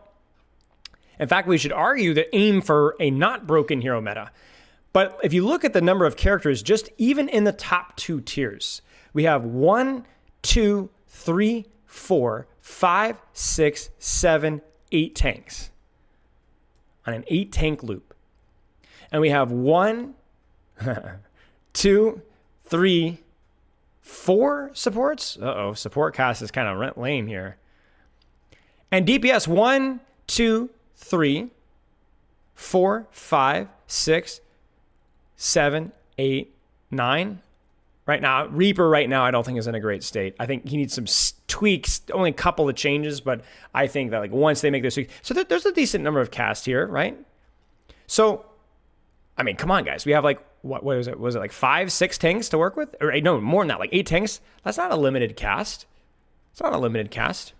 In fact, we should argue that aim for a not broken hero meta. But if you look at the number of characters, just even in the top 2 tiers, we have 1, 2, 3, 4, 5, 6, 7, 8 tanks on an 8 tank loop. And we have 1, 2, 3, 4 supports. Support cast is kind of lame here. And DPS 1, 2, 3, 4, 5, 6, 7, 8, 9. Right now, Reaper I don't think is in a great state. I think he needs some tweaks, only a couple of changes, but I think that like once they make those tweaks, so there's a decent number of cast here, right? So, I mean, come on, guys. We have like, what was it? Was it like 5, 6 tanks to work with? Or no, more than that, like 8 tanks. That's not a limited cast. It's not a limited cast.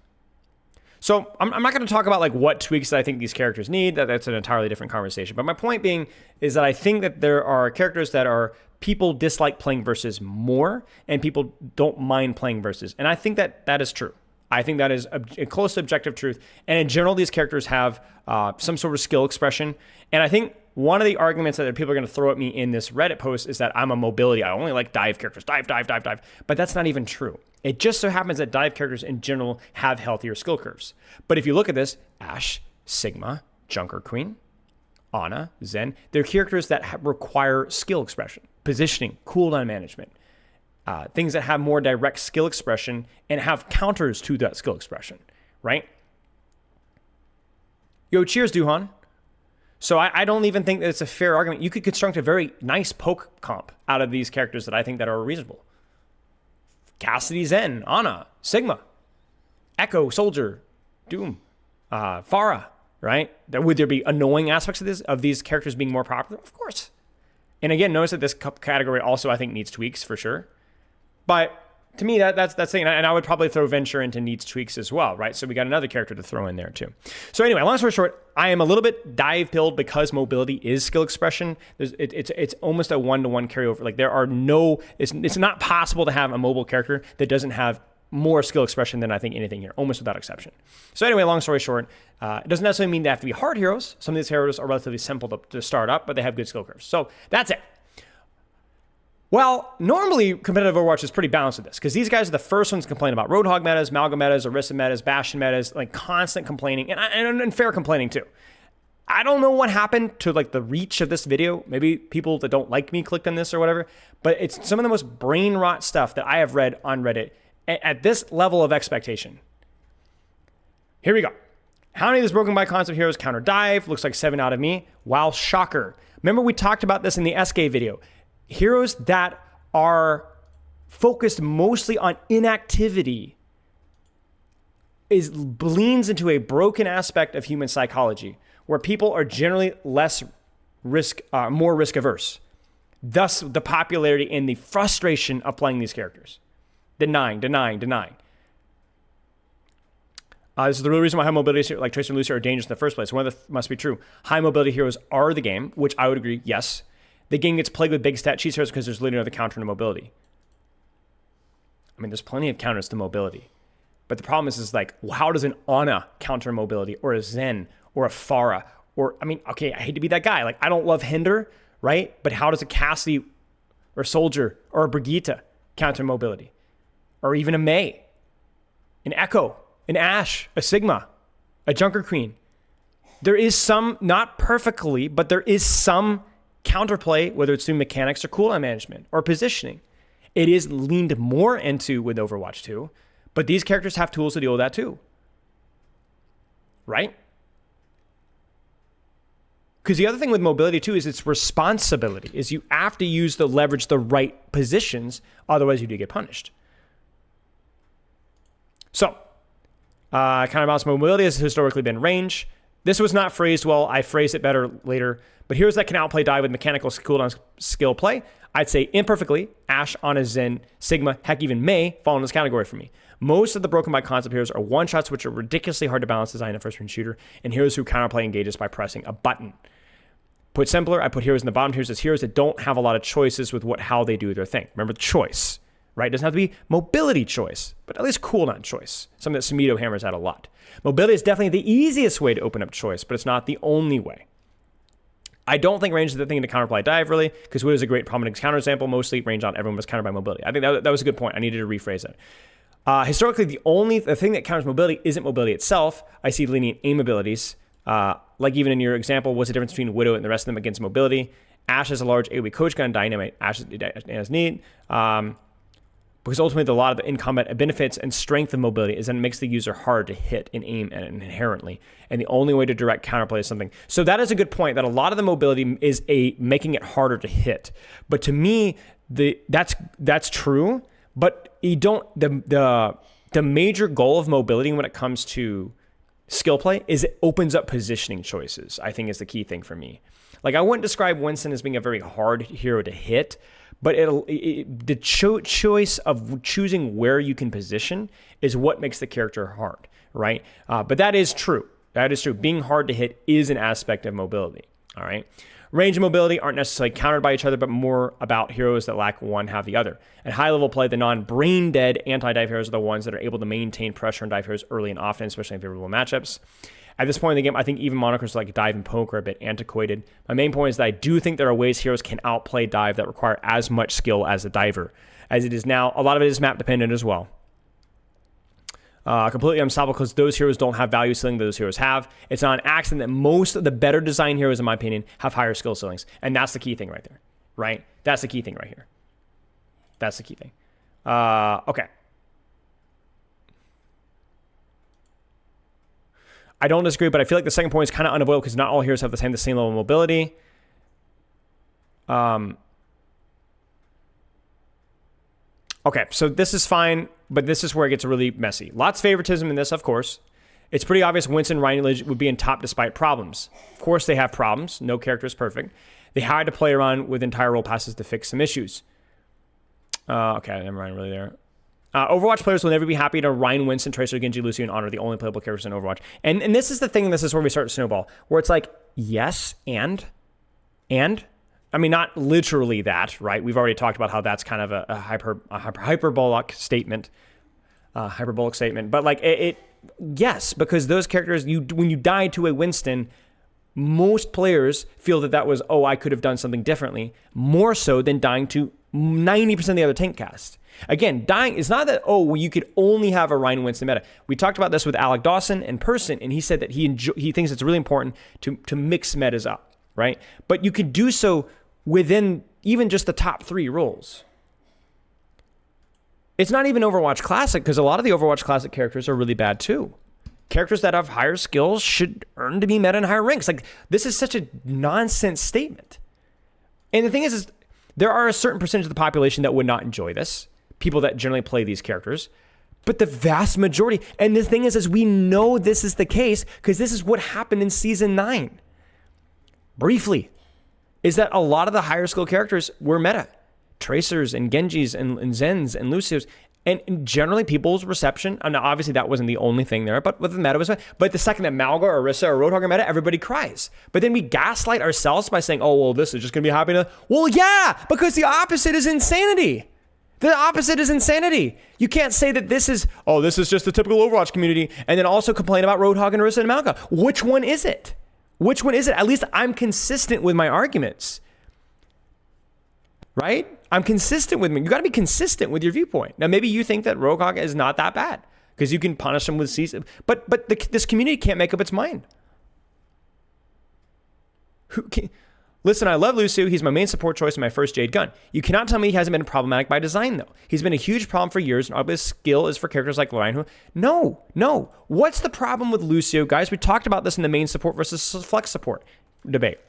So I'm not going to talk about like what tweaks that I think these characters need. That's an entirely different conversation. But my point being is that I think that there are characters that are people dislike playing versus more, and people don't mind playing versus. And I think that is true. I think that is a close to objective truth. And in general, these characters have some sort of skill expression. And I think one of the arguments that people are going to throw at me in this Reddit post is that I'm a mobility. I only like dive characters. Dive. But that's not even true. It just so happens that dive characters in general have healthier skill curves. But if you look at this, Ashe, Sigma, Junker Queen, Ana, Zen, they're characters that require skill expression, positioning, cooldown management, things that have more direct skill expression and have counters to that skill expression, right? Yo, cheers, Duhan. So I don't even think that it's a fair argument. You could construct a very nice poke comp out of these characters that I think that are reasonable. Cassidy, Zen, Ana, Sigma, Echo, Soldier, Doom, Pharah, right? Would there be annoying aspects of these characters being more popular? Of course. And again, notice that this category also I think needs tweaks for sure. But to me, that's the thing. And I would probably throw Venture into needs tweaks as well, right? So we got another character to throw in there too. So anyway, long story short, I am a little bit dive pilled because mobility is skill expression. It's almost a one-to-one carryover. Like there are no, it's not possible to have a mobile character that doesn't have more skill expression than I think anything here, almost without exception. So anyway, long story short, it doesn't necessarily mean they have to be hard heroes. Some of these heroes are relatively simple to start up, but they have good skill curves. So that's it. Well, normally competitive Overwatch is pretty balanced with this because these guys are the first ones to complain about Roadhog metas, Malga metas, Orisa metas, Bastion metas, like constant complaining and fair complaining too. I don't know what happened to like the reach of this video. Maybe people that don't like me clicked on this or whatever, but it's some of the most brain rot stuff that I have read on Reddit at this level of expectation. Here we go. How many of these broken by concept heroes counter dive? Looks like 7 out of me. Wow, shocker. Remember we talked about this in the SK video. Heroes that are focused mostly on inactivity bleeds into a broken aspect of human psychology where people are generally more risk averse. Thus, the popularity and the frustration of playing these characters. Denying. This is the real reason why high mobility like Tracer and Lucio are dangerous in the first place. One of the must be true. High mobility heroes are the game, which I would agree, yes. The game gets plagued with big stat cheat heroes because there's literally another counter to mobility. I mean, there's plenty of counters to mobility. But the problem is like, well, how does an Ana counter mobility or a Zen or a Pharah or, I mean, okay, I hate to be that guy. Like, I don't love Hinder, right? But how does a Cassie or Soldier or a Brigitte counter mobility? Or even a Mei, an Echo, an Ashe, a Sigma, a Junker Queen. There is some, not perfectly, but there is some counterplay, whether it's through mechanics or cooldown management or positioning. It is leaned more into with Overwatch 2, but these characters have tools to deal with that too. Right? Because the other thing with mobility too is its responsibility, is you have to use the leverage the right positions, otherwise you do get punished. So, counterbalance mobility has historically been range. This was not phrased well. I phrased it better later. But heroes that can outplay dive with mechanical cooldown skill play, I'd say imperfectly, Ashe, Ana, Zen, Sigma, heck even Mei fall in this category for me. Most of the broken by concept heroes are one-shots, which are ridiculously hard to balance design in a first-person shooter, and heroes who counterplay engages by pressing a button. Put simpler, I put heroes in the bottom tiers as heroes that don't have a lot of choices with how they do their thing. Remember, choice, right? It doesn't have to be mobility choice, but at least cooldown choice. Something that Sumito hammers out a lot. Mobility is definitely the easiest way to open up choice, but it's not the only way. I don't think range is the thing to counterplay dive, really, because Widow is a great prominent counterexample. Mostly range on everyone was countered by mobility. I think that was a good point. I needed to rephrase that. Historically, the thing that counters mobility isn't mobility itself. I see lenient aim abilities. Like even in your example, what's the difference between Widow and the rest of them against mobility? Ashe has a large AoE coach gun, Dynamite. Ashe has need. Because ultimately, a lot of the in-combat benefits and strength of mobility is that it makes the user hard to hit and aim and inherently. And the only way to direct counterplay is something. So that is a good point, that a lot of the mobility is making it harder to hit. But to me, that's true. But you don't the major goal of mobility when it comes to skill play is it opens up positioning choices, I think is the key thing for me. Like, I wouldn't describe Winston as being a very hard hero to hit, but the choice of choosing where you can position is what makes the character hard, right? But that is true. That is true. Being hard to hit is an aspect of mobility, all right? Range and mobility aren't necessarily countered by each other, but more about heroes that lack one have the other. At high level play, the non-brain dead anti-dive heroes are the ones that are able to maintain pressure on dive heroes early and often, especially in favorable matchups. At this point in the game, I think even monikers like dive and poke are a bit antiquated. My main point is that I do think there are ways heroes can outplay dive that require as much skill as a diver. As it is now, a lot of it is map dependent as well. Completely unstoppable because those heroes don't have value ceiling that those heroes have. It's not an accident that most of the better designed heroes, in my opinion, have higher skill ceilings. And that's the key thing right there, right? That's the key thing right here. That's the key thing. Okay. I don't disagree, but I feel like the second point is kind of unavoidable because not all heroes have the same level of mobility. Okay, so this is fine, but this is where it gets really messy. Lots of favoritism in this, of course. It's pretty obvious Winston and Rein would be in top despite problems. Of course they have problems. No character is perfect. They had to play around with entire role passes to fix some issues. Okay, never mind really there. Overwatch players will never be happy to Rein, Winston, Tracer, Genji, Lucio, and Honor, the only playable characters in Overwatch. And this is the thing, and this is where we start to snowball, where it's like, yes, and? I mean, not literally that, right? We've already talked about how that's kind of a hyperbolic statement. But like, yes, because those characters, when you die to a Winston, most players feel that was, oh, I could have done something differently, more so than dying to 90% of the other tank cast. Again, dying is not that, oh, well, you could only have a Rein Winston meta. We talked about this with Alec Dawson in person, and he said that he thinks it's really important to mix metas up, right? But you could do so within even just the top 3 roles. It's not even Overwatch Classic, because a lot of the Overwatch Classic characters are really bad too. Characters that have higher skills should earn to be meta in higher ranks. Like, this is such a nonsense statement. And the thing is there are a certain percentage of the population that would not enjoy this. People that generally play these characters. But the vast majority, and the thing is we know this is the case because this is what happened in Season 9. Briefly, is that a lot of the higher skill characters were meta. Tracers and Genjis and Zens and Lucios. And generally people's reception, and obviously that wasn't the only thing there, but with the meta was meta. But the second that Malgar or Orisa or Roadhog are meta, everybody cries. But then we gaslight ourselves by saying, oh, well, this is just going to be happening. Well, yeah, because the opposite is insanity. The opposite is insanity. You can't say that this is just the typical Overwatch community, and then also complain about Roadhog and Orisa and Malgar. Which one is it? Which one is it? At least I'm consistent with my arguments. Right? I'm consistent with me. You got to be consistent with your viewpoint. Now, maybe you think that Roadhog is not that bad because you can punish him with season. But this community can't make up its mind. Listen, I love Lucio. He's my main support choice and my first Jade gun. You cannot tell me he hasn't been problematic by design, though. He's been a huge problem for years, and obviously skill is for characters like Rein. No. What's the problem with Lucio, guys? We talked about this in the main support versus flex support debate.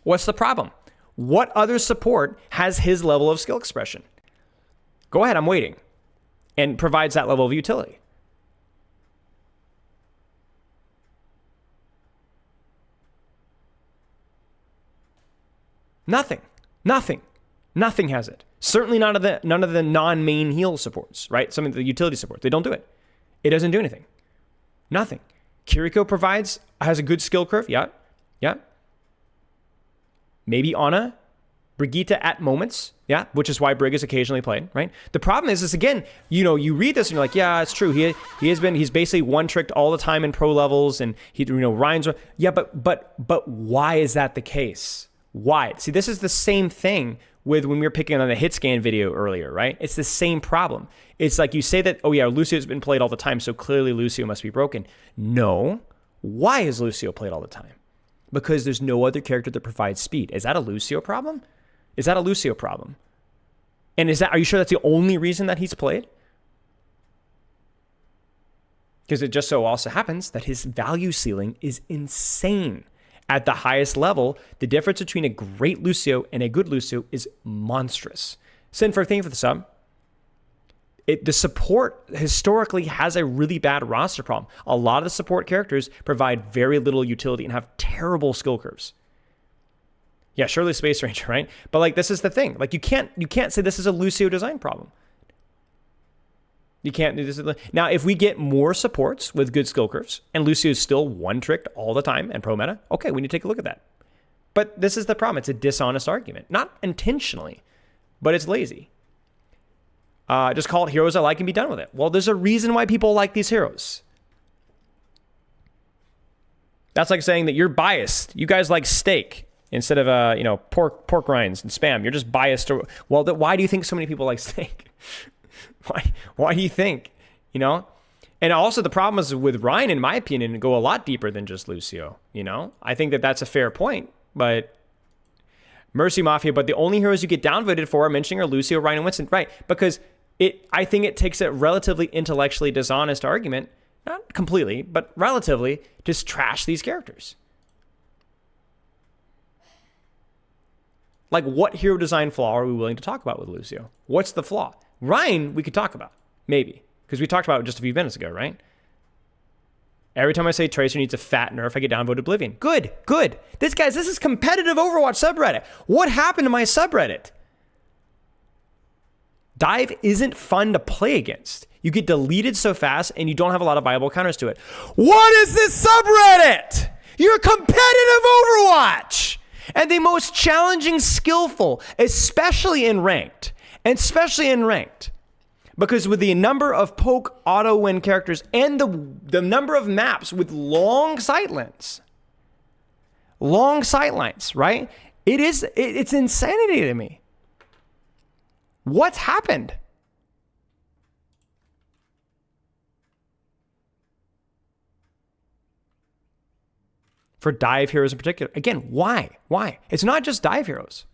What's the problem? What other support has his level of skill expression? Go ahead, I'm waiting. And provides that level of utility. Nothing has it. Certainly none of the non-main heal supports, right? Some of the utility supports, they don't do it. It doesn't do anything. Nothing. Kiriko has a good skill curve. Yeah. Maybe Ana, Brigitte at moments, yeah, which is why Brig is occasionally played, right? The problem is again, you read this and you're like, yeah, it's true. He's basically one-tricked all the time in pro levels, and Rein's, yeah, but why is that the case? Why? See, this is the same thing with when we were picking on the Hitscan video earlier, right? It's the same problem. It's like you say that, oh yeah, Lucio's been played all the time, so clearly Lucio must be broken. No. Why is Lucio played all the time? Because there's no other character that provides speed. Is that a Lucio problem? And are you sure that's the only reason that he's played? Because it just so also happens that his value ceiling is insane. At the highest level, the difference between a great Lucio and a good Lucio is monstrous. Sinfer, thank you for the sub. The support historically has a really bad roster problem. A lot of the support characters provide very little utility and have terrible skill curves. Yeah, surely Space Ranger, right? But like, this is the thing. Like, you can't say this is a Lucio design problem. You can't do this. Now, if we get more supports with good skill curves and Lucio is still one-tricked all the time and pro meta, okay, we need to take a look at that. But this is the problem. It's a dishonest argument. Not intentionally, but it's lazy. Just call it heroes I like and be done with it. Well, there's a reason why people like these heroes. That's like saying that you're biased. You guys like steak instead of pork rinds and spam. You're just biased. Why do you think so many people like steak? Why do you think? And also the problem is with Rein, in my opinion, go a lot deeper than just Lucio. I think that that's a fair point, but Mercy Mafia. But the only heroes you get downvoted for mentioning are Lucio, Rein, and Winston, right? Because I think it takes a relatively intellectually dishonest argument, not completely, but relatively, to trash these characters. Like, what hero design flaw are we willing to talk about with Lucio? What's the flaw? Rein, we could talk about, maybe, because we talked about it just a few minutes ago, right? Every time I say Tracer needs a fat nerf, I get downvoted Oblivion. Good. This is competitive Overwatch subreddit. What happened to my subreddit? Dive isn't fun to play against. You get deleted so fast and you don't have a lot of viable counters to it. What is this subreddit? You're competitive Overwatch! And the most challenging, skillful, especially in ranked. Because with the number of poke auto win characters and the number of maps with long sightlines, right? It's insanity to me. What's happened? For dive heroes in particular. Again, why? It's not just dive heroes.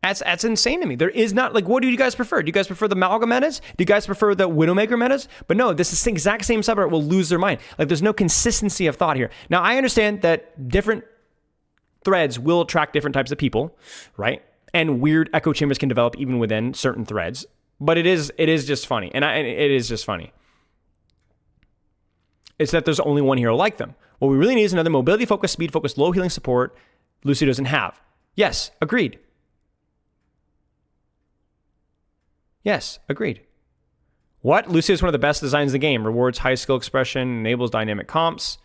That's insane to me. There is not, like, what do you guys prefer? Do you guys prefer the Malga metas? Do you guys prefer the Widowmaker metas? But no, this is the exact same subreddit will lose their mind. Like, there's no consistency of thought here. Now, I understand that different threads will attract different types of people, right? And weird echo chambers can develop even within certain threads. But it is just funny. And it is just funny. It's that there's only one hero like them. What we really need is another mobility-focused, speed-focused, low healing support Lucio doesn't have. Yes, agreed. What? Lucio is one of the best designs in the game. Rewards high skill expression, enables dynamic comps.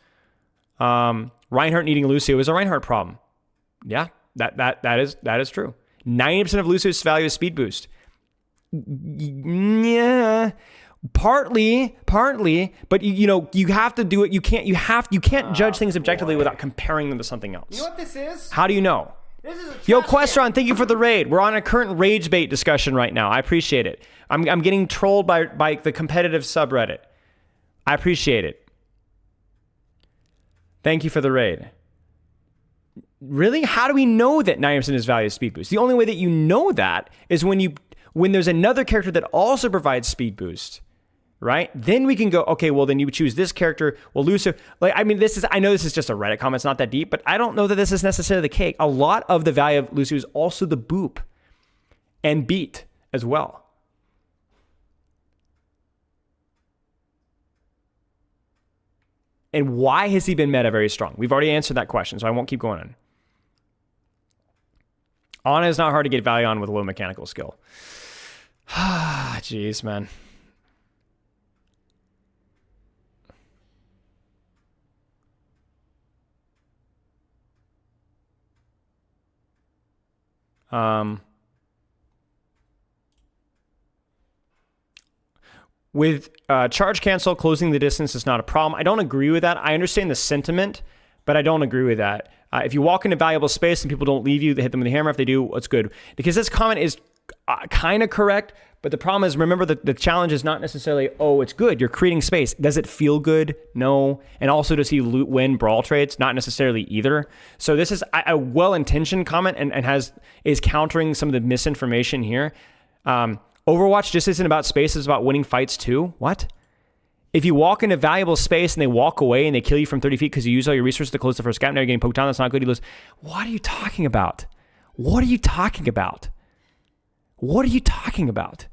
Reinhardt needing Lucio is a Reinhardt problem. Yeah, that is true. 90% of Lucio's value is speed boost. Yeah. Partly, but you have to do it. You can't judge things objectively without comparing them to something else. You know what this is? How do you know? This is a Yo, trash Questron, thank you for the raid. We're on a current rage bait discussion right now. I appreciate it. I'm getting trolled by the competitive subreddit. I appreciate it. Thank you for the raid. Really? How do we know that 90% is value is speed boost? The only way that you know that is when there's another character that also provides speed boost. Right? Then we can go, okay, well, then you would choose this character. Well, Lucio, I know this is just a Reddit comment. It's not that deep, but I don't know that this is necessarily the case. A lot of the value of Lucio is also the boop and beat as well. And why has he been meta very strong? We've already answered that question, so I won't keep going on. Ana is not hard to get value on with low mechanical skill. Jeez, man. With charge cancel, closing the distance is not a problem. I don't agree with that. I understand the sentiment, but I don't agree with that. If you walk into valuable space and people don't leave you, they hit them with a hammer. If they do, it's good. Because this comment is kind of correct, but the problem is, remember, the challenge is not necessarily, oh, it's good. You're creating space. Does it feel good? No. And also, does he win brawl trades? Not necessarily either. So this is a well-intentioned comment and is countering some of the misinformation here. Overwatch just isn't about space. It's about winning fights too. What? If you walk into valuable space and they walk away and they kill you from 30 feet because you use all your resources to close the first gap, now you're getting poked down, that's not good. You lose. What are you talking about? What are you talking about? What are you talking about?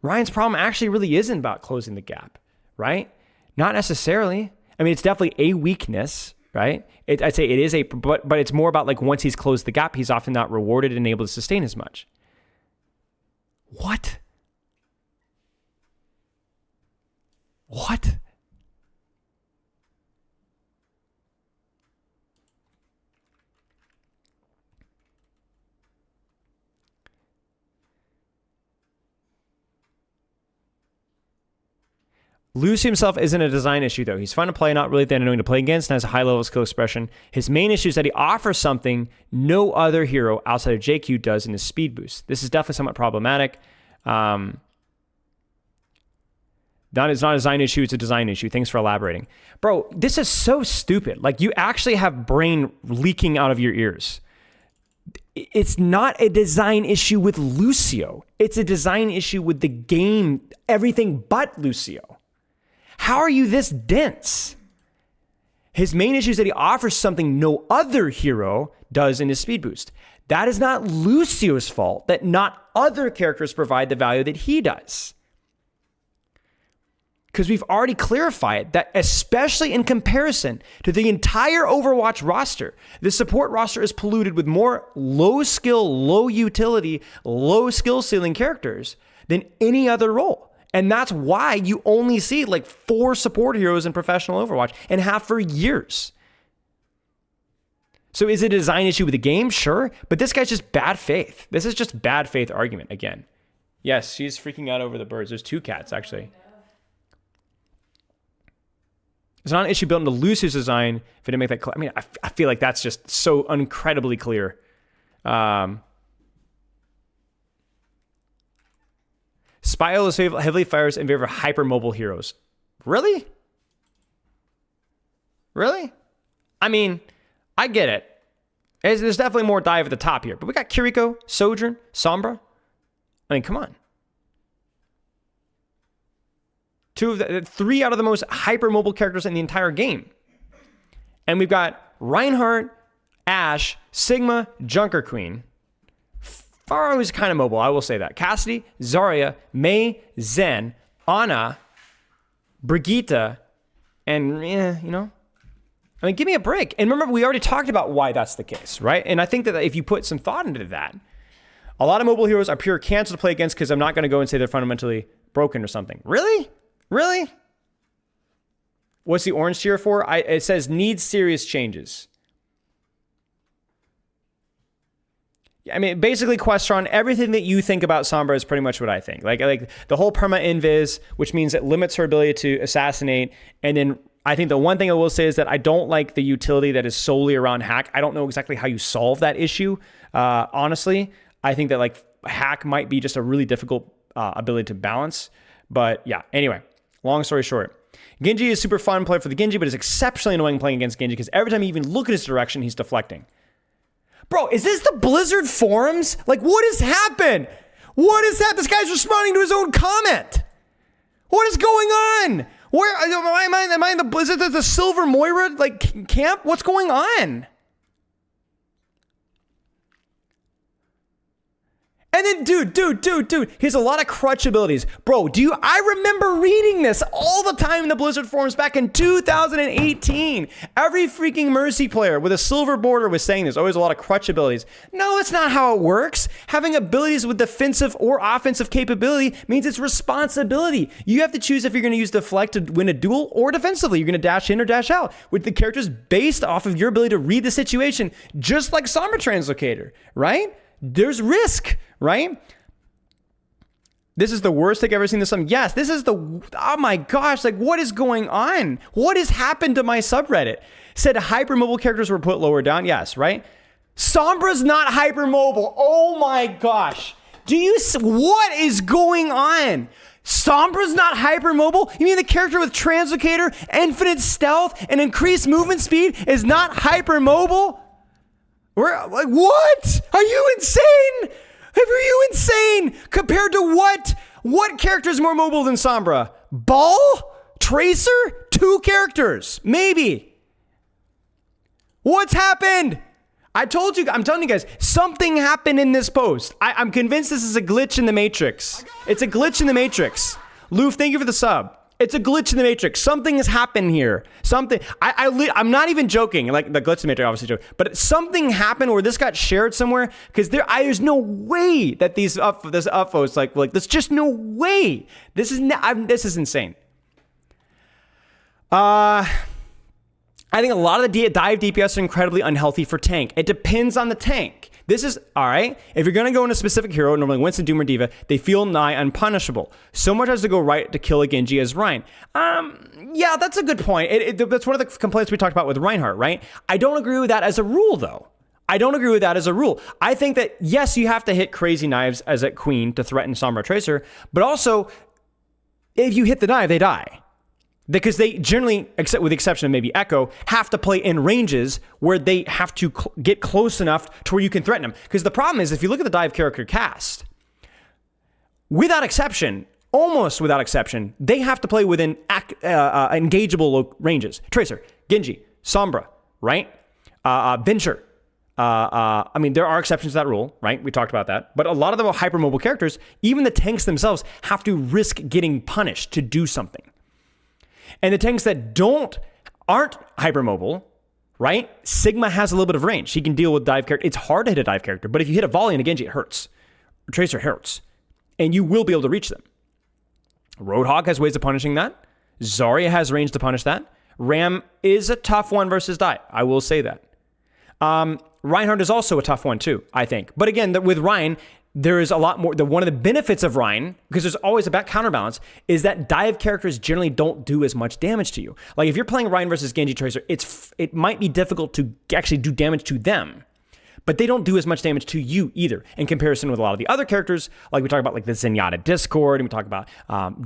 Ryan's problem actually really isn't about closing the gap, right? Not necessarily. I mean, it's definitely a weakness, right? I'd say it is but it's more about, like, once he's closed the gap, he's often not rewarded and able to sustain as much. What? What? Lucio himself isn't a design issue, though. He's fun to play, not really that annoying to play against, and has a high level of skill expression. His main issue is that he offers something no other hero outside of JQ does in his speed boost. This is definitely somewhat problematic. It's not a design issue, it's a design issue. Thanks for elaborating. Bro, this is so stupid. Like, you actually have brain leaking out of your ears. It's not a design issue with Lucio. It's a design issue with the game, everything but Lucio. How are you this dense? His main issue is that he offers something no other hero does in his speed boost. That is not Lucio's fault that not other characters provide the value that he does. Because we've already clarified that, especially in comparison to the entire Overwatch roster, the support roster is polluted with more low skill, low utility, low skill ceiling characters than any other role. And that's why you only see like 4 support heroes in professional Overwatch and have for years. So is it a design issue with the game? Sure. But this guy's just bad faith. This is just bad faith argument again. Yes, she's freaking out over the birds. There's 2 cats, actually. It's not an issue built into Lucy's design if it didn't make that clear. I mean, I feel like that's just so incredibly clear. Spilo is heavily fires in favor of hypermobile heroes. Really? Really? I mean, I get it. There's definitely more dive at the top here. But we got Kiriko, Sojourn, Sombra. I mean, come on. 3 out of the most hypermobile characters in the entire game. And we've got Reinhardt, Ashe, Sigma, Junker Queen. Pharah is kind of mobile, I will say that. Cassidy, Zarya, Mei, Zen, Ana, Brigitte, and you know. I mean, give me a break. And remember, we already talked about why that's the case, right? And I think that if you put some thought into that, a lot of mobile heroes are pure cancer to play against because I'm not going to go and say they're fundamentally broken or something. Really? Really? What's the orange tier for? It says needs serious changes. I mean, basically, Questron, everything that you think about Sombra is pretty much what I think. Like the whole perma-invis, which means it limits her ability to assassinate. And then I think the one thing I will say is that I don't like the utility that is solely around hack. I don't know exactly how you solve that issue. Honestly, I think that like hack might be just a really difficult ability to balance. But yeah, anyway. Long story short, Genji is super fun play for the Genji, but it's exceptionally annoying playing against Genji because every time you even look at his direction, he's deflecting. Bro, is this the Blizzard forums? Like, what has happened? What is that? This guy's responding to his own comment. What is going on? Where am I in the Blizzard? The Silver Moira like camp? What's going on? And then, dude, he has a lot of crutch abilities. Bro, I remember reading this all the time in the Blizzard forums back in 2018. Every freaking Mercy player with a silver border was saying there's always a lot of crutch abilities. No, that's not how it works. Having abilities with defensive or offensive capability means it's responsibility. You have to choose if you're going to use deflect to win a duel or defensively. You're going to dash in or dash out with the characters based off of your ability to read the situation, just like Sombra Translocator, right? There's risk, right? This is the worst thing I've ever seen this sum. Yes, this is oh my gosh, like what is going on? What has happened to my subreddit? Said hypermobile characters were put lower down. Yes, right? Sombra's not hypermobile. Oh my gosh. What is going on? Sombra's not hypermobile? You mean the character with Translocator, infinite stealth, and increased movement speed is not hypermobile? Like, what? Are you insane? Are you insane? Compared to what? What character is more mobile than Sombra? Ball? Tracer? 2 characters. Maybe. What's happened? I'm telling you guys, something happened in this post. I'm convinced this is a glitch in the Matrix. It's a glitch in the Matrix. Loof, thank you for the sub. It's a glitch in the Matrix. Something has happened here. Something. I'm not even joking. Like the glitch in the Matrix, obviously joke. But something happened where this got shared somewhere because there's no way that this upvotes like there's just no way. This is insane. I think a lot of the dive DPS are incredibly unhealthy for tank. It depends on the tank. This is, all right, if you're going to go in a specific hero, normally Winston, Doom, or Diva, they feel nigh unpunishable. So much has to go right to kill a Genji as Rein. Yeah, that's a good point. That's one of the complaints we talked about with Reinhardt, right? I don't agree with that as a rule, though. I think that, yes, you have to hit crazy knives as a queen to threaten Sombra Tracer, but also, if you hit the knife, they die. Because they generally, except with the exception of maybe Echo, have to play in ranges where they have to get close enough to where you can threaten them. Because the problem is, if you look at the dive character cast, without exception, almost without exception, they have to play within engageable ranges. Tracer, Genji, Sombra, right? Venture. I mean, there are exceptions to that rule, right? We talked about that. But a lot of the hypermobile characters, even the tanks themselves, have to risk getting punished to do something. And the tanks that aren't hypermobile, right? Sigma has a little bit of range. He can deal with dive character. It's hard to hit a dive character, but if you hit a volley and a Genji, it hurts. Tracer hurts. And you will be able to reach them. Roadhog has ways of punishing that. Zarya has range to punish that. Ram is a tough one versus dive. I will say that. Reinhardt is also a tough one too, I think. But again, with Rein, there is a lot more. One of the benefits of Rein, because there's always a counterbalance, is that dive characters generally don't do as much damage to you. Like if you're playing Rein versus Genji Tracer, it might be difficult to actually do damage to them, but they don't do as much damage to you either in comparison with a lot of the other characters. Like we talk about like the Zenyatta Discord, and we talk about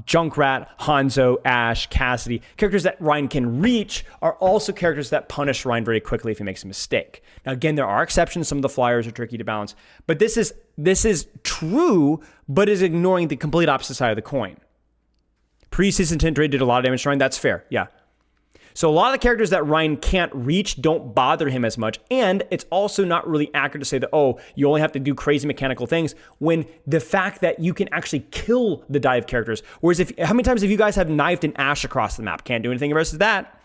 Junkrat, Hanzo, Ashe, Cassidy. Characters that Rein can reach are also characters that punish Rein very quickly if he makes a mistake. Now again, there are exceptions. Some of the flyers are tricky to balance, but this is true, but is ignoring the complete opposite side of the coin. Pre-season Tintrade did a lot of damage to Rein. That's fair, yeah. So a lot of the characters that Rein can't reach don't bother him as much. And it's also not really accurate to say that, oh, you only have to do crazy mechanical things, when the fact that you can actually kill the dive characters. Whereas how many times have you guys have knifed an Ashe across the map? Can't do anything versus that.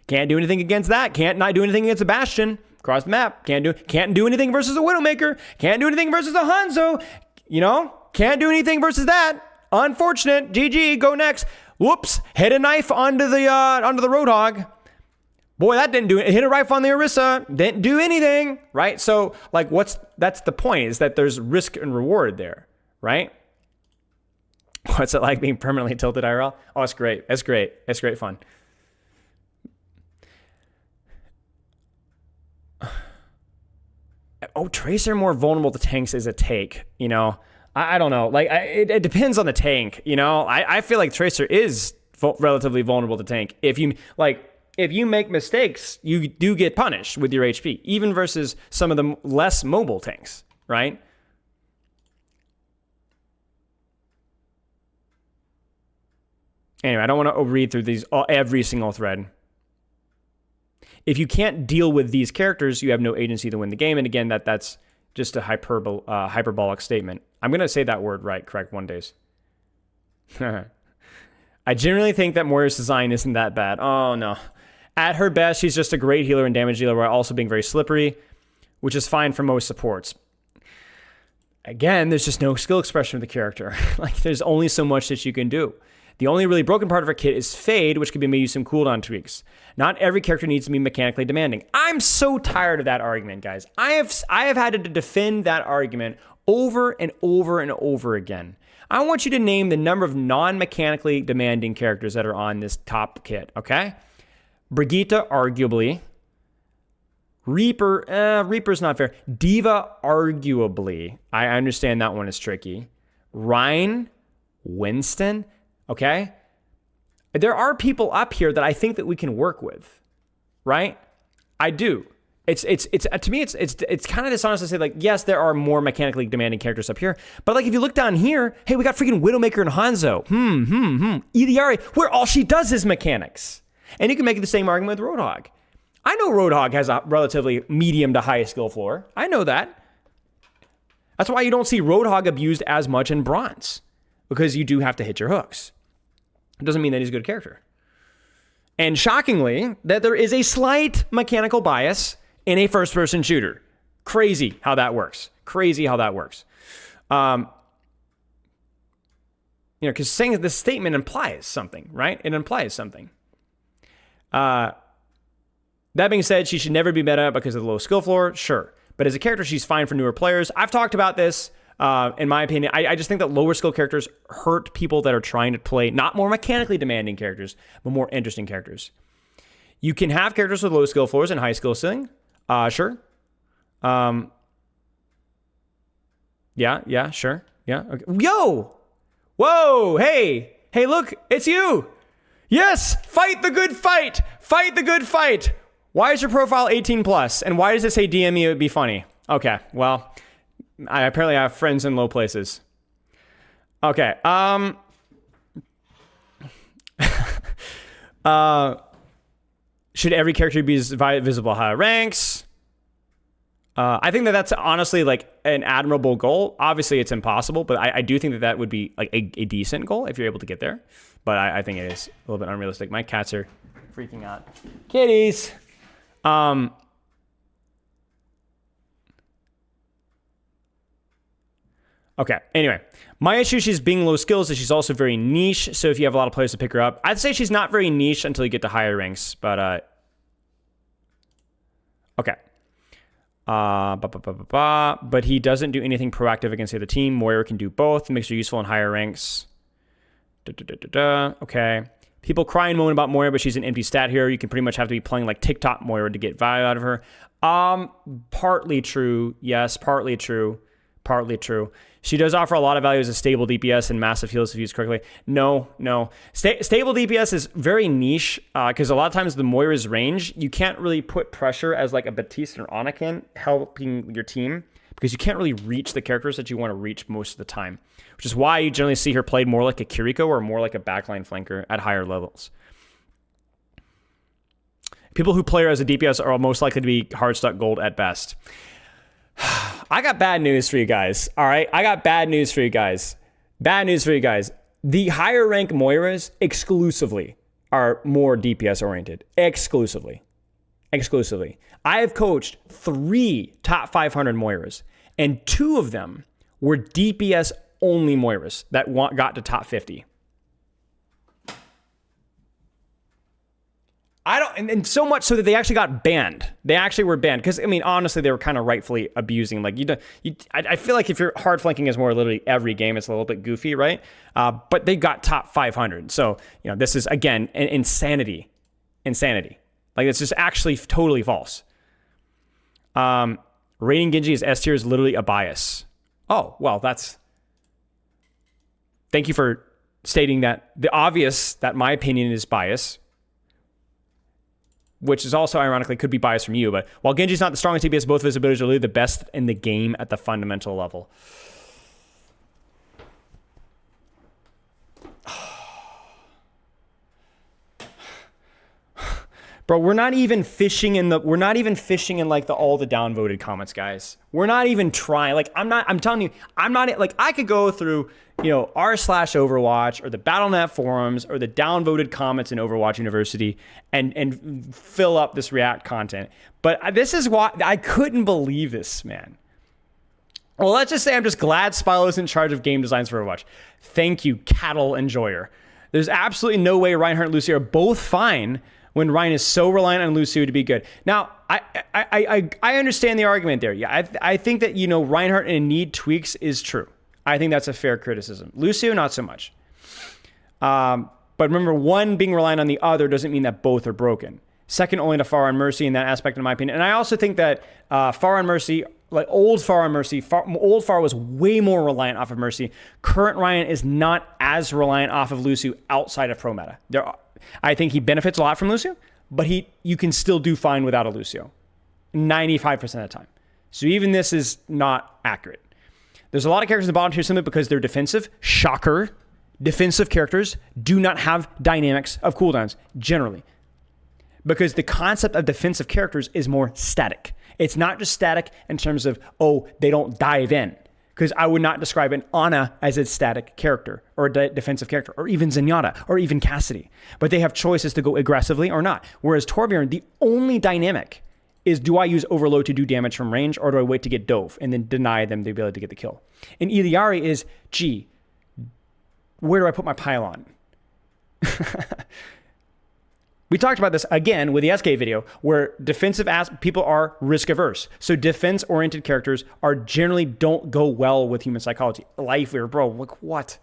Can't do anything against that. Can't not do anything against a Bastion across the map. Can't do anything versus a Widowmaker. Can't do anything versus a Hanzo. Can't do anything versus that. Unfortunate. GG, go next. Whoops, hit a knife onto the Roadhog. Boy, that didn't do it. Hit a rifle on the Orisa. Didn't do anything, right? So, like, that's the point, is that there's risk and reward there, right? What's it like being permanently tilted IRL? Oh, it's great. It's great. It's great fun. Oh, Tracer more vulnerable to tanks is a take, I don't know. Like, it depends on the tank, I feel like Tracer is relatively vulnerable to tank. If you make mistakes, you do get punished with your HP, even versus some of the less mobile tanks, right? Anyway, I don't want to read through every single thread. If you can't deal with these characters, you have no agency to win the game. And again, that's just a hyperbolic statement. I'm going to say that word correct one days. I generally think that Moira's design isn't that bad. Oh, no. At her best, she's just a great healer and damage dealer while also being very slippery, which is fine for most supports. Again, there's just no skill expression of the character. There's only so much that you can do. The only really broken part of her kit is Fade, which can be made use some cooldown tweaks. Not every character needs to be mechanically demanding. I'm so tired of that argument, guys. I have had to defend that argument over and over and over again. I want you to name the number of non-mechanically demanding characters that are on this top kit, okay? Brigitte, arguably. Reaper's not fair. Diva, arguably. I understand that one is tricky. Rein, Winston, okay? There are people up here that I think that we can work with, right? I do. It's to me, it's kind of dishonest to say, like, yes, there are more mechanically demanding characters up here, but like if you look down here, hey, we got freaking Widowmaker and Hanzo. Idiari, where all she does is mechanics. And you can make the same argument with Roadhog. I know Roadhog has a relatively medium to high skill floor. I know that. That's why you don't see Roadhog abused as much in bronze, because you do have to hit your hooks. It doesn't mean that he's a good character. And shockingly, that there is a slight mechanical bias in a first-person shooter. Crazy how that works. Because saying this statement implies something, right? It implies something. That being said, she should never be meta because of the low skill floor. Sure. But as a character, she's fine for newer players. I've talked about this. In my opinion, I just think that lower skill characters hurt people that are trying to play not more mechanically demanding characters, but more interesting characters. You can have characters with low skill floors and high skill ceiling. Sure. Yeah, sure. Yeah. Okay. Yo! Whoa! Hey, look, it's you! Yes! Fight the good fight! Fight the good fight! Why is your profile 18 plus? And why does it say DM me? It would be funny. Okay, well, I apparently have friends in low places. Okay, should every character be visible higher ranks? I think that that's honestly like an admirable goal. Obviously, it's impossible, but I do think that that would be like a decent goal if you're able to get there. But I think it is a little bit unrealistic. My cats are freaking out. Kitties. Okay, anyway. My issue, she's being low skills, is she's also very niche. So if you have a lot of players to pick her up, I'd say she's not very niche until you get to higher ranks. But, okay. But he doesn't do anything proactive against the other team. Moira can do both. Makes her useful in higher ranks. Okay. People cry and moan about Moira, but she's an empty stat hero. You can pretty much have to be playing like TikTok Moira to get value out of her. Partly true. Yes, partly true. Partly true. She does offer a lot of value as a stable DPS and massive heals if used correctly. No. Stable DPS is very niche because a lot of times the Moira's range, you can't really put pressure as like a Baptiste or Ana can helping your team because you can't really reach the characters that you want to reach most of the time, which is why you generally see her played more like a Kiriko or more like a backline flanker at higher levels. People who play her as a DPS are most likely to be hard stuck gold at best. I got bad news for you guys. All right. I got bad news for you guys. Bad news for you guys. The higher rank Moiras exclusively are more DPS oriented. Exclusively. I have coached 3 top 500 Moiras, and 2 of them were DPS only Moiras that got to top 50. And so much so that they actually got banned. They actually were banned because, I mean, honestly, they were kind of rightfully abusing. Like, I feel like if you're hard flanking is more literally every game, it's a little bit goofy, right? But they got top 500. So, this is, again, insanity. Like, it's just actually totally false. Rating Genji as S tier is literally a bias. Oh, well, thank you for stating that the obvious that my opinion is bias, which is also ironically could be biased from you. But while Genji's not the strongest DPS, both of his abilities are literally the best in the game at the fundamental level. Bro, we're not even fishing in like all the downvoted comments, guys. We're not even trying. Like, I'm telling you, I'm not, like, I could go through, r/Overwatch or the Battle.net forums or the downvoted comments in Overwatch University and fill up this React content. But this is why I couldn't believe this, man. Well, let's just say I'm just glad Spilo's in charge of game designs for Overwatch. Thank you, cattle enjoyer. There's absolutely no way Reinhardt and Lucio are both fine when Rein is so reliant on Lucio to be good. Now, I understand the argument there. Yeah, I think that, Reinhardt and need tweaks is true. I think that's a fair criticism. Lucio, not so much. But remember, one being reliant on the other doesn't mean that both are broken. Second only to Pharah and Mercy in that aspect, in my opinion. And I also think that Pharah and Mercy, like old Pharah and Mercy, old Pharah was way more reliant off of Mercy. Current Ryan is not as reliant off of Lucio outside of pro meta. I think he benefits a lot from Lucio, but you can still do fine without a Lucio 95% of the time. So even this is not accurate. There's a lot of characters in the bottom tier simply because they're defensive. Shocker. Defensive characters do not have dynamics of cooldowns, generally. Because the concept of defensive characters is more static. It's not just static in terms of, they don't dive in. Because I would not describe an Ana as a static character or a defensive character or even Zenyatta or even Cassidy. But they have choices to go aggressively or not. Whereas Torbjorn, the only dynamic is, do I use overload to do damage from range or do I wait to get dove and then deny them the ability to get the kill? And Iliari is, where do I put my pylon? We talked about this again with the SK video where defensive people are risk averse. So defense oriented characters are generally don't go well with human psychology. Lifewear, bro, look what?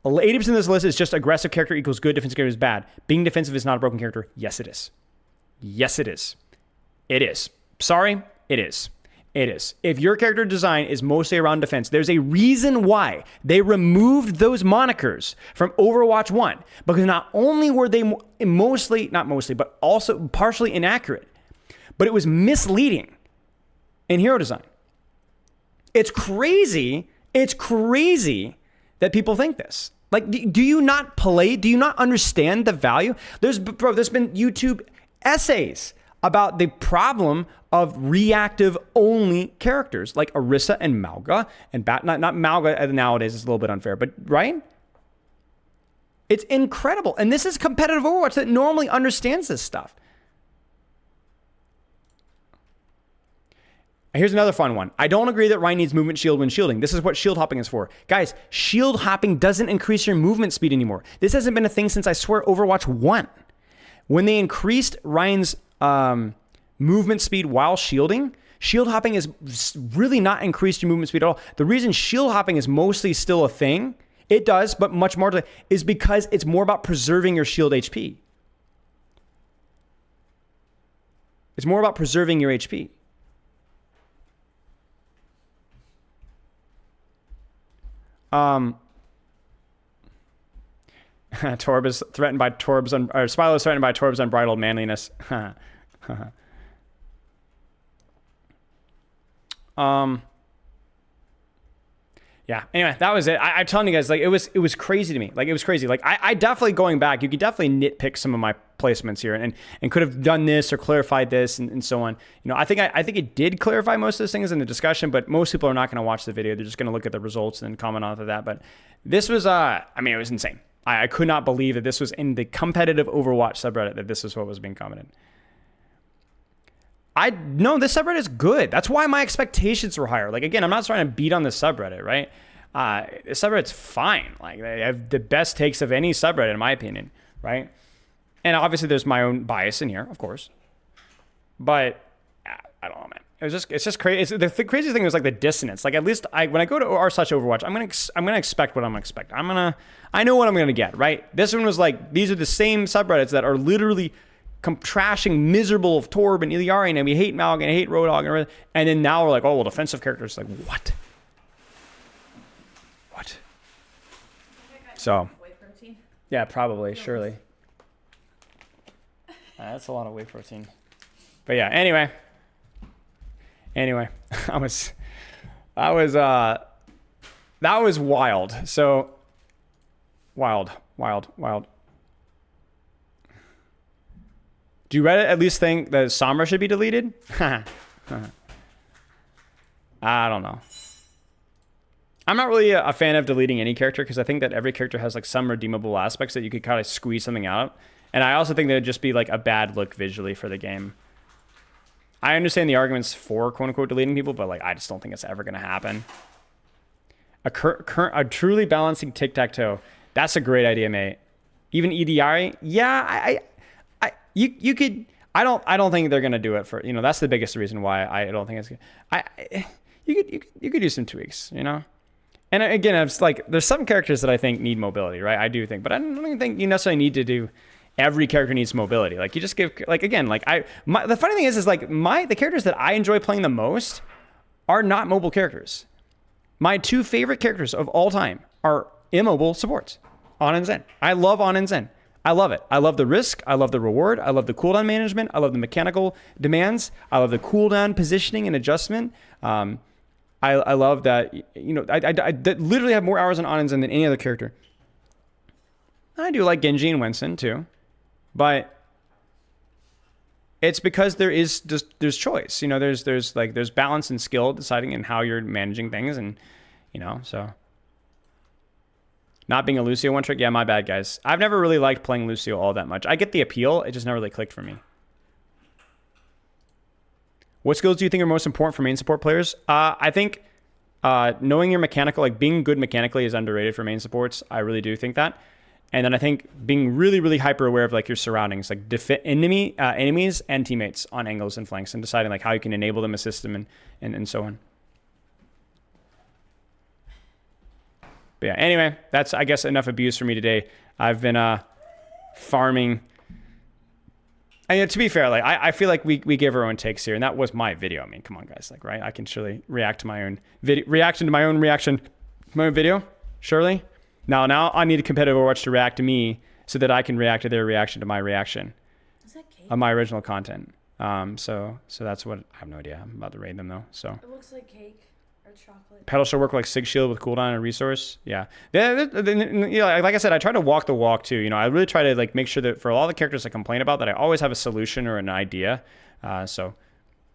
80% of this list is just aggressive character equals good, defensive character is bad. Being defensive is not a broken character. Yes, it is. Yes, it is. It is. Sorry, it is. It is. If your character design is mostly around defense, there's a reason why they removed those monikers from Overwatch 1. Because not only were they but also partially inaccurate, but it was misleading in hero design. It's crazy that people think this. Like, do you not play? Do you not understand the value? There's been YouTube essays about the problem of reactive only characters like Orisa and Malga and not Malga nowadays is a little bit unfair, but right? It's incredible. And this is competitive Overwatch that normally understands this stuff. Here's another fun one. I don't agree that Rein needs movement shield when shielding. This is what shield hopping is for. Guys, shield hopping doesn't increase your movement speed anymore. This hasn't been a thing since, I swear, Overwatch 1. When they increased Rein's movement speed while shielding, shield hopping is really not increased your movement speed at all. The reason shield hopping is mostly still a thing, it does, but much more, is because it's more about preserving your shield HP. It's more about preserving your HP. Torb is threatened by Torb's, or Spilo is threatened by Torb's unbridled manliness. Yeah, anyway, that was it. I'm telling you guys, like, it was crazy to me. Like, it was crazy. Like, I definitely, going back, you could definitely nitpick some of my placements here and could have done this or clarified this and so on. You know, I think it did clarify most of those things in the discussion, but most people are not going to watch the video. They're just going to look at the results and then comment off of that. But this was, I mean, it was insane. I could not believe that this was in the competitive Overwatch subreddit, that this was what was being commented. No, this subreddit is good. That's why my expectations were higher. Like, again, I'm not trying to beat on this subreddit, right? The subreddit's fine. Like, they have the best takes of any subreddit, in my opinion, right? And obviously, there's my own bias in here, of course. But I don't know, man. It's just crazy. The craziest thing was like the dissonance. Like, at least when I go to r/Overwatch, I'm gonna expect what I'm gonna expect. I know what I'm gonna get, right? This one was like, these are the same subreddits that are literally trashing miserable of Torb and Iliari, and we hate Malg and I hate Roadhog, and then now we're like, oh, well, defensive characters. Like, what? So, yeah, probably, surely. That's a lot of whey protein. But yeah, anyway, that was wild. So, wild. Do you Reddit at least think that Sombra should be deleted? I don't know. I'm not really a fan of deleting any character because I think that every character has like some redeemable aspects that you could kind of squeeze something out. And I also think that it'd just be like a bad look visually for the game. I understand the arguments for quote unquote deleting people, but like I just don't think it's ever going to happen. A truly balancing tic-tac-toe. That's a great idea, mate. Even EDI? Yeah, you could. I don't think they're gonna do it for, you know, that's the biggest reason why I don't think it's good. You could do some tweaks, you know. And again, it's like there's some characters that I think need mobility, right? I do think, but I don't even think you necessarily need to do every character needs mobility. Like you just give, like, again, like the funny thing is like the characters that I enjoy playing the most are not mobile characters. My two favorite characters of all time are immobile supports, On and Zen. I love On and Zen. I love it. I love the risk. I love the reward. I love the cooldown management. I love the mechanical demands. I love the cooldown positioning and adjustment. I love that, you know, I literally have more hours on and Zen than any other character. I do like Genji and Winston too, but it's because there's choice. You know, there's balance and skill deciding in how you're managing things, and you know, so. Not being a Lucio one trick, yeah, my bad, guys. I've never really liked playing Lucio all that much. I get the appeal, it just never really clicked for me. What skills do you think are most important for main support players? I think knowing your mechanical, like being good mechanically is underrated for main supports. I really do think that. And then I think being really, really hyper aware of like your surroundings, like enemies and teammates on angles and flanks, and deciding like how you can enable them, assist them, and so on. But yeah, anyway, that's, I guess, enough abuse for me today. I've been farming. And to be fair, like I feel like we give our own takes here, and that was my video. I mean, come on, guys, like, right? I can surely react to my own reaction to my own video, surely. Now I need a competitive Overwatch to react to me so that I can react to their reaction to my reaction of my original content. So that's what, I have no idea. I'm about to raid them though. So it looks like cake. Chocolate. Pedal should work like Sig Shield with cooldown and resource. Yeah. Like I said, I try to walk the walk too. You know, I really try to like make sure that for all the characters I complain about, that I always have a solution or an idea So,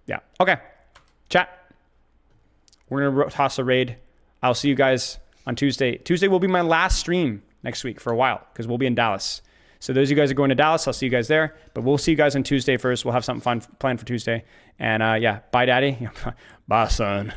yeah. Okay. Chat. We're going to toss a raid. I'll see you guys on Tuesday. Tuesday will be my last stream next week for a while because we'll be in Dallas. So those of you guys are going to Dallas, I'll see you guys there. But we'll see you guys on Tuesday first. We'll have something fun planned for Tuesday. And yeah, bye, Daddy. Bye, son.